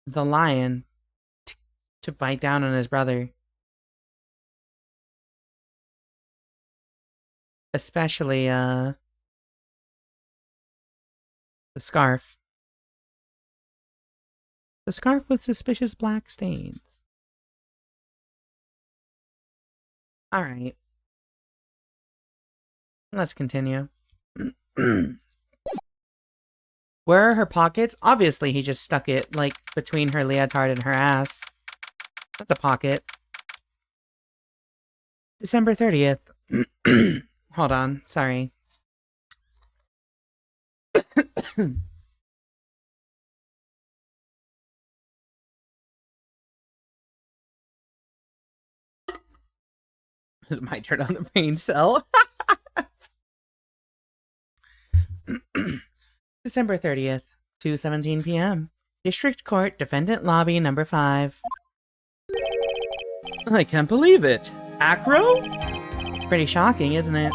the lion to bite down on his brother. Especially, the scarf. The scarf with suspicious black stains. Alright. Let's continue. Where are her pockets? Obviously, he just stuck it, like, between her leotard and her ass. That's a pocket. December 30th. Hold on, sorry. It's my turn on the brain cell. December 30th, 2:17 p.m. District Court, Defendant Lobby, number 5. I can't believe it. Acro? It's pretty shocking, isn't it?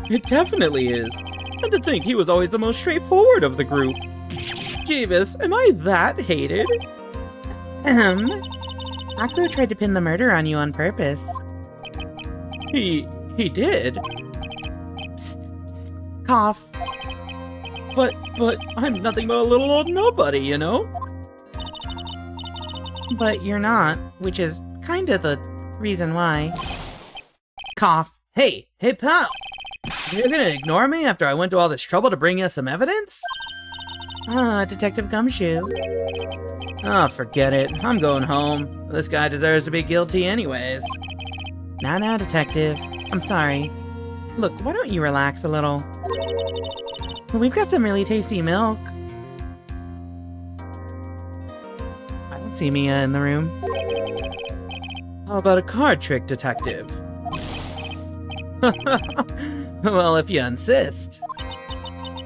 It definitely is. And to think he was always the most straightforward of the group. Jeebus, am I that hated? Acro tried to pin the murder on you on purpose. He did? Cough. But I'm nothing but a little old nobody, you know? But you're not, which is kinda the reason why. Cough. Hey pal! You're gonna ignore me after I went to all this trouble to bring you some evidence? Detective Gumshoe. Oh, forget it. I'm going home. This guy deserves to be guilty anyways. Now, detective. I'm sorry. Look, why don't you relax a little? We've got some really tasty milk. I don't see Mia in the room. How about a card trick, detective? Well, if you insist.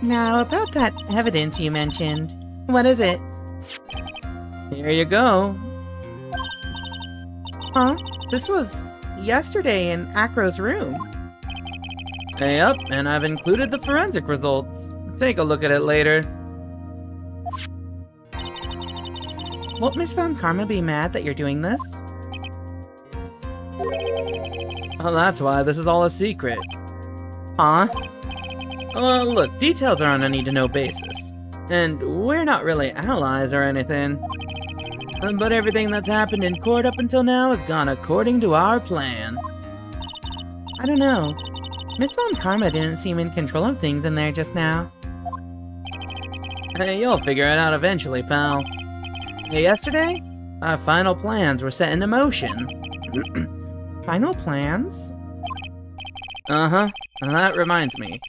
Now, about that evidence you mentioned. What is it? Here you go. Huh? This was yesterday in Acro's room. Yep, and I've included the forensic results. Take a look at it later. Won't Miss Von Karma be mad that you're doing this? Well, that's why this is all a secret. Huh? Look, details are on a need-to-know basis. And we're not really allies or anything. But everything that's happened in court up until now has gone according to our plan. I don't know. Miss Von Karma didn't seem in control of things in there just now. Hey, you'll figure it out eventually, pal. Yesterday, our final plans were set into motion. Final plans? Uh-huh. That reminds me.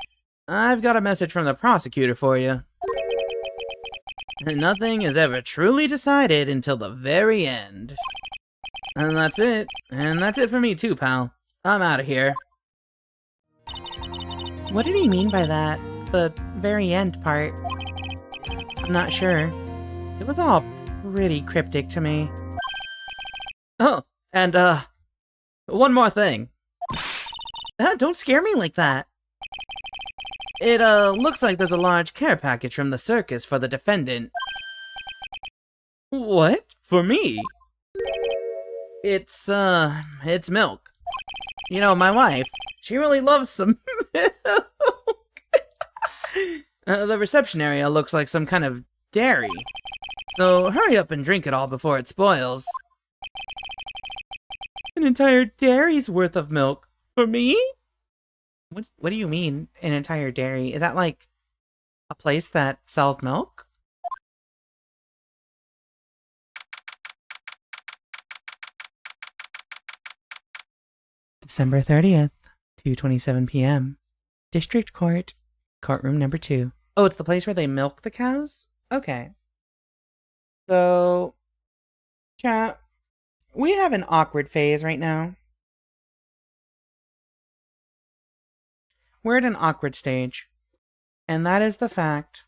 I've got a message from the prosecutor for you. Nothing is ever truly decided until the very end. And that's it. And that's it for me too, pal. I'm out of here. What did he mean by that? The very end part? I'm not sure. It was all pretty cryptic to me. Oh, and one more thing. Don't scare me like that. It looks like there's a large care package from the circus for the defendant. What? For me? It's milk. You know, my wife, she really loves some milk. The reception area looks like some kind of dairy. So hurry up and drink it all before it spoils. An entire dairy's worth of milk? For me? What do you mean, an entire dairy? Is that like a place that sells milk? December 30th, 2:27 p.m. District Court, courtroom number 2. Oh, it's the place where they milk the cows? Okay. So, chat, we have an awkward phase right now. We're at an awkward stage, and that is the fact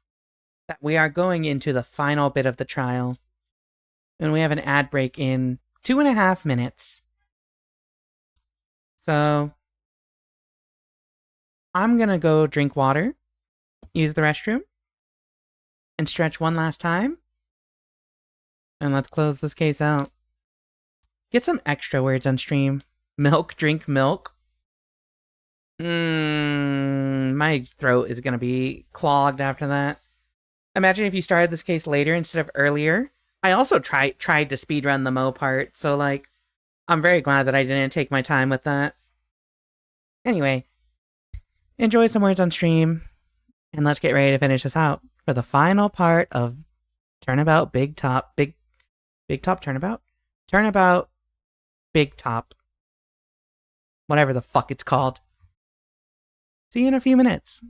that we are going into the final bit of the trial, and we have an ad break in 2.5 minutes. So, I'm gonna go drink water, use the restroom, and stretch one last time, and let's close this case out. Get some extra words on stream. Milk, drink milk. My throat is gonna be clogged after that. Imagine if you started this case later instead of earlier. I also tried to speedrun the Mo part, so like, I'm very glad that I didn't take my time with that. Anyway, enjoy some words on stream, and let's get ready to finish this out for the final part of Turnabout Big Top Turnabout? Turnabout Big Top. Whatever the fuck it's called. See you in a few minutes.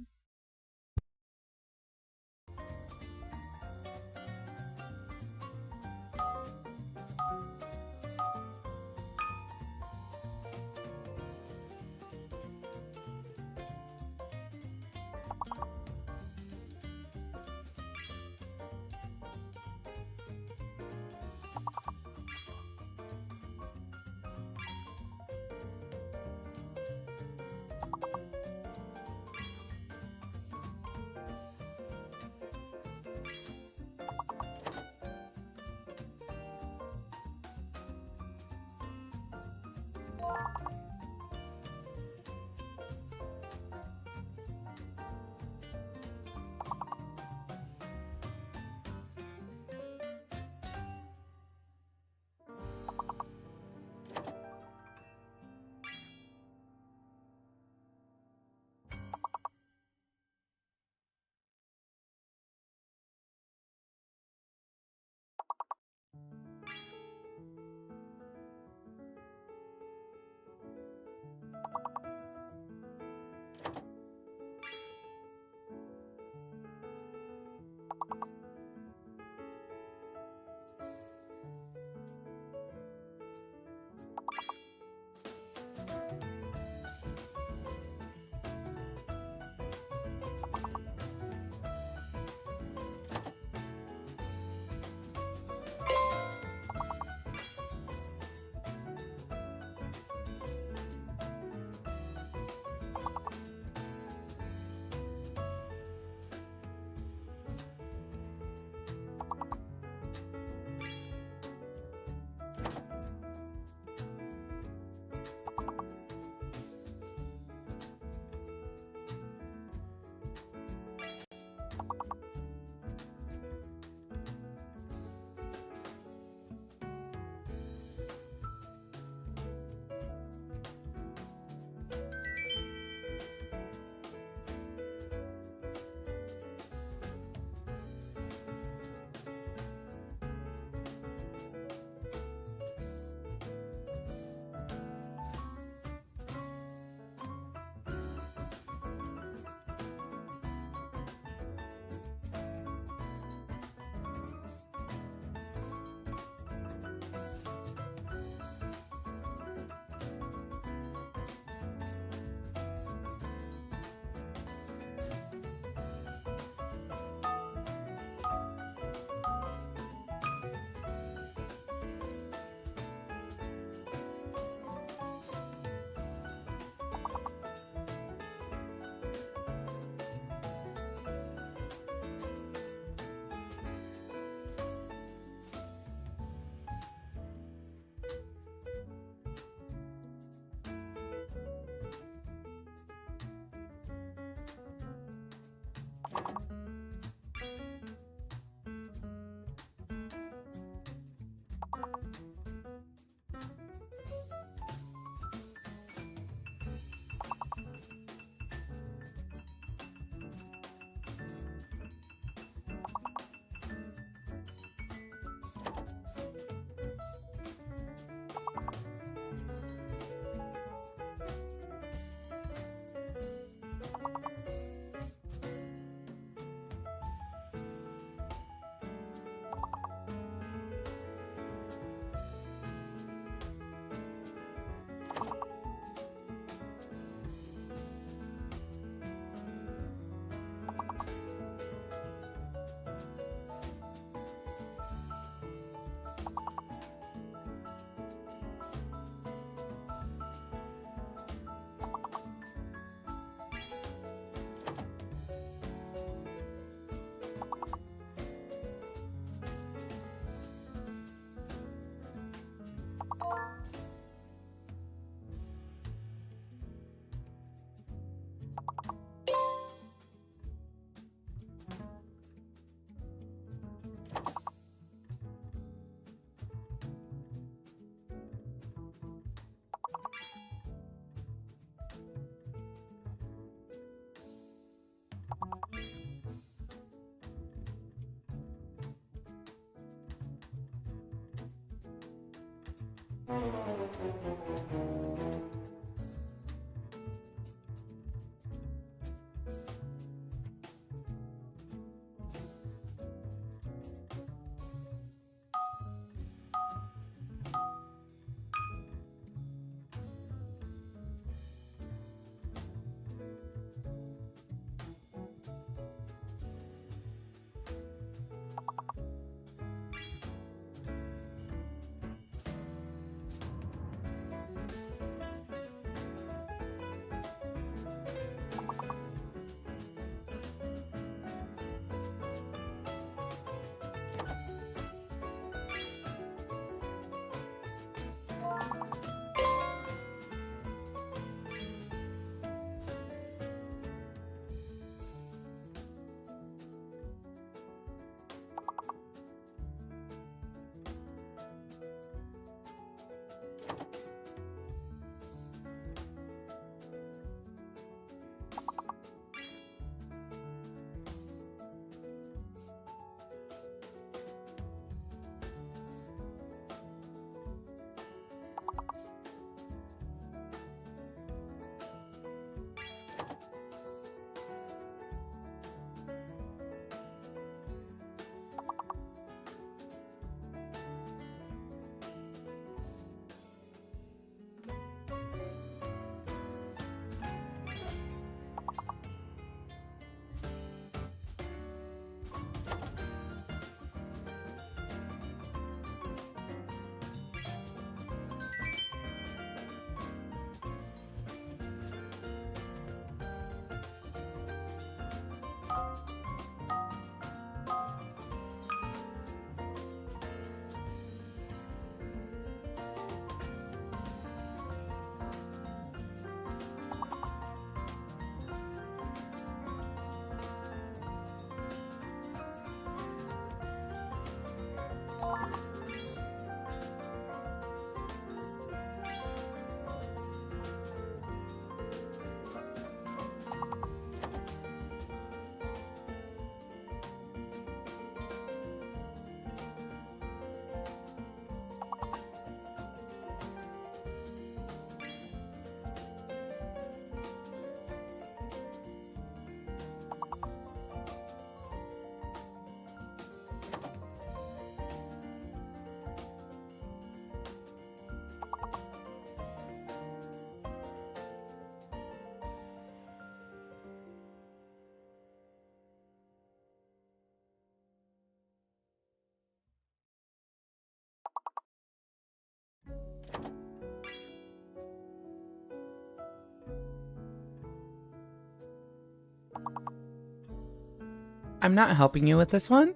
I'm not helping you with this one,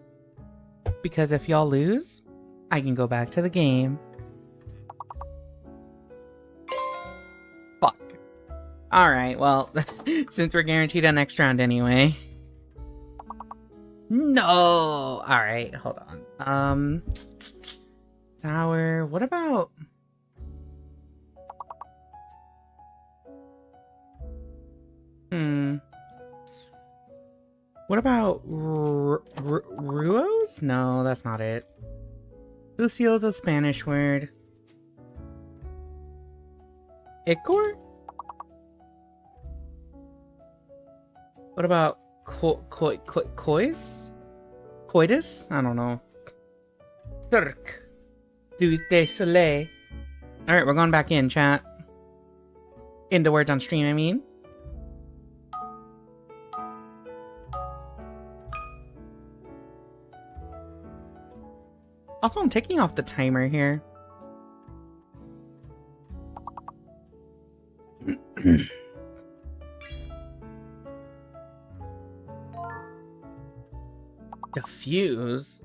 because if y'all lose, I can go back to the game. Fuck. Alright, well, since we're guaranteed a next round anyway. No! Alright, hold on. Sour, what about... What about Ruos? No, that's not it. Lucio's a Spanish word. Icor? What about coitus? Coitus? I don't know. Cirque du Soleil. Alright, we're going back in, chat. Into words on stream, I mean. Also, I'm taking off the timer here. Diffuse?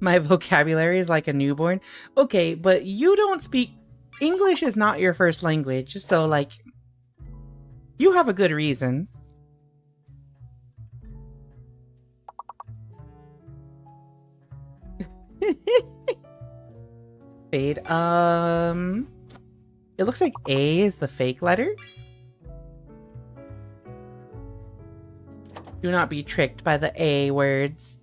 My vocabulary is like a newborn. Okay, but you don't speak... English is not your first language, so, like... You have a good reason. Fade. It looks like A is the fake letter. Do not be tricked by the A words.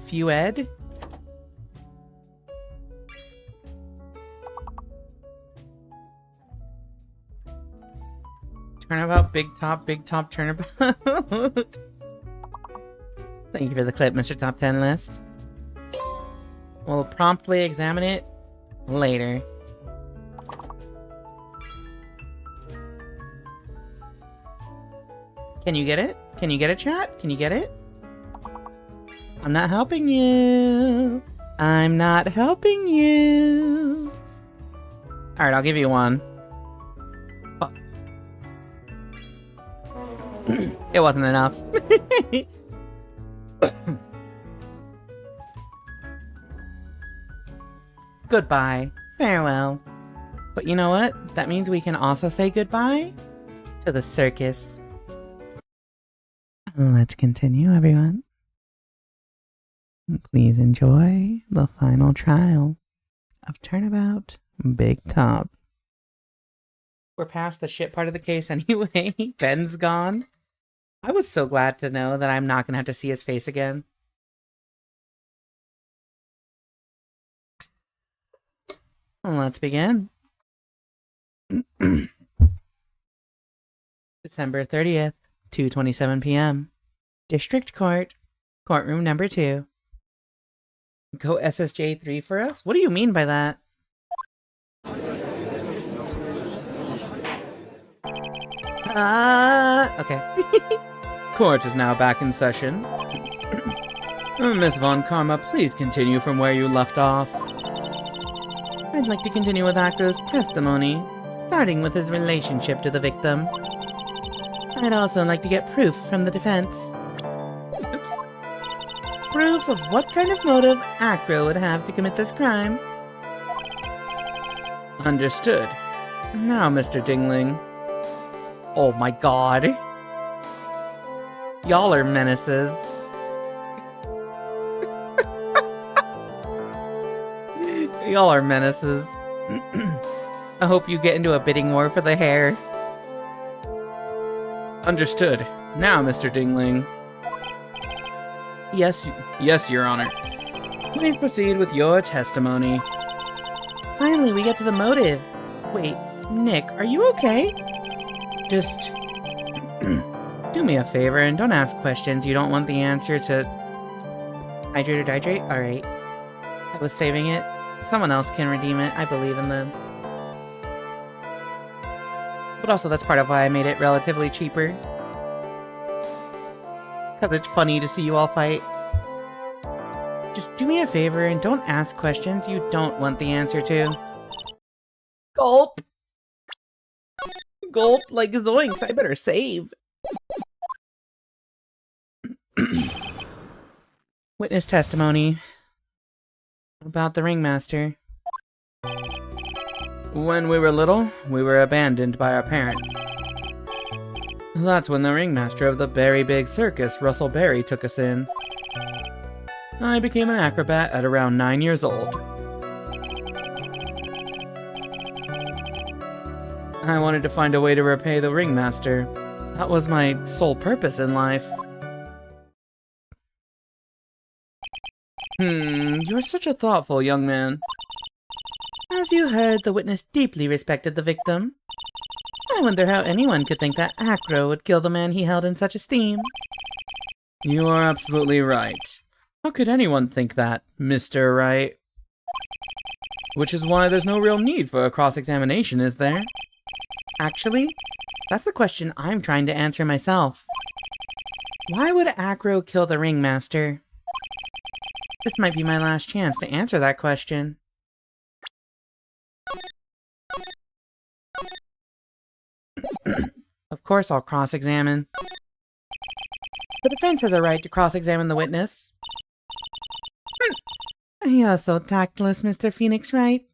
Fued? Turnabout, big top, turnabout. Thank you for the clip, Mr. Top 10 List. We'll promptly examine it later. Can you get it? Can you get it, chat? Can you get it? I'm not helping you. I'm not helping you. Alright, I'll give you one. Fuck. It wasn't enough. Goodbye. Farewell. But you know what? That means we can also say goodbye to the circus. Let's continue, everyone. Please enjoy the final trial of Turnabout Big Top. We're past the shit part of the case anyway. Ben's gone. I was so glad to know that I'm not going to have to see his face again. Let's begin. December 30th, 2:27 p.m. District Court, Courtroom number 2. Go SSJ 3 for us? What do you mean by that? Okay. Court is now back in session. Miss Von Karma, please continue from where you left off. I'd like to continue with Acro's testimony, starting with his relationship to the victim. I'd also like to get proof from the defense. Oops. Proof of what kind of motive Acro would have to commit this crime. Understood. Now, Mr. Dingling. Oh my god. Y'all are menaces. Y'all are menaces. I hope you get into a bidding war for the hair. Understood. Now, Mr. Dingling. Yes, Your Honor. Please proceed with your testimony. Finally, we get to the motive. Wait, Nick, are you okay? Just do me a favor and don't ask questions you don't want the answer to. Hydrate or dihydrate? Alright. I was saving it. Someone else can redeem it. I believe in them. But also, that's part of why I made it relatively cheaper. Because it's funny to see you all fight. Just do me a favor and don't ask questions you don't want the answer to. Gulp! Gulp like zoinks, I better save. Witness testimony about the ringmaster. When we were little, we were abandoned by our parents. That's when the ringmaster of the Berry Big Circus, Russell Berry, took us in. I became an acrobat at around 9 years old. I wanted to find a way to repay the ringmaster. That was my sole purpose in life. You're such a thoughtful young man. As you heard, the witness deeply respected the victim. I wonder how anyone could think that Acro would kill the man he held in such esteem. You are absolutely right. How could anyone think that, Mr. Right? Which is why there's no real need for a cross-examination, is there? Actually, that's the question I'm trying to answer myself. Why would Acro kill the ringmaster? This might be my last chance to answer that question. Of course I'll cross-examine. The defense has a right to cross-examine the witness. You're so tactless, Mr. Phoenix Wright.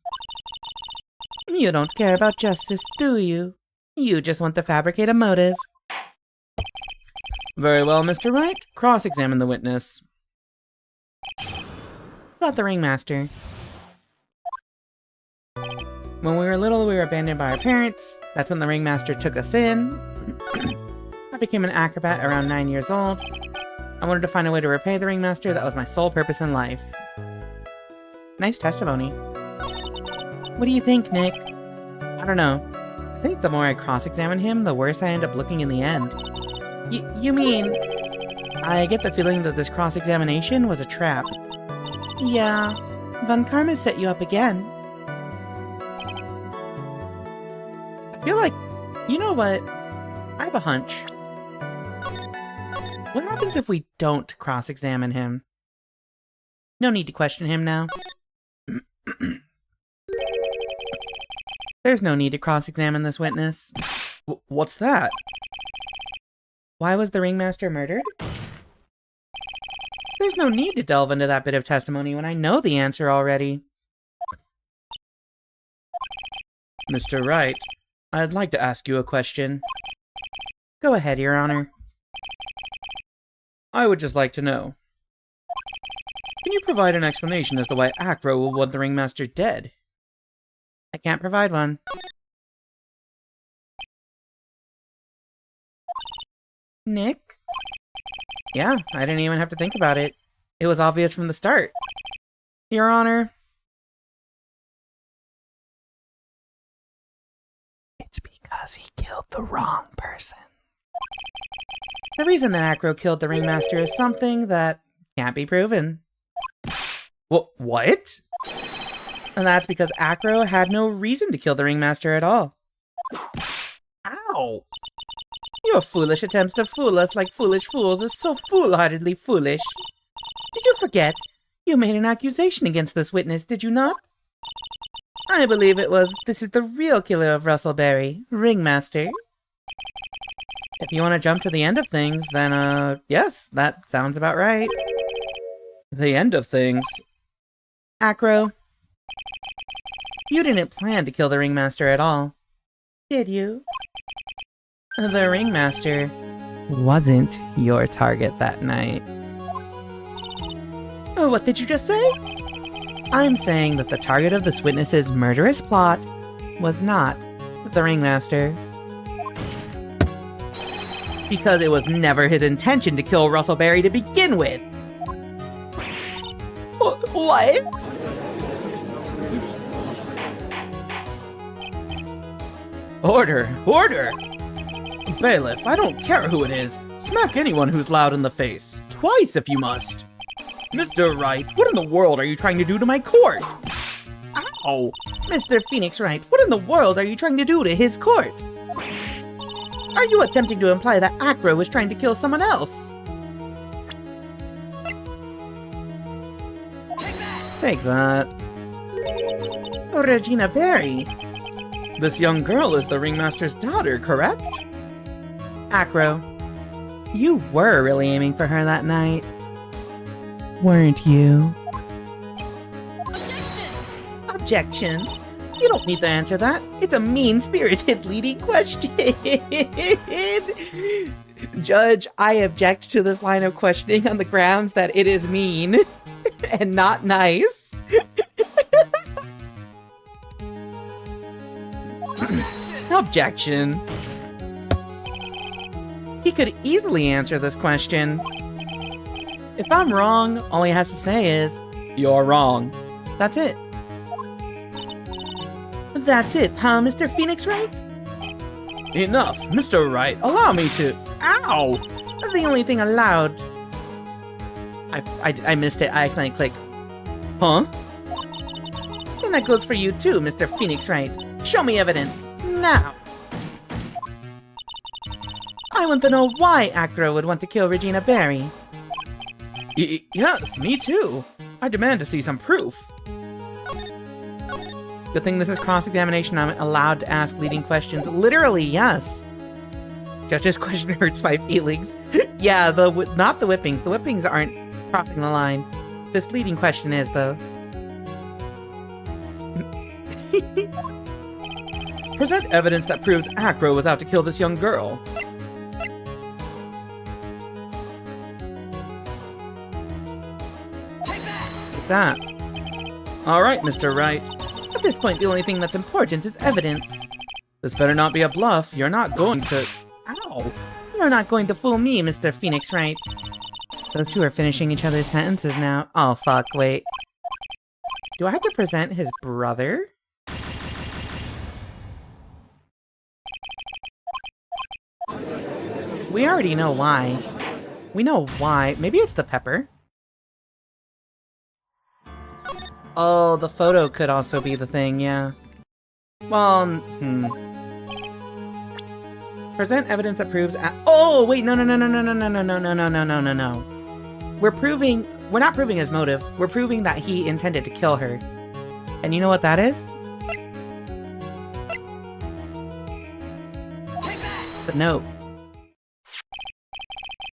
You don't care about justice, do you? You just want to fabricate a motive. Very well, Mr. Wright. Cross-examine the witness. About the ringmaster. When we were little, we were abandoned by our parents. That's when the ringmaster took us in. I became an acrobat around 9 years old. I wanted to find a way to repay the ringmaster. That was my sole purpose in life. Nice testimony. What do you think, Nick? I don't know. I think the more I cross-examine him, the worse I end up looking in the end. You mean... I get the feeling that this cross-examination was a trap. Yeah, Von Karma set you up again. I feel like... You know what? I have a hunch. What happens if we don't cross-examine him? No need to question him now. There's no need to cross-examine this witness. What's that? Why was the ringmaster murdered? There's no need to delve into that bit of testimony when I know the answer already. Mr. Wright, I'd like to ask you a question. Go ahead, Your Honor. I would just like to know. Can you provide an explanation as to why Acro will want the ringmaster dead? I can't provide one. Nick? Yeah, I didn't even have to think about it. It was obvious from the start. Your Honor. It's because he killed the wrong person. The reason that Acro killed the ringmaster is something that can't be proven. What? And that's because Acro had no reason to kill the ringmaster at all. Ow! Your foolish attempts to fool us like foolish fools are so foolhardily foolish. Did you forget? You made an accusation against this witness, did you not? I believe it was, this is the real killer of Russellberry, Ringmaster. If you want to jump to the end of things, then, yes, that sounds about right. The end of things? Acro, you didn't plan to kill the Ringmaster at all, did you? The Ringmaster wasn't your target that night. Oh, what did you just say? I'm saying that the target of this witness's murderous plot was not the Ringmaster. Because it was never his intention to kill Russellberry to begin with. What? Order! Order! Bailiff, I don't care who it is. Smack anyone who's loud in the face. Twice if you must. Mr. Wright, what in the world are you trying to do to my court? Ow! Mr. Phoenix Wright, what in the world are you trying to do to his court? Are you attempting to imply that Acro was trying to kill someone else? Take that. Regina Berry. This young girl is the ringmaster's daughter, correct? Acro, you were really aiming for her that night, weren't you? Objection! You don't need to answer that. It's a mean-spirited leading question. Judge, I object to this line of questioning on the grounds that it is mean and not nice. Objection. He could easily answer this question. If I'm wrong, all he has to say is, "You're wrong." That's it. That's it, huh, Mr. Phoenix Wright? Enough, Mr. Wright. Allow me to... Ow! The only thing allowed... I missed it. I accidentally clicked. Huh? And that goes for you too, Mr. Phoenix Wright. Show me evidence. Now! I want to know why Acro would want to kill Regina Berry. Yes, me too. I demand to see some proof. Good thing this is cross-examination. I'm allowed to ask leading questions. Literally, yes. Judge's question hurts my feelings. Yeah, not the whippings. The whippings aren't crossing the line. This leading question is, though. Present evidence that proves Acro was out to kill this young girl. Like that. Alright, Mr. Wright. At this point, the only thing that's important is evidence. This better not be a bluff. You're not going to... Ow! You're not going to fool me, Mr. Phoenix Wright. Those two are finishing each other's sentences now. Oh, fuck, wait. Do I have to present his brother? We already know why. We know why. Maybe it's the pepper. Oh, the photo could also be the thing, yeah. Well, Present evidence that proves oh, wait, no. We're not proving his motive. We're proving that he intended to kill her. And you know what that is? The note.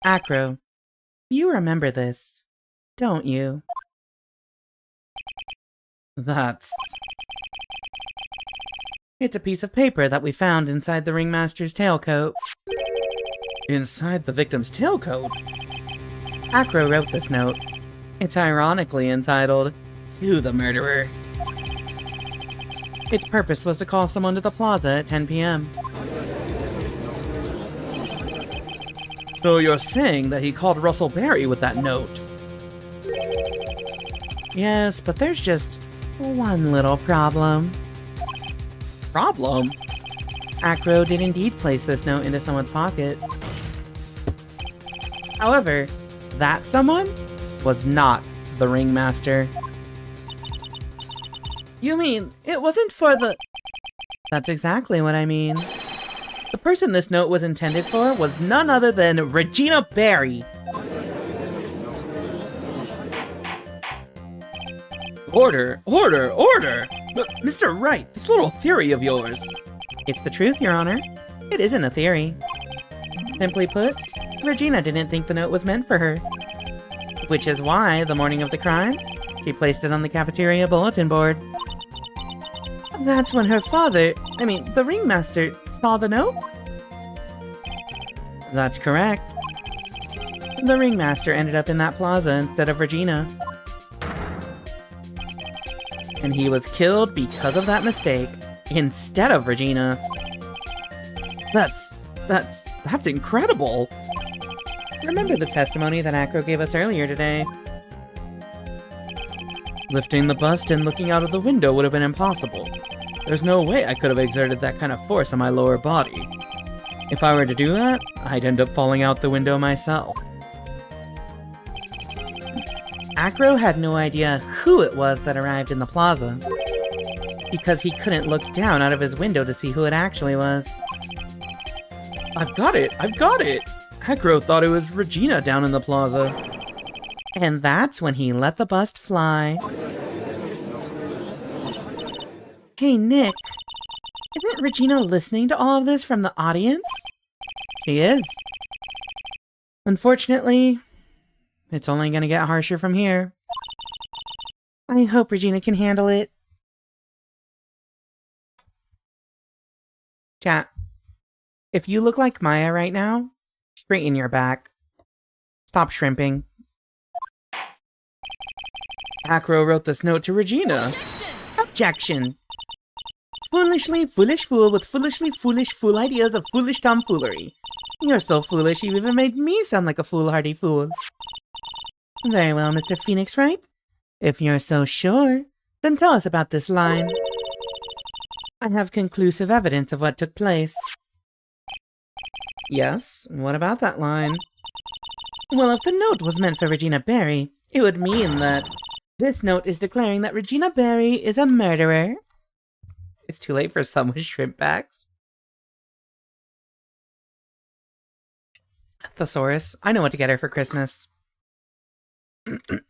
Acro, you remember this, don't you? It's a piece of paper that we found inside the ringmaster's tailcoat. Inside the victim's tailcoat? Acro wrote this note. It's ironically entitled, To the Murderer. Its purpose was to call someone to the plaza at 10 p.m. So you're saying that he called Russell Berry with that note? Yes, but there's just one little problem. Problem? Acro did indeed place this note into someone's pocket. However, that someone was not the ringmaster. You mean, it wasn't for the... That's exactly what I mean. The person this note was intended for was none other than Regina Berry. Order! But, Mr. Wright, this little theory of yours... It's the truth, Your Honor. It isn't a theory. Simply put, Regina didn't think the note was meant for her. Which is why, the morning of the crime, she placed it on the cafeteria bulletin board. That's when her father, the ringmaster, saw the note? That's correct. The ringmaster ended up in that plaza instead of Regina. And he was killed because of that mistake, instead of Regina. That's incredible! Remember the testimony that Acro gave us earlier today? Lifting the bust and looking out of the window would have been impossible. There's no way I could have exerted that kind of force on my lower body. If I were to do that, I'd end up falling out the window myself. Acro had no idea who it was that arrived in the plaza, because he couldn't look down out of his window to see who it actually was. I've got it! Acro thought it was Regina down in the plaza. And that's when he let the bust fly. Hey, Nick. Isn't Regina listening to all of this from the audience? She is. Unfortunately, it's only gonna get harsher from here. I hope Regina can handle it. Chat. If you look like Maya right now, straighten your back. Stop shrimping. Acro wrote this note to Regina. Objection! Foolishly foolish fool with foolishly foolish fool ideas of foolish tomfoolery. You're so foolish you even made me sound like a foolhardy fool. Very well, Mr. Phoenix Wright. If you're so sure, then tell us about this line. I have conclusive evidence of what took place. Yes, what about that line? Well, if the note was meant for Regina Berry, it would mean that this note is declaring that Regina Berry is a murderer. It's too late for some with shrimp backs. Thesaurus. I know what to get her for Christmas.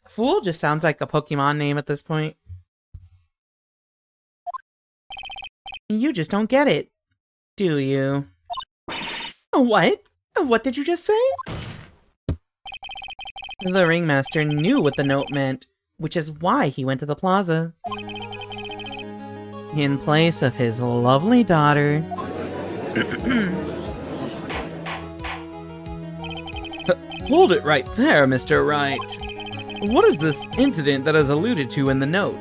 Fool just sounds like a Pokemon name at this point. You just don't get it, do you? What? What did you just say? The ringmaster knew what the note meant, which is why he went to the plaza. In place of his lovely daughter. Hold it right there, Mr. Wright. What is this incident that is alluded to in the note?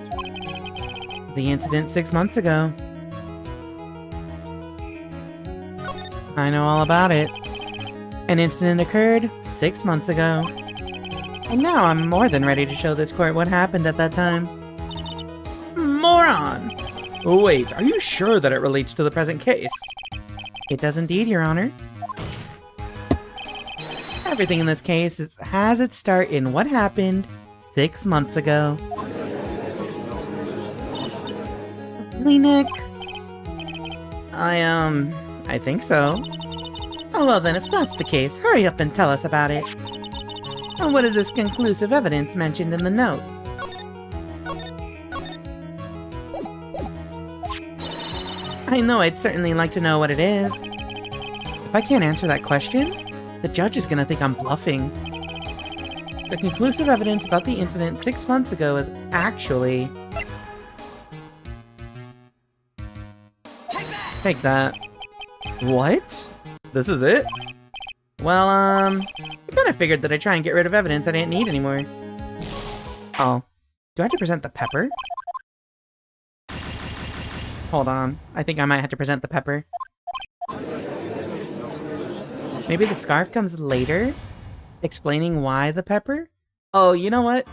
The incident 6 months ago. I know all about it. An incident occurred 6 months ago. And now I'm more than ready to show this court what happened at that time. Moron! Wait, are you sure that it relates to the present case? It does indeed, Your Honor. Everything in this case has its start in what happened 6 months ago. Really, Nick? I think so. Oh, well then, if that's the case, hurry up and tell us about it. And what is this conclusive evidence mentioned in the note? I know I'd certainly like to know what it is. If I can't answer that question, the judge is gonna think I'm bluffing. The conclusive evidence about the incident 6 months ago is actually... Take that. What? This is it? Well, I kinda figured that I'd try and get rid of evidence I didn't need anymore. Oh. Do I have to present the pepper? Hold on. I think I might have to present the pepper. Maybe the scarf comes later? Explaining why the pepper? Oh, you know what?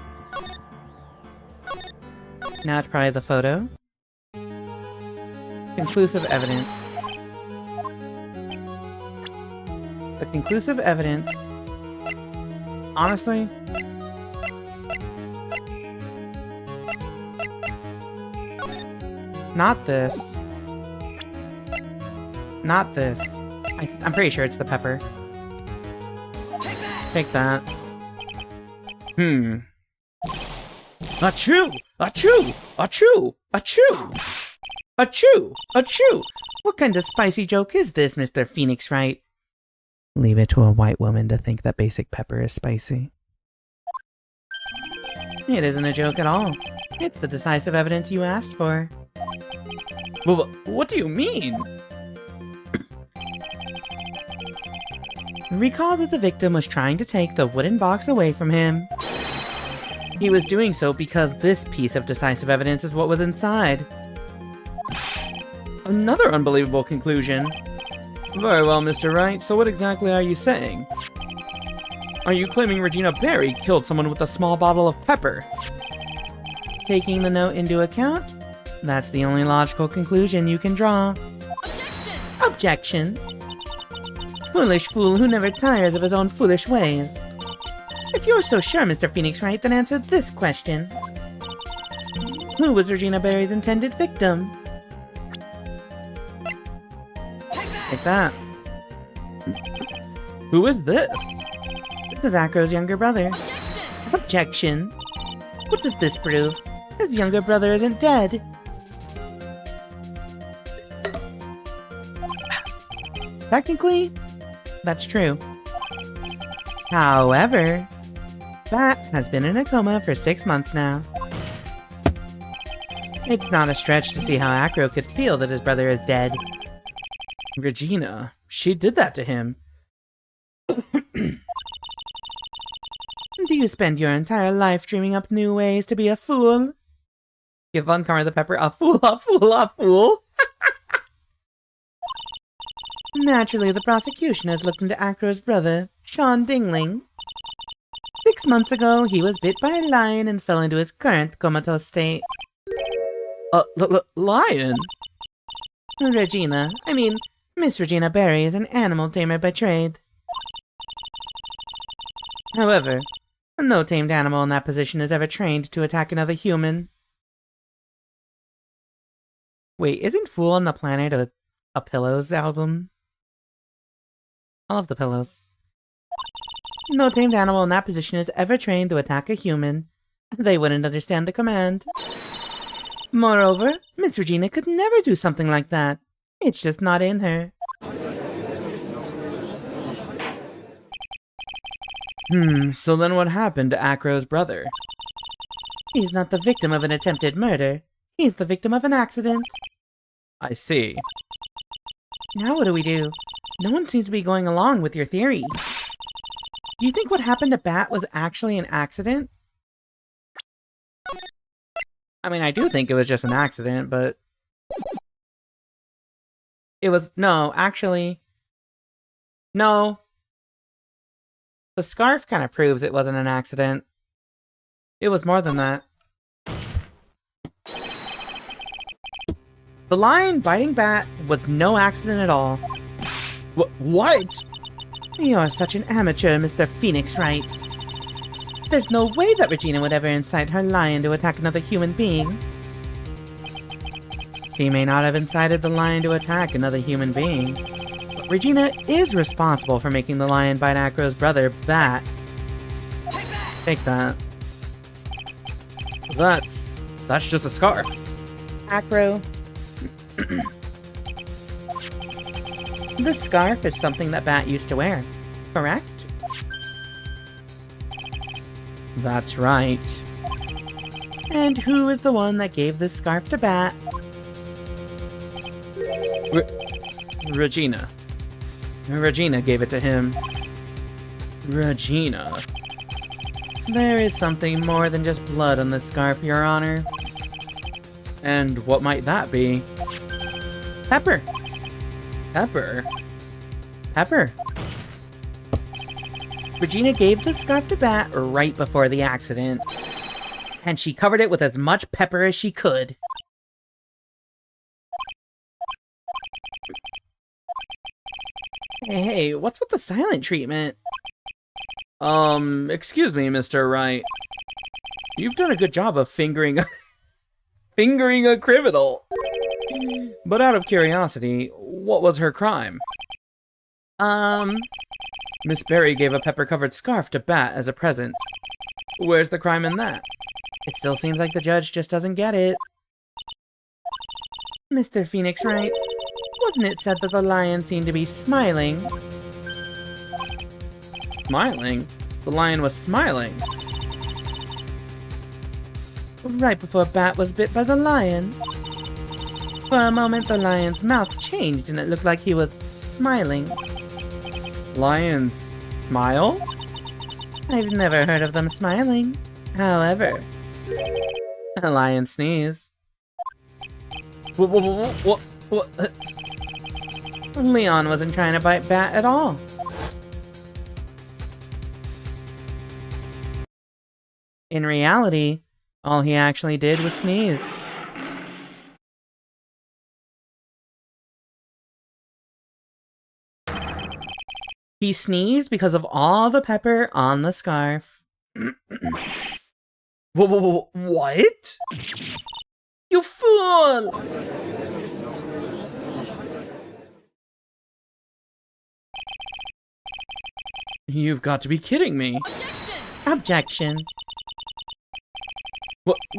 Now it's probably the photo. Conclusive evidence. The conclusive evidence... Honestly... Not this. Not this. I'm pretty sure it's the pepper. Take that. Achoo! Achoo! Achoo! Achoo! Achoo! Achoo! What kind of spicy joke is this, Mr. Phoenix Wright? Leave it to a white woman to think that basic pepper is spicy. It isn't a joke at all. It's the decisive evidence you asked for. Well, what do you mean? Recall that the victim was trying to take the wooden box away from him. He was doing so because this piece of decisive evidence is what was inside. Another unbelievable conclusion. Very well, Mr. Wright, so what exactly are you saying? Are you claiming Regina Berry killed someone with a small bottle of pepper? Taking the note into account, that's the only logical conclusion you can draw. Objection! Foolish fool who never tires of his own foolish ways. If you're so sure, Mr. Phoenix Wright, then answer this question. Who was Regina Berry's intended victim? Take that. Who is this? This is Acro's younger brother. Objection! What does this prove? His younger brother isn't dead. Technically, that's true. However, Bat has been in a coma for 6 months now. It's not a stretch to see how Acro could feel that his brother is dead. Regina, she did that to him. Do you spend your entire life dreaming up new ways to be a fool? Give Uncover the Pepper a fool, a fool, a fool! Naturally, the prosecution has looked into Acro's brother, Sean Dingling. 6 months ago, he was bit by a lion and fell into his current comatose state. Lion? Miss Regina Berry is an animal tamer by trade. However, no tamed animal in that position is ever trained to attack another human. Wait, isn't Fool on the Planet a Pillows album? I love the Pillows. No tamed animal in that position is ever trained to attack a human. They wouldn't understand the command. Moreover, Miss Regina could never do something like that. It's just not in her. So then what happened to Acro's brother? He's not the victim of an attempted murder. He's the victim of an accident. I see. Now what do we do? No one seems to be going along with your theory. Do you think what happened to Bat was actually an accident? I mean, I do think it was just an accident, but... It was... No, actually... No. The scarf kind of proves it wasn't an accident. It was more than that. The lion biting Bat was no accident at all. What? You're such an amateur, Mr. Phoenix Wright. There's no way that Regina would ever incite her lion to attack another human being. She may not have incited the lion to attack another human being, but Regina is responsible for making the lion bite Acro's brother, Bat. Take that. That's just a scarf. Acro. This scarf is something that Bat used to wear, correct? That's right. And who is the one that gave this scarf to Bat? Regina. Regina gave it to him. Regina. There is something more than just blood on this scarf, Your Honor. And what might that be? Pepper. Pepper? Pepper. Regina gave the scarf to Bat right before the accident. And she covered it with as much pepper as she could. Hey, what's with the silent treatment? Excuse me, Mr. Wright. You've done a good job of fingering a criminal. But out of curiosity, what was her crime? Miss Berry gave a pepper-covered scarf to Bat as a present. Where's the crime in that? It still seems like the judge just doesn't get it. Mr. Phoenix Wright, wasn't it said that the lion seemed to be smiling? Smiling? The lion was smiling. Right before Bat was bit by the lion. For a moment, the lion's mouth changed and it looked like he was smiling. Lions smile? I've never heard of them smiling. However, a lion sneeze. What? Leon wasn't trying to bite Bat at all. In reality, all he actually did was sneeze. He sneezed because of all the pepper on the scarf. What? You fool! You've got to be kidding me. Objection.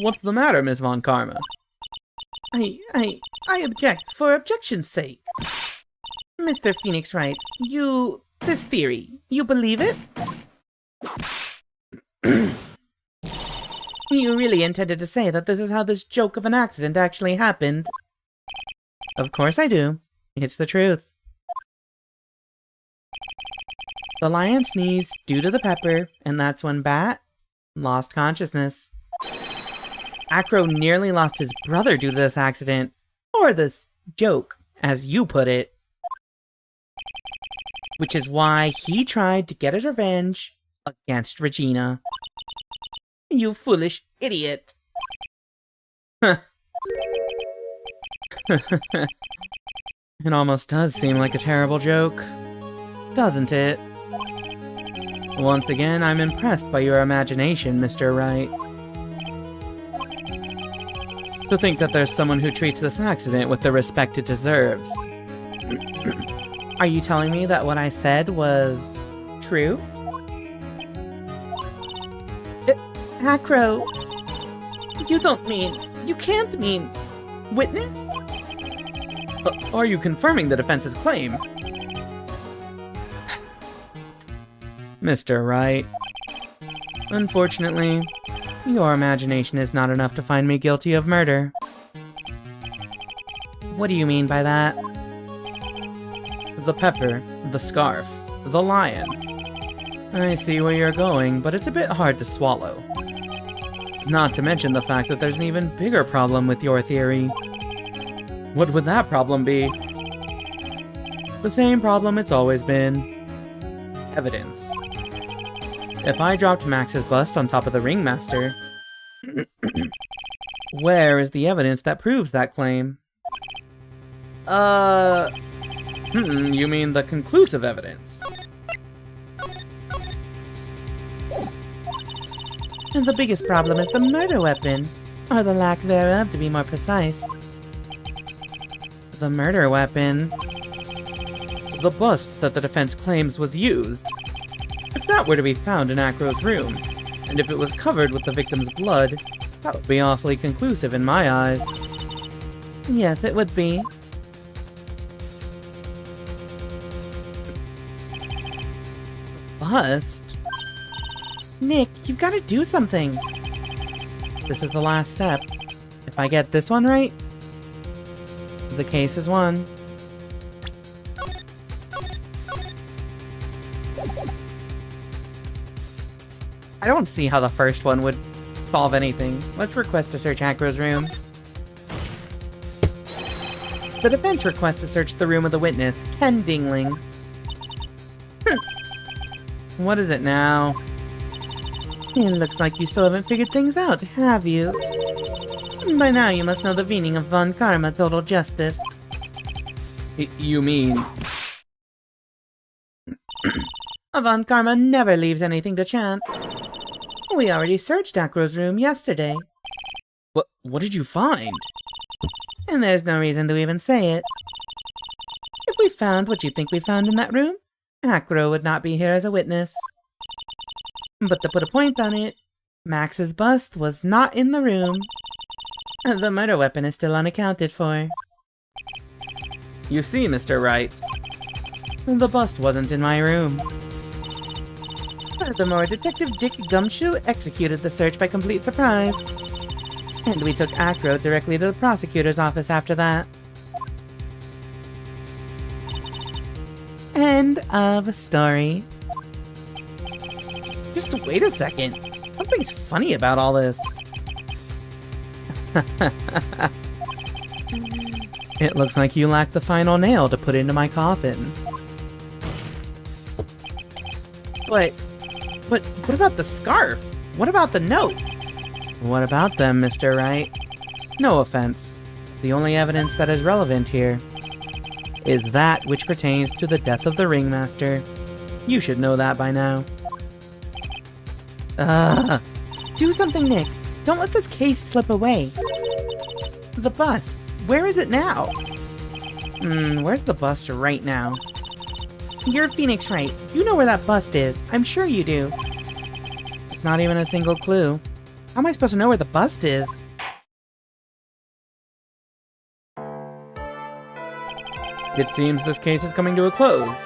What's the matter, Miss Von Karma? I object for objection's sake. Mr. Phoenix Wright, this theory, you believe it? You really intended to say that this is how this joke of an accident actually happened? Of course I do. It's the truth. The lion sneezed due to the pepper, and that's when Bat lost consciousness. Acro nearly lost his brother due to this accident, or this joke, as you put it. Which is why he tried to get his revenge against Regina. You foolish idiot. It almost does seem like a terrible joke, doesn't it? Once again, I'm impressed by your imagination, Mr. Wright. To think that there's someone who treats this accident with the respect it deserves. Are you telling me that what I said was true? Acro, you can't mean witness? Are you confirming the defense's claim? Mr. Wright, Unfortunately, your imagination is not enough to find me guilty of murder. What do you mean by that? The pepper, the scarf, the lion. I see where you're going, but it's a bit hard to swallow. Not to mention the fact that there's an even bigger problem with your theory. What would that problem be? The same problem it's always been. Evidence. If I dropped Max's bust on top of the ringmaster, where is the evidence that proves that claim? You mean the conclusive evidence? And the biggest problem is the murder weapon. Or the lack thereof, to be more precise. The murder weapon? The bust that the defense claims was used. If that were to be found in Acro's room, and if it was covered with the victim's blood, that would be awfully conclusive in my eyes. Yes, it would be. Bust? Nick, you've got to do something. This is the last step. If I get this one right, the case is won. I don't see how the first one would solve anything. Let's request to search Acro's room. The defense requests to search the room of the witness, Ken Dingling. What is it now? It looks like you still haven't figured things out, have you? By now you must know the meaning of Von Karma Total Justice. You mean... Von Karma never leaves anything to chance. We already searched Acro's room yesterday. What did you find? And there's no reason to even say it. If we found what you think we found in that room, Acro would not be here as a witness. But to put a point on it, Max's bust was not in the room. The murder weapon is still unaccounted for. You see, Mr. Wright, the bust wasn't in my room. Furthermore, Detective Dick Gumshoe executed the search by complete surprise. And we took Acro directly to the prosecutor's office after that. End of story. Just wait a second. Something's funny about all this. It looks like you lack the final nail to put into my coffin. But what about the scarf? What about the note? What about them, Mr. Wright? No offense. The only evidence that is relevant here is that which pertains to the death of the ringmaster. You should know that by now. Do something, Nick. Don't let this case slip away. The bust. Where is it now? Where's the bust right now? You're Phoenix Wright. You know where that bust is. I'm sure you do. Not even a single clue. How am I supposed to know where the bust is? It seems this case is coming to a close.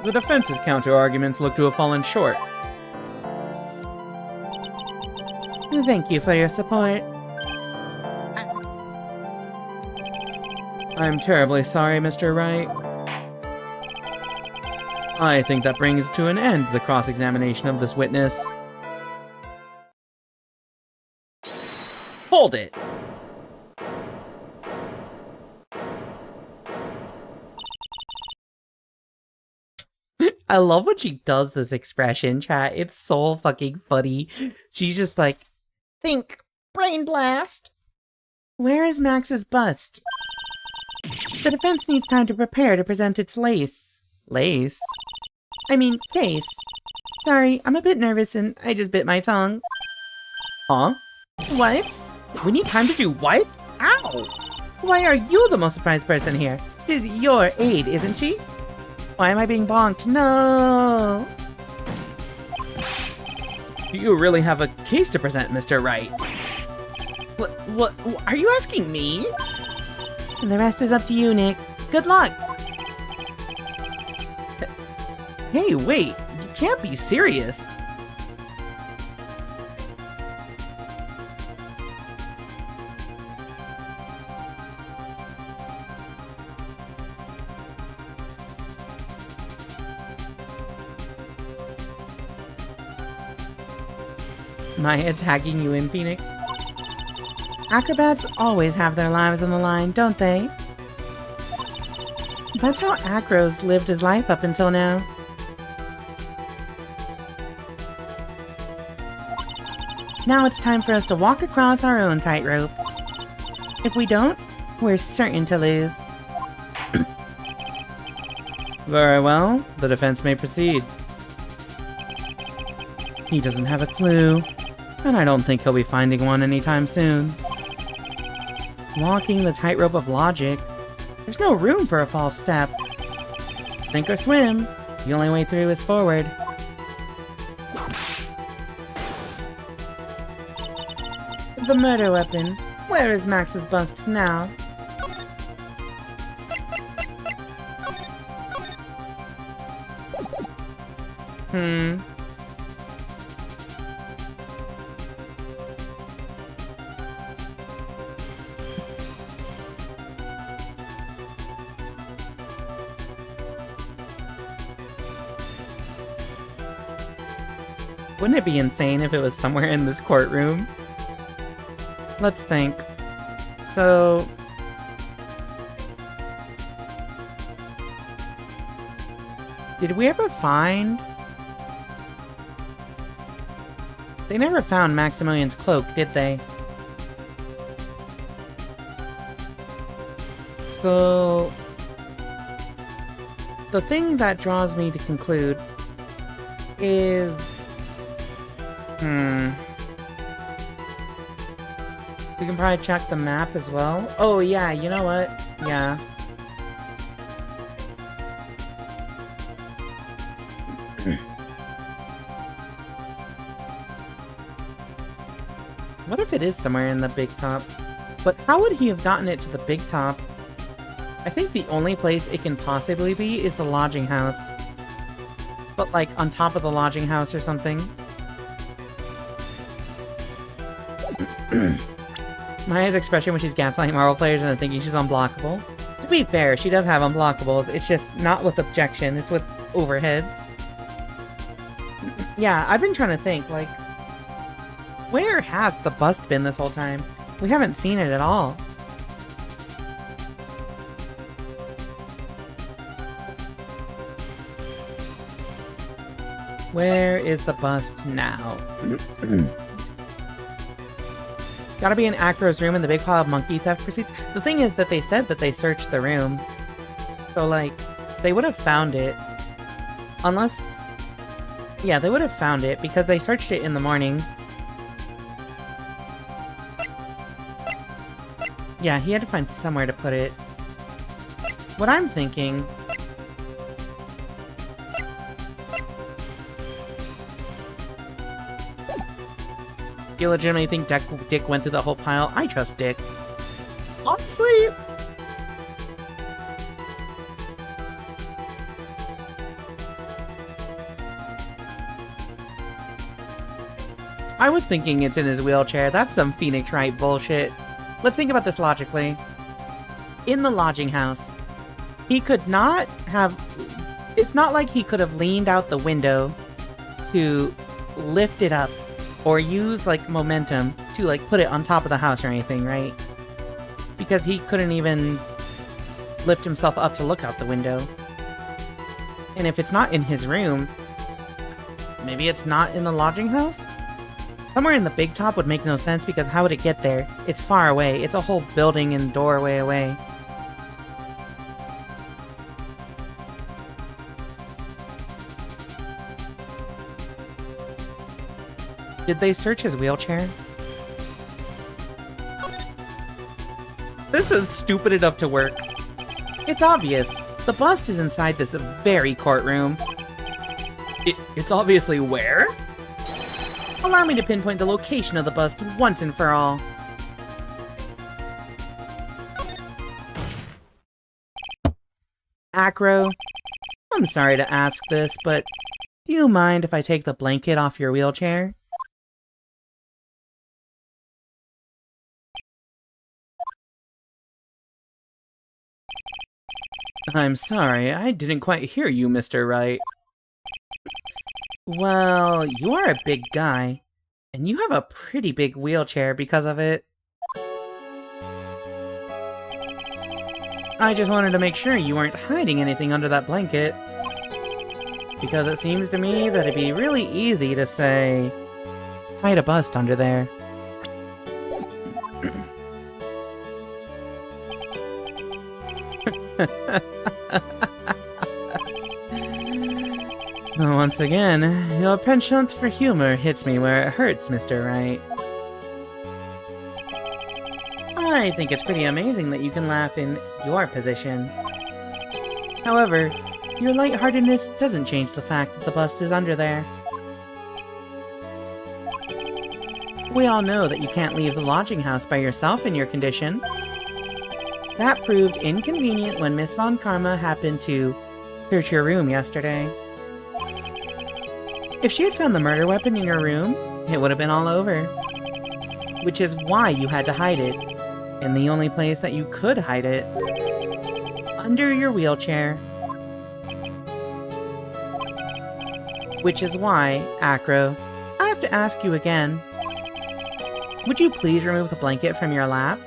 The defense's counter-arguments look to have fallen short. Thank you for your support. I'm terribly sorry, Mr. Wright. I think that brings to an end the cross-examination of this witness. Hold it! I love when she does this expression, chat. It's so fucking funny. She's just like, think, brain blast. Where is Max's bust? The defense needs time to prepare to present its case. Sorry, I'm a bit nervous and I just bit my tongue. Huh? What? We need time to do what? Ow! Why are you the most surprised person here? She's your aide, isn't she? Why am I being bonked? No! You really have a case to present, Mr. Wright. What? Are you asking me? The rest is up to you, Nick. Good luck! Hey, wait! can't be serious. Am I attacking you in Phoenix? Acrobats always have their lives on the line, don't they? That's how Acro's lived his life up until now. Now it's time for us to walk across our own tightrope. If we don't, we're certain to lose. Very well, the defense may proceed. He doesn't have a clue, and I don't think he'll be finding one anytime soon. Walking the tightrope of logic, there's no room for a false step. Sink or swim, the only way through is forward. The murder weapon. Where is Max's bust now? Wouldn't it be insane if it was somewhere in this courtroom? Let's think. So... did we ever find... they never found Maximilian's cloak, did they? So... the thing that draws me to conclude is... we can probably check the map as well. Oh yeah, you know what? Yeah. What if it is somewhere in the big top? But how would he have gotten it to the big top? I think the only place it can possibly be is the lodging house. But like on top of the lodging house or something. Maya's expression when she's gaslighting Marvel players and thinking she's unblockable. To be fair, she does have unblockables, it's just not with objection, it's with overheads. Yeah, I've been trying to think, like, where has the bust been this whole time? We haven't seen it at all. Where is the bust now? Gotta be in Acro's room in the big pile of monkey theft receipts. The thing is that they said that they searched the room. So, like, they would have found it. Unless... yeah, they would have found it because they searched it in the morning. Yeah, he had to find somewhere to put it. What I'm thinking... you legitimately think Dick went through the whole pile? I trust Dick. Honestly... I was thinking it's in his wheelchair. That's some Phoenix Wright bullshit. Let's think about this logically. In the lodging house, he could not have... it's not like he could have leaned out the window to lift it up or use, like, momentum to, like, put it on top of the house or anything, right? Because he couldn't even lift himself up to look out the window. And if it's not in his room, maybe it's not in the lodging house? Somewhere in the big top would make no sense because how would it get there? It's far away. It's a whole building and doorway away. Did they search his wheelchair? This is stupid enough to work. It's obvious. The bust is inside this very courtroom. It's obviously where? Allow me to pinpoint the location of the bust once and for all. Acro, I'm sorry to ask this, but Do you mind if I take the blanket off your wheelchair? I'm sorry, I didn't quite hear you, Mr. Wright. Well, you are a big guy, and you have a pretty big wheelchair because of it. I just wanted to make sure you weren't hiding anything under that blanket. Because it seems to me that it'd be really easy to say, hide a bust under there. Once again, your penchant for humor hits me where it hurts, Mr. Wright. I think it's pretty amazing that you can laugh in your position. However, your lightheartedness doesn't change the fact that the bust is under there. We all know that you can't leave the lodging house by yourself in your condition. That proved inconvenient when Miss Von Karma happened to search your room yesterday. If she had found the murder weapon in your room, it would have been all over. Which is why you had to hide it. And the only place that you could hide it. Under your wheelchair. Which is why, Acro, I have to ask you again. Would you please remove the blanket from your lap?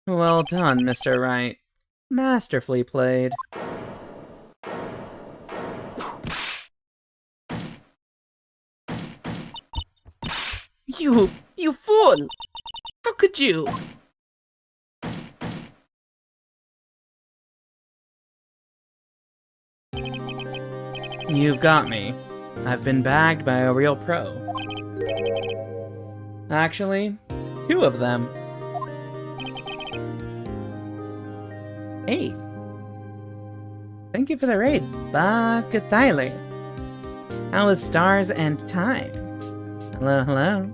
Well done, Mr. Wright. Masterfully played. You fool! How could you? You've got me. I've been bagged by a real pro. Actually, 2 of them. Hey. Thank you for the raid, Baka Tyler. How was Stars and Time? Hello, hello.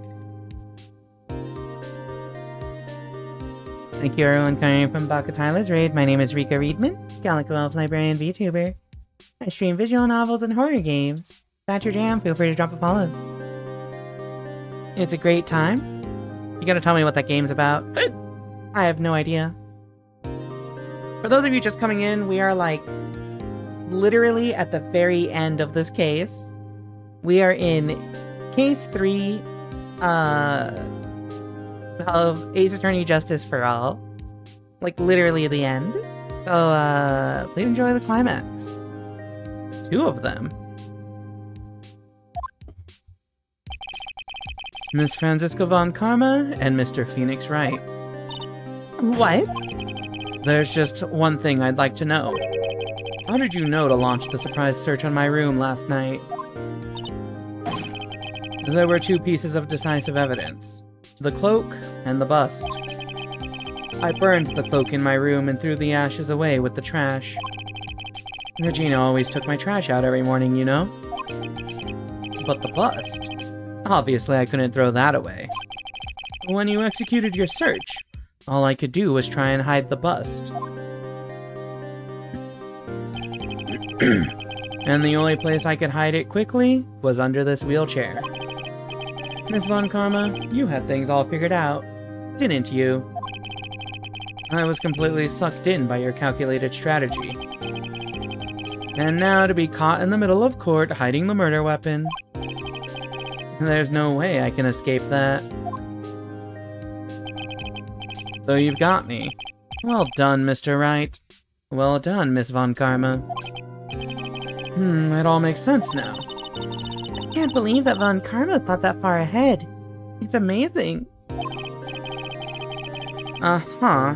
Thank you everyone coming from Baka Tyler's raid. My name is Rika Readman, Calico Elf Librarian VTuber. I stream visual novels and horror games. If that's your jam, feel free to drop a follow. It's a great time. You gotta tell me what that game's about. I have no idea. For those of you just coming in, we are like literally at the very end of this case. We are in case 3 of Ace Attorney Justice for All. Like literally the end. So please enjoy the climax. 2 of them. Miss Francisca Von Karma and Mr. Phoenix Wright. What? There's just one thing I'd like to know. How did you know to launch the surprise search on my room last night? There were 2 pieces of decisive evidence. The cloak and the bust. I burned the cloak in my room and threw the ashes away with the trash. Regina always took my trash out every morning, you know? But the bust? Obviously I couldn't throw that away. When you executed your search, all I could do was try and hide the bust. And the only place I could hide it quickly was under this wheelchair. Miss Von Karma, you had things all figured out, didn't you? I was completely sucked in by your calculated strategy. And now to be caught in the middle of court hiding the murder weapon. There's no way I can escape that. So you've got me. Well done, Mr. Wright. Well done, Miss Von Karma. It all makes sense now. I can't believe that Von Karma thought that far ahead. It's amazing. Uh-huh.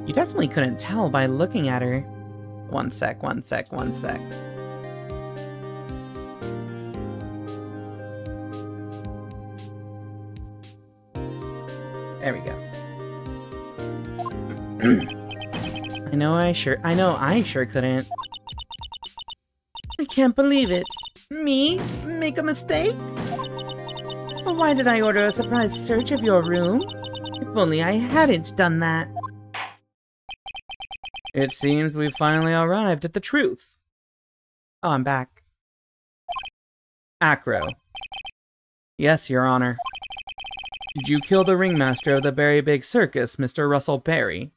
You definitely couldn't tell by looking at her. One sec. There we go. I know I sure couldn't. I can't believe it. Me? Make a mistake? Why did I order a surprise search of your room? If only I hadn't done that. It seems we've finally arrived at the truth. Oh, I'm back. Acro. Yes, Your Honor. Did you kill the ringmaster of the Berry Big Circus, Mr. Russell Berry?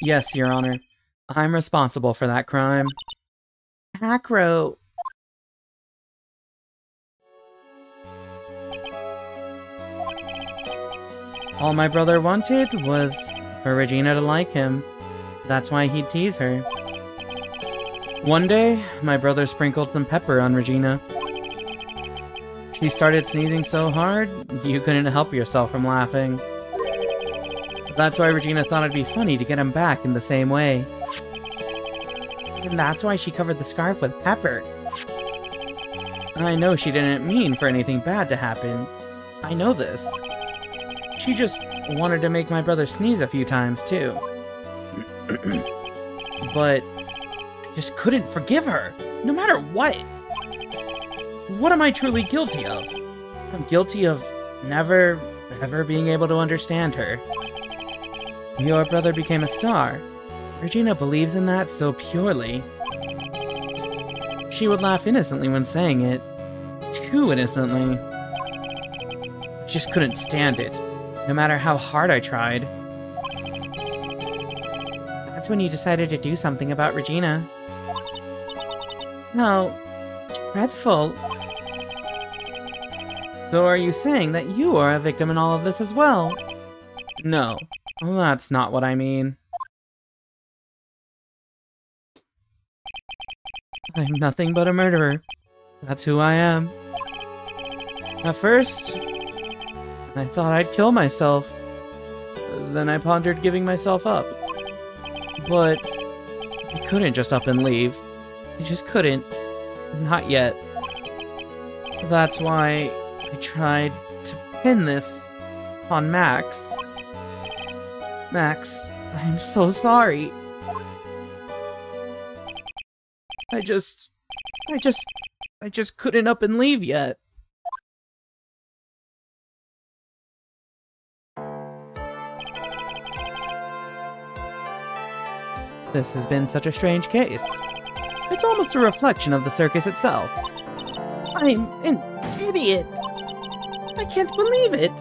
Yes, Your Honor. I'm responsible for that crime. Acro. All my brother wanted was for Regina to like him. That's why he'd tease her. One day, my brother sprinkled some pepper on Regina. She started sneezing so hard, you couldn't help yourself from laughing. That's why Regina thought it'd be funny to get him back in the same way. And that's why she covered the scarf with pepper. I know she didn't mean for anything bad to happen. I know this. She just wanted to make my brother sneeze a few times, too. But I just couldn't forgive her, no matter what. What am I truly guilty of? I'm guilty of never, ever being able to understand her. Your brother became a star. Regina believes in that so purely. She would laugh innocently when saying it. Too innocently. I just couldn't stand it, no matter how hard I tried. That's when you decided to do something about Regina. How dreadful. So are you saying that you are a victim in all of this as well? No, that's not what I mean. I'm nothing but a murderer. That's who I am. At first, I thought I'd kill myself. Then I pondered giving myself up. But I couldn't just up and leave. I just couldn't. Not yet. That's why I tried to pin this on Max. Max, I'm so sorry. I just couldn't up and leave yet. This has been such a strange case. It's almost a reflection of the circus itself. I'm an idiot. I can't believe it.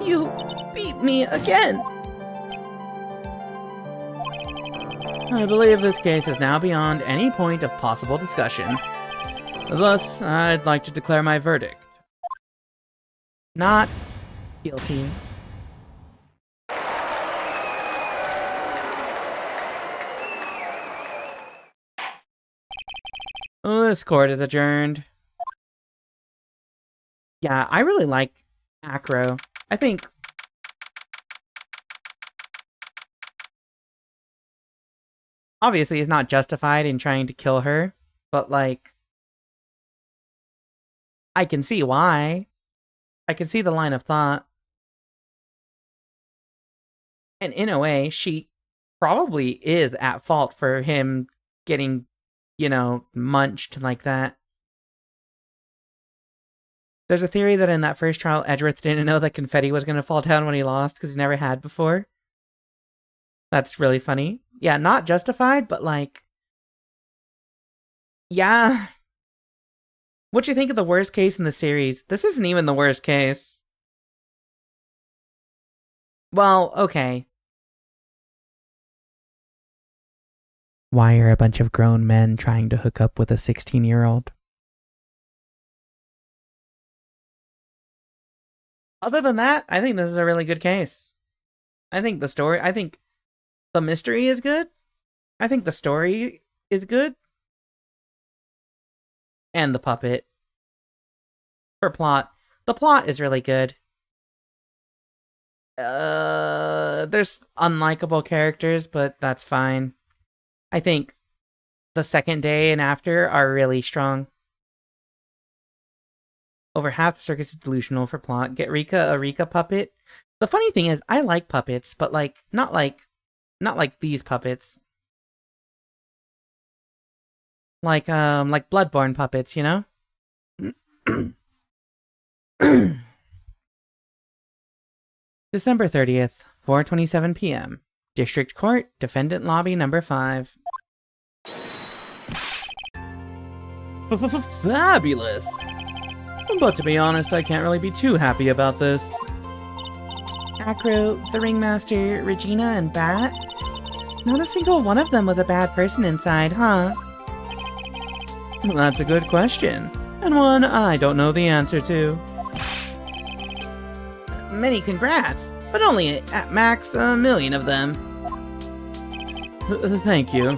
You beat me again. I believe this case is now beyond any point of possible discussion. Thus, I'd like to declare my verdict. Not guilty. This court is adjourned. Yeah, I really like Acro. I think obviously he's not justified in trying to kill her, but like I can see why. I can see the line of thought. And in a way, she probably is at fault for him getting, munched like that. There's a theory that in that first trial, Edgeworth didn't know that confetti was going to fall down when he lost because he never had before. That's really funny. Yeah, not justified, but like... Yeah. What do you think of the worst case in the series? This isn't even the worst case. Well, okay. Why are a bunch of grown men trying to hook up with a 16-year-old? Other than that, I think this is a really good case. I think the mystery is good. I think the story is good. And the puppet. For plot. The plot is really good. There's unlikable characters, but that's fine. I think the second day and after are really strong. Over half the circus is delusional for plot. Get Rika a Rika puppet. The funny thing is, I like puppets, but not like these puppets. Like Bloodborne puppets, you know? December 30th, 4:27 p.m. District Court, Defendant Lobby number 5. Fabulous! But to be honest, I can't really be too happy about this. Acro, the Ringmaster, Regina, and Bat? Not a single one of them was a bad person inside, huh? That's a good question, and one I don't know the answer to. Many congrats, but only at max 1,000,000 of them. Thank you.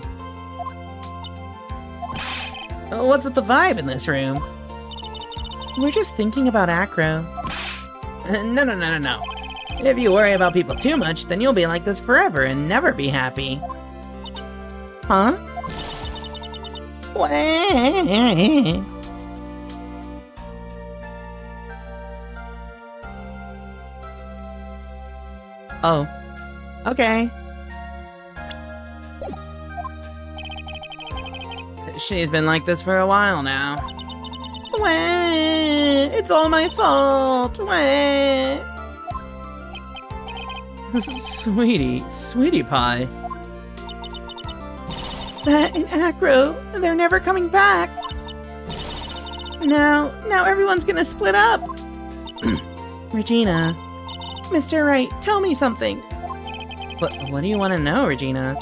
What's with the vibe in this room? We're just thinking about Acro. No. If you worry about people too much, then you'll be like this forever and never be happy. Huh? Oh. Okay. She's been like this for a while now. It's all my fault. Sweetie pie. Bat and Acro, they're never coming back. Now everyone's gonna split up. Regina. Mr. Wright, tell me something. What do you want to know, Regina?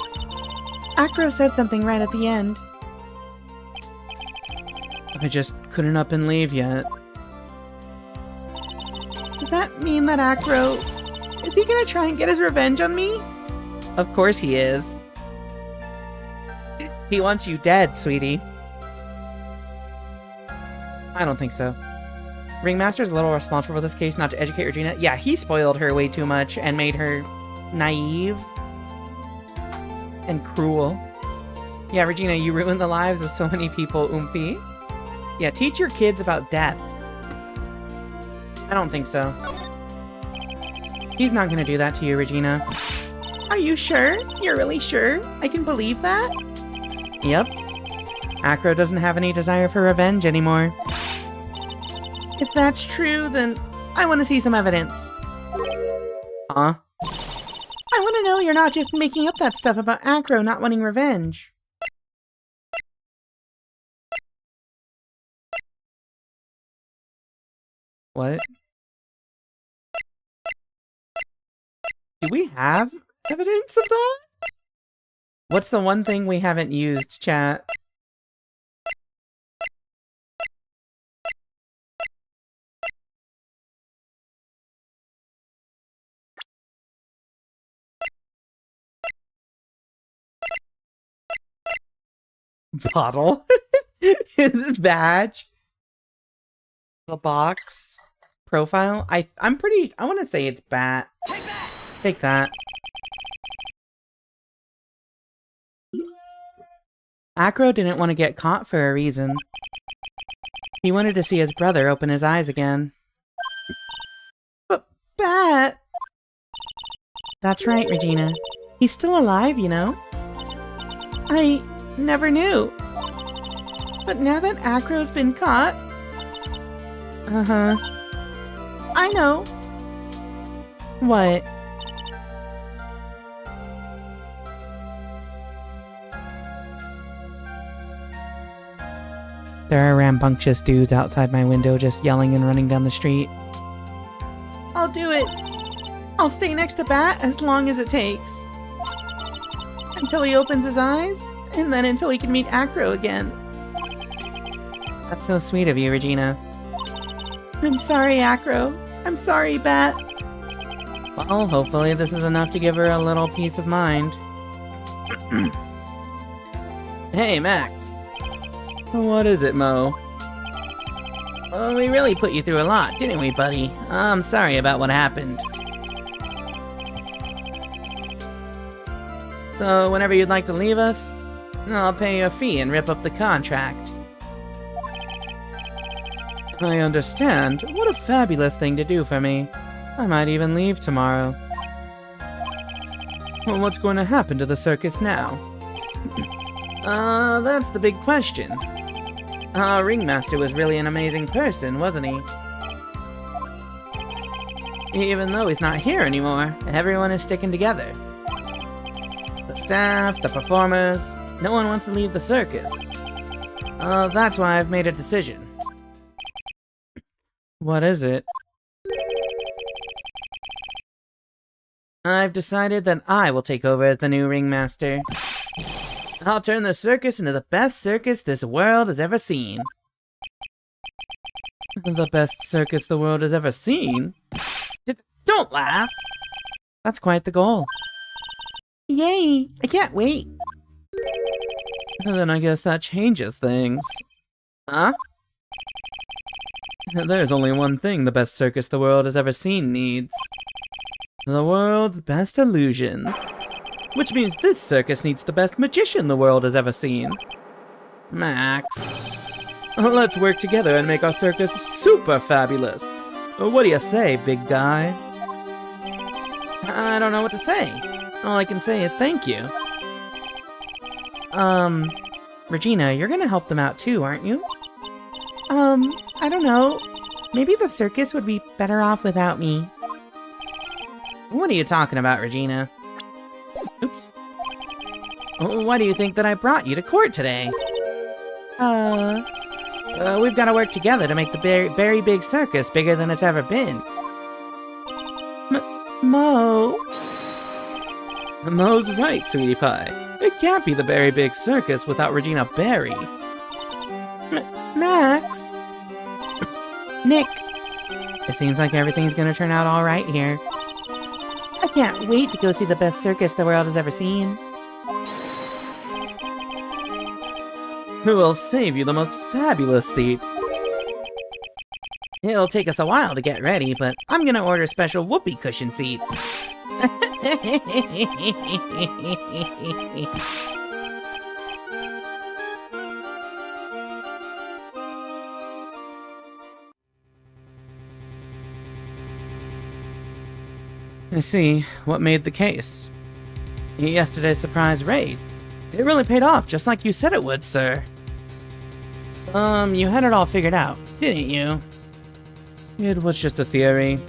Acro said something right at the end. I just couldn't up and leave yet. Does that mean that Acro... Is he gonna try and get his revenge on me? Of course he is. He wants you dead, sweetie. I don't think so. Ringmaster's a little responsible for this case, not to educate Regina. Yeah, he spoiled her way too much and made her naive and cruel. Yeah, Regina, you ruined the lives of so many people, Oomphy. Yeah, teach your kids about death. I don't think so. He's not gonna do that to you, Regina. Are you sure? You're really sure? I can believe that? Yep. Acro doesn't have any desire for revenge anymore. If that's true, then I want to see some evidence. Huh? I want to know you're not just making up that stuff about Acro not wanting revenge. What? Do we have evidence of that? What's the one thing we haven't used, chat? Bottle? His badge? The box? Profile? I want to say it's Bat. Take that! Take that. Acro didn't want to get caught for a reason. He wanted to see his brother open his eyes again. But Bat... That's right, Regina. He's still alive, you know? I never knew. But now that Acro's been caught... Uh-huh. I know. What? There are rambunctious dudes outside my window just yelling and running down the street. I'll do it. I'll stay next to Bat as long as it takes. Until he opens his eyes, and then until he can meet Acro again. That's so sweet of you, Regina. I'm sorry, Acro. I'm sorry, Bat. Well, hopefully this is enough to give her a little peace of mind. Hey, Max. What is it, Mo? Well, we really put you through a lot, didn't we, buddy? I'm sorry about what happened. So, whenever you'd like to leave us, I'll pay you a fee and rip up the contract. I understand. What a fabulous thing to do for me. I might even leave tomorrow. Well, what's going to happen to the circus now? That's the big question. Our ringmaster was really an amazing person, wasn't he? Even though he's not here anymore, everyone is sticking together. staff, the performers. No one wants to leave the circus. That's why I've made a decision. What is it? I've decided that I will take over as the new ringmaster. I'll turn the circus into the best circus this world has ever seen. The best circus the world has ever seen? Don't laugh! That's quite the goal. Yay! I can't wait! Then I guess that changes things. Huh? There's only one thing the best circus the world has ever seen needs. The world's best illusions. Which means this circus needs the best magician the world has ever seen. Max. Let's work together and make our circus super fabulous. What do you say, big guy? I don't know what to say. All I can say is thank you. Regina, you're gonna help them out too, aren't you? I don't know. Maybe the circus would be better off without me. What are you talking about, Regina? Oops. Why do you think that I brought you to court today? We've got to work together to make the very big circus bigger than it's ever been. Mo? Mo's right, sweetie pie. It can't be the very big circus without Regina Berry. Max? Nick! It seems like everything's gonna turn out alright here. I can't wait to go see the best circus the world has ever seen. Who will save you the most fabulous seat? It'll take us a while to get ready, but I'm gonna order special whoopee cushion seats. I see. What made the case? Yesterday's surprise raid. It really paid off, just like you said it would, sir. You had it all figured out, didn't you? It was just a theory.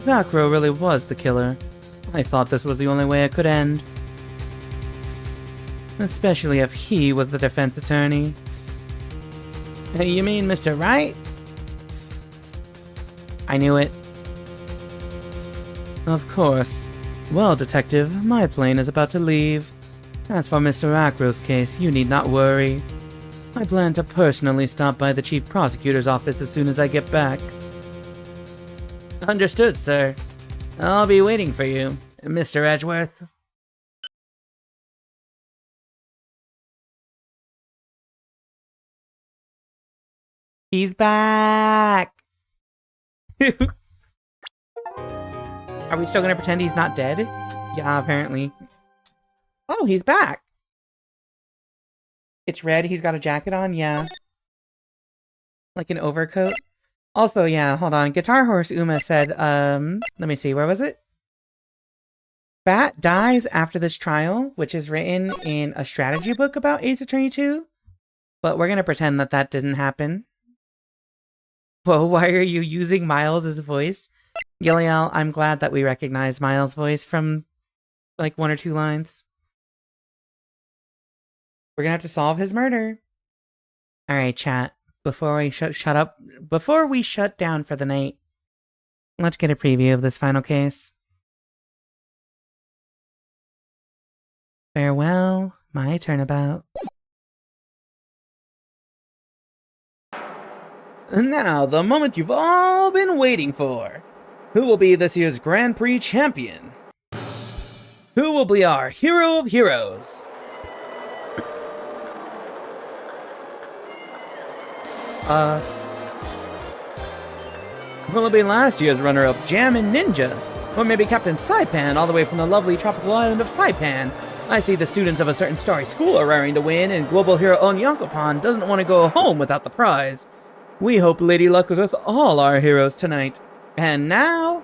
Back row really was the killer. I thought this was the only way it could end. Especially if he was the defense attorney. You mean Mr. Wright? I knew it. Of course. Well, Detective, my plane is about to leave. As for Mr. Acro's case, you need not worry. I plan to personally stop by the Chief Prosecutor's office as soon as I get back. Understood, sir. I'll be waiting for you, Mr. Edgeworth. He's back! Are we still gonna pretend he's not dead? Yeah, apparently. Oh, he's back! It's red, he's got a jacket on, yeah. Like an overcoat. Also, yeah, hold on. Guitar Horse Uma said, let me see, where was it? Bat dies after this trial, which is written in a strategy book about Ace Attorney 2. But we're gonna pretend that that didn't happen. Whoa, why are you using Miles' voice? Gilliel, I'm glad that we recognize Miles' voice from, like, 1 or 2 lines. We're gonna have to solve his murder. Alright, chat. Before we before we shut down for the night, let's get a preview of this final case. Farewell, my turnabout. And now, the moment you've all been waiting for. Who will be this year's Grand Prix champion? Who will be our hero of heroes? Will it be last year's runner-up Jammin' Ninja? Or maybe Captain Saipan, all the way from the lovely tropical island of Saipan? I see the students of a certain starry school are raring to win, and global hero Onyankopan doesn't want to go home without the prize. We hope Lady Luck is with all our heroes tonight. And now,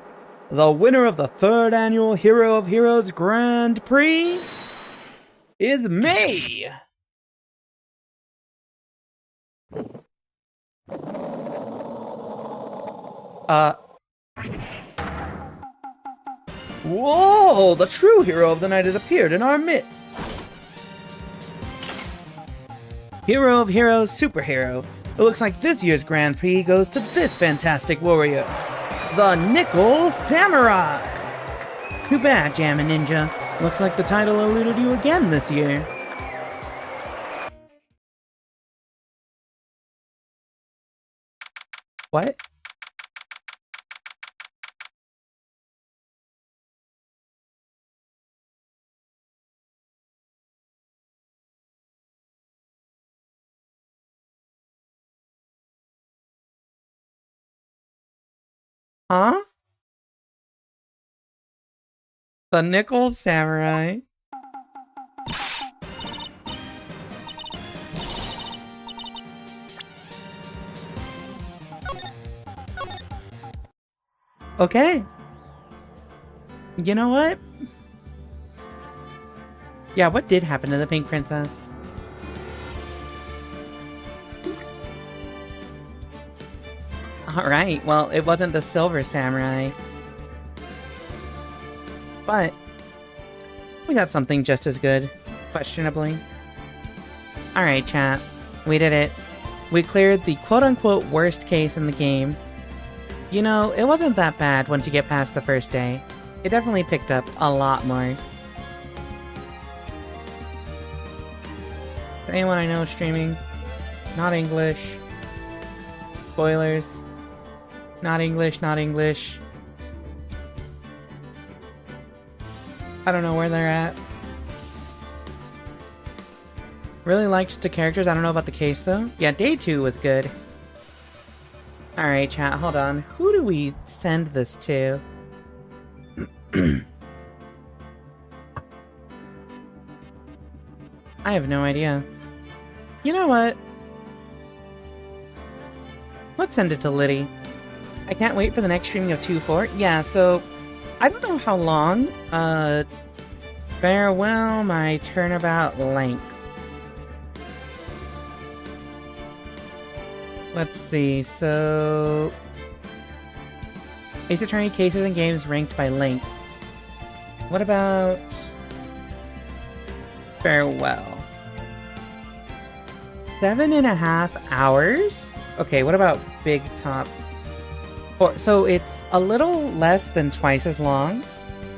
the winner of the 3rd annual Hero of Heroes Grand Prix is me! Whoa! The true hero of the night has appeared in our midst! Hero of heroes, superhero. It looks like this year's Grand Prix goes to this fantastic warrior, the Nickel Samurai! Too bad, Jammin' Ninja. Looks like the title eluded you again this year. What? Huh? The Nickel Samurai. Okay. You know what? Yeah, what did happen to the Pink Princess? Alright, well, it wasn't the Silver Samurai. But we got something just as good, questionably. Alright, chat. We did it. We cleared the quote-unquote worst case in the game. You know, it wasn't that bad once you get past the first day. It definitely picked up a lot more. Anyone I know streaming? Not English. Spoilers. Not English, not English. I don't know where they're at. Really liked the characters. I don't know about the case, though. Yeah, day 2 was good. Alright, chat, hold on. Who do we send this to? I have no idea. You know what? Let's send it to Liddy. I can't wait for the next streaming of 2-4. Yeah, so I don't know how long. Farewell, my turnabout length. Let's see, so... Ace Attorney cases and games ranked by length. What about... Farewell? 7.5 hours? Okay, what about Big Top? So it's a little less than twice as long.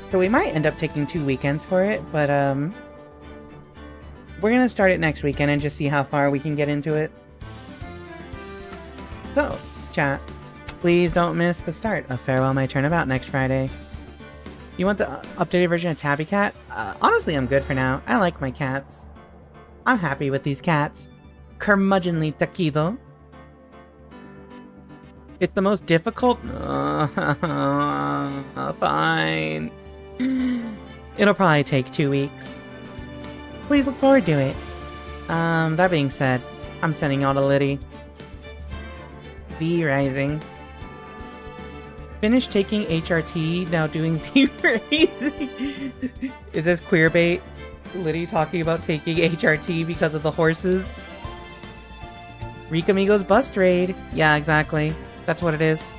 So we might end up taking 2 weekends for it, but we're gonna start it next weekend and just see how far we can get into it. So, chat, please don't miss the start of Farewell My Turnabout next Friday. You want the updated version of Tabby Cat? Honestly, I'm good for now. I like my cats. I'm happy with these cats. Curmudgeonly Taquido. It's the most difficult? Fine. It'll probably take 2 weeks. Please look forward to it. That being said, I'm sending y'all to Liddy. V Rising. Finished taking HRT, now doing V Rising. Is this queerbait? Liddy talking about taking HRT because of the horses? Rika Migo's bust raid. Yeah, exactly. That's what it is.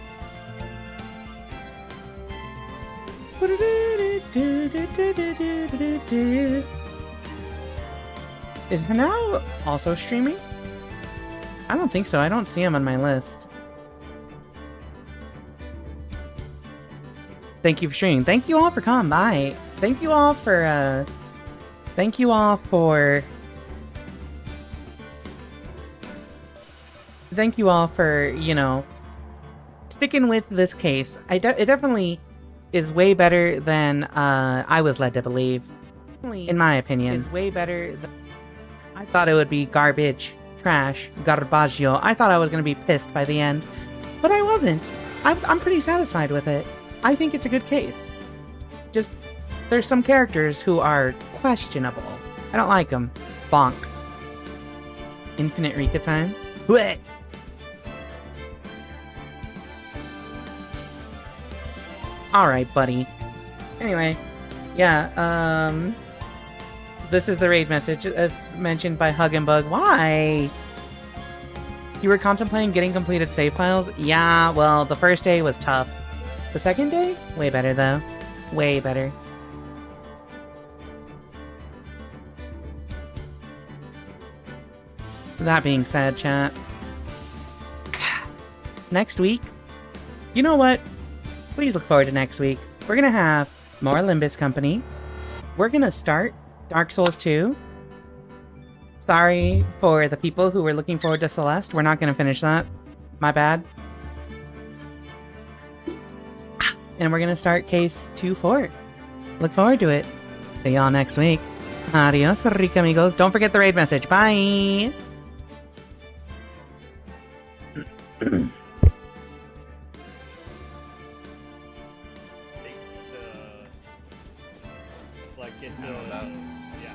Is Hanao also streaming? I don't think so. I don't see him on my list. Thank you for streaming. Thank you all for coming by. Thank you all for, Thank you all for... Thank you all for, you know, sticking with this case. It definitely is way better than I was led to believe. In my opinion. Is way better than... I thought it would be garbage. Trash. Garbaggio. I thought I was going to be pissed by the end. But I wasn't. I'm pretty satisfied with it. I think it's a good case. Just, there's some characters who are questionable. I don't like them. Bonk. Infinite Rika time? Blech! Alright, buddy. Anyway, yeah, this is the raid message, as mentioned by Hug and Bug. Why? You were contemplating getting completed save files? Yeah, well, the first day was tough. The second day? Way better, though. Way better. That being said, chat. Next week, you know what? Please look forward to next week. We're gonna have more Limbus Company. We're gonna start Dark Souls 2. Sorry for the people who were looking forward to Celeste. We're not gonna finish that. My bad. And we're gonna start Case 2-4. Look forward to it. See y'all next week. Adios, Rika amigos. Don't forget the raid message. Bye! Like get the, yeah.